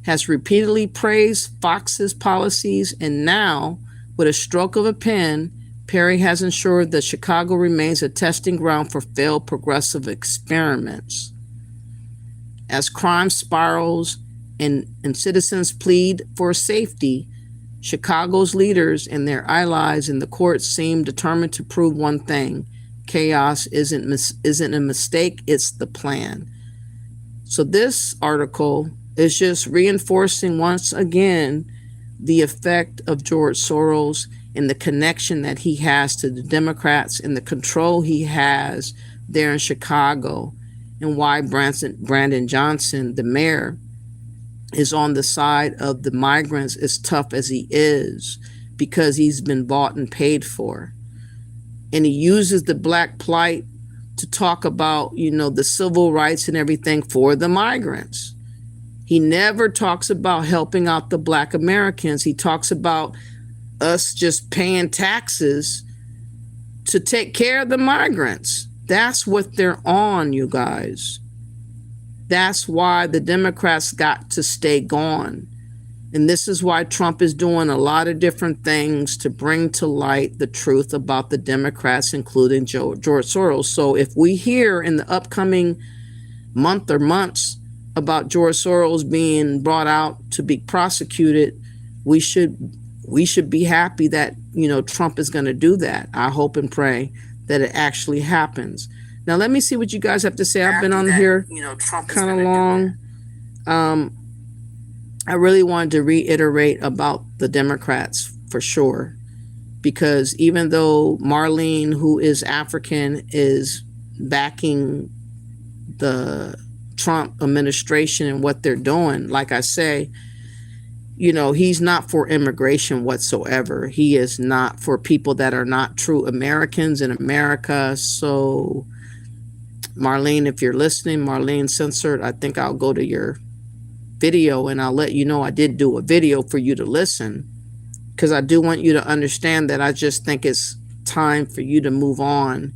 Speaker 1: has repeatedly praised Fox's policies, and now, with a stroke of a pen, Perry has ensured that Chicago remains a testing ground for failed progressive experiments. As crime spirals and citizens plead for safety, Chicago's leaders and their allies in the courts seem determined to prove one thing: chaos isn't a mistake, it's the plan. So this article is just reinforcing once again the effect of George Soros and the connection that he has to the Democrats and the control he has there in Chicago, and why Brandon Johnson, the mayor, is on the side of the migrants as tough as he is, because he's been bought and paid for. And he uses the black plight to talk about, the civil rights and everything for the migrants. He never talks about helping out the black Americans. He talks about us just paying taxes to take care of the migrants. That's what they're on, you guys. That's why the Democrats got to stay gone. And this is why Trump is doing a lot of different things to bring to light the truth about the Democrats, including George Soros. So if we hear in the upcoming month or months about George Soros being brought out to be prosecuted, we should be happy that, Trump is going to do that. I hope and pray that it actually happens. Now, let me see what you guys have to say. I've been on here kind of long. I really wanted to reiterate about the Democrats for sure, because even though Marlene, who is African, is backing the Trump administration and what they're doing, like I say, he's not for immigration whatsoever. He is not for people that are not true Americans in America. So Marlene, if you're listening, Marlene Censored, I think I'll go to your video and I'll let you know I did do a video for you to listen, because I do want you to understand that I just think it's time for you to move on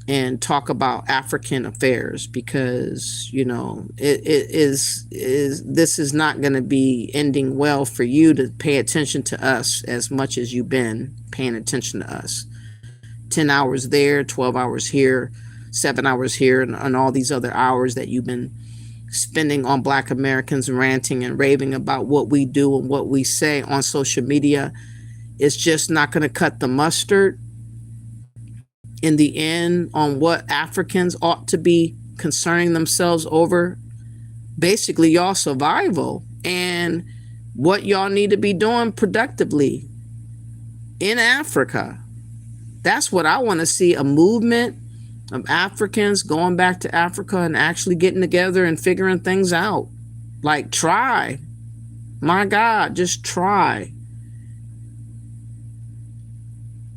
Speaker 1: and talk about African affairs, because this is not going to be ending well for you to pay attention to us as much as you've been paying attention to us. 10 hours there, 12 hours here, 7 hours here, and all these other hours that you've been spending on Black Americans, ranting and raving about what we do and what we say on social media. It's just not going to cut the mustard in the end on what Africans ought to be concerning themselves over. Basically, y'all survival and what y'all need to be doing productively in Africa. That's what I want to see, a movement of Africans going back to Africa and actually getting together and figuring things out. Like, try. My God, just try.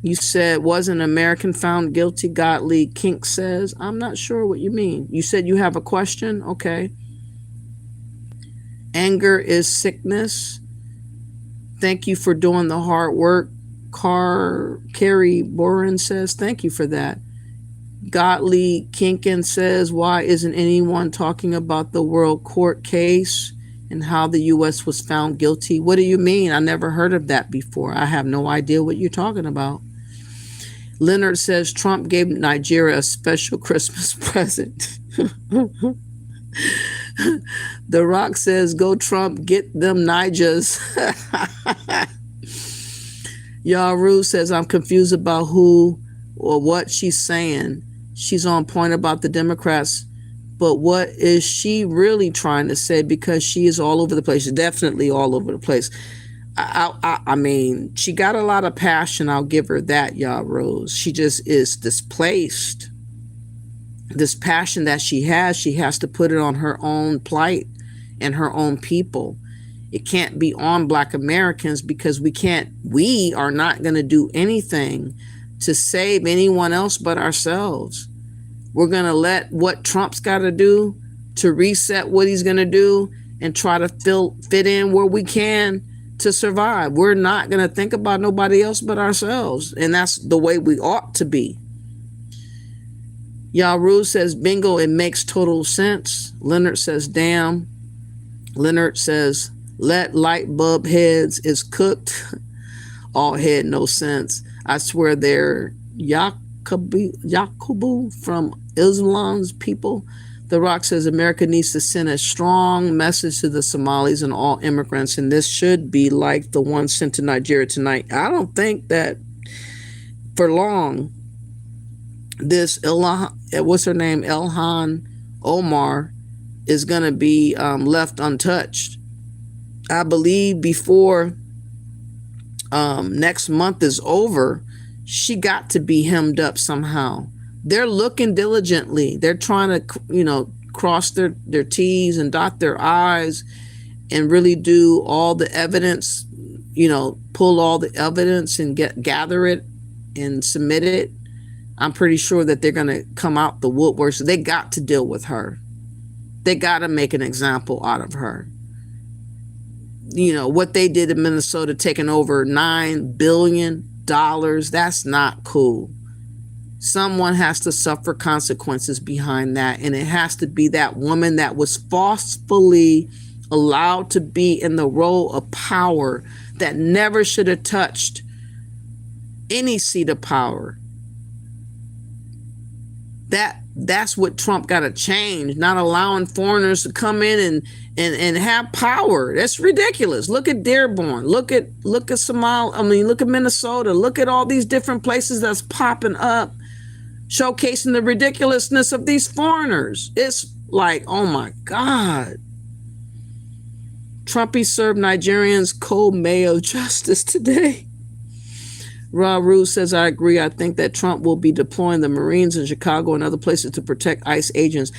Speaker 1: You said, was an American found guilty, Godly Kink says. I'm not sure what you mean. You said you have a question? Okay. Anger is sickness. Thank you for doing the hard work. Carrie Boren says, thank you for that. Godly Kinkin says, why isn't anyone talking about the World Court case and how the U.S. was found guilty? What do you mean? I never heard of that before. I have no idea what you're talking about. Leonard says, Trump gave Nigeria a special Christmas present. The Rock says, go Trump, get them Nigers. Yaru says, I'm confused about who or what she's saying. She's on point about the Democrats, but what is she really trying to say? Because she is all over the place. She's definitely all over the place. I mean, she got a lot of passion. I'll give her that, Rose. She just is displaced. This passion that she has to put it on her own plight and her own people. It can't be on Black Americans, because we are not going to do anything to save anyone else but ourselves. We're going to let what Trump's got to do to reset what he's going to do and try to fit in where we can to survive. We're not going to think about nobody else but ourselves. And that's the way we ought to be. Yaru says, bingo, it makes total sense. Leonard says, damn. Leonard says, let light bulb heads is cooked. All head, no sense. I swear they're Yakubu from Islam's people. The Rock says America needs to send a strong message to the Somalis and all immigrants, and this should be like the one sent to Nigeria tonight. I don't think that for long this what's her name, Ilhan Omar, is going to be left untouched. I believe before next month is over, she got to be hemmed up somehow. They're looking diligently. They're trying to, cross their T's and dot their I's and really do all the evidence, pull all the evidence and gather it and submit it. I'm pretty sure that they're going to come out the woodwork. So they got to deal with her. They got to make an example out of her. What they did in Minnesota, taking over $9 billion, that's not cool. Someone has to suffer consequences behind that. And it has to be that woman that was forcefully allowed to be in the role of power that never should have touched any seat of power. That's what Trump got to change, not allowing foreigners to come in and have power. That's ridiculous. Look at Dearborn. Look at look at Minnesota. Look at all these different places that's popping up, showcasing the ridiculousness of these foreigners. It's like, oh my God. Trumpy served Nigerians cold mayo justice today. Raru says, I agree. I think that Trump will be deploying the Marines in Chicago and other places to protect ICE agents.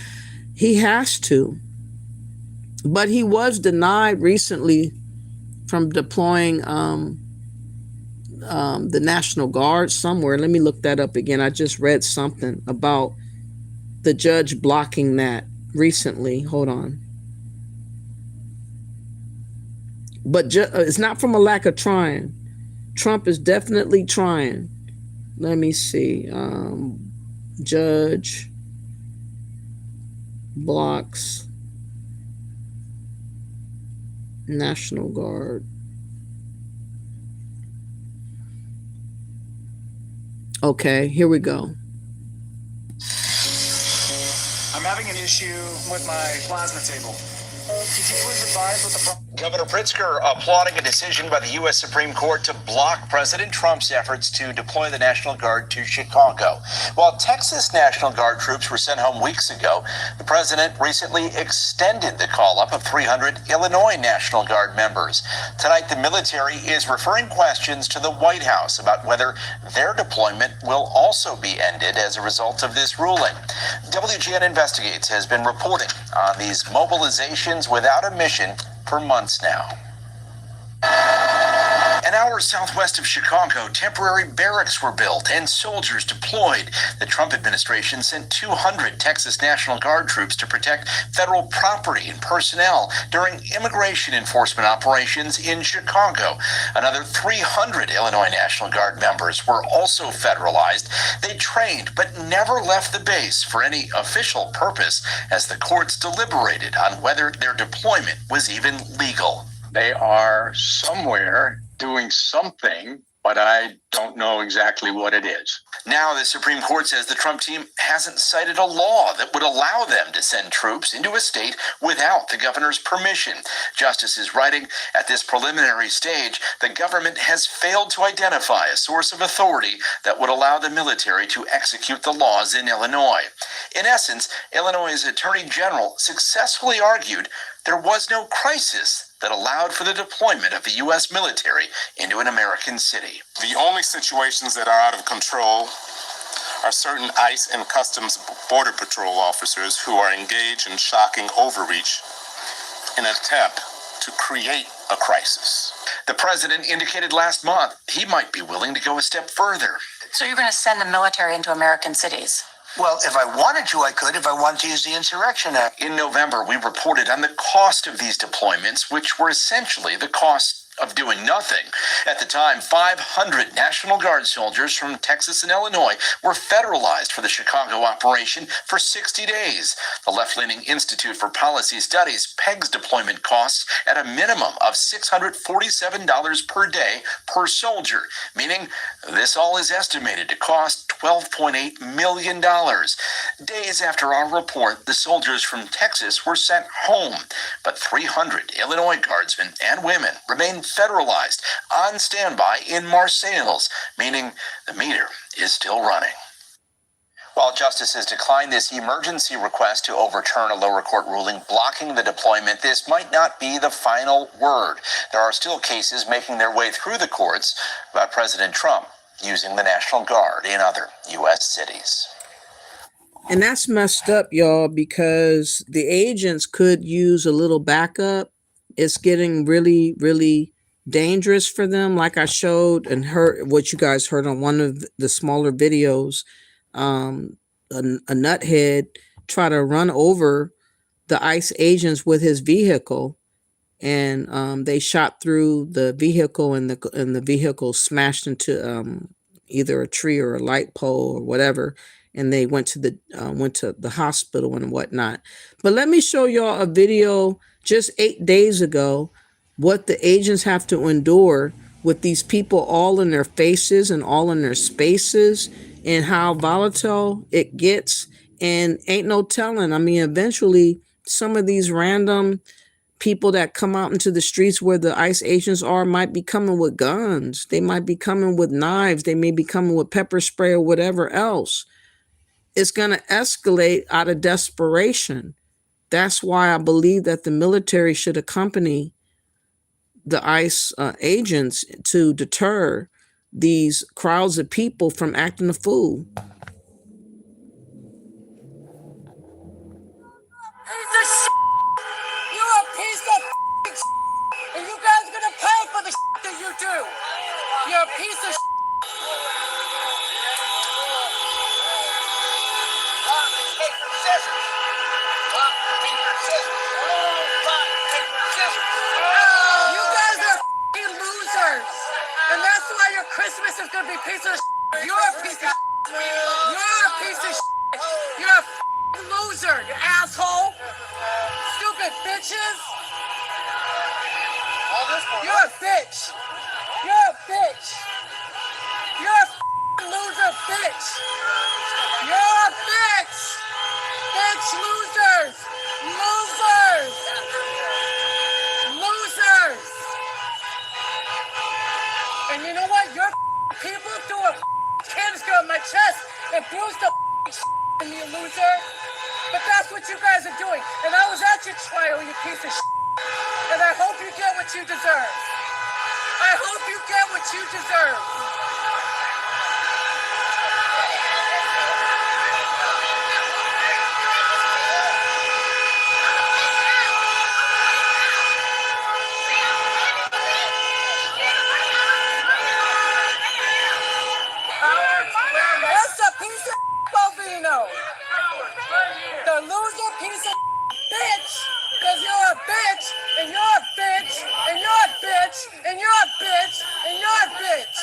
Speaker 1: He has to. But he was denied recently from deploying the National Guard somewhere. Let me look that up again. I just read something about the judge blocking that recently. Hold on. But it's not from a lack of trying. Trump is definitely trying. Let me see. Judge blocks National Guard. Okay, here we go.
Speaker 7: I'm having an issue with my plasma table. Could you please advise what the problem?
Speaker 19: Governor Pritzker applauding a decision by the U.S. Supreme Court to block President Trump's efforts to deploy the National Guard to Chicago. While Texas National Guard troops were sent home weeks ago, the president recently extended the call-up of 300 Illinois National Guard members. Tonight, the military is referring questions to the White House about whether their deployment will also be ended as a result of this ruling. WGN Investigates has been reporting on these mobilizations without a mission for months now. An hour southwest of Chicago, temporary barracks were built and soldiers deployed. The Trump administration sent 200 Texas National Guard troops to protect federal property and personnel during immigration enforcement operations in Chicago. Another 300 Illinois National Guard members were also federalized. They trained but never left the base for any official purpose as the courts deliberated on whether their deployment was even legal.
Speaker 20: They are somewhere doing something, but I don't know exactly what it is.
Speaker 19: Now the Supreme Court says the Trump team hasn't cited a law that would allow them to send troops into a state without the governor's permission. Justice is writing, at this preliminary stage, the government has failed to identify a source of authority that would allow the military to execute the laws in Illinois. In essence, Illinois' Attorney General successfully argued there was no crisis that allowed for the deployment of the U.S. military into an American city.
Speaker 21: The only situations that are out of control are certain ICE and Customs Border Patrol officers who are engaged in shocking overreach in an attempt to create a crisis.
Speaker 19: The president indicated last month he might be willing to go a step further.
Speaker 22: So you're going to send the military into American cities?
Speaker 2: Well, if I wanted to, I could. If I wanted to use the Insurrection Act.
Speaker 19: In November, we reported on the cost of these deployments, which were essentially the cost of doing nothing. At the time, 500 National Guard soldiers from Texas and Illinois were federalized for the Chicago operation for 60 days. The left-leaning Institute for Policy Studies pegs deployment costs at a minimum of $647 per day per soldier, meaning this all is estimated to cost $12.8 million. Days after our report, the soldiers from Texas were sent home, but 300 Illinois guardsmen and women remain federalized on standby in Marseilles, meaning the meter is still running. While justices declined this emergency request to overturn a lower court ruling blocking the deployment, this might not be the final word. There are still cases making their way through the courts about President Trump using the National Guard in other U.S. cities.
Speaker 1: And that's messed up, y'all, because the agents could use a little backup. It's getting really, really dangerous for them. Like I showed and heard what you guys heard on one of the smaller videos, a nuthead try to run over the ICE agents with his vehicle, and they shot through the vehicle, and the vehicle smashed into either a tree or a light pole or whatever, and they went to the hospital and whatnot. But let me show y'all a video just 8 days ago, what the agents have to endure with these people all in their faces and all in their spaces, and how volatile it gets. And ain't no telling. I mean, eventually some of these random people that come out into the streets where the ICE agents are might be coming with guns. They might be coming with knives. They may be coming with pepper spray or whatever else. It's going to escalate out of desperation. That's why I believe that the military should accompany the ICE agents to deter these crowds of people from acting a fool.
Speaker 10: You're a piece of shit, and you guys are gonna pay for the shit that you do. You're a piece of shit. Rock, paper, scissors. Rock, paper, scissors. Rock, paper, scissors. You guys are f***ing losers, and that's why your Christmas is gonna be a piece of shit. You're a piece of shit. You're a piece of shit. You're a f***ing loser, you asshole. Stupid bitches. You're a bitch. You're a bitch. You're a f***ing loser bitch. You're a bitch. Bitch losers. Losers. Losers. And you know what? Your people threw a canister on my chest and bruised the in you loser. But that's what you guys are doing. And I was at your trial, you piece of shit. And I hope you get what you deserve. I hope you get what you deserve. That's a piece of Bovino. The loser piece of bitch. Because you're a bitch, and you're a bitch, and you're a bitch, and you're a bitch, and you're a bitch.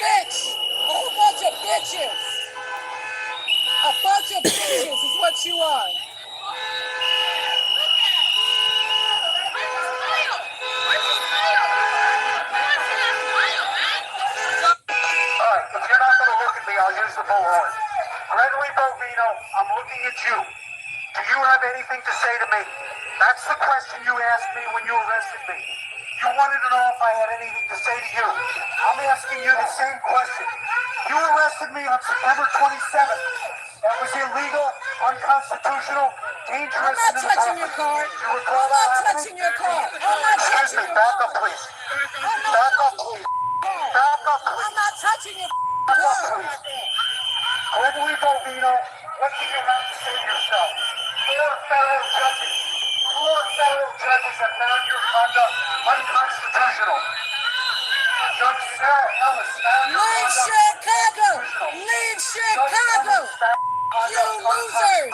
Speaker 10: Bitch. A whole bunch of bitches. A bunch of bitches is what you are.
Speaker 24: Alright, if you're not going to look at me, I'll use the bullhorn. Gregory Bovino, I'm looking at you. Do you have anything to say to me? That's the question you asked me when you arrested me. You wanted to know if I had anything to say to you. I'm asking you the same question. You arrested me on September 27th. That was illegal, unconstitutional, dangerous.
Speaker 10: I'm not touching your car.
Speaker 24: You recall
Speaker 10: I'm
Speaker 24: that
Speaker 10: not
Speaker 24: happening?
Speaker 10: touching your car. I'm not touching your car.
Speaker 24: Back up, please. Back up, please. Back up, please.
Speaker 10: I'm not touching your
Speaker 24: Back up,
Speaker 10: car.
Speaker 24: please. Gregory Bovino, what do you have to say to yourself? Four federal judges have found your conduct unconstitutional. Judge Sarah Ellis found your
Speaker 10: Leave
Speaker 24: conduct
Speaker 10: Chicago! Leave Chicago! you, losers!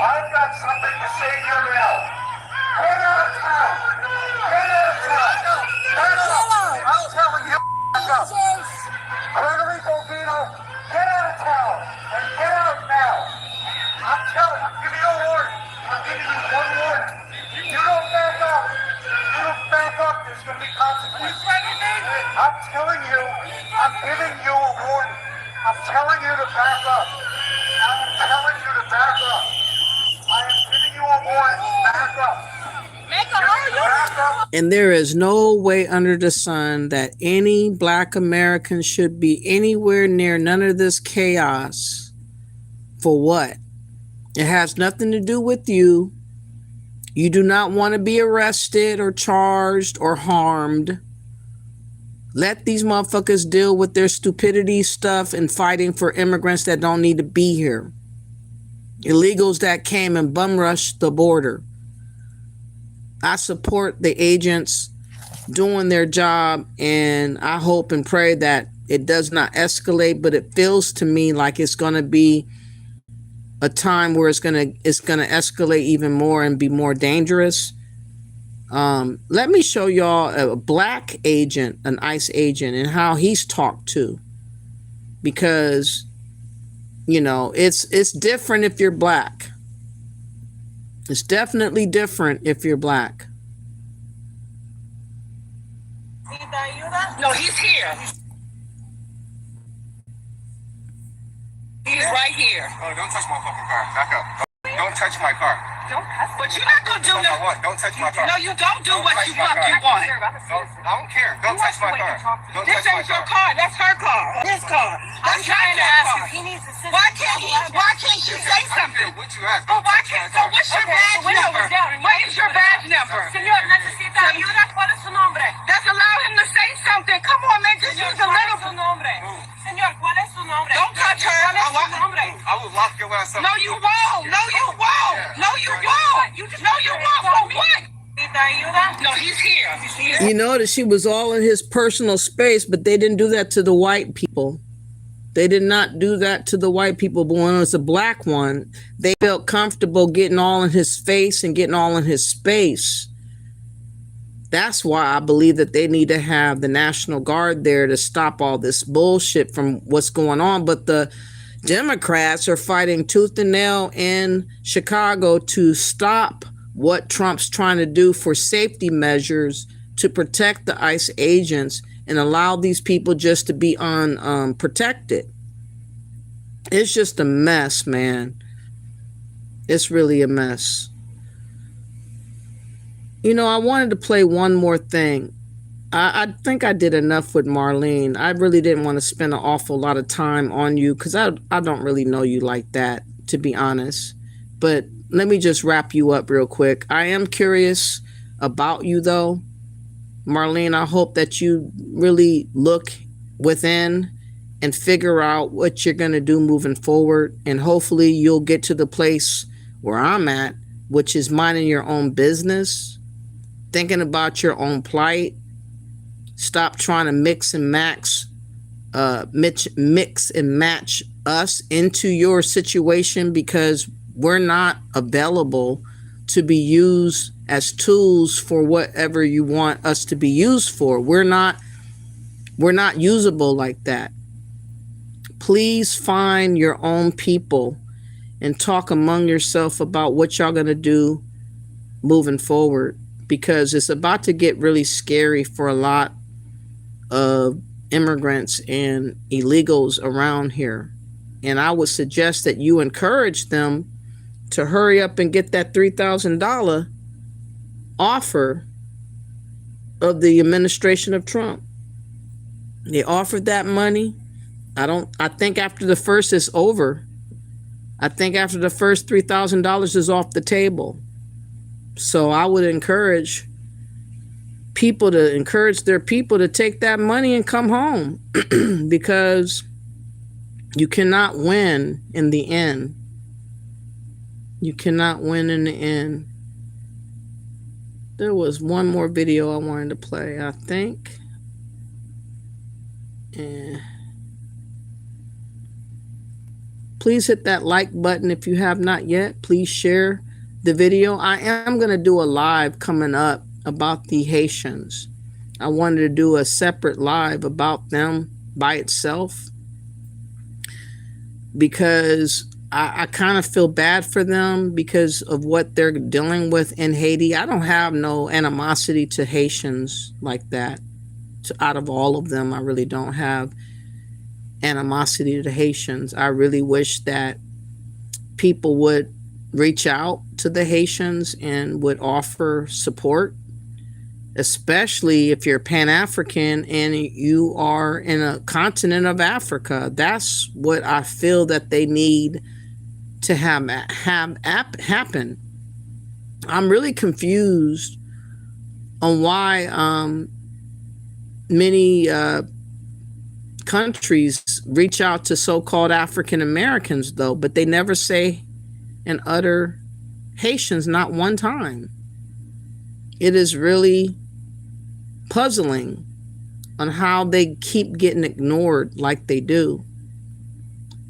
Speaker 24: I've got something to say to you now. Get out of town. Get out of town. I'm telling you, Gregory Bovino, get out of town and get out now. I'm giving you a warning. I'm giving you one warning. You don't back up. You don't back up, there's going to be consequences. I'm telling you, I'm giving you a warning. I'm telling you to back up. I'm telling you to back up. I am giving you a warning. Back up.
Speaker 1: And there is no way under the sun that any Black American should be anywhere near none of this chaos. For what? It has nothing to do with you. You do not want to be arrested or charged or harmed. Let these motherfuckers deal with their stupidity stuff and fighting for immigrants that don't need to be here. Illegals that came and bum rushed the border. I support the agents doing their job, and I hope and pray that it does not escalate, but it feels to me like it's going to be a time where it's going to escalate even more and be more dangerous. Let me show y'all a Black agent, an ICE agent, and how he's talked to, because you know, it's different if you're Black. It's definitely different if you're Black.
Speaker 10: No, he's here. He's right here.
Speaker 24: Oh, don't touch my fucking car. Back up. Don't touch my car.
Speaker 10: But you're not gonna do nothing.
Speaker 24: Don't touch my car.
Speaker 10: No, you don't do what you fucking want.
Speaker 24: I don't care. Don't touch my car.
Speaker 10: This ain't your car. That's her car. His car. That's trying to ask you. He needs assistance. Why can't you say something?
Speaker 24: What you ask?
Speaker 10: Oh, why can't? So what's your badge number? What is your badge number? Señor, necesita ayuda. ¿Cuál es su nombre? Just allow him to say something. Come on, man. Just use a little. ¿Cuál es su nombre? Señor, ¿cuál es su nombre? Don't touch her. ¿Cuál es su nombre?
Speaker 24: I will lock your ass up.
Speaker 10: No, you won't. No, you won't. No, you won't. No, you won't. For what? No, he's here.
Speaker 1: You notice she was all in his personal space, but they didn't do that to the white people. They did not do that to the white people. But when it was a Black one, they felt comfortable getting all in his face and getting all in his space. That's why I believe that they need to have the National Guard there to stop all this bullshit from what's going on. But the Democrats are fighting tooth and nail in Chicago to stop what Trump's trying to do for safety measures to protect the ICE agents and allow these people just to be unprotected. It's just a mess, man. It's really a mess. You know, I wanted to play one more thing. I think I did enough with Marlene. I really didn't want to spend an awful lot of time on you because I don't really know you like that, to be honest. But let me just wrap you up real quick. I am curious about you, though. Marlene, I hope that you really look within and figure out what you're going to do moving forward. And hopefully you'll get to the place where I'm at, which is minding your own business, thinking about your own plight. Stop trying to mix and match us into your situation, because we're not available to be used as tools for whatever you want us to be used for. We're not usable like that. Please find your own people and talk among yourself about what y'all gonna do moving forward, because it's about to get really scary for a lot of immigrants and illegals around here. And I would suggest that you encourage them to hurry up and get that $3,000 offer of the administration of Trump. They offered that money. I think after the first is over. I think after the first $3,000 is off the table. So I would encourage people to encourage their people to take that money and come home because you cannot win in the end. You cannot win in the end. There was one more video I wanted to play, I think. And please hit that like button if you have not yet. Please share the video. I am going to do a live coming up about the Haitians. I wanted to do a separate live about them by itself because I kind of feel bad for them because of what they're dealing with in Haiti. I don't have no animosity to Haitians like that. Out of all of them, I really don't have animosity to the Haitians. I really wish that people would reach out to the Haitians and would offer support, especially if you're Pan-African and you are in a continent of Africa. That's what I feel that they need to have happen. I'm really confused on why many countries reach out to so-called African Americans, though, but they never say and utter Haitians, not one time. It is really puzzling on how they keep getting ignored like they do.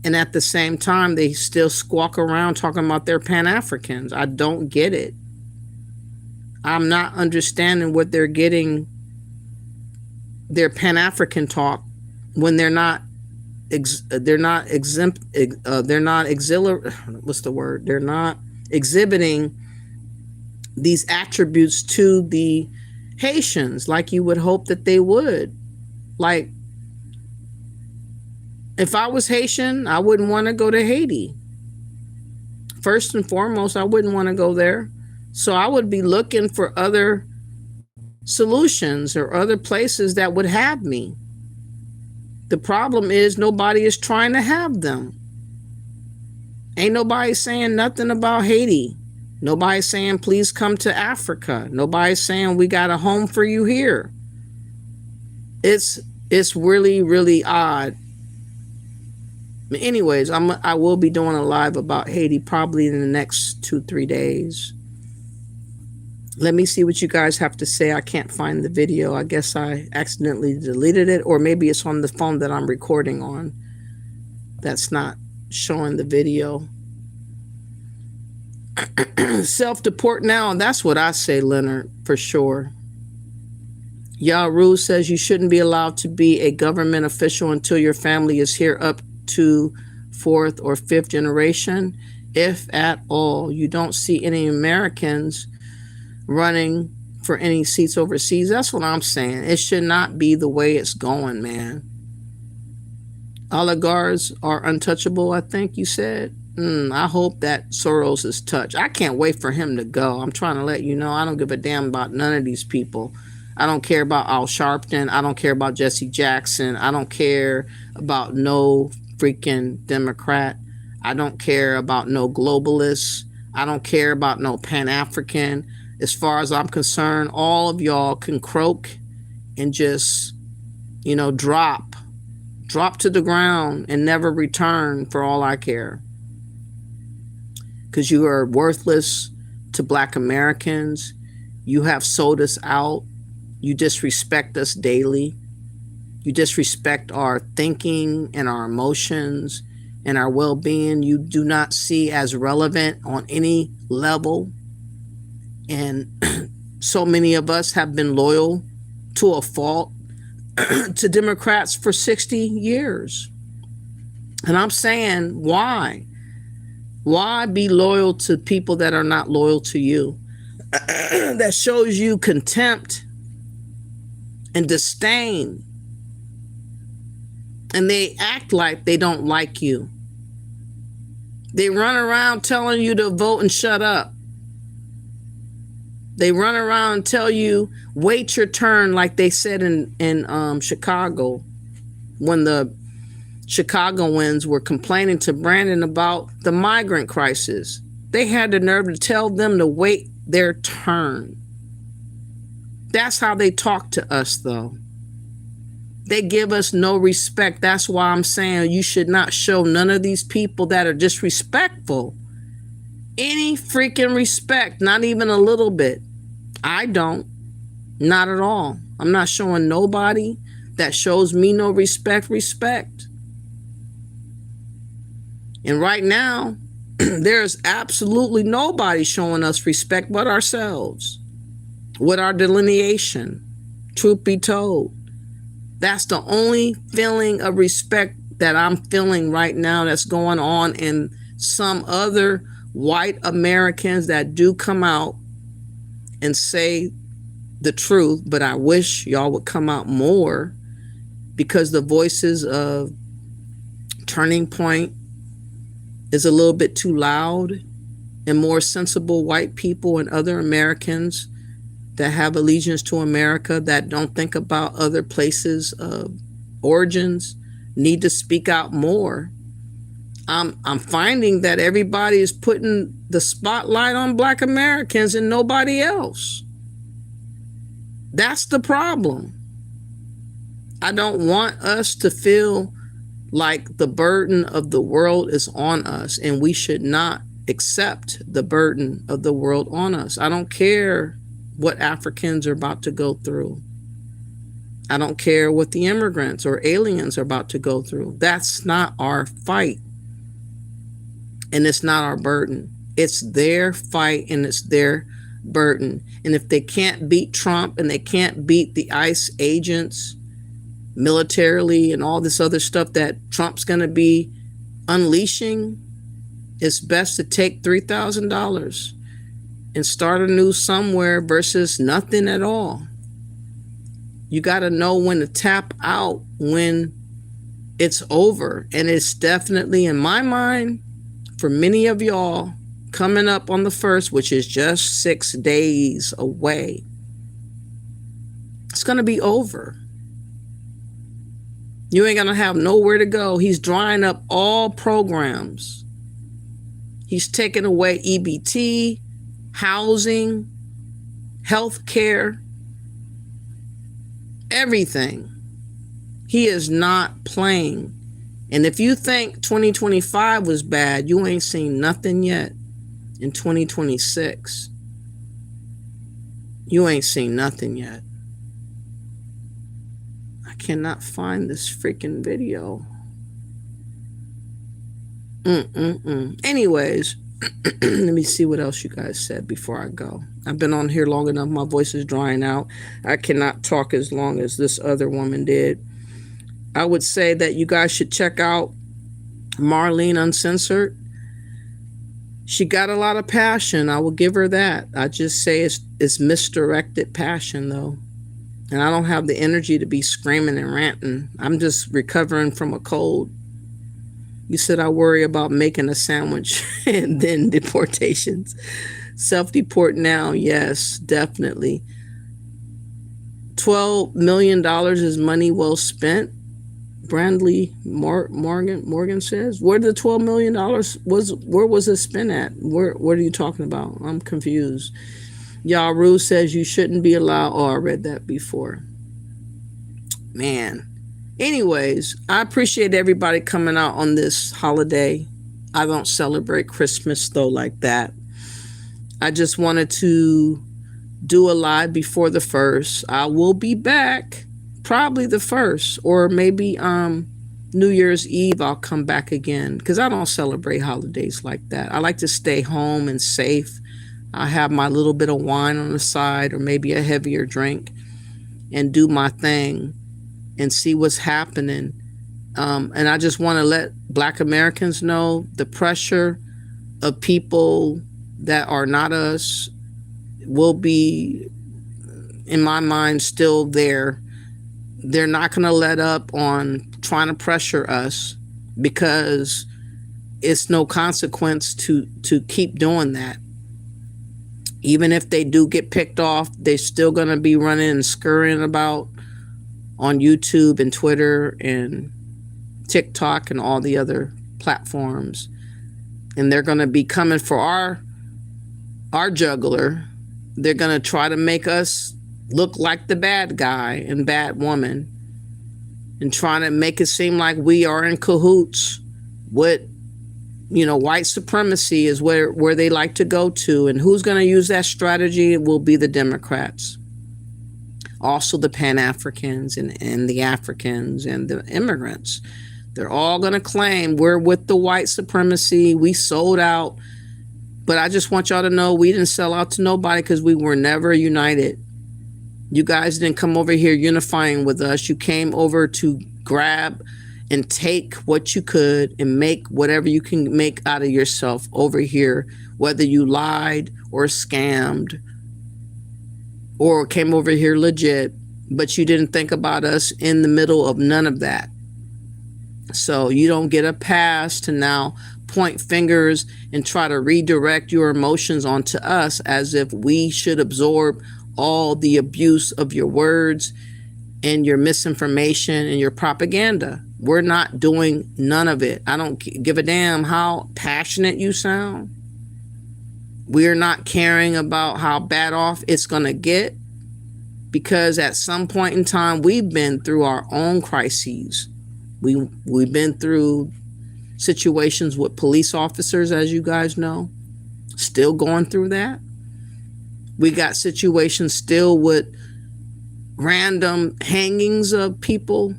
Speaker 1: And at the same time, they still squawk around talking about their Pan-Africans. I don't get it. I'm not understanding what they're getting their Pan-African talk when they're not exhibiting these attributes to the Haitians like you would hope that they would. Like, if I was Haitian, I wouldn't want to go to Haiti. First and foremost, I wouldn't want to go there. So I would be looking for other solutions or other places that would have me. The problem is nobody is trying to have them. Ain't nobody saying nothing about Haiti. Nobody's saying, please come to Africa. Nobody's saying we got a home for you here. It's really, really odd. Anyways, I will be doing a live about Haiti probably in the next 2-3 days. Let me see what you guys have to say. I can't find the video. I guess I accidentally deleted it, or maybe it's on the phone that I'm recording on that's not showing the video. Self-deport now, that's what I say, Leonard, for sure. Yaru says you shouldn't be allowed to be a government official until your family is here up to 4th or 5th generation, if at all. You don't see any Americans running for any seats overseas. That's what I'm saying. It should not be the way it's going, man. Oligarchs are untouchable, I think you said. I hope that Soros is touched. I can't wait for him to go. I'm trying to let you know I don't give a damn about none of these people. I don't care about Al Sharpton. I don't care about Jesse Jackson. I don't care about no freaking Democrat. I don't care about no globalists. I don't care about no Pan-African. As far as I'm concerned, all of y'all can croak and just, drop to the ground and never return for all I care. Because you are worthless to Black Americans. You have sold us out. You disrespect us daily. You disrespect our thinking and our emotions and our well-being. You do not see as relevant on any level. And so many of us have been loyal to a fault to Democrats for 60 years. And I'm saying, why? Why be loyal to people that are not loyal to you? That shows you contempt and disdain. And they act like they don't like you. They run around telling you to vote and shut up. They run around and tell you, wait your turn, like they said in Chicago, when the Chicagoans were complaining to Brandon about the migrant crisis. They had the nerve to tell them to wait their turn. That's how they talk to us, though. They give us no respect. That's why I'm saying you should not show none of these people that are disrespectful any freaking respect, not even a little bit. I don't. Not at all. I'm not showing nobody that shows me no respect. And right now, there's absolutely nobody showing us respect but ourselves. With our delineation, truth be told. That's the only feeling of respect that I'm feeling right now that's going on in some other white Americans that do come out and say the truth, but I wish y'all would come out more, because the voices of Turning Point is a little bit too loud, and more sensible white people and other Americans that have allegiance to America, that don't think about other places of origins, need to speak out more. I'm finding that everybody is putting the spotlight on Black Americans and nobody else. That's the problem. I don't want us to feel like the burden of the world is on us, and we should not accept the burden of the world on us. I don't care what Africans are about to go through. I don't care what the immigrants or aliens are about to go through. That's not our fight. And it's not our burden. It's their fight and it's their burden. And if they can't beat Trump and they can't beat the ICE agents militarily and all this other stuff that Trump's going to be unleashing, it's best to take $3,000 and start anew somewhere versus nothing at all. You got to know when to tap out when it's over. And it's definitely, in my mind, for many of y'all, coming up on the 1st, which is just 6 days away, it's going to be over. You ain't going to have nowhere to go. He's drying up all programs. He's taking away EBT, housing, health care, everything. He is not playing. And if you think 2025 was bad, you ain't seen nothing yet in 2026. You ain't seen nothing yet. I cannot find this freaking video. Anyways, let me see what else you guys said before I go. I've been on here long enough. My voice is drying out. I cannot talk as long as this other woman did. I would say that you guys should check out Marlene Uncensored. She got a lot of passion. I will give her that. I just say it's misdirected passion, though. And I don't have the energy to be screaming and ranting. I'm just recovering from a cold. You said I worry about making a sandwich and then deportations. Self-deport now, yes, definitely. $12 million is money well spent. Brandley Morgan says, where did the $12 million where was it spent at? What are you talking about? I'm confused. Yaru says you shouldn't be allowed. Oh, I read that before. Man. Anyways, I appreciate everybody coming out on this holiday. I don't celebrate Christmas though like that. I just wanted to do a live before the 1st. I will be back probably the 1st, or maybe New Year's Eve I'll come back again, because I don't celebrate holidays like that. I like to stay home and safe. I have my little bit of wine on the side, or maybe a heavier drink, and do my thing and see what's happening. And I just want to let Black Americans know the pressure of people that are not us will be, in my mind, still there. They're not going to let up on trying to pressure us, because it's no consequence to keep doing that. Even if they do get picked off, they're still going to be running and scurrying about on YouTube and Twitter and TikTok and all the other platforms. And they're going to be coming for our jugular. They're going to try to make us look like the bad guy and bad woman and trying to make it seem like we are in cahoots with, you know, white supremacy is where they like to go to. And who's going to use that strategy? It will be the Democrats. Also the Pan-Africans and the Africans and the immigrants. They're all going to claim we're with the white supremacy. We sold out. But I just want y'all to know we didn't sell out to nobody because we were never united. You guys didn't come over here unifying with us. You came over to grab and take what you could and make whatever you can make out of yourself over here, whether you lied or scammed or came over here legit, but you didn't think about us in the middle of none of that. So you don't get a pass to now point fingers and try to redirect your emotions onto us as if we should absorb all the abuse of your words and your misinformation and your propaganda. We're not doing none of it. I don't give a damn how passionate you sound. We're not caring about how bad off it's going to get, because at some point in time, we've been through our own crises. We've been through situations with police officers, as you guys know, still going through that. We got situations still with random hangings of people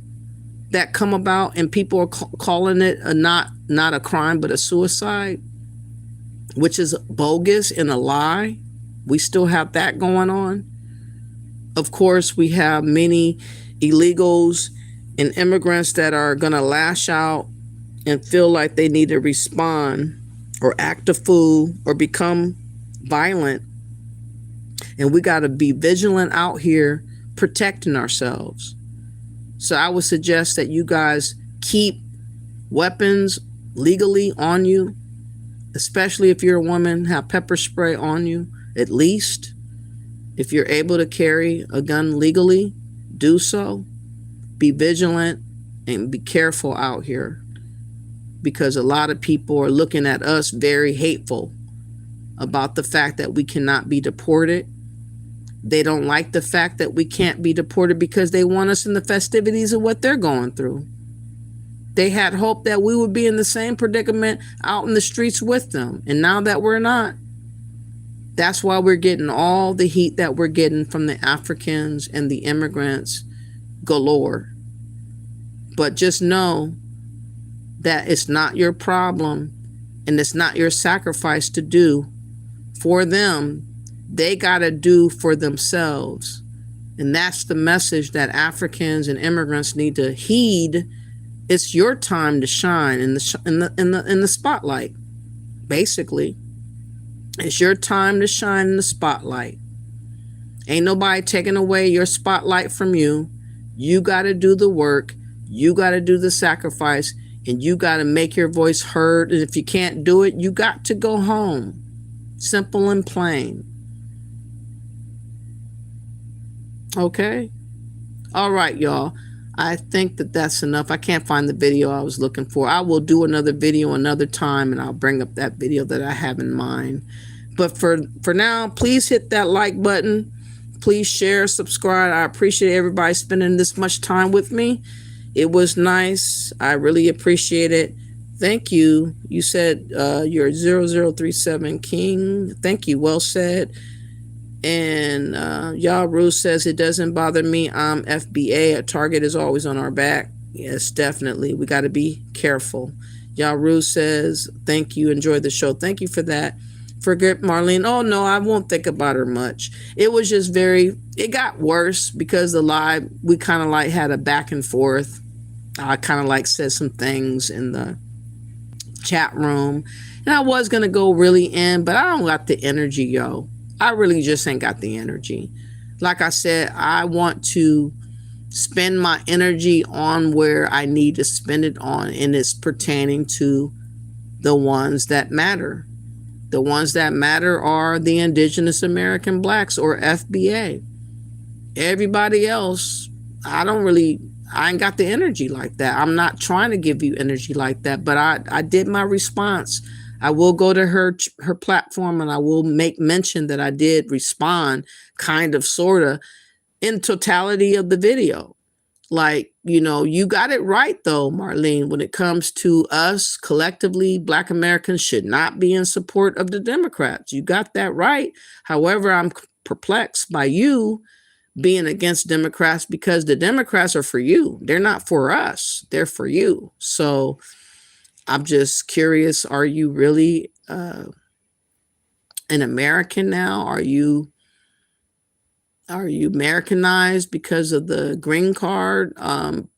Speaker 1: that come about, and people are calling it not a crime, but a suicide, which is bogus and a lie. We still have that going on. Of course, we have many illegals and immigrants that are going to lash out and feel like they need to respond or act a fool or become violent. And we got to be vigilant out here protecting ourselves. So I would suggest that you guys keep weapons legally on you, especially if you're a woman, have pepper spray on you, at least. If you're able to carry a gun legally, do so. Be vigilant and be careful out here, because a lot of people are looking at us very hateful about the fact that we cannot be deported. They don't like the fact that we can't be deported because they want us in the festivities of what they're going through. They had hoped that we would be in the same predicament out in the streets with them. And now that we're not, that's why we're getting all the heat that we're getting from the Africans and the immigrants galore. But just know that it's not your problem and it's not your sacrifice to do for them. They got to do for themselves. And that's the message that Africans and immigrants need to heed. It's your time to shine in the spotlight. Basically, it's your time to shine in the spotlight. Ain't nobody taking away your spotlight from you. You got to do the work. You got to do the sacrifice, and you got to make your voice heard. And if you can't do it, you got to go home. Simple and plain. Okay. All right, y'all. I think that that's enough. I can't find the video I was looking for. I will do another video another time, and I'll bring up that video that I have in mind. But for now, please hit that like button. Please share, subscribe. I appreciate everybody spending this much time with me. It was nice. I really appreciate it. Thank you. You said you're 0037 King. Thank you. Well said. And Yaru says, it doesn't bother me. I'm FBA. A target is always on our back. Yes, definitely. We got to be careful. Yaru says, thank you. Enjoy the show. Thank you for that. Forget Marlene. Oh, no, I won't think about her much. It was just it got worse because the live, we kind of like had a back and forth. I kind of like said some things in the chat room. And I was going to go really in, but I don't got the energy, yo. I really just ain't got the energy. Like I said, I want to spend my energy on where I need to spend it on, and it's pertaining to the ones that matter. The ones that matter are the Indigenous American Blacks, or FBA. Everybody else, I ain't got the energy like that. I'm not trying to give you energy like that, but I did my response. I will go to her platform and I will make mention that I did respond, kind of, sort of, in totality of the video. Like, you know, you got it right though, Marlene, when it comes to us collectively, Black Americans should not be in support of the Democrats. You got that right. However, I'm perplexed by you being against Democrats because the Democrats are for you. They're not for us. They're for you. So I'm just curious, are you really an American now? Are you Americanized because of the green card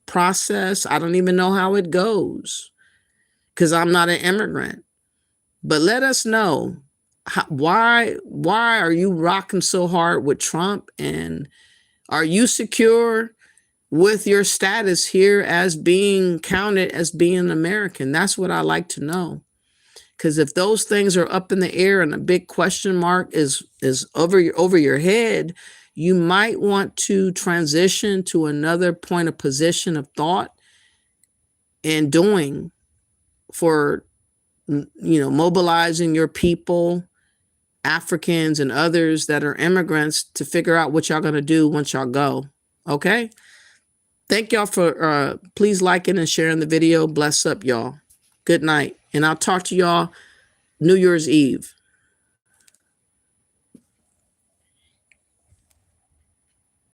Speaker 1: process? I don't even know how it goes because I'm not an immigrant. But let us know why are you rocking so hard with Trump, and are you secure with your status here as being counted as being an American? That's what I like to know. Because if those things are up in the air and a big question mark is over your head, you might want to transition to another point of position of thought and doing for, you know, mobilizing your people, Africans and others that are immigrants, to figure out what y'all going to do once y'all go. Okay. Thank y'all for please liking and sharing the video. Bless up, y'all. Good night. And I'll talk to y'all New Year's Eve.